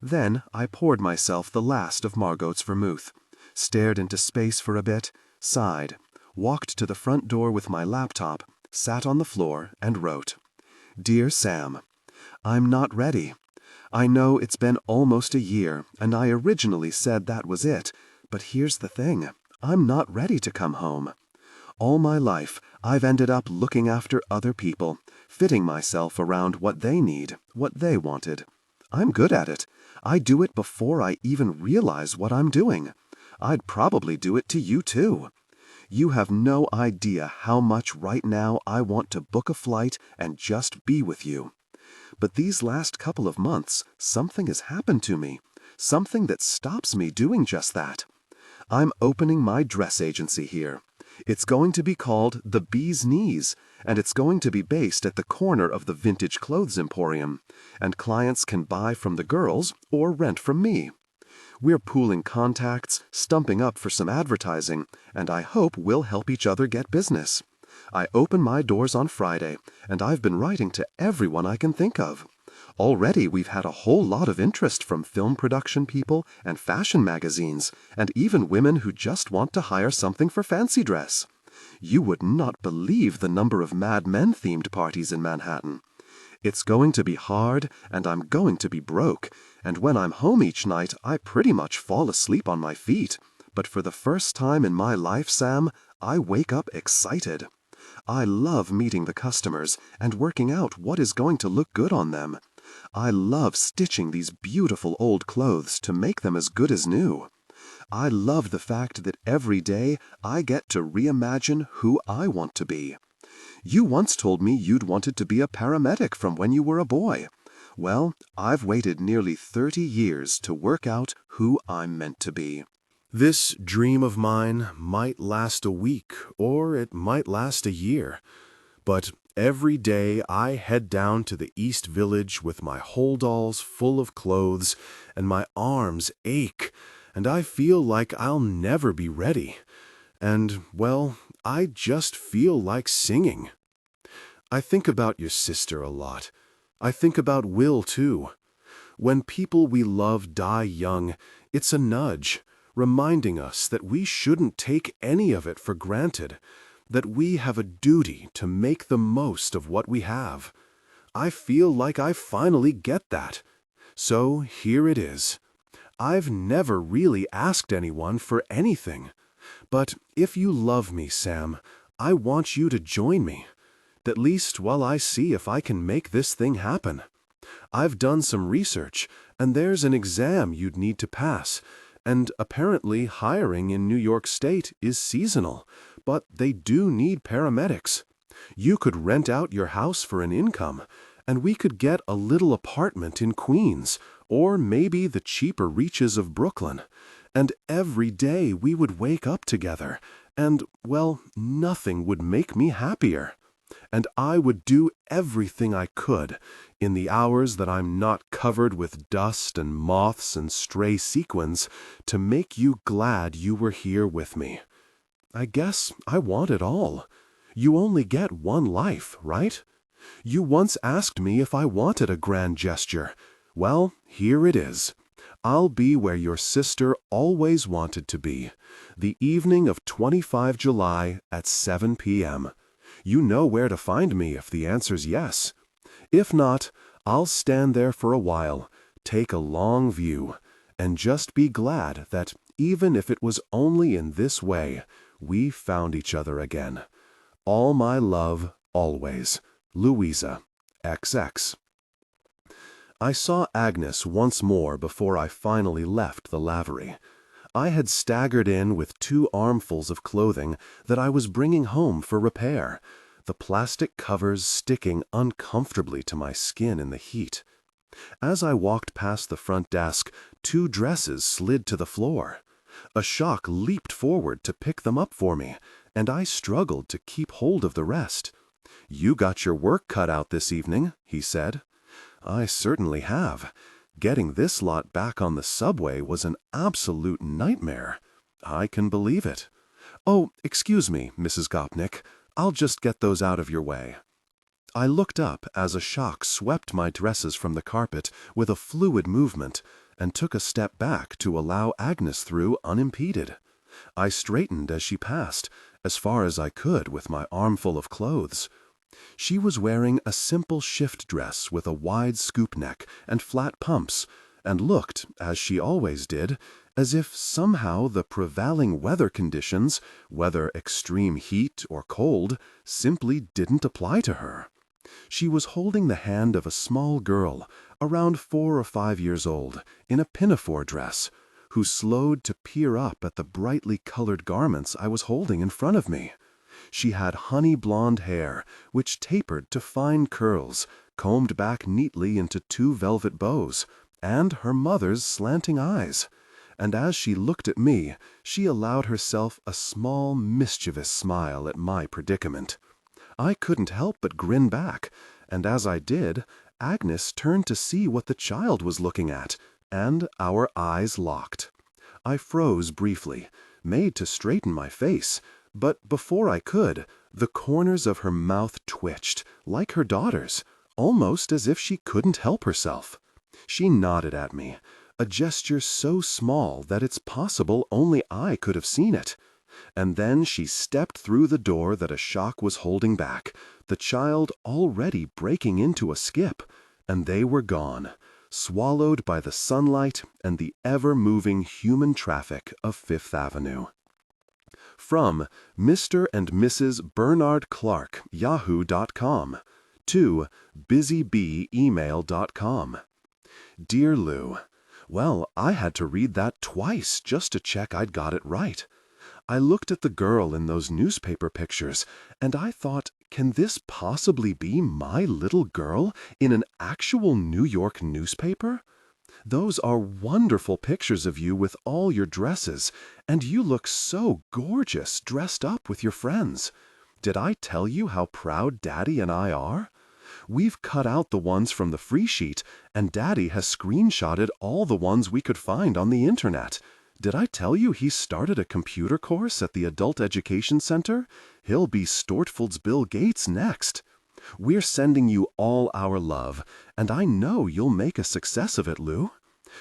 Then I poured myself the last of Margot's vermouth, stared into space for a bit, sighed, walked to the front door with my laptop, sat on the floor, and wrote, "Dear Sam, I'm not ready. I know it's been almost a year, and I originally said that was it, but here's the thing. I'm not ready to come home. All my life, I've ended up looking after other people, fitting myself around what they need, what they wanted. I'm good at it. I do it before I even realize what I'm doing. I'd probably do it to you too. You have no idea how much right now I want to book a flight and just be with you. But these last couple of months, something has happened to me, something that stops me doing just that. I'm opening my dress agency here. It's going to be called The Bee's Knees, and it's going to be based at the corner of the Vintage Clothes Emporium, and clients can buy from the girls or rent from me. We're pooling contacts, stumping up for some advertising, and I hope we'll help each other get business. I open my doors on Friday, and I've been writing to everyone I can think of. Already we've had a whole lot of interest from film production people and fashion magazines, and even women who just want to hire something for fancy dress. You would not believe the number of Mad Men-themed parties in Manhattan. It's going to be hard, and I'm going to be broke, and when I'm home each night, I pretty much fall asleep on my feet. But for the first time in my life, Sam, I wake up excited. I love meeting the customers and working out what is going to look good on them. I love stitching these beautiful old clothes to make them as good as new. I love the fact that every day I get to reimagine who I want to be. You once told me you'd wanted to be a paramedic from when you were a boy. Well, I've waited nearly 30 years to work out who I'm meant to be. This dream of mine might last a week, or it might last a year. But every day I head down to the East Village with my holdalls full of clothes, and my arms ache, and I feel like I'll never be ready. And, well, I just feel like singing. I think about your sister a lot. I think about Will, too. When people we love die young, it's a nudge, reminding us that we shouldn't take any of it for granted, that we have a duty to make the most of what we have. I feel like I finally get that. So here it is. I've never really asked anyone for anything. But if you love me, Sam, I want you to join me, at least while I see if I can make this thing happen. I've done some research, and there's an exam you'd need to pass, and apparently hiring in New York State is seasonal, but they do need paramedics. You could rent out your house for an income, and we could get a little apartment in Queens, or maybe the cheaper reaches of Brooklyn. And every day we would wake up together, and, well, nothing would make me happier. And I would do everything I could, in the hours that I'm not covered with dust and moths and stray sequins, to make you glad you were here with me. I guess I want it all. You only get one life, right? You once asked me if I wanted a grand gesture. Well, here it is. I'll be where your sister always wanted to be, the evening of 25 July at 7 p.m. You know where to find me if the answer's yes. If not, I'll stand there for a while, take a long view, and just be glad that even if it was only in this way, we found each other again. All my love, always. Louisa, XX. I saw Agnes once more before I finally left the lavery. I had staggered in with 2 armfuls of clothing that I was bringing home for repair, the plastic covers sticking uncomfortably to my skin in the heat. As I walked past the front desk, 2 dresses slid to the floor. A shock leaped forward to pick them up for me, and I struggled to keep hold of the rest. "You got your work cut out this evening," he said. I certainly have. Getting this lot back on the subway was an absolute nightmare. I can believe it. "Oh, excuse me, Mrs. Gopnik. I'll just get those out of your way." I looked up as a shock swept my dresses from the carpet with a fluid movement and took a step back to allow Agnes through unimpeded. I straightened as she passed, as far as I could with my armful of clothes. She was wearing a simple shift dress with a wide scoop neck and flat pumps, and looked, as she always did, as if somehow the prevailing weather conditions, whether extreme heat or cold, simply didn't apply to her. She was holding the hand of a small girl, around 4 or 5 years old, in a pinafore dress, who slowed to peer up at the brightly colored garments I was holding in front of me. She had honey blonde hair, which tapered to fine curls, combed back neatly into 2 velvet bows, and her mother's slanting eyes. And as she looked at me, she allowed herself a small, mischievous smile at my predicament. I couldn't help but grin back, and as I did, Agnes turned to see what the child was looking at, and our eyes locked. I froze briefly, made to straighten my face, but before I could, the corners of her mouth twitched, like her daughter's, almost as if she couldn't help herself. She nodded at me, a gesture so small that it's possible only I could have seen it. And then she stepped through the door that a shock was holding back, the child already breaking into a skip, and they were gone, swallowed by the sunlight and the ever-moving human traffic of Fifth Avenue. From Mr. and Mrs. Bernard Clark, yahoo.com, to busybeeemail.com. Dear Lou, well, I had to read that twice just to check I'd got it right. I looked at the girl in those newspaper pictures, and I thought, can this possibly be my little girl in an actual New York newspaper? Those are wonderful pictures of you with all your dresses, and you look so gorgeous dressed up with your friends. Did I tell you how proud Daddy and I are? We've cut out the ones from the free sheet, and Daddy has screenshotted all the ones we could find on the internet. Did I tell you he started a computer course at the Adult Education Center? He'll be Stortfield's Bill Gates next. We're sending you all our love, and I know you'll make a success of it, Lou.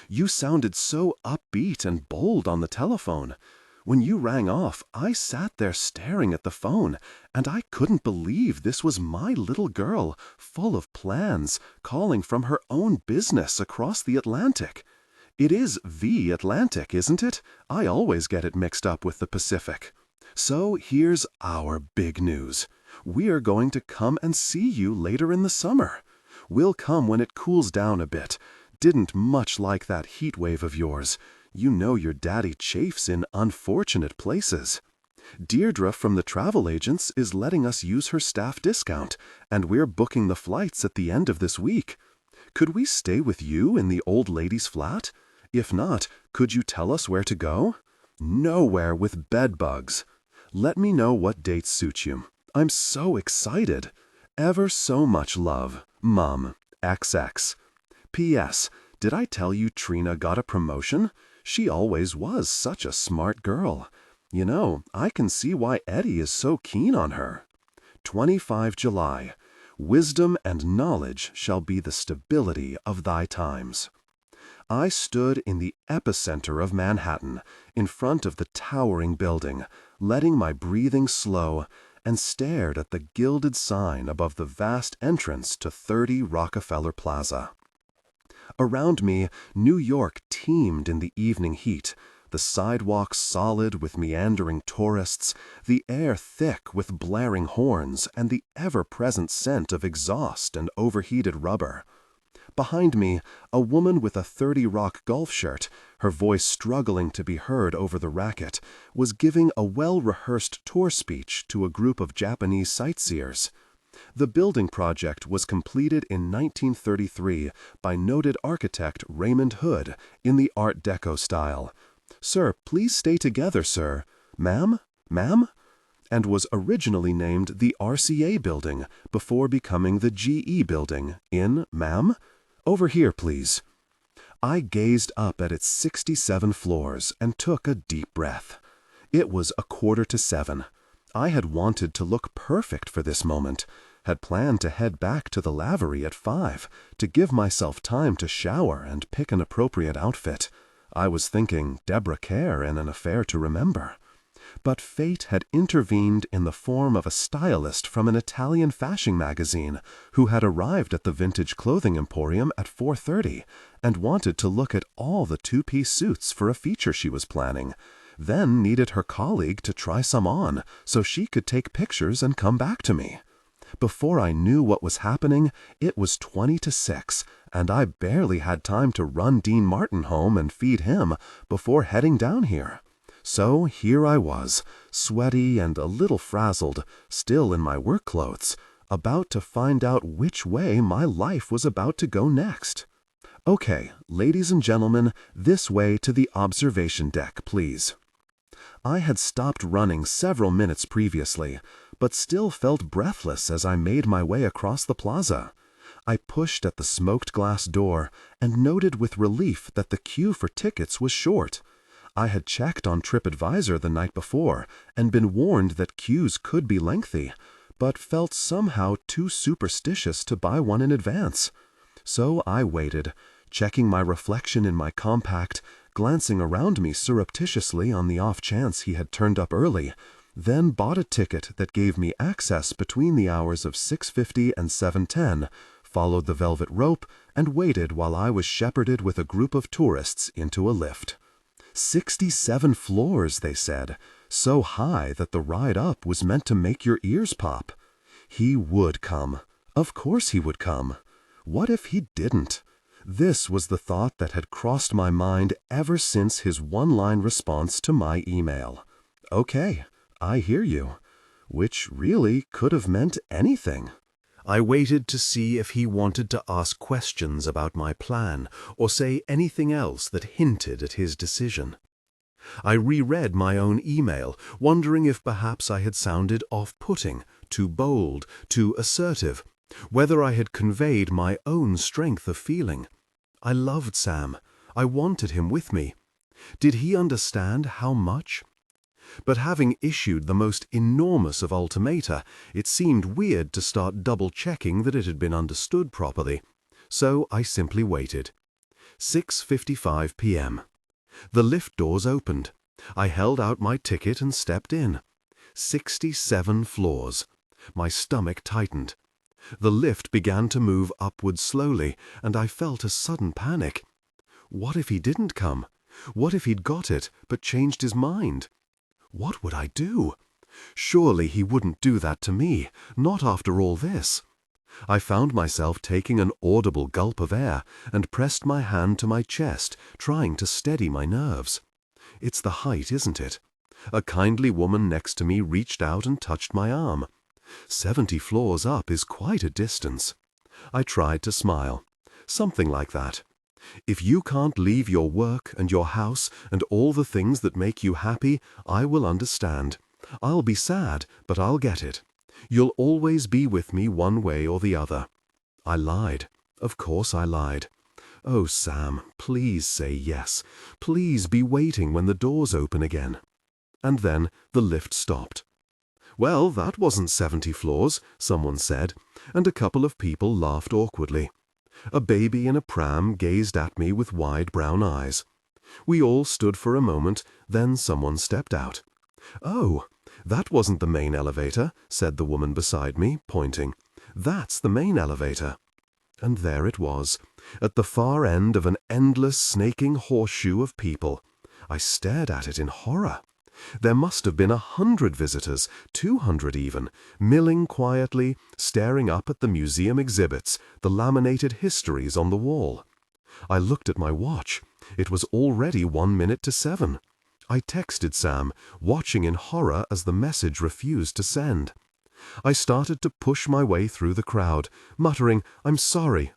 You sounded so upbeat and bold on the telephone. When you rang off, I sat there staring at the phone, and I couldn't believe this was my little girl, full of plans, calling from her own business across the Atlantic. It is the Atlantic, isn't it? I always get it mixed up with the Pacific. So here's our big news. We're going to come and see you later in the summer. We'll come when it cools down a bit. Didn't much like that heat wave of yours. You know your daddy chafes in unfortunate places. Deirdre from the travel agents is letting us use her staff discount, and we're booking the flights at the end of this week. Could we stay with you in the old lady's flat? If not, could you tell us where to go? Nowhere with bed bugs. Let me know what dates suit you. I'm so excited. Ever so much love, Mom, XX. P.S. Did I tell you Trina got a promotion? She always was such a smart girl. You know, I can see why Eddie is so keen on her. 25 July. Wisdom and knowledge shall be the stability of thy times. I stood in the epicenter of Manhattan, in front of the towering building, letting my breathing slow, and stared at the gilded sign above the vast entrance to 30 Rockefeller Plaza. Around me, New York teemed in the evening heat, the sidewalks solid with meandering tourists, the air thick with blaring horns, and the ever-present scent of exhaust and overheated rubber. Behind me, a woman with a 30 Rock golf shirt, her voice struggling to be heard over the racket, was giving a well-rehearsed tour speech to a group of Japanese sightseers. The building project was completed in 1933 by noted architect Raymond Hood in the Art Deco style. "Sir, please stay together, sir. Ma'am? Ma'am?" And was originally named the RCA building before becoming the GE building in, ma'am? Over here, please. I gazed up at its 67 floors and took a deep breath. It was 6:45. I had wanted to look perfect for this moment, had planned to head back to the Lavery at 5 to give myself time to shower and pick an appropriate outfit. I was thinking Deborah Kerr in An Affair to Remember. But fate had intervened in the form of a stylist from an Italian fashion magazine who had arrived at the vintage clothing emporium at 4:30 and wanted to look at all the two-piece suits for a feature she was planning, then needed her colleague to try some on so she could take pictures and come back to me. Before I knew what was happening, it was 20 to 6, and I barely had time to run Dean Martin home and feed him before heading down here. So here I was, sweaty and a little frazzled, still in my work clothes, about to find out which way my life was about to go next. Okay, ladies and gentlemen, this way to the observation deck, please. I had stopped running several minutes previously, but still felt breathless as I made my way across the plaza. I pushed at the smoked glass door and noted with relief that the queue for tickets was short. I had checked on TripAdvisor the night before and been warned that queues could be lengthy, but felt somehow too superstitious to buy one in advance. So I waited, checking my reflection in my compact, glancing around me surreptitiously on the off chance he had turned up early, then bought a ticket that gave me access between the hours of 6:50 and 7:10, followed the velvet rope, and waited while I was shepherded with a group of tourists into a lift. 67 floors, they said, so high that the ride up was meant to make your ears pop. He would come. Of course he would come. What if he didn't? This was the thought that had crossed my mind ever since his one-line response to my email. Okay, I hear you. Which really could have meant anything. I waited to see if he wanted to ask questions about my plan or say anything else that hinted at his decision. I reread my own email, wondering if perhaps I had sounded off-putting, too bold, too assertive, whether I had conveyed my own strength of feeling. I loved Sam. I wanted him with me. Did he understand how much? But having issued the most enormous of ultimata, it seemed weird to start double-checking that it had been understood properly. So I simply waited. 6:55 p.m. The lift doors opened. I held out my ticket and stepped in. 67 floors. My stomach tightened. The lift began to move upward slowly, and I felt a sudden panic. What if he didn't come? What if he'd got it, but changed his mind? What would I do? Surely he wouldn't do that to me, not after all this. I found myself taking an audible gulp of air and pressed my hand to my chest, trying to steady my nerves. It's the height, isn't it? A kindly woman next to me reached out and touched my arm. 70 floors up is quite a distance. I tried to smile. Something like that. If you can't leave your work and your house and all the things that make you happy, I will understand. I'll be sad, but I'll get it. You'll always be with me one way or the other. I lied. Of course I lied. Oh, Sam, please say yes. Please be waiting when the doors open again. And then the lift stopped. Well, that wasn't 70 floors, someone said, and a couple of people laughed awkwardly. A baby in a pram gazed at me with wide brown eyes. We all stood for a moment, then someone stepped out. "Oh, that wasn't the main elevator," said the woman beside me, pointing. "That's the main elevator." And there it was, at the far end of an endless snaking horseshoe of people. I stared at it in horror. There must have been 100 visitors, 200 even, milling quietly, staring up at the museum exhibits, the laminated histories on the wall. I looked at my watch. It was already 1 minute to 7. I texted Sam, watching in horror as the message refused to send. I started to push my way through the crowd, muttering, I'm sorry,"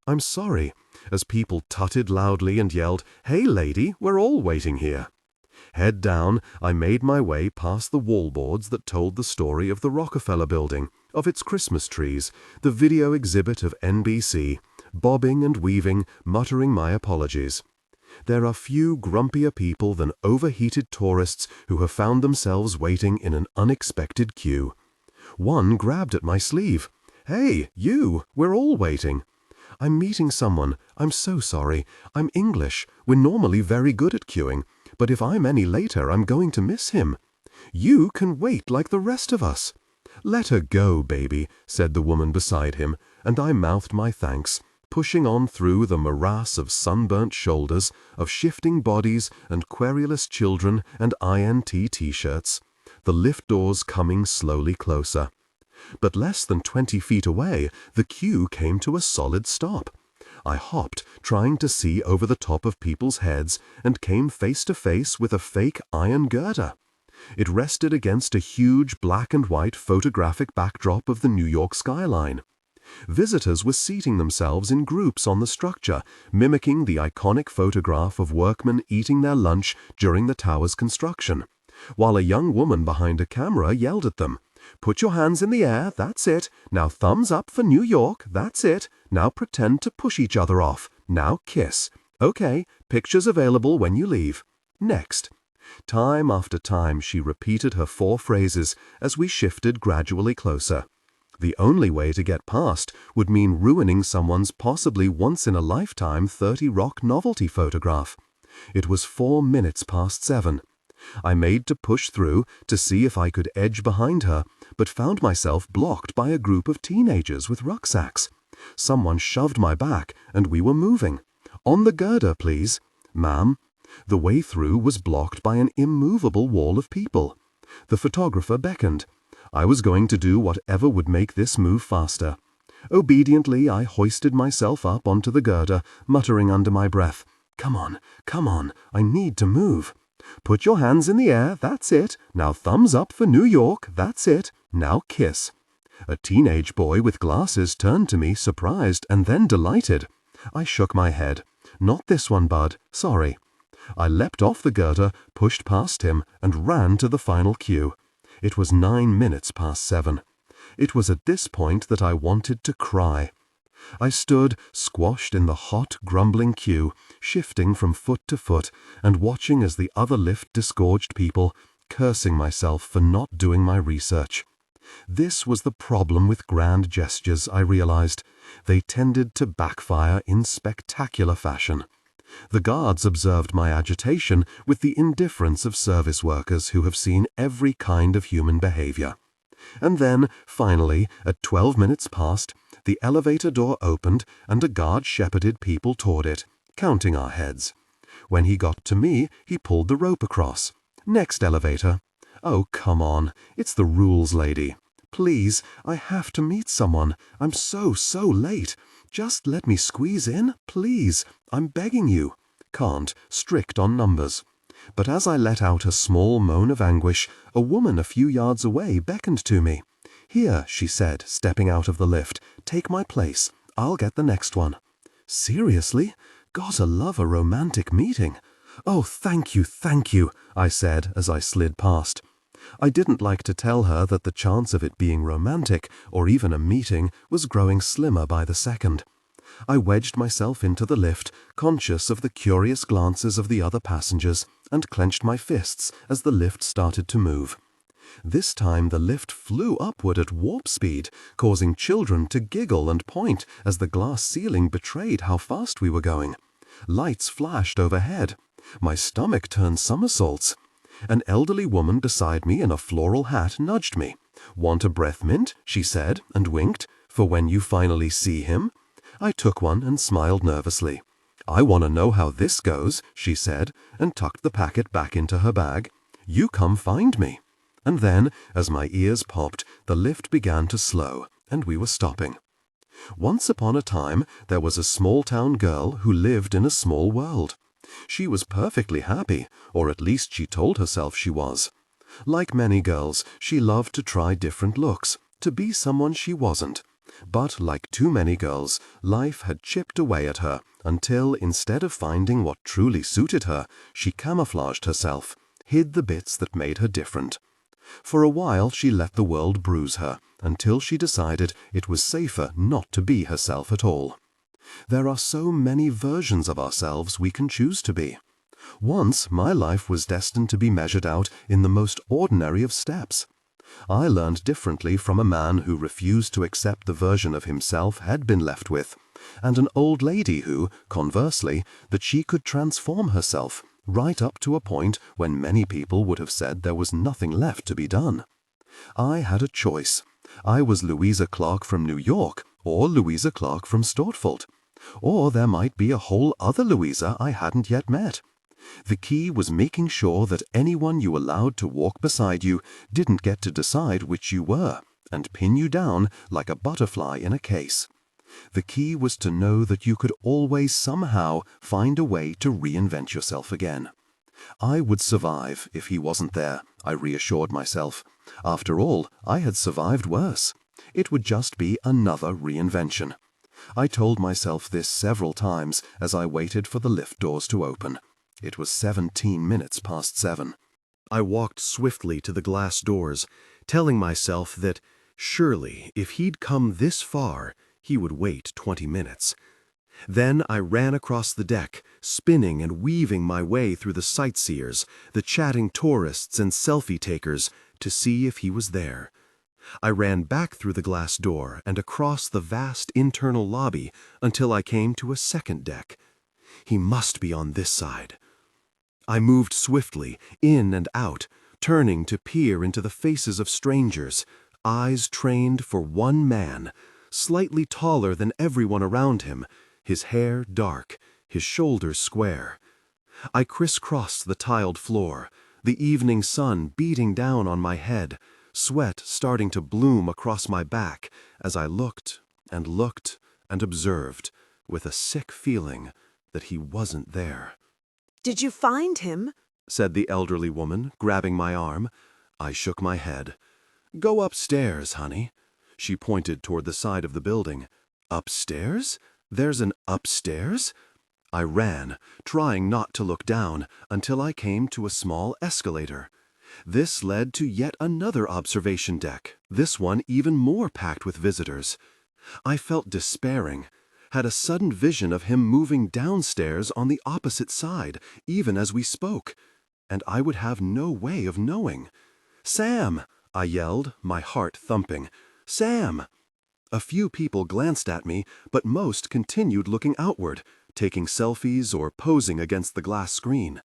as people tutted loudly and yelled, "Hey lady, we're all waiting here." Head down, I made my way past the wallboards that told the story of the Rockefeller Building, of its Christmas trees, the video exhibit of NBC, bobbing and weaving, muttering my apologies. There are few grumpier people than overheated tourists who have found themselves waiting in an unexpected queue. One grabbed at my sleeve. "Hey, you! We're all waiting." "I'm meeting someone. I'm so sorry. I'm English. We're normally very good at queuing, but if I'm any later, I'm going to miss him." "You can wait like the rest of us." "Let her go, baby," said the woman beside him, and I mouthed my thanks, pushing on through the morass of sunburnt shoulders, of shifting bodies and querulous children and INT t-shirts, the lift doors coming slowly closer. But less than 20 feet away, the queue came to a solid stop. I hopped, trying to see over the top of people's heads, and came face to face with a fake iron girder. It rested against a huge black and white photographic backdrop of the New York skyline. Visitors were seating themselves in groups on the structure, mimicking the iconic photograph of workmen eating their lunch during the tower's construction, while a young woman behind a camera yelled at them, "Put your hands in the air, that's it. Now thumbs up for New York, that's it. Now pretend to push each other off. Now kiss. Okay, pictures available when you leave. Next." Time after time she repeated her 4 phrases as we shifted gradually closer. The only way to get past would mean ruining someone's possibly once-in-a-lifetime 30 Rock novelty photograph. It was 4 minutes past 7. I made to push through to see if I could edge behind her, but found myself blocked by a group of teenagers with rucksacks. Someone shoved my back, and we were moving. "On the girder, please." "Ma'am." The way through was blocked by an immovable wall of people. The photographer beckoned. I was going to do whatever would make this move faster. Obediently, I hoisted myself up onto the girder, muttering under my breath, come on, I need to move. Put your hands in the air, that's it. Now thumbs up for New York, that's it. Now kiss." A teenage boy with glasses turned to me, surprised and then delighted. I shook my head. "Not this one, bud. Sorry." I leapt off the girder, pushed past him, and ran to the final queue. It was 9 minutes past 7. It was at this point that I wanted to cry. I stood, squashed in the hot, grumbling queue, shifting from foot to foot, and watching as the other lift disgorged people, cursing myself for not doing my research. This was the problem with grand gestures, I realized. They tended to backfire in spectacular fashion. The guards observed my agitation with the indifference of service workers who have seen every kind of human behavior. And then, finally, at 12 minutes past, the elevator door opened and a guard shepherded people toward it, counting our heads. When he got to me, he pulled the rope across. "Next elevator." "Oh, come on. It's the rules, lady. Please, I have to meet someone. I'm so late. Just let me squeeze in, please. I'm begging you." Can't, strict on numbers. But as I let out a small moan of anguish, a woman a few yards away beckoned to me. "Here," she said, stepping out of the lift. "Take my place. I'll get the next one." Seriously? Gotta love a romantic meeting. "Oh, thank you," I said as I slid past. I didn't like to tell her that the chance of it being romantic, or even a meeting, was growing slimmer by the second. I wedged myself into the lift, conscious of the curious glances of the other passengers, and clenched my fists as the lift started to move. This time the lift flew upward at warp speed, causing children to giggle and point as the glass ceiling betrayed how fast we were going. Lights flashed overhead. My stomach turned somersaults. An elderly woman beside me in a floral hat nudged me. "Want a breath mint?" she said, and winked, "for when you finally see him." I took one and smiled nervously. "I want to know how this goes," she said, and tucked the packet back into her bag. "You come find me." And then, as my ears popped, the lift began to slow, and we were stopping. Once upon a time, there was a small-town girl who lived in a small world. She was perfectly happy, or at least she told herself she was. Like many girls, she loved to try different looks, to be someone she wasn't. But like too many girls, life had chipped away at her until, instead of finding what truly suited her, she camouflaged herself, hid the bits that made her different. For a while she let the world bruise her, until she decided it was safer not to be herself at all. There are so many versions of ourselves we can choose to be. Once my life was destined to be measured out in the most ordinary of steps. I learned differently from a man who refused to accept the version of himself had been left with, and an old lady who, conversely, that she could transform herself, right up to a point when many people would have said there was nothing left to be done. I had a choice. I was Louisa Clark from New York, or Louisa Clark from Stortford. Or there might be a whole other Louisa I hadn't yet met. The key was making sure that anyone you allowed to walk beside you didn't get to decide which you were, and pin you down like a butterfly in a case. The key was to know that you could always somehow find a way to reinvent yourself again. I would survive if he wasn't there, I reassured myself. After all, I had survived worse. It would just be another reinvention. I told myself this several times as I waited for the lift doors to open. It was 17 minutes past 7. I walked swiftly to the glass doors, telling myself that surely if he'd come this far, he would wait 20 minutes. Then I ran across the deck, spinning and weaving my way through the sightseers, the chatting tourists and selfie takers, to see if he was there. I ran back through the glass door and across the vast internal lobby until I came to a second deck. He must be on this side. I moved swiftly, in and out, turning to peer into the faces of strangers, eyes trained for one man, slightly taller than everyone around him, his hair dark, his shoulders square. I crisscrossed the tiled floor, the evening sun beating down on my head, sweat starting to bloom across my back as I looked and observed, with a sick feeling that he wasn't there. "Did you find him?" said the elderly woman, grabbing my arm. I shook my head. "Go upstairs, honey." She pointed toward the side of the building. "Upstairs? There's an upstairs?" I ran, trying not to look down, until I came to a small escalator. This led to yet another observation deck, this one even more packed with visitors. I felt despairing, had a sudden vision of him moving downstairs on the opposite side, even as we spoke, and I would have no way of knowing. "Sam!" I yelled, my heart thumping. "Sam!" A few people glanced at me, but most continued looking outward, taking selfies or posing against the glass screen.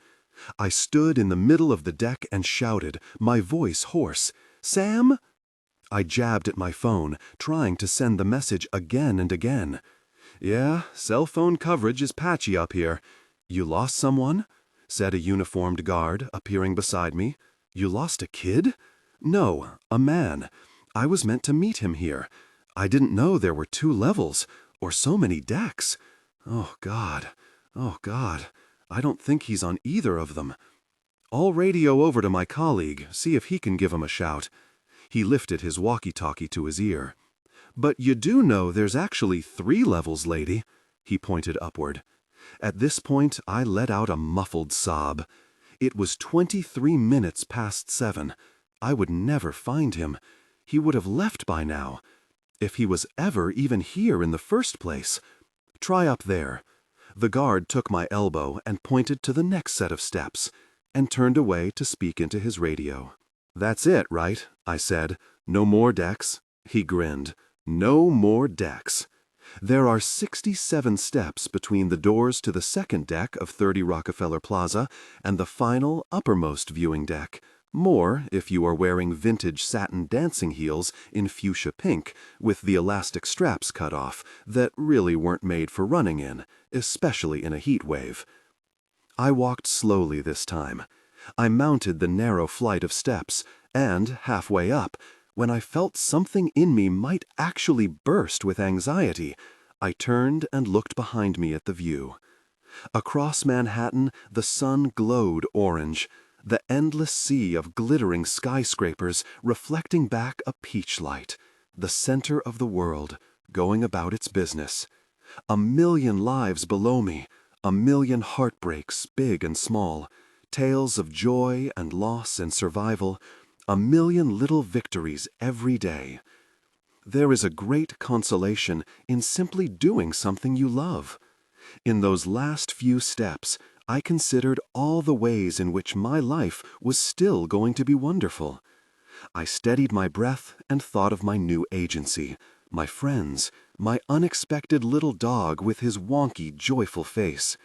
I stood in the middle of the deck and shouted, my voice hoarse, "Sam!" I jabbed at my phone, trying to send the message again and again. "Yeah, cell phone coverage is patchy up here." "You lost someone?" said a uniformed guard, appearing beside me. "You lost a kid?" "No, a man. I was meant to meet him here. I didn't know there were 2 levels, or so many decks. Oh, God. I don't think he's on either of them. I'll radio over to my colleague, see if he can give him a shout." He lifted his walkie-talkie to his ear. "But you do know there's actually 3 levels, lady." He pointed upward. At this point, I let out a muffled sob. It was 23 minutes past 7. I would never find him. He would have left by now. If he was ever even here in the first place. "Try up there." The guard took my elbow and pointed to the next set of steps, and turned away to speak into his radio. "That's it, right?" I said. "No more decks?" He grinned. "No more decks. There are 67 steps between the doors to the second deck of 30 Rockefeller Plaza and the final uppermost viewing deck. More if you are wearing vintage satin dancing heels in fuchsia pink with the elastic straps cut off that really weren't made for running in, especially in a heat wave. I walked slowly this time. I mounted the narrow flight of steps, and halfway up, when I felt something in me might actually burst with anxiety, I turned and looked behind me at the view. Across Manhattan, the sun glowed orange, the endless sea of glittering skyscrapers reflecting back a peach light, the center of the world, going about its business. A million lives below me, a million heartbreaks, big and small, tales of joy and loss and survival, a million little victories every day. There is a great consolation in simply doing something you love. In those last few steps, I considered all the ways in which my life was still going to be wonderful. I steadied my breath and thought of my new agency, my friends, my unexpected little dog with his wonky, joyful face.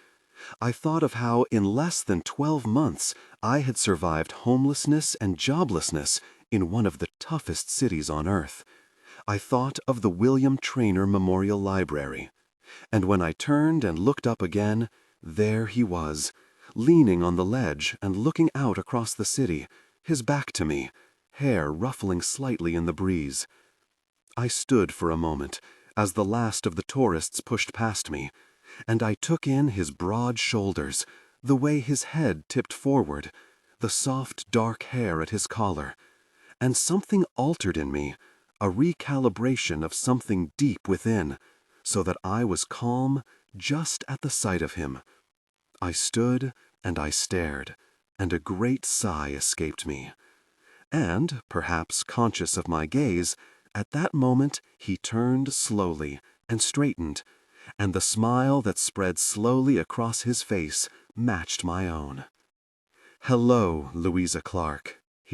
I thought of how in less than 12 months I had survived homelessness and joblessness in one of the toughest cities on earth. I thought of the William Trainer Memorial Library. And when I turned and looked up again, there he was, leaning on the ledge and looking out across the city, his back to me, hair ruffling slightly in the breeze. I stood for a moment as the last of the tourists pushed past me, and I took in his broad shoulders, the way his head tipped forward, the soft dark hair at his collar, and something altered in me, a recalibration of something deep within, so that I was calm just at the sight of him. I stood and I stared, and a great sigh escaped me. And, perhaps conscious of my gaze, at that moment he turned slowly and straightened, and the smile that spread slowly across his face matched my own. "Hello, Louisa Clark,"